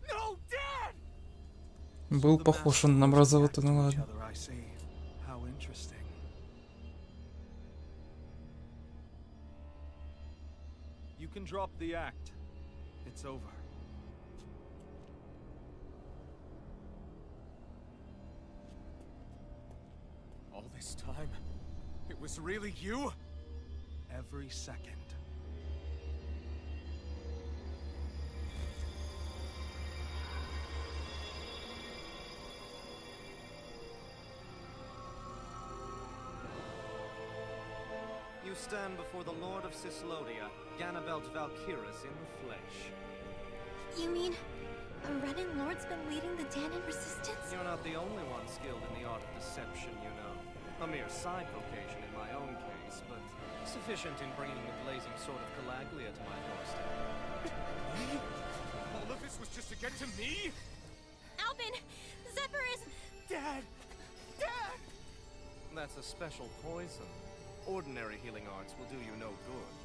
No, Dad! Был похож он на мразоту, ну ладно. I see. How interesting. You can drop the act. It's over. All this time, it was really you? Every second. You stand before the Lord of Cislodia, Ganabelt Valkyrus in the flesh. You mean a Renin Lord's been leading the Danon resistance? You're not the only one skilled in the art of deception, you know. A mere side vocation in my own case, but sufficient in bringing the blazing sword of Calaglia to my doorstep. All of this was just to get to me? Alvin! Zephyr is... Dad! Dad! That's a special poison. Ordinary healing arts will do you no good.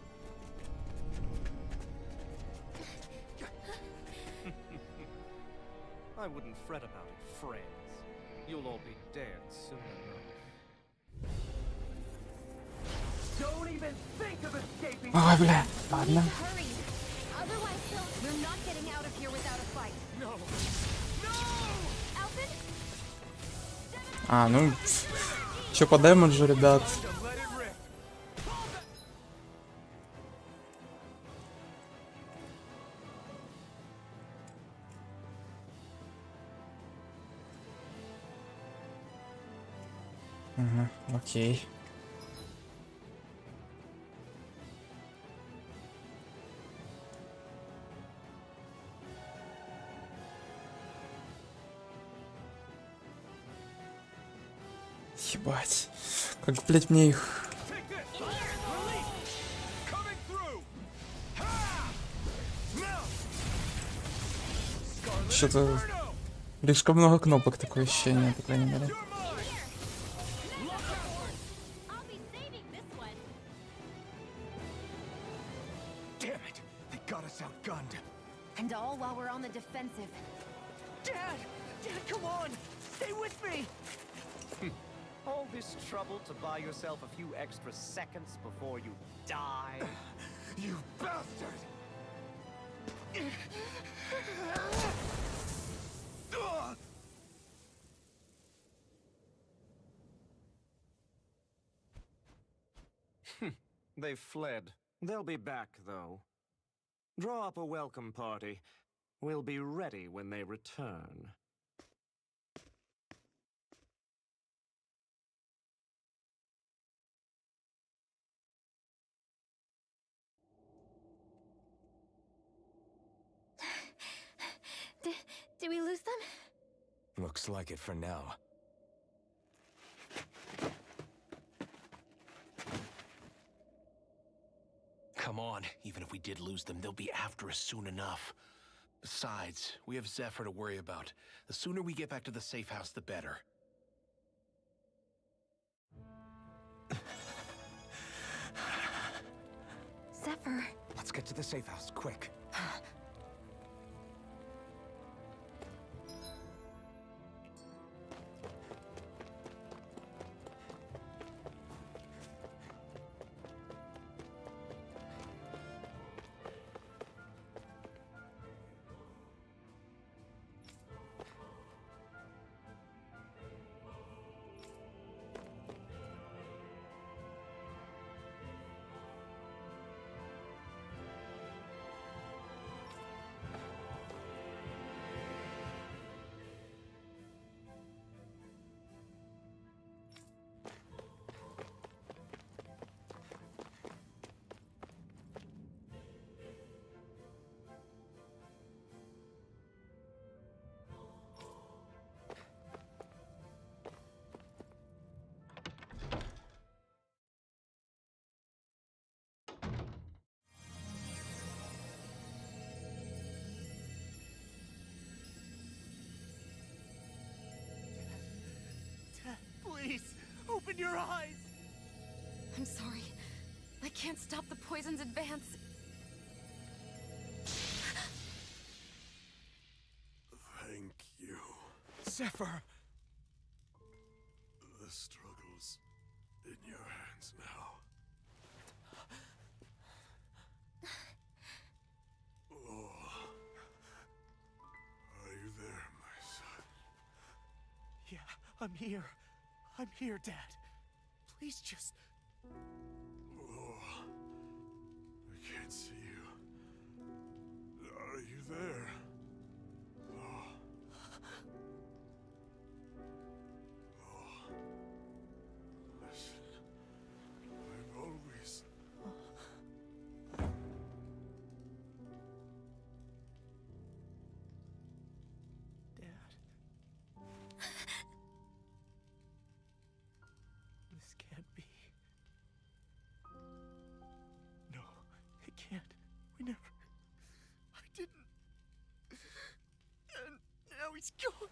I wouldn't fret about it, friends. You'll all be dead soon enough. Don't even think of escaping. Ой, бля, We ладно. need to hurry. Otherwise, we're not getting out of here without a fight. No. Alfred? А, ну, чё по дэмэджу, ребят? Let it rip. Ага, окей. Ебать. Как, блять, мне их... Что-то... Слишком много кнопок, такое ощущение, по крайней мере. Damn it! They got us outgunned. And all while we're on the defensive. Dad! Dad, come on! Stay with me! All this trouble to buy yourself a few extra seconds before you die? You bastard! They've fled. They'll be back, though. Draw up a welcome party. We'll be ready when they return. Did we lose them? Looks like it for now. Come on, even if we did lose them, they'll be after us soon enough. Besides, we have Zephyr to worry about. The sooner we get back to the safe house, the better. Zephyr. Let's get to the safe house, quick. Please, open your eyes! I'm sorry. I can't stop the poison's advance. Thank you. Zephyr! The struggle's in your hands now. Oh. Are you there, my son? Yeah, I'm here. I'm here, Dad. Please just... Oh. I can't see you. Are you there? Oh. Oh. Listen. I've always... Dad. This can't be. No, it can't. We never... I didn't... And now he's gone.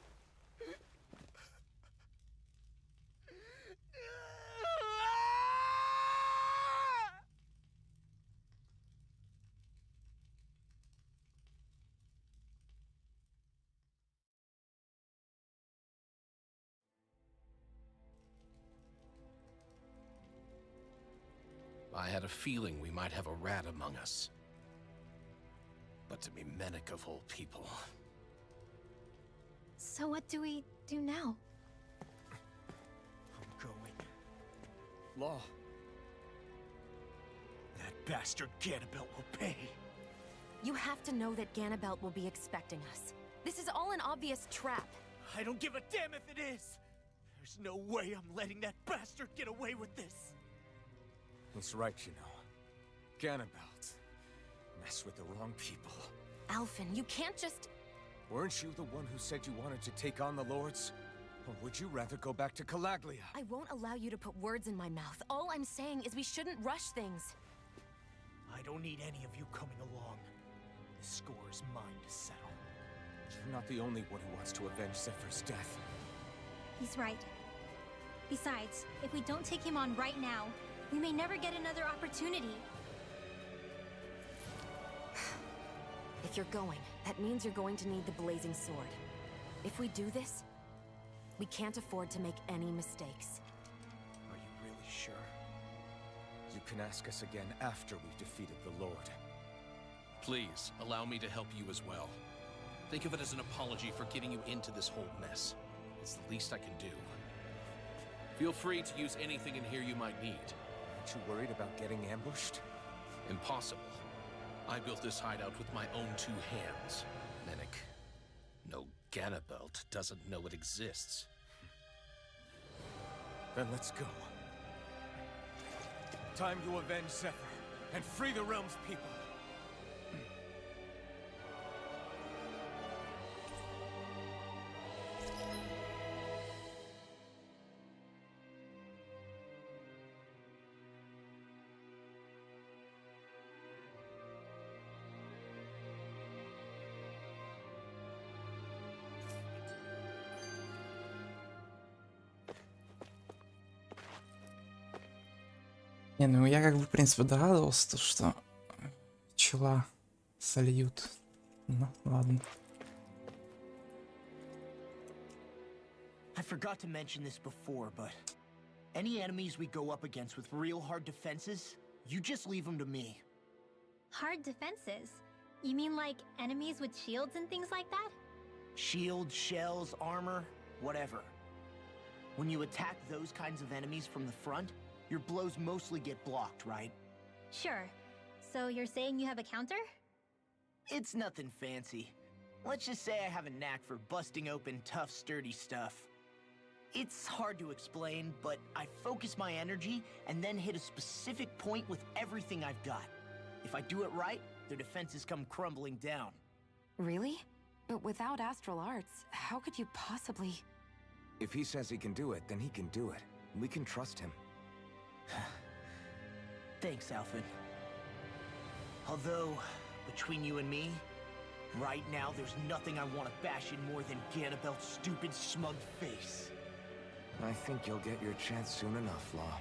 I had a feeling we might have a rat among us. But to be Menek of all people. So what do we do now? I'm going. Law. That bastard Ganabelt will pay. You have to know that Ganabelt will be expecting us. This is all an obvious trap. I don't give a damn if it is! There's no way I'm letting that bastard get away with this! He's right, you know. Ganabelt. Mess with the wrong people. Alphen, you can't just... Weren't you the one who said you wanted to take on the Lords? Or would you rather go back to Calaglia? I won't allow you to put words in my mouth. All I'm saying is we shouldn't rush things. I don't need any of you coming along. The score is mine to settle. You're not the only one who wants to avenge Zephyr's death. He's right. Besides, if we don't take him on right now, we may never get another opportunity. If you're going, that means you're going to need the Blazing Sword. If we do this, we can't afford to make any mistakes. Are you really sure? You can ask us again after we've defeated the Lord. Please, allow me to help you as well. Think of it as an apology for getting you into this whole mess. It's the least I can do. Feel free to use anything in here you might need. Aren't you worried about getting ambushed? Impossible. I built this hideout with my own 2 hands, Menek. No Ganabelt doesn't know it exists. Then let's go. Time to avenge Zephyr and free the realm's people. Не, ну я как бы, в принципе, догадывался, что чела сольют. Ну, ладно. I forgot to mention this before, but any enemies we go up against with real hard defenses, you just leave them to me. Hard defenses? You mean like enemies with shields and things like that? Shields, shells, armor, whatever. When you attack those kinds of enemies from the front, your blows mostly get blocked, right? Sure. So you're saying you have a counter? It's nothing fancy. Let's just say I have a knack for busting open tough, sturdy stuff. It's hard to explain, but I focus my energy and then hit a specific point with everything I've got. If I do it right, their defenses come crumbling down. Really? But without astral arts, how could you possibly... If he says he can do it, then he can do it. We can trust him. Thanks, Alphen. Although, between you and me, right now there's nothing I want to bash in more than Ganabelt's stupid, smug face. I think you'll get your chance soon enough, Law.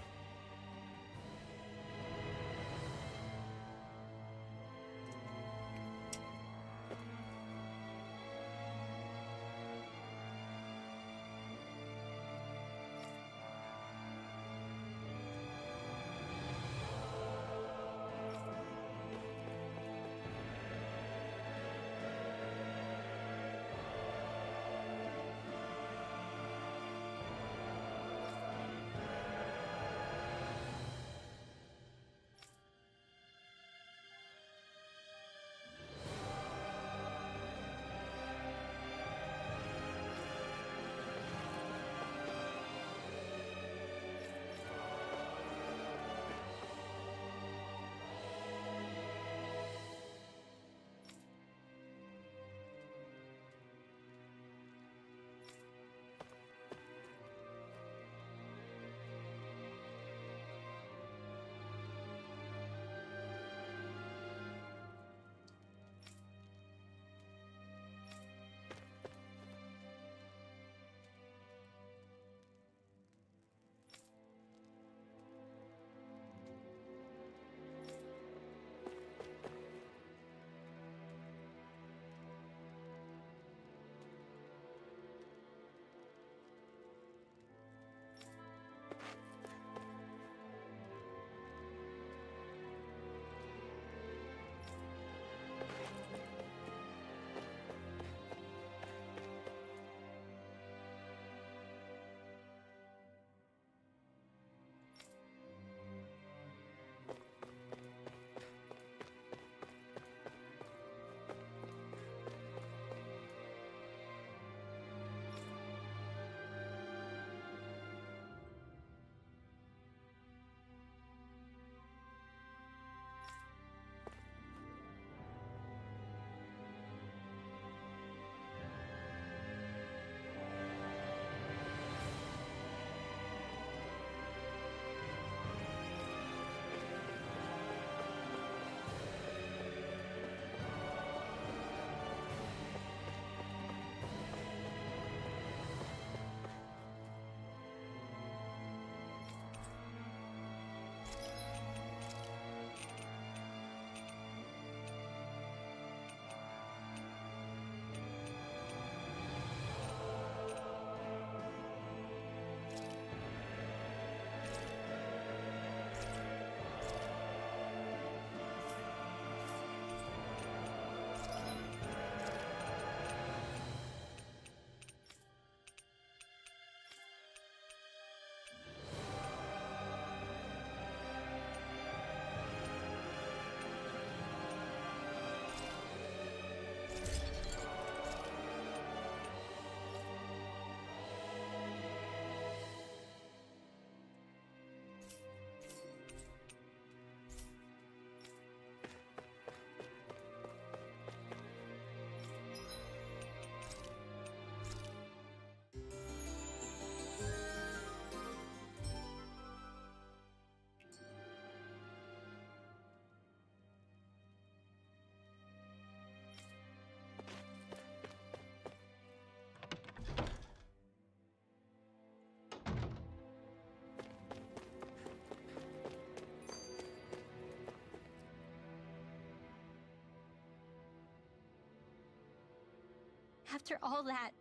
After all that,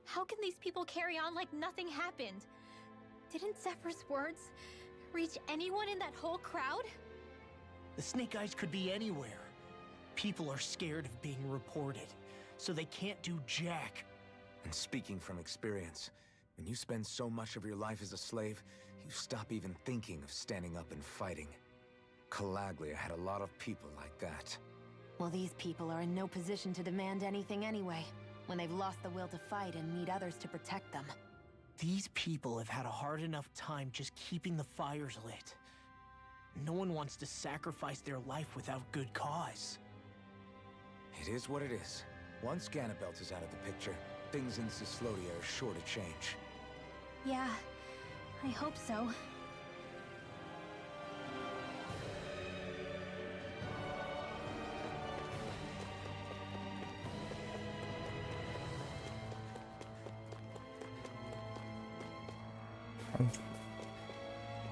how can these people carry on like nothing happened? Didn't Zephyr's words reach anyone in that whole crowd? The Snake Eyes could be anywhere. People are scared of being reported, so they can't do jack. And speaking from experience, when you spend so much of your life as a slave, you stop even thinking of standing up and fighting. Calaglia had a lot of people like that. Well, these people are in no position to demand anything anyway, when they've lost the will to fight and need others to protect them. These people have had a hard enough time just keeping the fires lit. No one wants to sacrifice their life without good cause. It is what it is. Once Ganabelt is out of the picture, things in Cislodia are sure to change. Yeah, I hope so.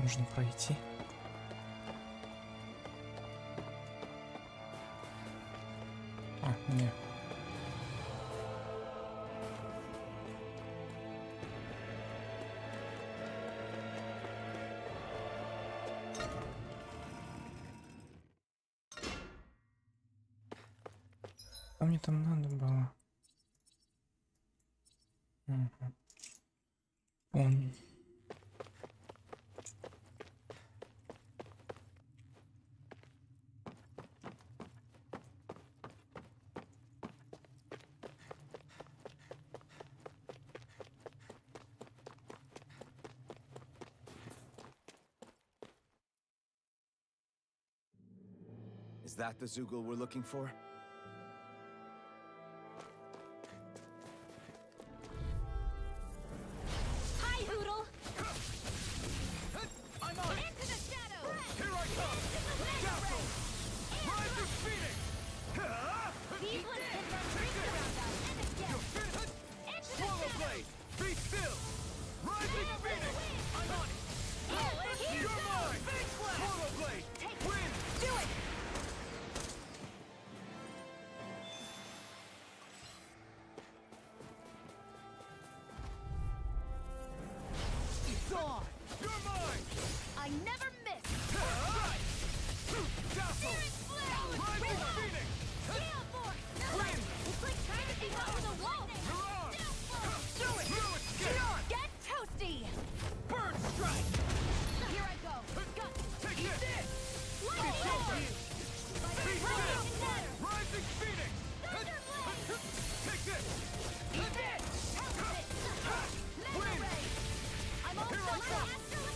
Нужно пройти. А, не. А мне там надо было. Угу. Он. Is that the Zoogle we're looking for? Hi, Hoodle! I'm on it! Into the shadows! Here I come! Dazzle! Rise of Phoenix! These ones can run rings around us and again! Into the Swallow shadows! Blade! Be still! Rising Phoenix! I'm on it! You're mine! Swallow Blade! Win! Do it! It's on! You're mine! I never miss! Dazzle! Rising Phoenix! Gale Force! Win! It's like trying to beat up with a wolf! You're on! Do it! Get toasty! Bird strike! Here I go! Go! Take this! Lightning It's over! Lord! Be still! Rising Phoenix! Take this! Eat this! Win! I'm Here I almost come!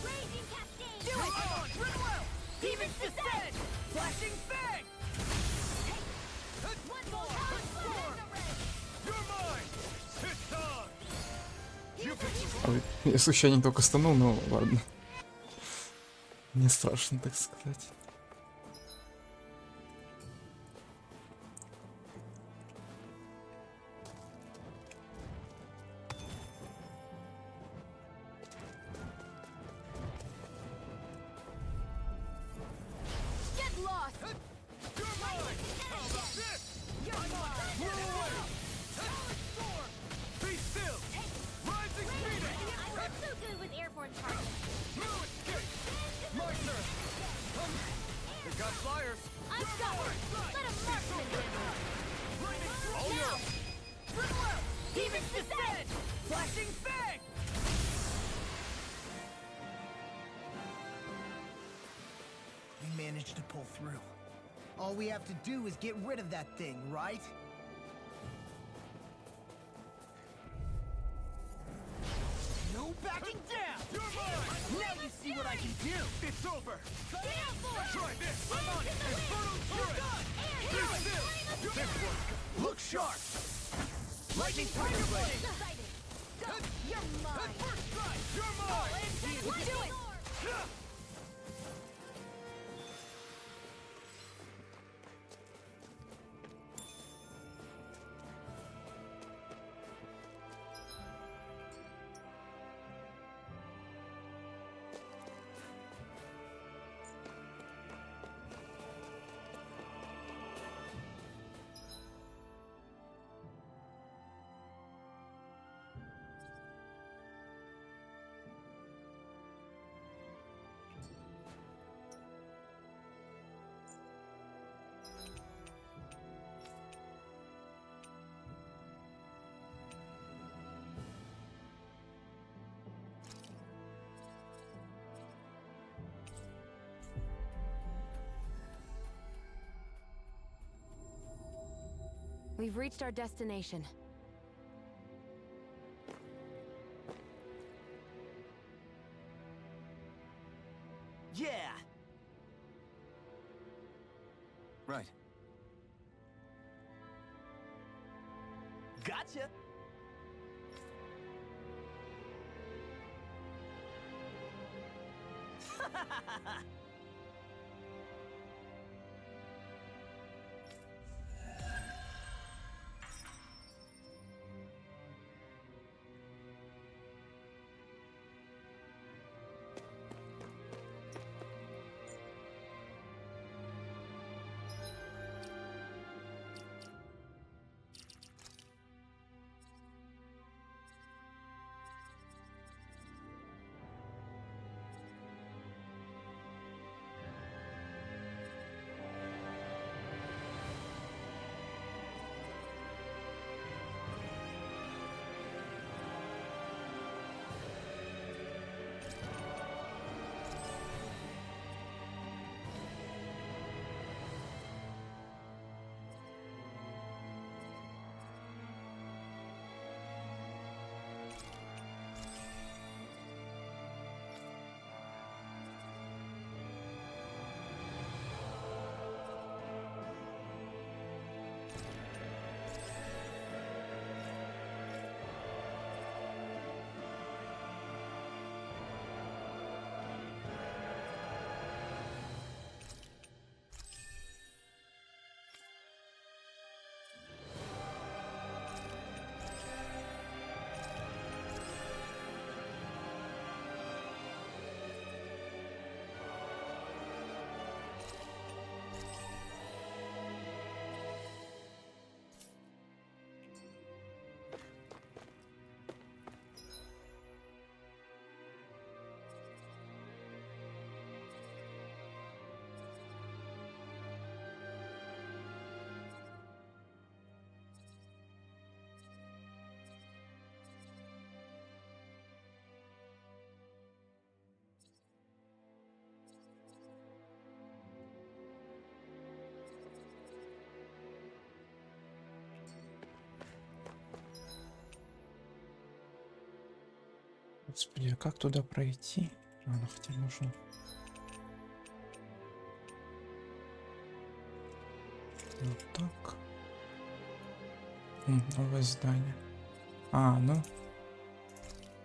Raging Cascade! Do it! Run well! Demon's Descent! Flashing Fang! One more! You're mine! It's on! You Ой, я случайно только станул, но ладно. Не страшно, так сказать. Get lost! You're mine! How about this? You're mine! Roll away! Storm! Be still! Rising Phoenix! I'm not so good with airborne targets. No escape! My turn! We got flyers! I've got it! Let a marksman handle it! Lightning All yours! Run well! Demon's Descent! Flashing Fang! We managed to pull through. All we have to do is get rid of that thing, right? No backing down! You're mine! Now you see what I can do! It's over! Gale Force! Try this! I'm on it! Infernal Turret! Be still! This one! Look sharp! Lightning Tiger Blade! Go! You're mine! First strike! You're mine! Do it! We've reached our destination. Yeah! Right. Gotcha! Господи, а как туда пройти? А, ну хотя можно. Вот так. Новое здание. А, ну.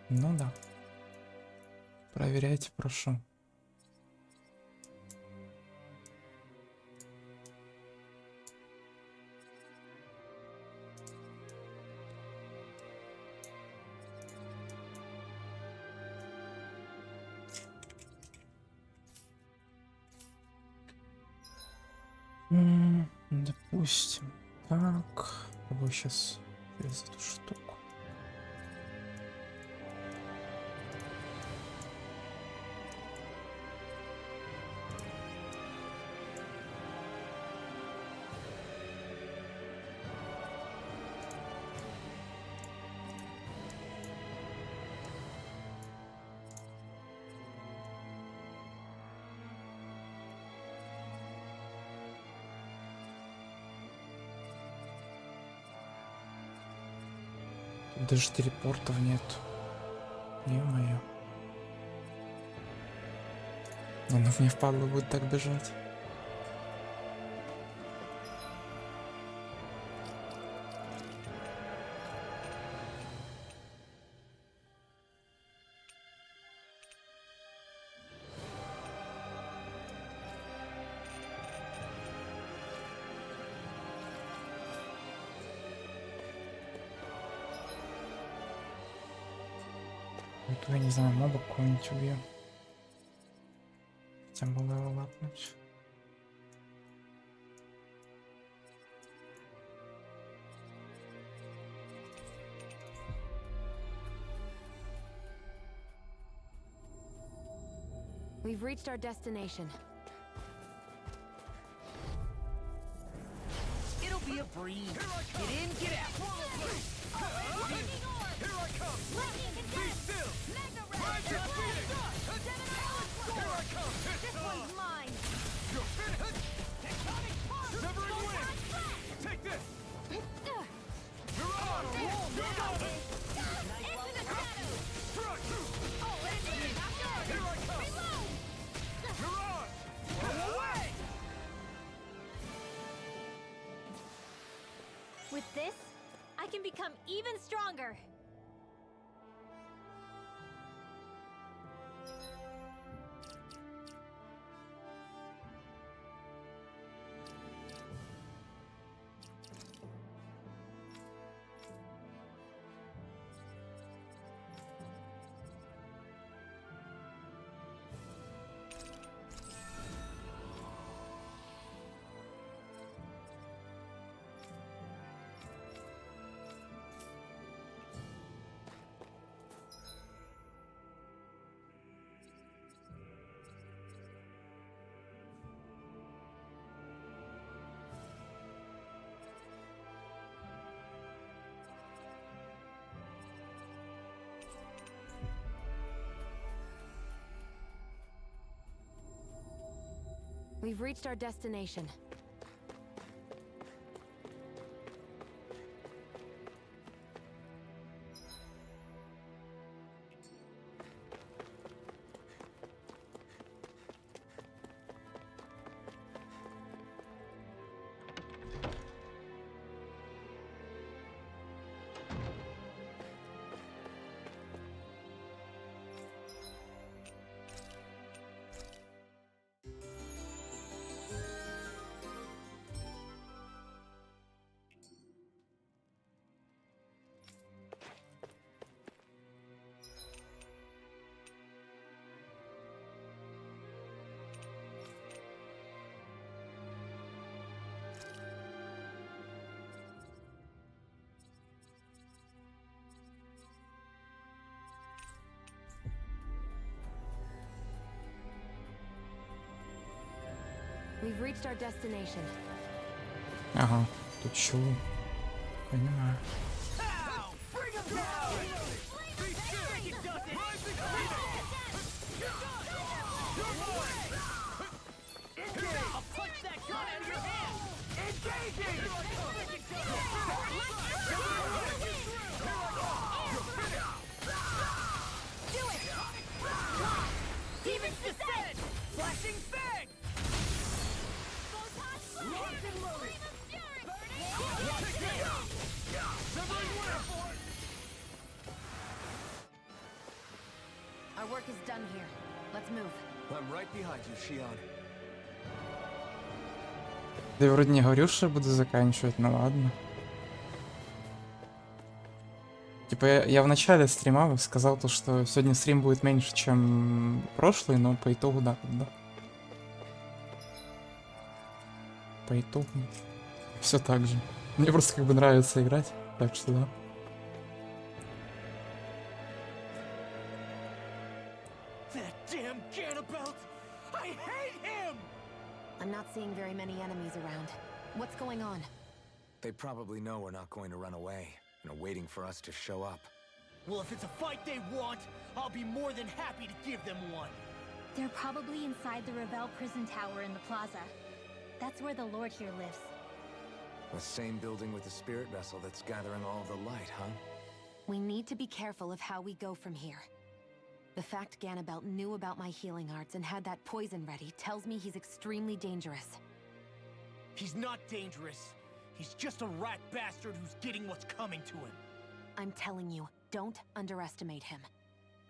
Ну да. Проверяйте, прошу. Допустим. Так. Попробую сейчас через эту штуку. Даже телепортов нет. Ё-моё. Он мне впадло будет так бежать. Я не знаю, моба какого-нибудь убью. Хотя было его лапнуть. We've reached our destination. It'll be a breeze. Get in, get out. Here I come! Be still! Ride your feet! Here I come! This one's mine. You're finished! Tectonic spark! Severing wind! Take this! this, I can become even stronger. We've reached our destination. We've reached our destination. Ага, тут чего? Понимаю. Our work is done here. Let's move. I'm right behind you, Shion. Да я вроде не говорил, что я буду заканчивать, ну ладно. Типа я в начале стрима сказал то, что сегодня стрим будет меньше, чем прошлый, но по итогу да. По итогу все так же. Мне просто как бы нравится играть, так что да. I'm not seeing very many enemies around. What's going on? They probably know we're not going to run away and are waiting for us to show up. Well, if it's a fight they want, I'll be more than happy to give them one. They're probably inside the Revel prison tower in the plaza. That's where the Lord here lives. The same building with the spirit vessel that's gathering all the light, huh? We need to be careful of how we go from here. The fact Ganabelt knew about my healing arts and had that poison ready tells me he's extremely dangerous. He's not dangerous. He's just a rat bastard who's getting what's coming to him. I'm telling you, don't underestimate him.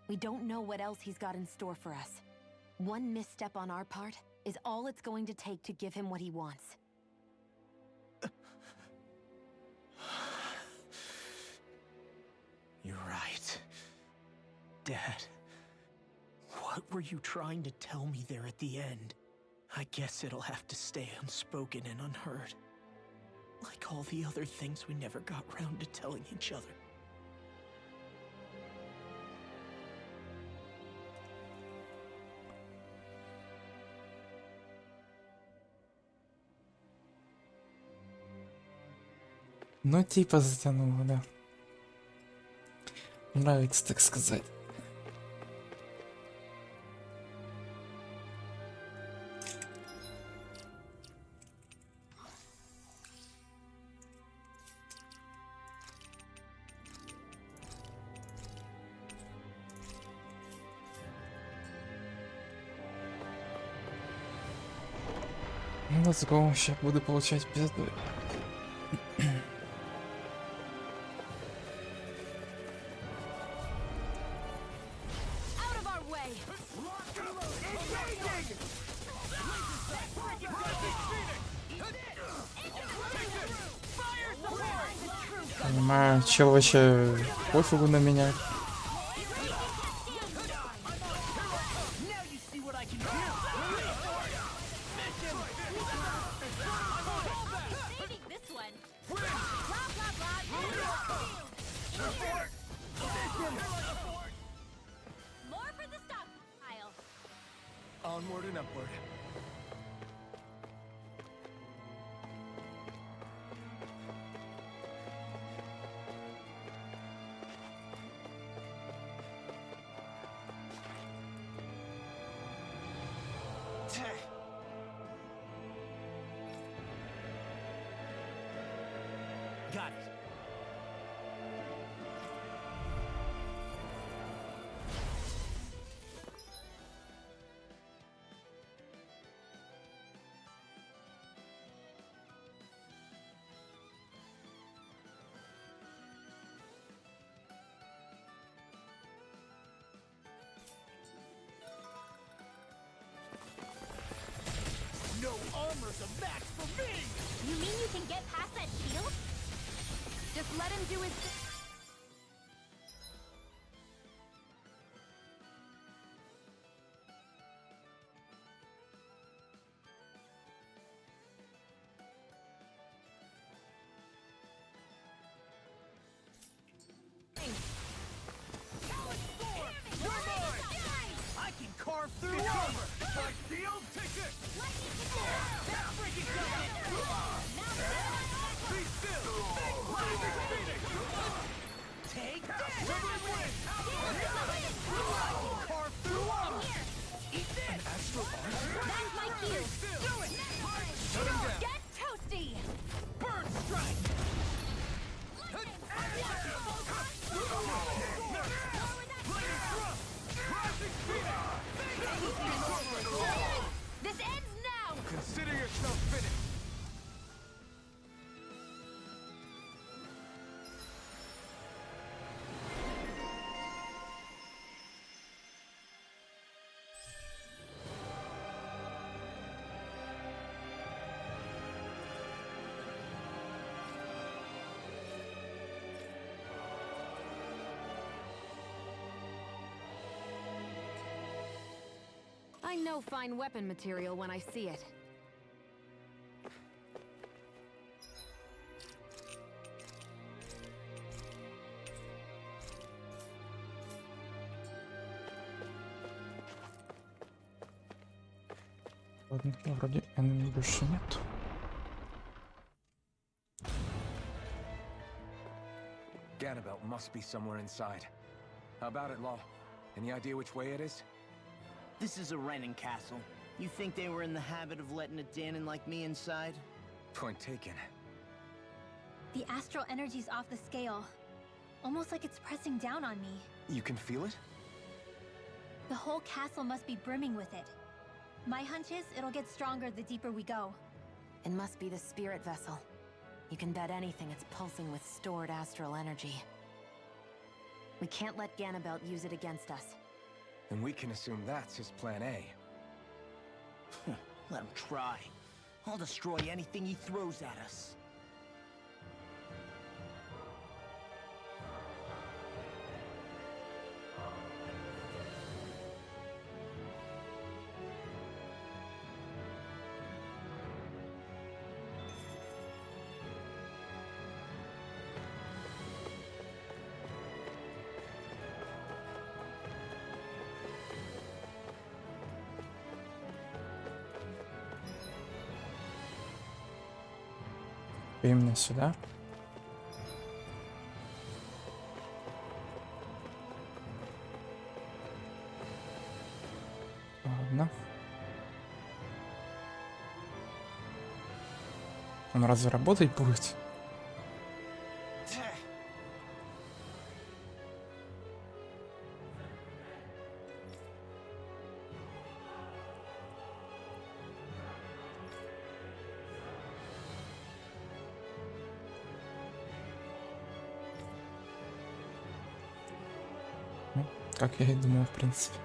We don't know what else he's got in store for us. One misstep on our part is all it's going to take to give him what he wants. You're right. Dad, what were you trying to tell me there at the end? I guess it'll have to stay unspoken and unheard. Like all the other things we never got round to telling each other. Ну, типа затянуло, да. Нравится, так сказать. Let's go, сейчас буду получать пизду. понимаю, чел вообще пофигу на меня. Onward and upward. Got it. No armor's a match for me! You mean you can get past that shield? Just let him do his I can carve through armor! Like steel? Take this! Backbreaking Be still! Blazing Phoenix! Take this! I can carve through armor! Eat this! Astral armor? That's my cue! Do it! Shut him down! Get toasty! Bird strike! This ends now! Consider yourself finished! I know fine weapon material when I see it. Ладно, вроде энеми больше нет. Ganabelt must be somewhere inside. How about it, Law? Any idea which way it is? This is a Renin castle. You think they were in the habit of letting a Danon like me inside? Point taken. The astral energy's off the scale. Almost like it's pressing down on me. You can feel it? The whole castle must be brimming with it. My hunch is it'll get stronger the deeper we go. It must be the spirit vessel. You can bet anything it's pulsing with stored astral energy. We can't let Ganabelt use it against us. Then we can assume that's his plan A. Let him try. I'll destroy anything he throws at us. Именно сюда. Ладно. Он разве работать будет? Как я и думал, в принципе.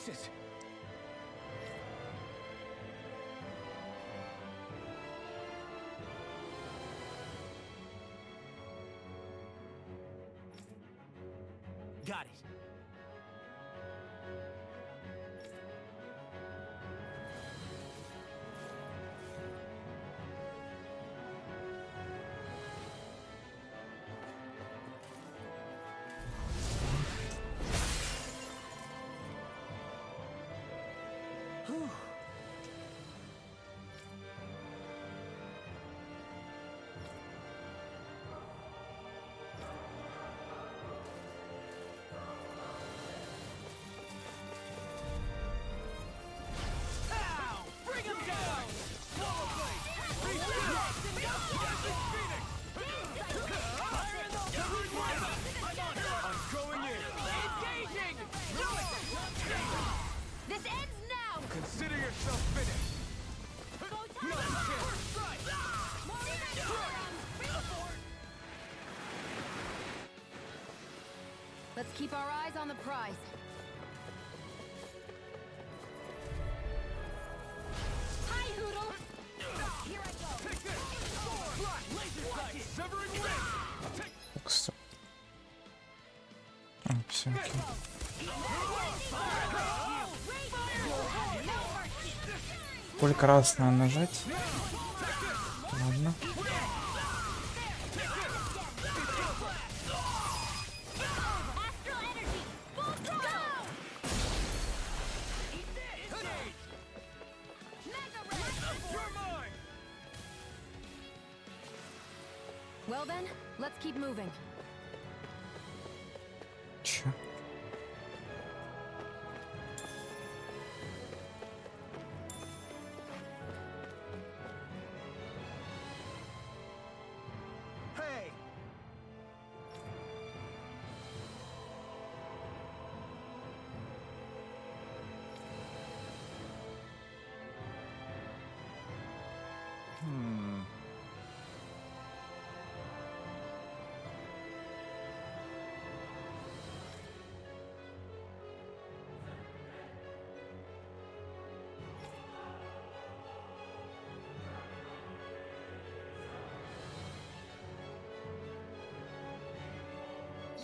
Jesus! Got it. Whew. Ow! Bring him down! Swallow blade! Fire in the I'm on it! I'm going in! Engaging! Do it! This ends now! Consider yourself finished. No chance! Strike! Let's keep our eyes on the prize. Hi, Hoodle! Here I go! Take this! Laser sight! Severing ring! Take... Кстати. А, все, окей. Сколько раз надо нажать? Ладно. Well then, let's keep moving. Чё? Hey!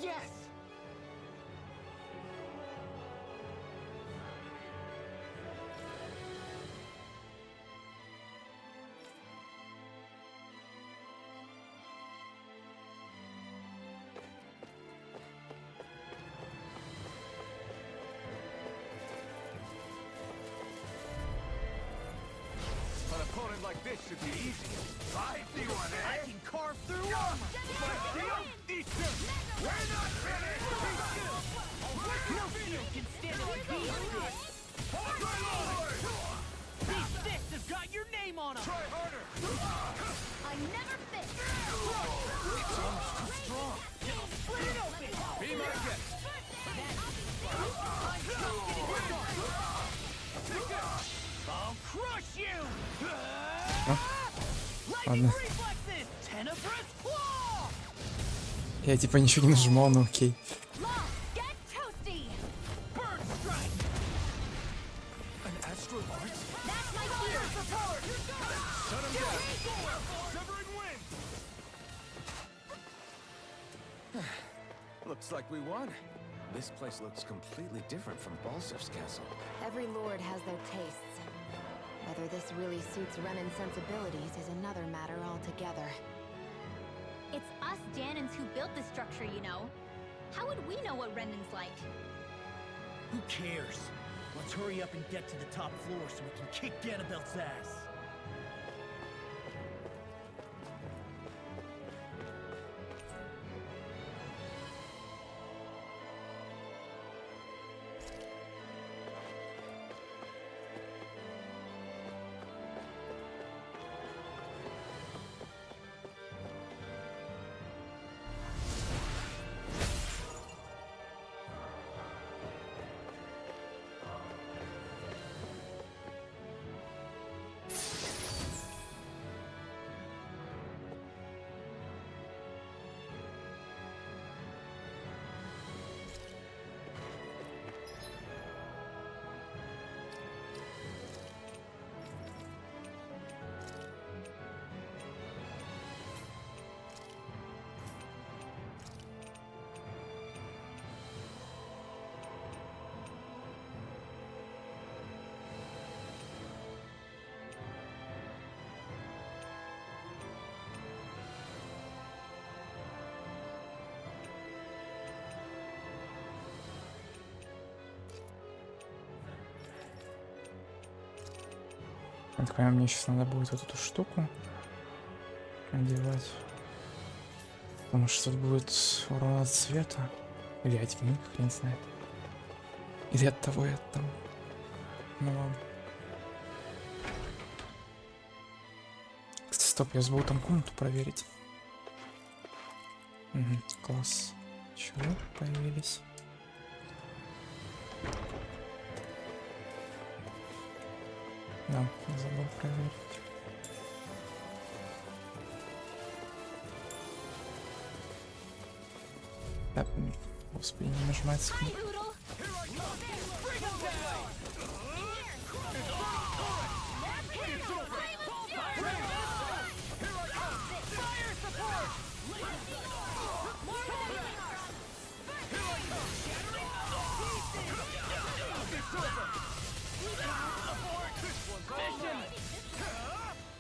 Yes! An opponent like this should be easy. I see one, eh? I can carve through armor! Eat them! We're not finished! No shield can stand against this! These fists have got your name on them! Try harder! I never fit! It's almost too strong. Split it open! Be my guest. I'll crush you! Ладно. Reflexes! Tenebrous claw! Я типа ничего не нажимал, но окей. Get toasty! Bird strike! An astral art? That's my fear support! Shut him down! Severing wind! Looks like we won. This place looks completely different from Balsif's castle. Every lord has their tastes. Whether this really suits Renan's sensibilities is another matter altogether. It's us Danans who built this structure, you know. How would we know what Renan's like? Who cares? Let's hurry up and get to the top floor so we can kick Ganabelt's ass. Я так понимаю, мне сейчас надо будет вот эту штуку одевать. Потому что тут будет урон от света. Или от тьмы, хрен знает. Или от того и от того. Ну ладно. Кстати, стоп, я забыл там комнату проверить. Угу, класс. Чего появились? Да, забыл проверить. Да, господи, не нажимается кнопка.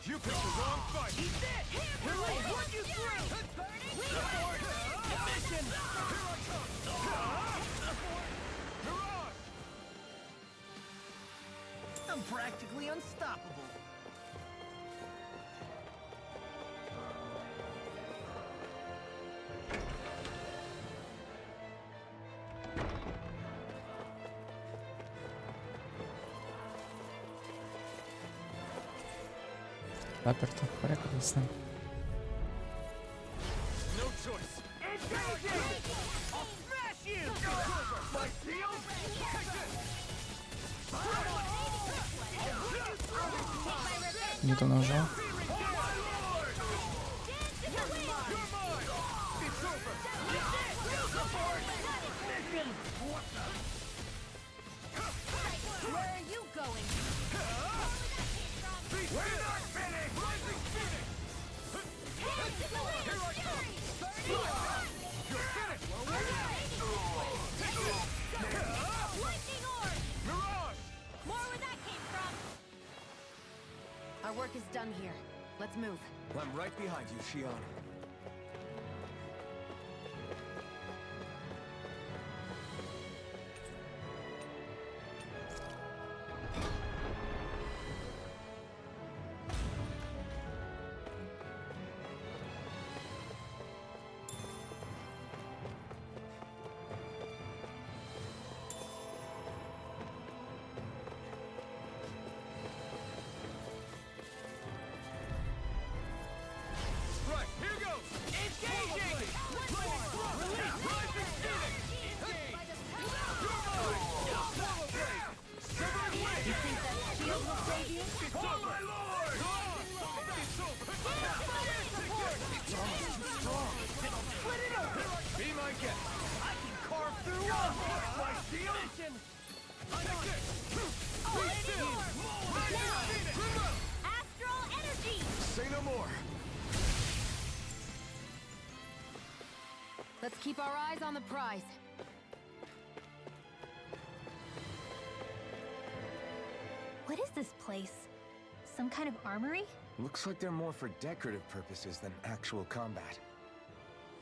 You picked the wrong fight. Here I come. You through. Mission. Here I come. Mirage. I'm practically unstoppable. Заперто, прекрасно. No choice. I'll smash you. My shield. Не то нажал. Where are you going? We're not finished! Rising Phoenix! Here I come! You're finished! Lightning orb! Mirage! More where that came from! Our work is done here. Let's move. I'm right behind you, Shion. Right, here goes! Engaging! Lightning thrust! Rising Phoenix! You think that shield will save you? Oh my lord! It's over! Fire support! It's almost too strong! Split it open! Be my guest! I can carve through all My shield! mission. Take this! Lightning orb! Rising Phoenix! Astral energy! Say no more. Let's keep our eyes on the prize. What is this place? Some kind of armory? Looks like they're more for decorative purposes than actual combat.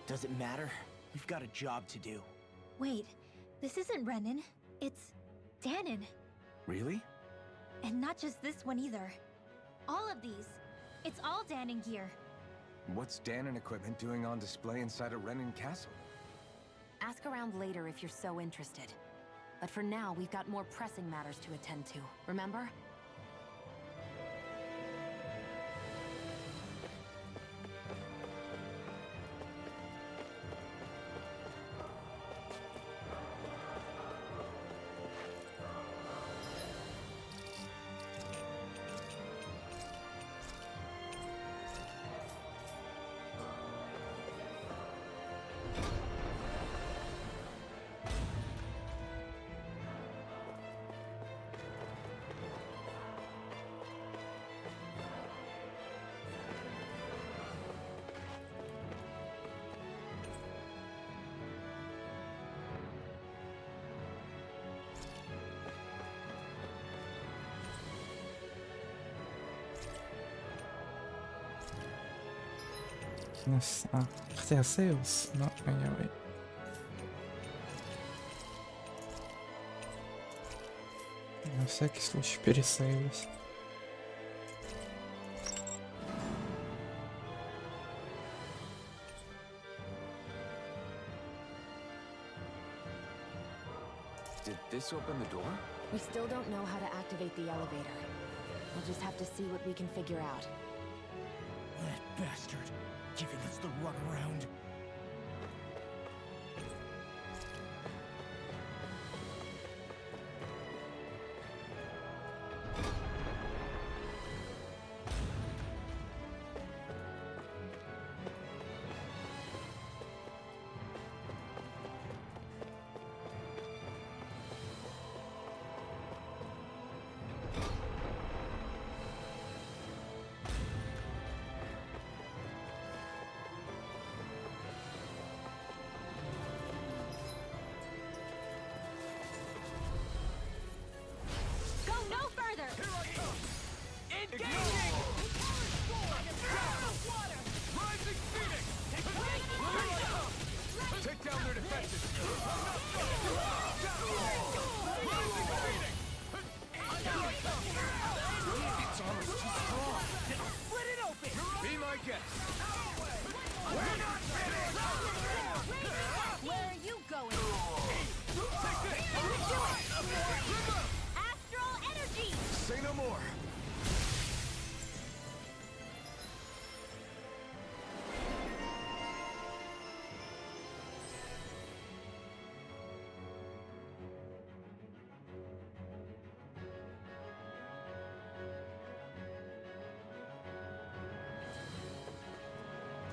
Does it matter? We've got a job to do. Wait, this isn't Renan. It's Danon. Really? And not just this one either. All of these. It's all Danon gear. What's Danon equipment doing on display inside a Renin castle? Ask around later if you're so interested. But for now, we've got more pressing matters to attend to, remember? Хотя я сейвился, но anyway. На всякий случай пересейвись. this open the door? We still don't know how to activate the elevator. We'll just have to see what we can figure out. That bastard, giving us the runaround. Take down their defenses! Its armor's too strong! Split it open! Be my guest! We're not finished! Where are you going? Take this! Astral energy! Say no more!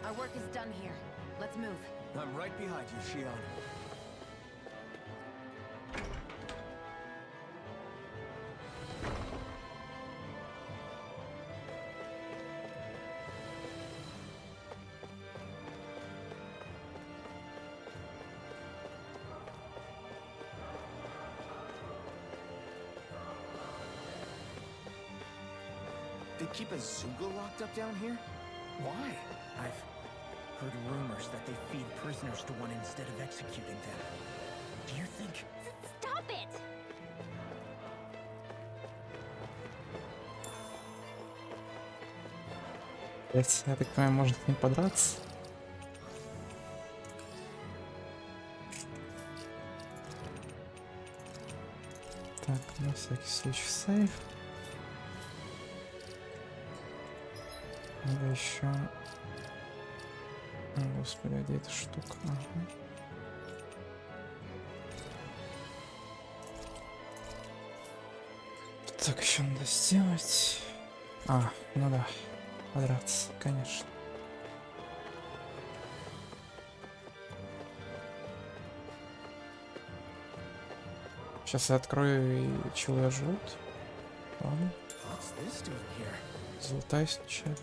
Our work is done here. Let's move. I'm right behind you, Shion. They keep a Zuga locked up down here? Why? I've heard rumors that they feed prisoners to one instead of executing them. Do you think... Stop it! Я так понимаю, можно к ним подраться. Так, на всякий случай сейф. Надо еще... О, господи, где эта штука? Ага. Так, еще надо сделать. А, ну да. Подраться, конечно. Сейчас я открою и чего жжет. Ладно. Золотая сначала.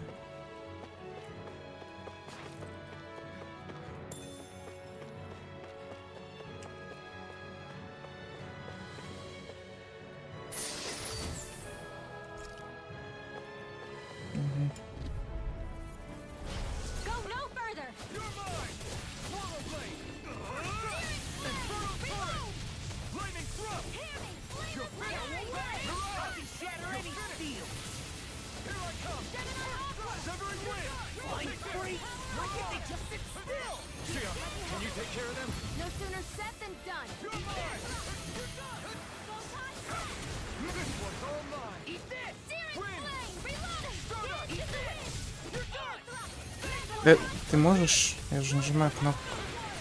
Ты можешь? Я же нажимаю кнопку.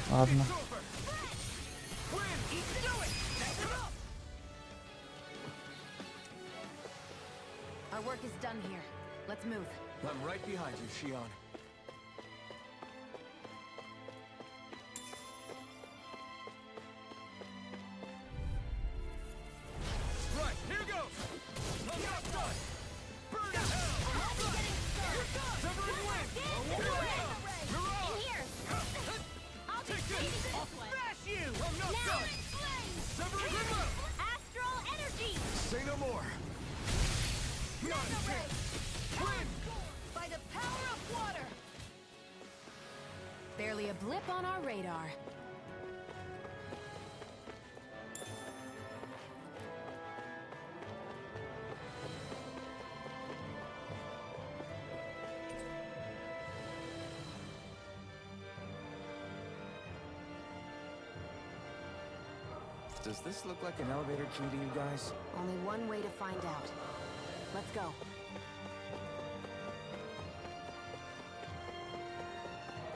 Ладно. Our work is done here. Let's move. I'm right behind you, Shion. Right, here goes! I'm not done! Burn in hell! Severing wind! Here I come! Mirage! I'll Take this! I'll smash you! I'm not Now done! in flames! Severing wind! Astral energy! Say no more! Not a chance! Wind! By the power of water! Barely a blip on our radar. Does this look like an elevator key to you guys? Only one way to find out. Let's go.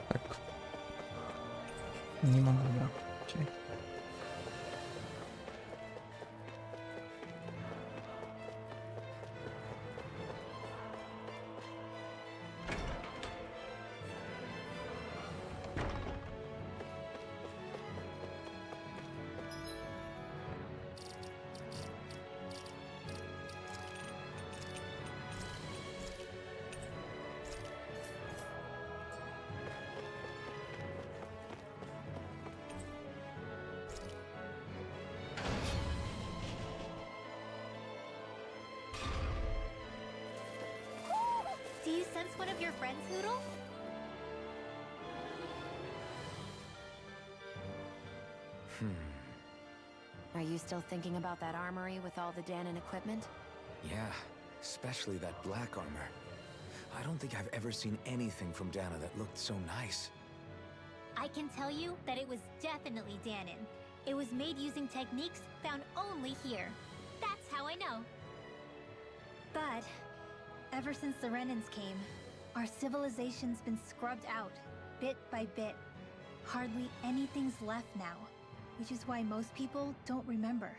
Так. Не могу, да. Окей. Do you sense one of your friends, Hoodle? Are you still thinking about that armory with all the Danon equipment? Yeah, especially that black armor. I don't think I've ever seen anything from Dana that looked so nice. I can tell you that it was definitely Danon. It was made using techniques found only here. That's how I know. But ever since the Renans came, our civilization's been scrubbed out, bit by bit. Hardly anything's left now, which is why most people don't remember.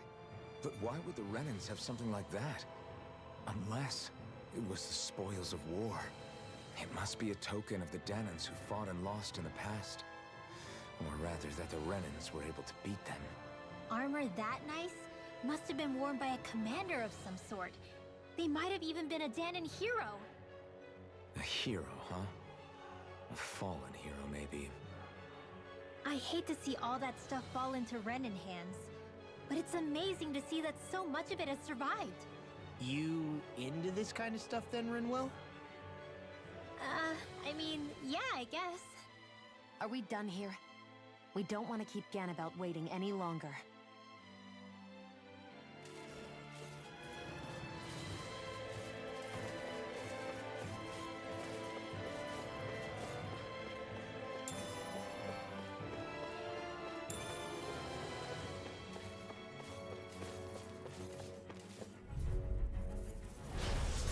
But why would the Renans have something like that? Unless it was the spoils of war. It must be a token of the Danans who fought and lost in the past. Or rather, that the Renans were able to beat them. Armor that nice must have been worn by a commander of some sort. They might have even been a Danon hero. A hero, huh? A fallen hero, maybe. I hate to see all that stuff fall into Renan hands, but it's amazing to see that so much of it has survived. You into this kind of stuff then, Rinwell? I mean, yeah, I guess. Are we done here? We don't want to keep Ganabelt waiting any longer.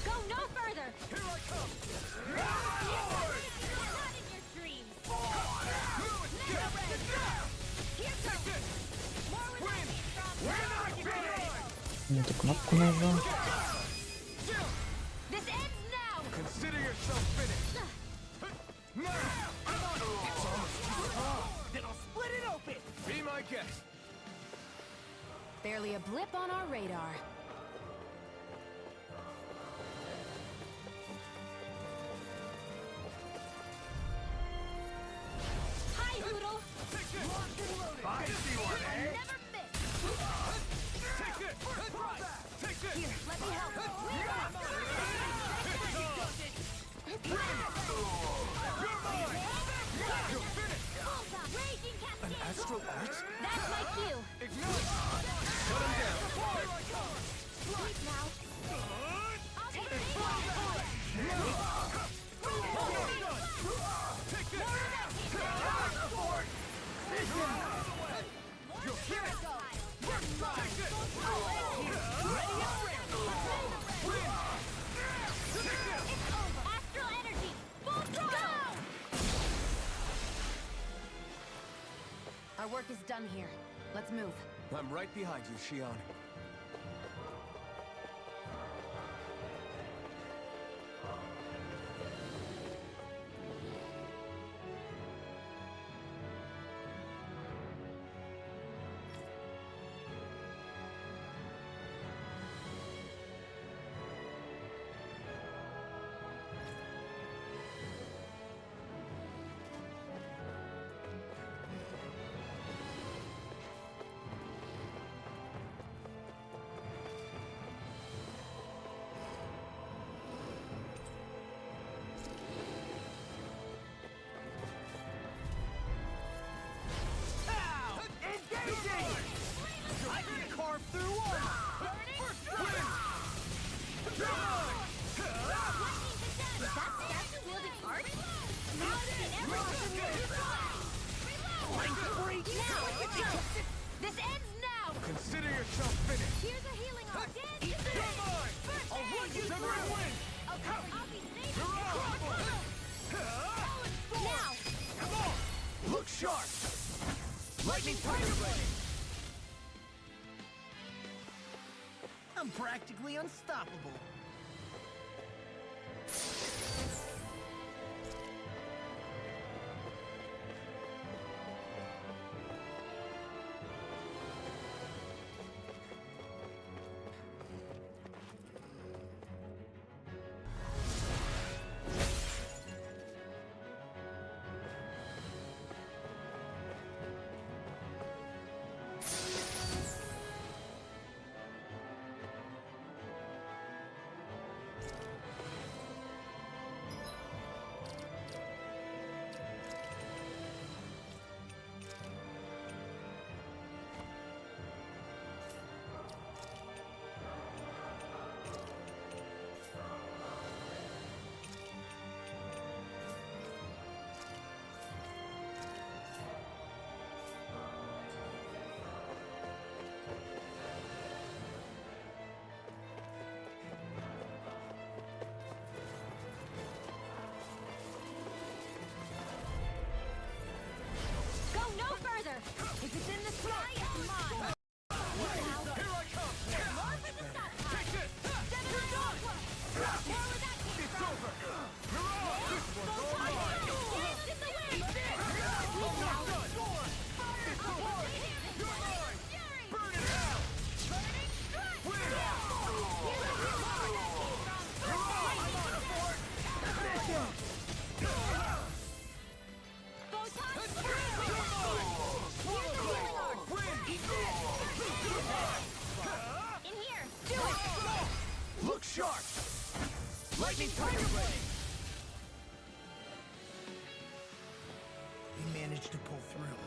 Go no further! Here I come! Not in your dreams! Here goes! More where that came from! Эту кнопку нажал. This ends now! Consider yourself finished! Now! I'm on it! It's almost too strong! Then I'll split it open! Be my guest! Barely a blip on our radar. Hi, Hoodle! I see one, eh? Never miss! Take this! Take this! Here, let me help. You're mine! You're finished! Raging An Cascade! astral arts? That's my cue! Ignite! Shut him down! Here I come! Sleep now! I'll take it! Take this! You're finished! Take this! Astral energy! Full throttle! Our work is done here. Let's move. I'm right behind you, Shion. I can carve through one! Is that statue wielding art? Now it's in everything! Now! This ends now! Consider yourself finished. Here's a healing arm. You're mine. I'll run you through. Okay, I'll be safe. Now. Come on. Look sharp. Lightning Tiger Blade. I'm practically unstoppable. Go no further. If it's in the sky, it's mine. Here I come. Take this. You're done. It's over. You're on. This one's all mine. I'm not done. It's over. You're mine. Burn it out. Win. You're on. I'm on board. In here. Do it. Look sharp. Lightning Tiger Blade. We managed to pull through.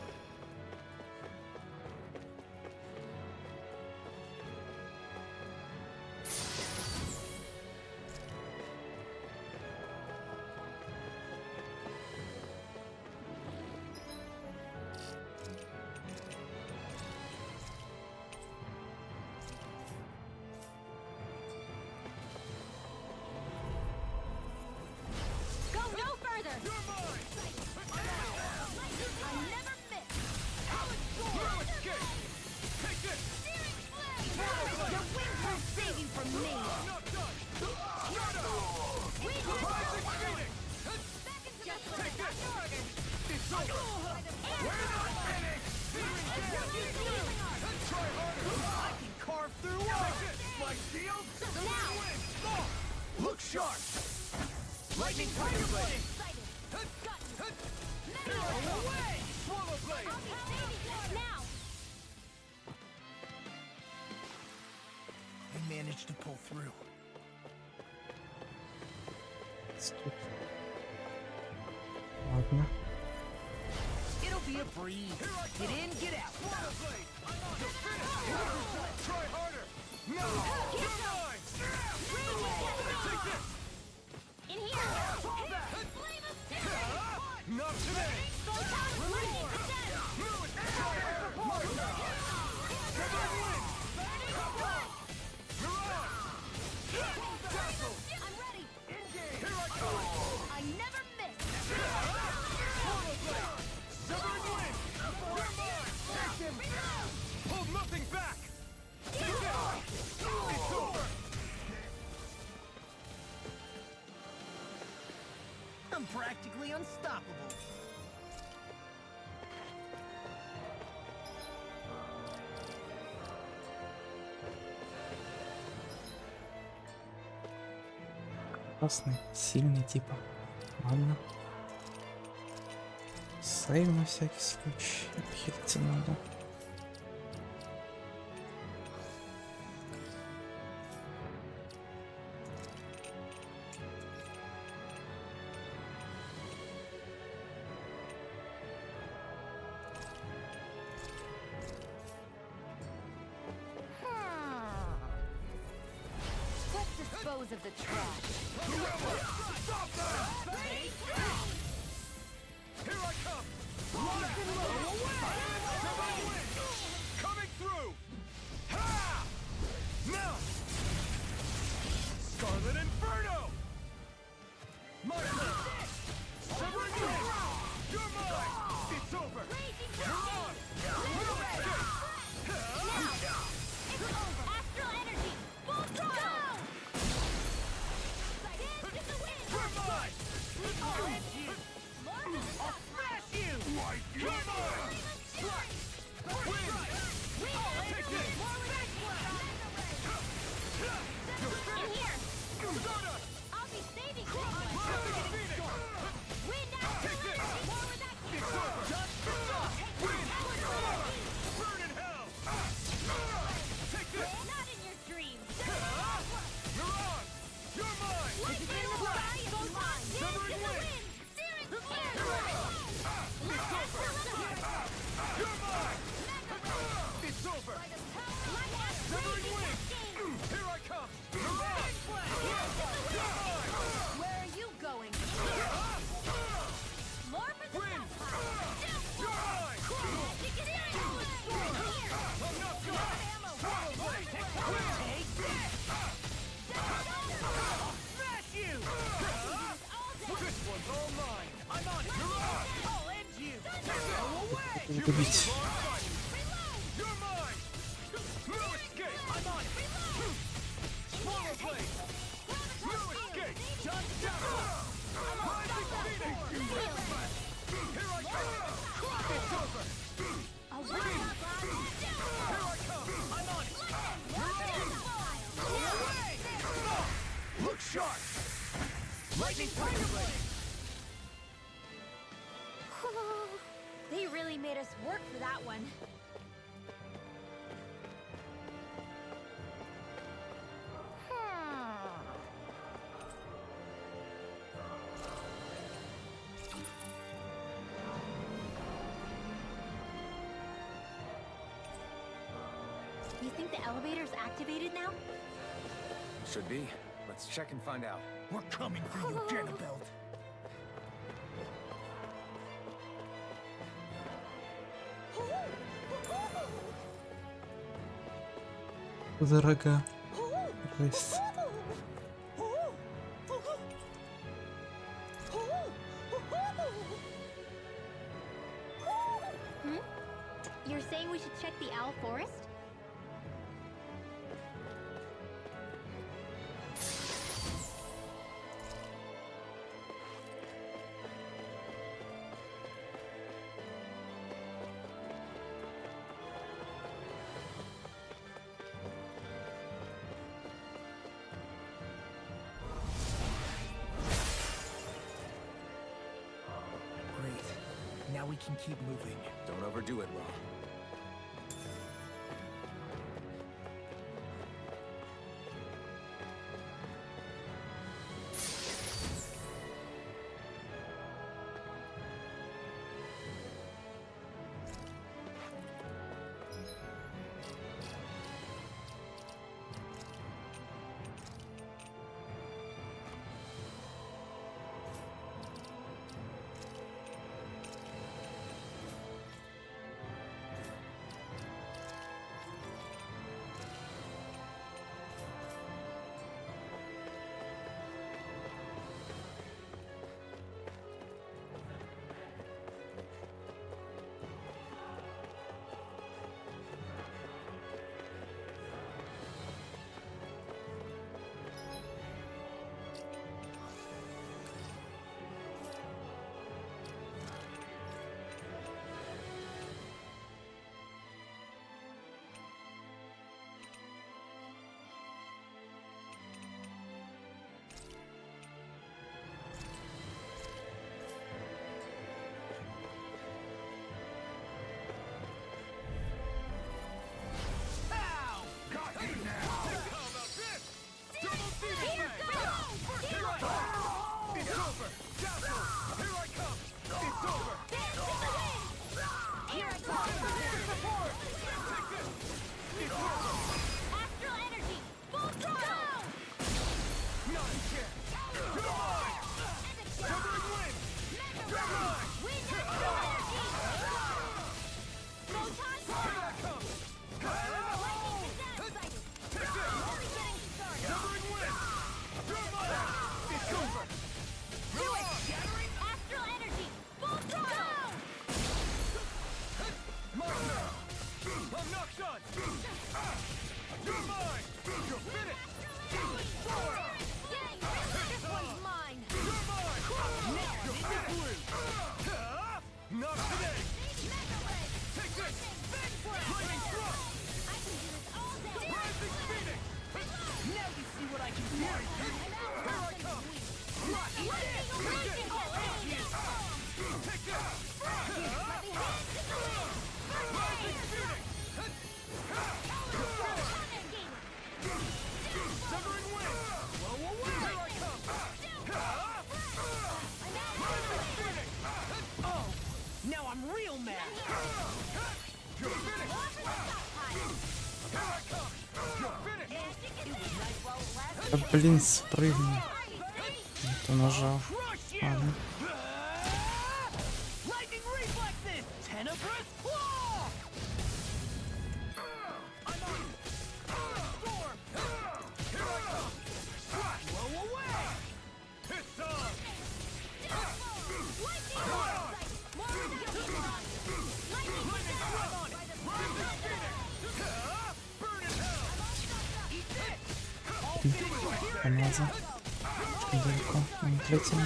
Go no further. You're mine. I never miss. No escape. Take this. Your wings won't save you from me. I'm not done. Shut up. Rising Phoenix. Take this. It's over. We're not finished. Try harder. I can carve through Take walls. this. My shield. Look sharp. Lightning Tiger Blade. Away. Swallow Blade. Now. We managed to pull through. Ладно. It'll be a breeze. Get in, get out. Swallow Blade. You're finished. Try harder. No. You're mine. Take this. In here. Not today. I'm ready. Here I come. I never miss. Severing wind. You're mine. Take him. Hold nothing back. It's over. I'm practically unstoppable. Классный, сильный типа. Ладно. Сейв на всякий случай. Обхилиться надо. Let's dispose of the trash. Stop that! Here I come! Lock and load! Away! Coming through! Now! Scarlet Inferno! My turn! Severing Blade! You're mine! It's over! You're on! No escape! Now! It's over! Astral energy! Full throttle! Dance to the wind! You're mine! I'll end you! I'll smash you! You're mine! Win! I'll take it! In here! Stardust! I'll be saving you! Phoenix! Wind out! Take this! More with that It's over! Win! Burn in hell! Take this! Not in your dreams! You're on! You're mine! Lightning in the sky is mine! Severing Dance Wind! in the wind! Steering You're clear! mine! It's over! Severing Wind! Here I come! You're on! You're mine! Where are you going? More for the Wind! power! You're mine! I'm not done! Swallow Blade! Wind! I'll smash you! This one's all mine! I'm on it! You're on! I'll end you! Go away! Убить. You're mine! No escape! I'm on it! Swallow Blade! No escape! Done! Rising Phoenix! Here I come! It's over! Wind! Here I come! I'm on it! You're on! Go away! Look sharp! Lightning Tiger Blade! They really made us work for that one. You think the elevator's activated now? Should be. Let's check and find out. We're coming for you, Ganabelt. Дорога. Жесть. You're saying we should check the Owl Forest? Great. Now we can keep moving. Don't overdo it, Ron. Да блин, спрыгнул. Это нажал. Ладно. Помазал. Далеко. Он отлетел.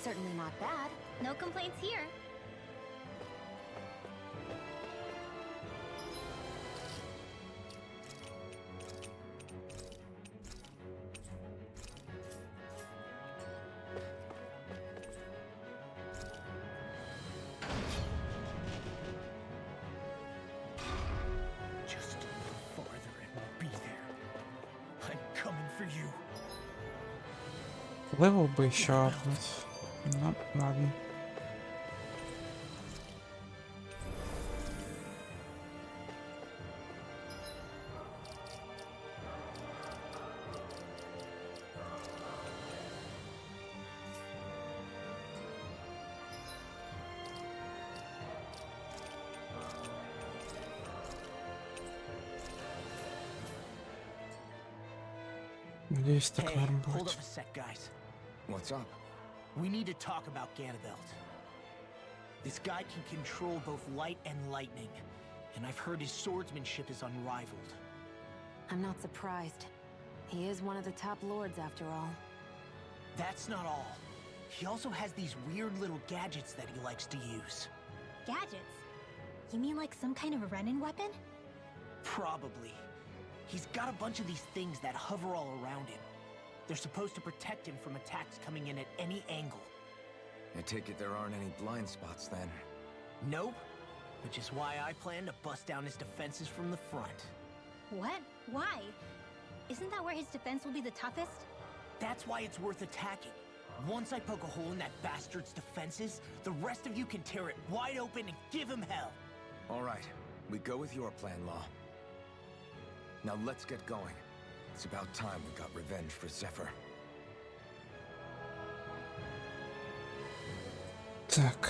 Certainly not bad. No complaints here. Just a little farther and we'll be there. I'm coming for you. Левел бы еще апнуть. Ну, ладно. Надеюсь, так Hey, норм hold будет. up a sec, guys. What's up? We need to talk about Ganabelt. This guy can control both light and lightning, and I've heard his swordsmanship is unrivaled. I'm not surprised. He is one of the top lords after all. That's not all. He also has these weird little gadgets that he likes to use. Gadgets? You mean like some kind of a Renin weapon? Probably. He's got a bunch of these things that hover all around him. They're supposed to protect him from attacks coming in at any angle. I take it there aren't any blind spots then. Nope. Which is why I plan to bust down his defenses from the front. What? Why? Isn't that where his defense will be the toughest? That's why it's worth attacking. Once I poke a hole in that bastard's defenses, the rest of you can tear it wide open and give him hell. All right, we go with your plan, Law. Now let's get going. It's about time we got revenge for Zephyr. Так.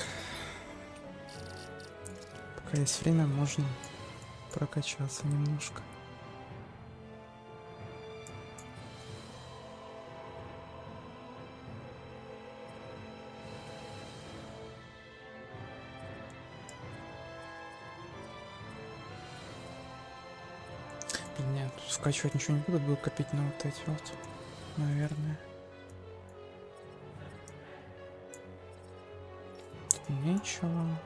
Пока есть время, можно прокачаться немножко. Нет, скачивать ничего не буду, буду копить на вот эти вот, наверное. Тут нечего.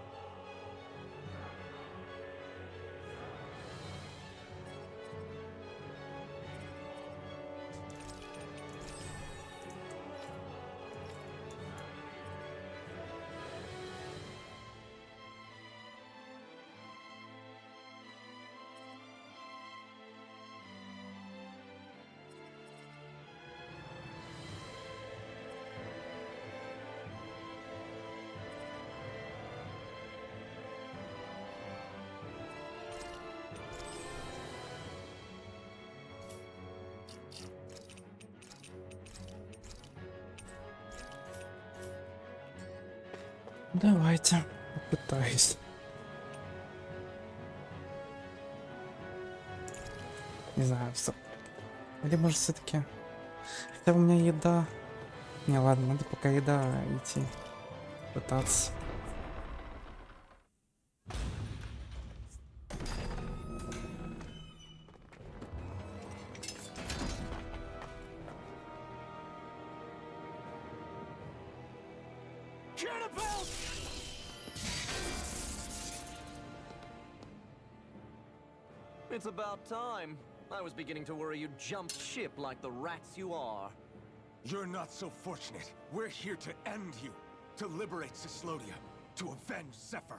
Давайте, попытаюсь. Не знаю, все. Или может все-таки... Хотя у меня еда... Не, ладно, надо пока еда идти. Пытаться. Ganabelt! It's about time. I was beginning to worry you jumped ship like the rats you are. You're not so fortunate. We're here to end you. To liberate Cislodia. To avenge Zephyr.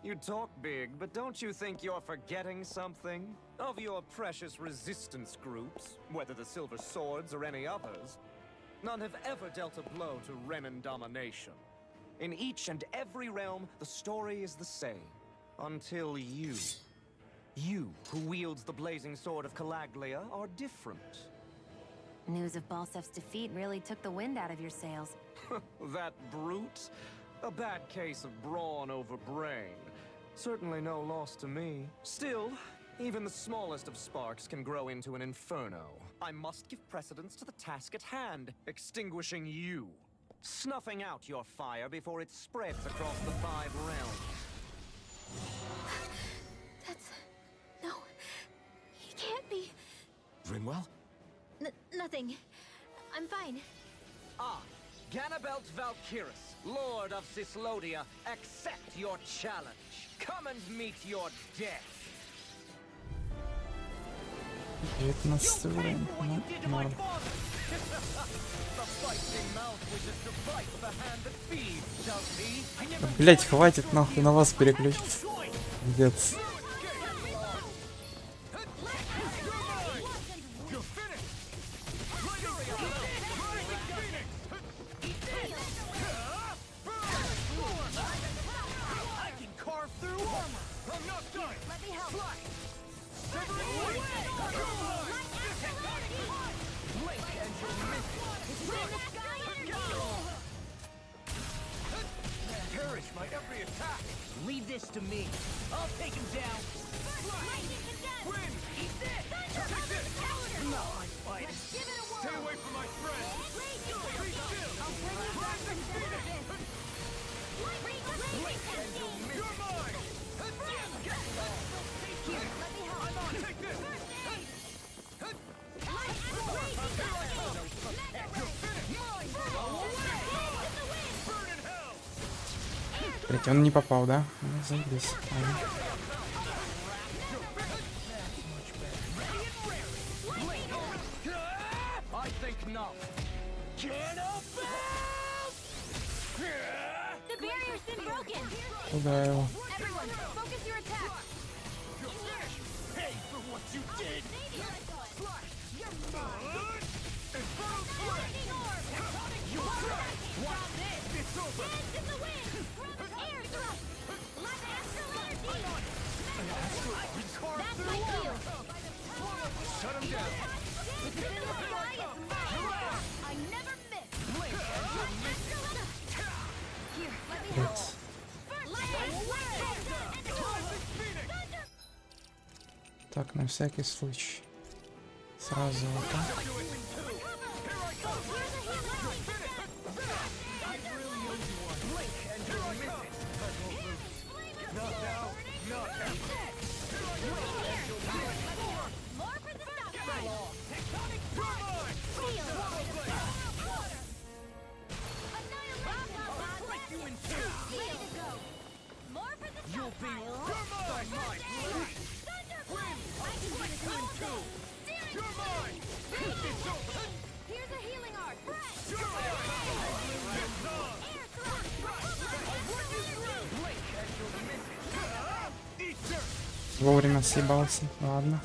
You talk big, but don't you think you're forgetting something? Of your precious resistance groups, whether the Silver Swords or any others, none have ever dealt a blow to Renan domination. In each and every realm, the story is the same. Until you. You, who wields the blazing sword of Calaglia, are different. News of Balsef's defeat really took the wind out of your sails. That brute? A bad case of brawn over brain. Certainly no loss to me. Still, even the smallest of sparks can grow into an inferno. I must give precedence to the task at hand, extinguishing you. Snuffing out your fire before it spreads across the 5 realms. No, he can't be. Rinwell? Nothing. I'm fine. Ganabelt Valkyris, Lord of Cislodia, accept your challenge. Come and meet your death. 19 уровень. Ну, норм. Блять, хватит нахуй на вас переключиться. Пиздец. Leave this to me. I'll take him down. Win! Eat this! No, I'm fighting. Stay away from my friend! Be still! Blazing Phoenix! You're mine! Here, let me help. I'm on. Take this! Блять, он не попал, да? Ну, заебись. Ладно. Куда его? Shut him down! I never miss. Here, let me help. Так, на всякий случай. Сразу вот так. Вовремя съебался. Ладно.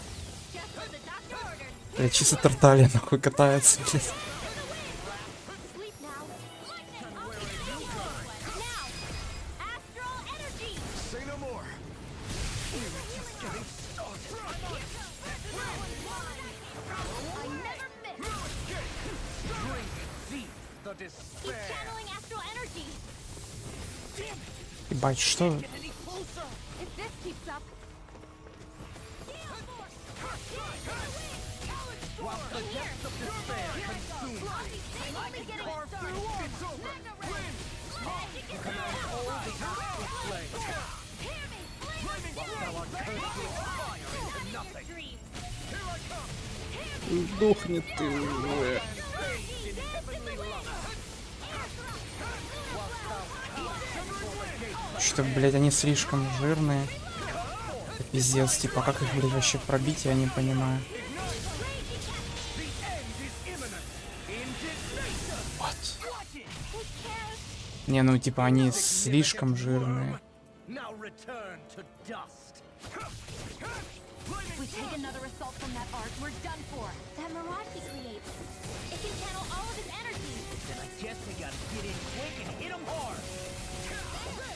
Я чисто Тарталья нахуй катается, блядь. Ебать, что? Сдохни ты уже. Что, блядь, они слишком жирные. Это пиздец, типа, как их, блядь, вообще пробить, я не понимаю. Вот. Не, ну, типа, они слишком жирные. If we take another assault from that arc, we're done for. That mirage he creates. It can channel all of his energy. Then I guess I gotta get in quick and hit him hard.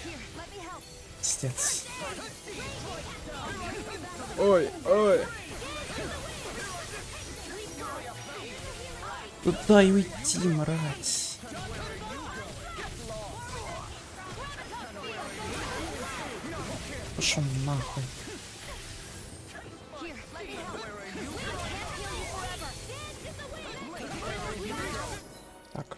Here, let me help. Пиздец. Ой, ой. Куда и уйти, мразь? Пошел нахуй. Так.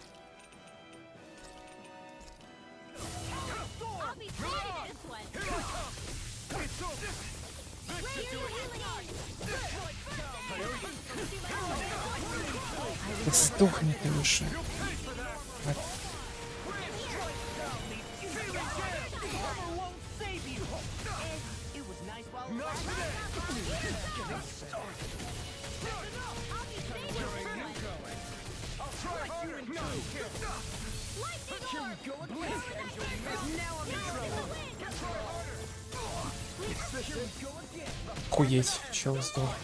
Да сдохни ты уже. Вот. Охуеть, чел сдох.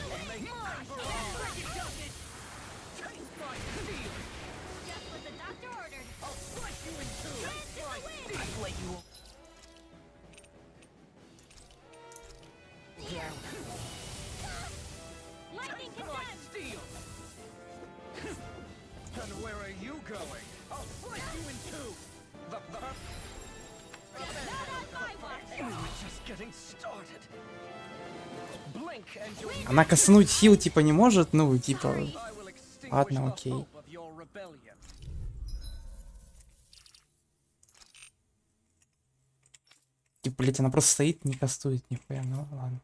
Она коснуть хил типа не может, ну типа. Ладно, окей. Типа, блять, она просто стоит, не кастует нихуя, ну ладно.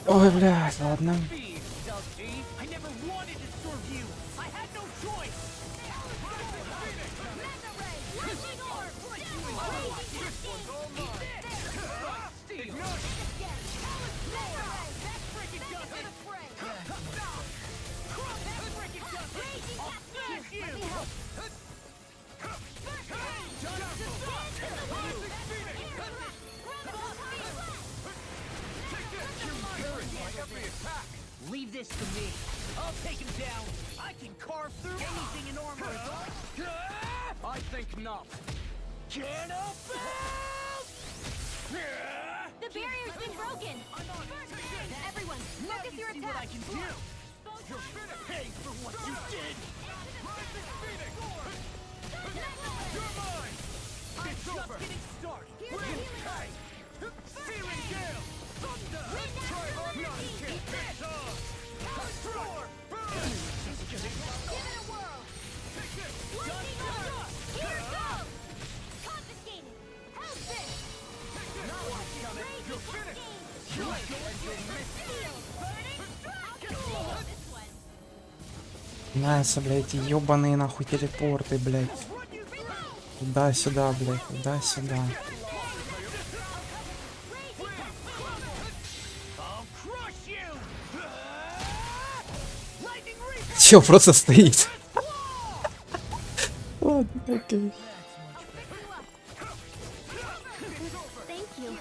Ой, блядь, ладно. Leave this to me. I'll take him down. I can carve through anything in armor. I think not. The barrier's been broken. Everyone, focus your See what I attack. can do. You're gonna pay for what you did. You're mine! I'm It's just over! getting started. Here's the healing art! Searing Gale! Thunder! Try hard not to get this on! Destroy! Burn! Just getting Give it a whirl. Take this! Lightning orb. Here it goes. Confiscated. Hell's Fist. Now what's coming? You're finished! You're Burning. I'll kill this one. Нравятся, блядь, эти ёбаные нахуй телепорты, блядь. Туда-сюда, блядь, туда-сюда. Чё, просто стоит? Ладно, окей. Thank you.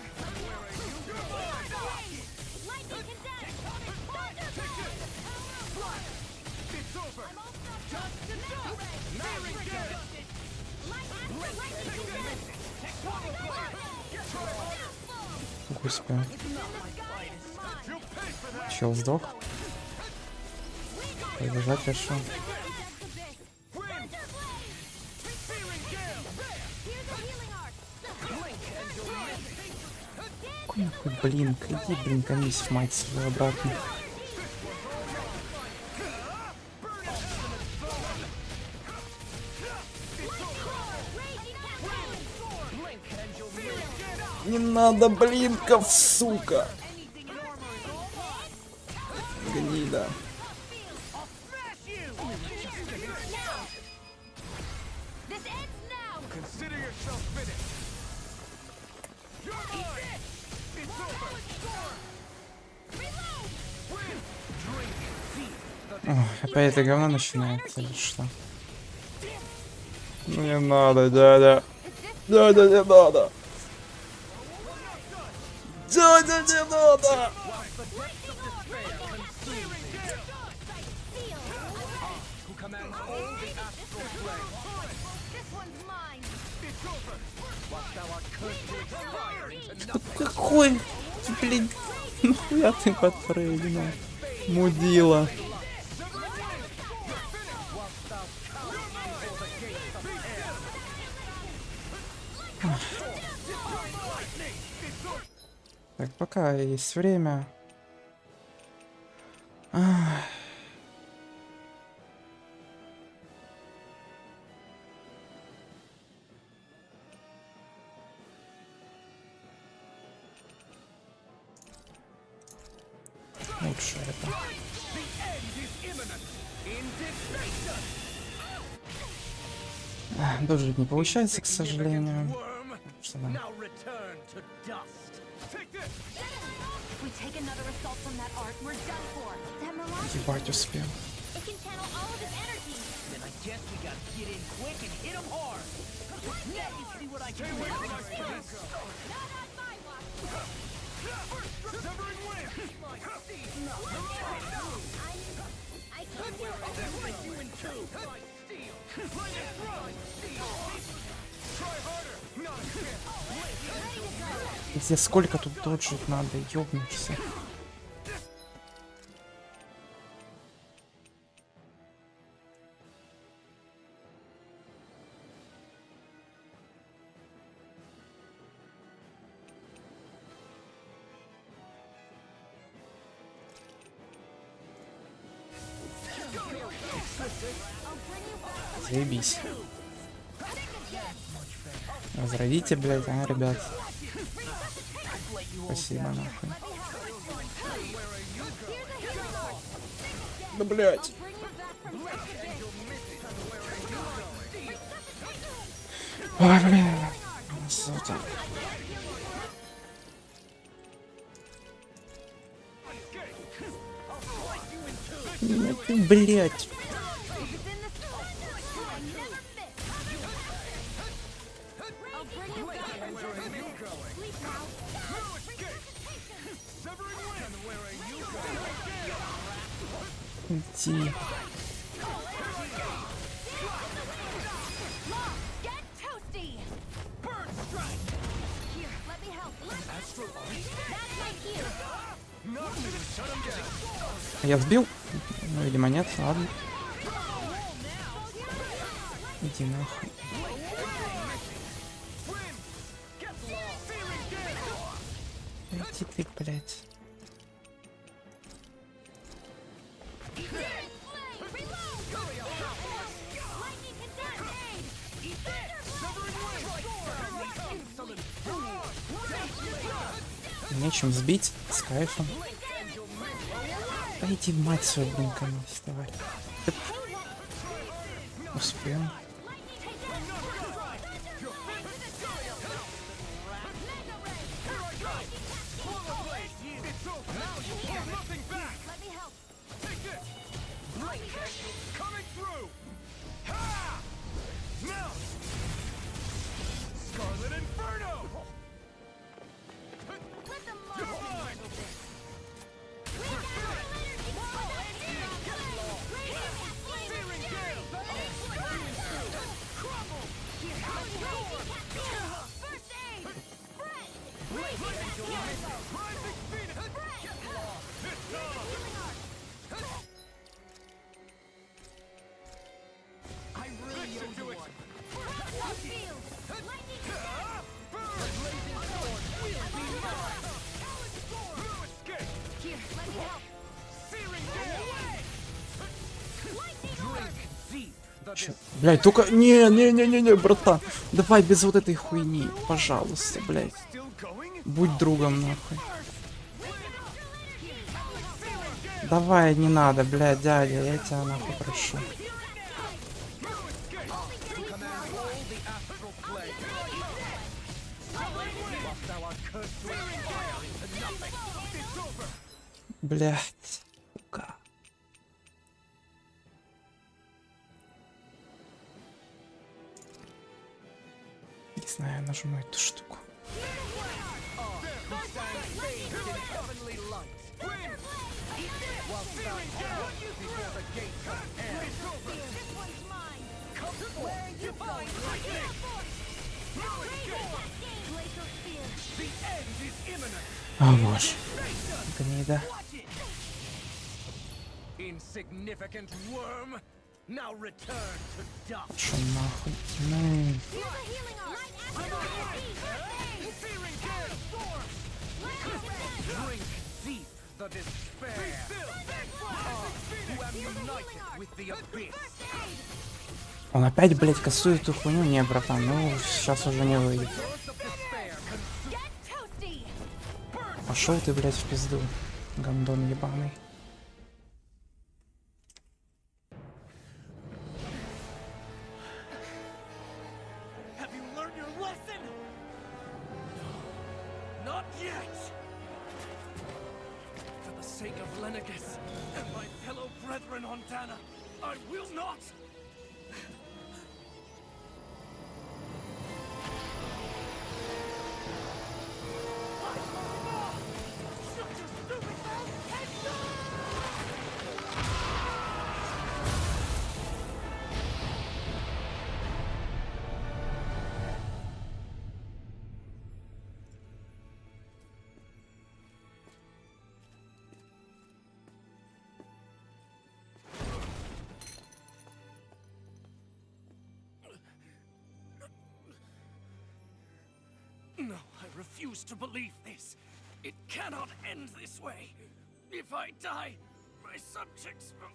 It's over! Господи. Чел сдох? Побежать решил. Нахуй, блин, иди, блин, комись в мать свою обратно. Не надо блинков, сука! Гнида. Ох, опять это говно начинается или что? Ну не надо, дядя. Дядя, не надо. Дядя, не надо. Какой, блин, нахуя ты подпрыгнул, мудила? Так, пока есть время. Лучше это. Дожить не получается, к сожалению. Что там? Ебать, успел. Здесь сколько тут доджить надо, ёбнуться. Заебись. Возродите, блядь, а, ребят. Спасибо, нахуй. Да, блядь. Ой, блин. Сука. Блядь. Иди. Я сбил? Ну, видимо, нет, ладно. Иди нахуй. Иди ты, блядь. Нечем сбить, с кайфом. Да иди в мать свою, блин, конец, давай. Успел. Чё? Блядь, только... Не, братан. Давай без вот этой хуйни. Пожалуйста, блядь. Будь другом, нахуй. Давай, не надо, блядь, дядя. Я тебя нахуй прошу. Блядь. Сука. Не знаю, нажму эту штуку. О боже. Гнида. Insignificant worm. Now return to dust. Шо нахуй? Ну. Drink deep the despair. Who am united with the abyss. Он опять, блядь, косует эту хуйню? Не, братан, ну сейчас уже не выйдет. Пошел ты, блядь, в пизду, гандон ебаный. Have you learned your lesson? No, not yet. For the sake of Lenegus and my fellow brethren on Dana, I will not. No, I refuse to believe this. It cannot end this way. If I die, my subjects will...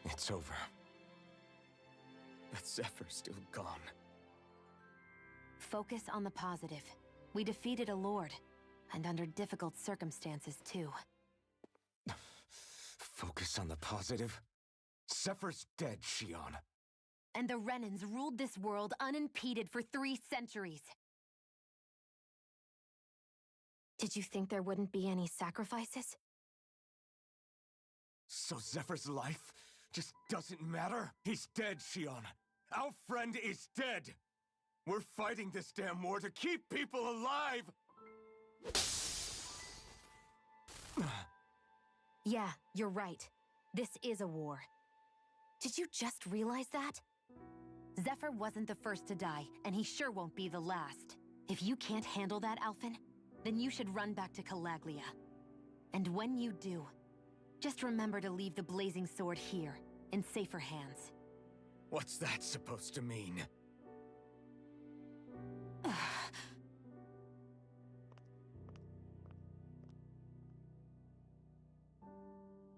It's over. But Zephyr's still gone. Focus on the positive. We defeated a lord, and under difficult circumstances, too. Focus on the positive? Zephyr's dead, Shion. And the Renans ruled this world unimpeded for 3 centuries. Did you think there wouldn't be any sacrifices? So Zephyr's life just doesn't matter? He's dead, Shion. Our friend is dead. We're fighting this damn war to keep people alive! Yeah, you're right. This is a war. Did you just realize that? Zephyr wasn't the first to die, and he sure won't be the last. If you can't handle that, Alphen, then you should run back to Calaglia. And when you do, just remember to leave the blazing sword here, in safer hands. What's that supposed to mean?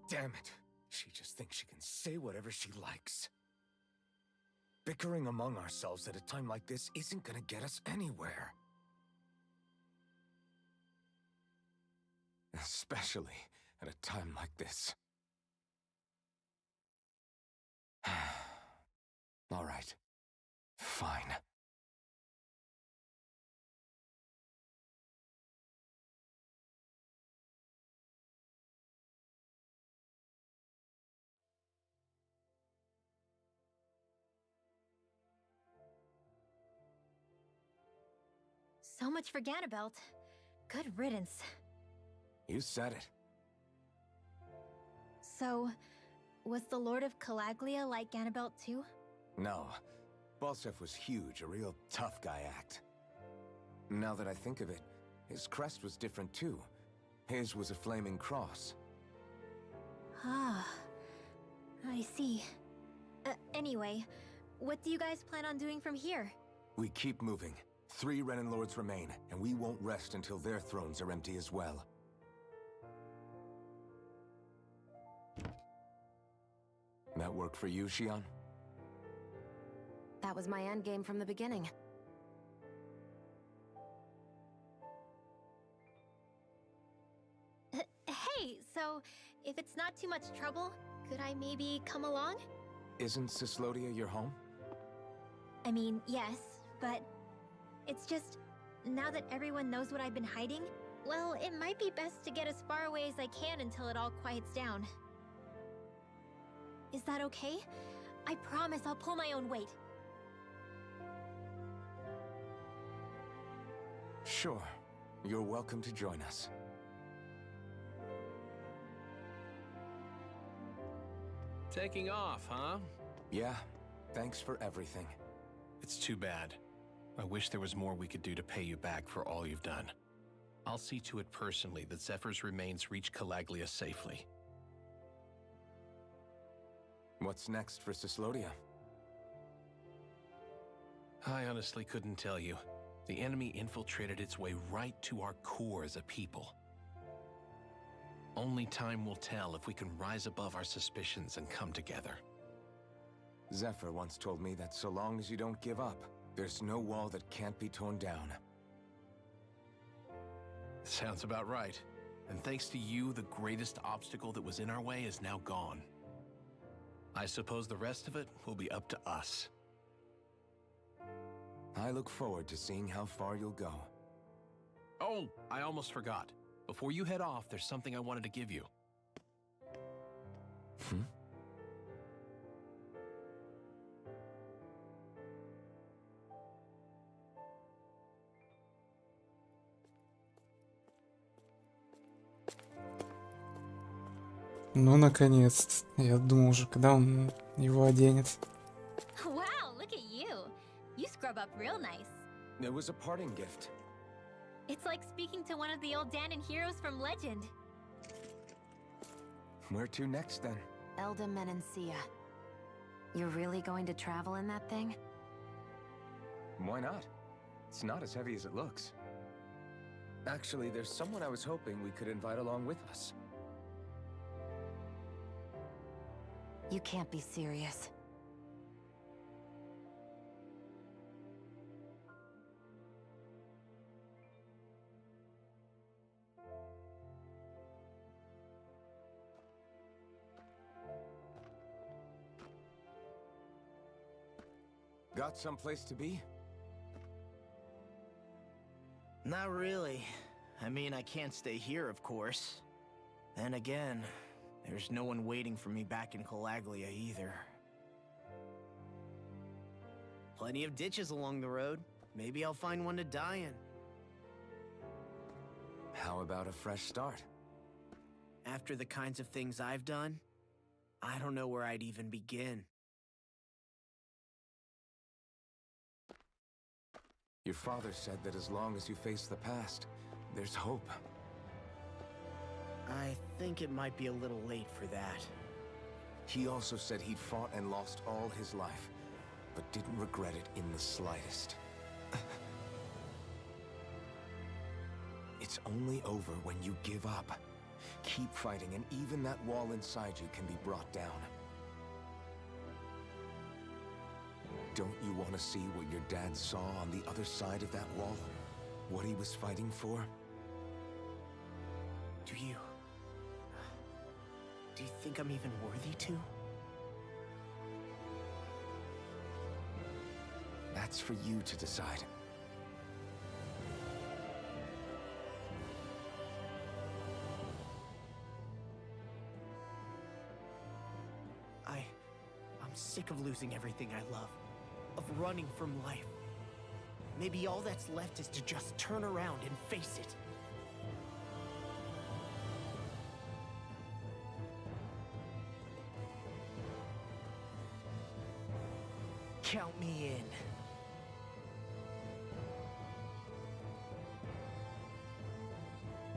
Damn it. She just thinks she can say whatever she likes. Bickering among ourselves at a time like this isn't gonna get us anywhere. Especially at a time like this. All right. Fine. So much for Ganabelt. Good riddance. You said it. So, was the Lord of Calaglia like Ganabelt too? No. Balsef was huge, a real tough guy act. Now that I think of it, his crest was different too. His was a flaming cross. Ah, I see. Anyway, what do you guys plan on doing from here? We keep moving. 3 Renin Lords remain, and we won't rest until their thrones are empty as well. That work for you, Xion? That was my endgame from the beginning. Hey, so if it's not too much trouble, could I maybe come along? Isn't Cyslodia your home? I mean, yes, but it's just, now that everyone knows what I've been hiding, well, it might be best to get as far away as I can until it all quiets down. Is that okay? I promise I'll pull my own weight. Sure. You're welcome to join us. Taking off, huh? Yeah. Thanks for everything. It's too bad. I wish there was more we could do to pay you back for all you've done. I'll see to it personally that Zephyr's remains reach Calaglia safely. What's next for Cyslodia? I honestly couldn't tell you. The enemy infiltrated its way right to our core as a people. Only time will tell if we can rise above our suspicions and come together. Zephyr once told me that so long as you don't give up, there's no wall that can't be torn down. Sounds about right. And thanks to you, the greatest obstacle that was in our way is now gone. I suppose the rest of it will be up to us. I look forward to seeing how far you'll go. Oh, I almost forgot. Before you head off, there's something I wanted to give you. Hmm? Ну, наконец-то. Я думал уже, когда он его оденет. Wow, look at you. You scrub up real nice. It was a parting gift. It's like speaking to one of the old Danon heroes from legend. Where to next, then? Elda Menancia. You're really going to travel in that thing? Why not? It's not as heavy as it looks. Actually, there's someone I was hoping we could invite along with us. You can't be serious. Got someplace to be? Not really. I mean, I can't stay here, of course. Then again, there's no one waiting for me back in Calaglia either. Plenty of ditches along the road. Maybe I'll find one to die in. How about a fresh start? After the kinds of things I've done, I don't know where I'd even begin. Your father said that as long as you face the past, there's hope. I think it might be a little late for that. He also said he'd fought and lost all his life, but didn't regret it in the slightest. It's only over when you give up. keep fighting, and even that wall inside you can be brought down. Don't you want to see what your dad saw on the other side of that wall? What he was fighting for? Do you think I'm even worthy to? That's for you to decide. I'm sick of losing everything I love, of running from life. Maybe all that's left is to just turn around and face it. Count me in.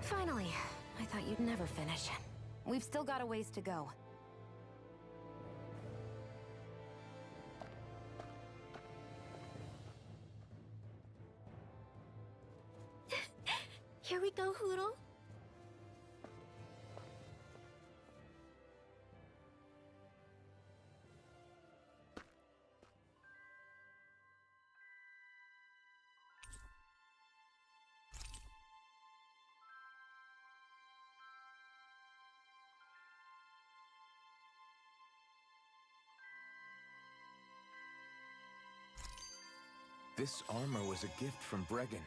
Finally, I thought you'd never finish. We've still got a ways to go. Here we go, Hoodle. This armor was a gift from Bregan.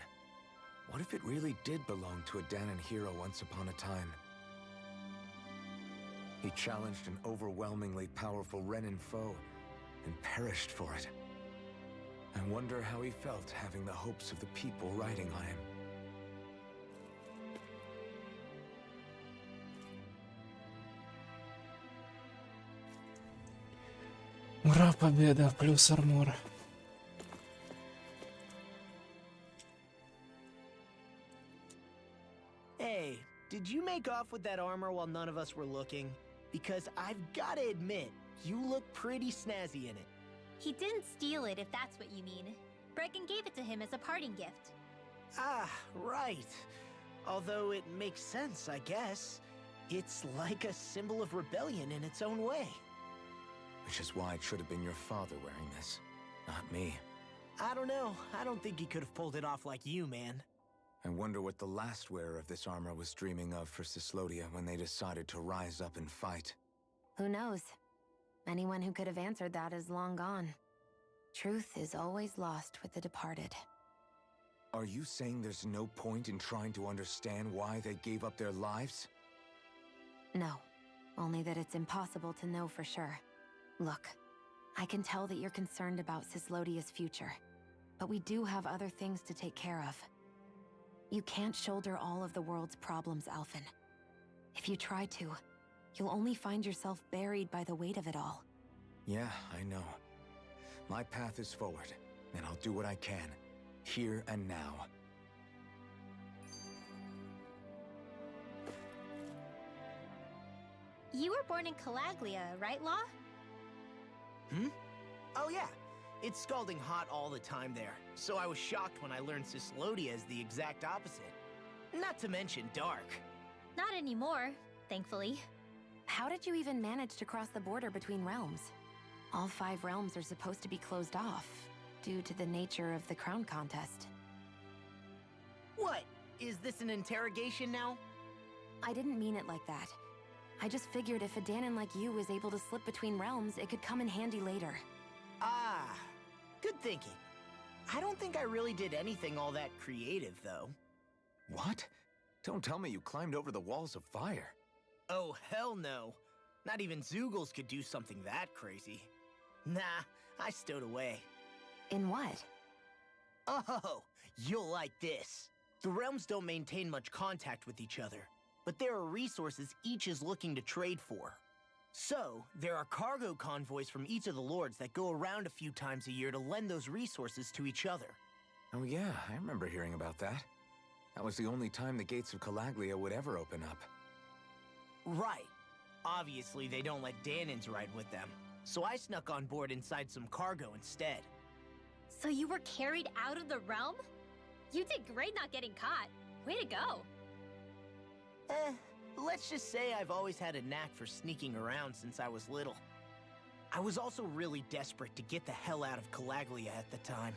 What if it really did belong to a Danon hero once upon a time? He challenged an overwhelmingly powerful Renin foe and perished for it. I wonder how he felt having the hopes of the people riding on him. Ура, победа, плюс армор. Hey, did you make off with that armor while none of us were looking? Because I've gotta admit, you look pretty snazzy in it. He didn't steal it, if that's what you mean. Bregan gave it to him as a parting gift. Ah, right. Although it makes sense, I guess. It's like a symbol of rebellion in its own way. Which is why it should have been your father wearing this, not me. I don't know. I don't think he could have pulled it off like you, man. I wonder what the last wearer of this armor was dreaming of for Cyslodia when they decided to rise up and fight. Who knows? Anyone who could have answered that is long gone. Truth is always lost with the departed. Are you saying there's no point in trying to understand why they gave up their lives? No, only that it's impossible to know for sure. Look, I can tell that you're concerned about Cyslodia's future, but we do have other things to take care of. You can't shoulder all of the world's problems, Alphen. If you try to, you'll only find yourself buried by the weight of it all. Yeah, I know. My path is forward, and I'll do what I can, here and now. You were born in Calaglia, right, Law? Hmm? Oh yeah. It's scalding hot all the time there, so I was shocked when I learned Cyslodia is the exact opposite. Not to mention dark. Not anymore, thankfully. How did you even manage to cross the border between realms? All 5 realms are supposed to be closed off, due to the nature of the crown contest. What? Is this an interrogation now? I didn't mean it like that. I just figured if a Danon like you was able to slip between realms, it could come in handy later. Ah, good thinking. I don't think I really did anything all that creative, though. What? Don't tell me you climbed over the walls of fire. Oh, hell no. Not even Zoogles could do something that crazy. Nah, I stowed away. In what? Oh, you'll like this. The realms don't maintain much contact with each other, but there are resources each is looking to trade for. So, there are cargo convoys from each of the lords that go around a few times a year to lend those resources to each other. Oh yeah, I remember hearing about that. That was the only time the gates of Calaglia would ever open up. Right. Obviously, they don't let Danons ride with them, so I snuck on board inside some cargo instead. So you were carried out of the realm? You did great not getting caught. Way to go. Let's just say I've always had a knack for sneaking around since I was little. I was also really desperate to get the hell out of Calaglia at the time.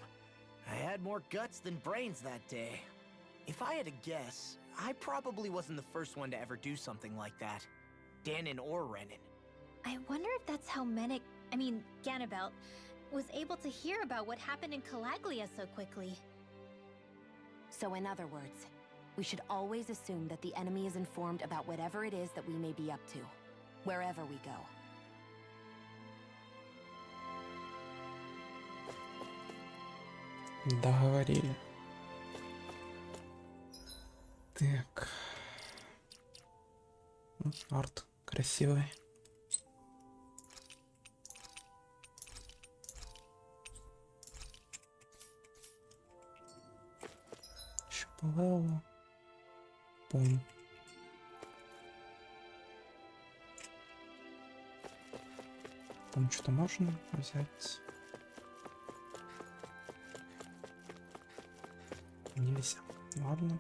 I had more guts than brains that day. If I had to guess, I probably wasn't the first one to ever do something like that. Danon or Renan. I wonder if that's how Ganabelt, was able to hear about what happened in Calaglia so quickly. So in other words, we should always assume that the enemy is informed about whatever it is that we may be up to, wherever we go. Договорили. Так. Арт красивый. Еще по левелу. Понял. Там что-то можно взять? Нельзя. Ладно.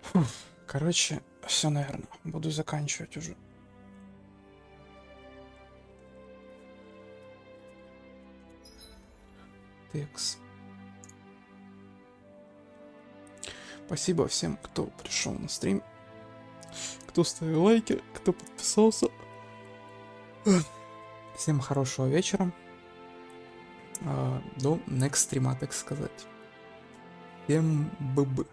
Фу. Короче, все, наверное. Буду заканчивать уже. Текс. Спасибо всем, кто пришел на стрим, кто ставил лайки, кто подписался. Всем хорошего вечера. До next стрима, так сказать. Всем быбы.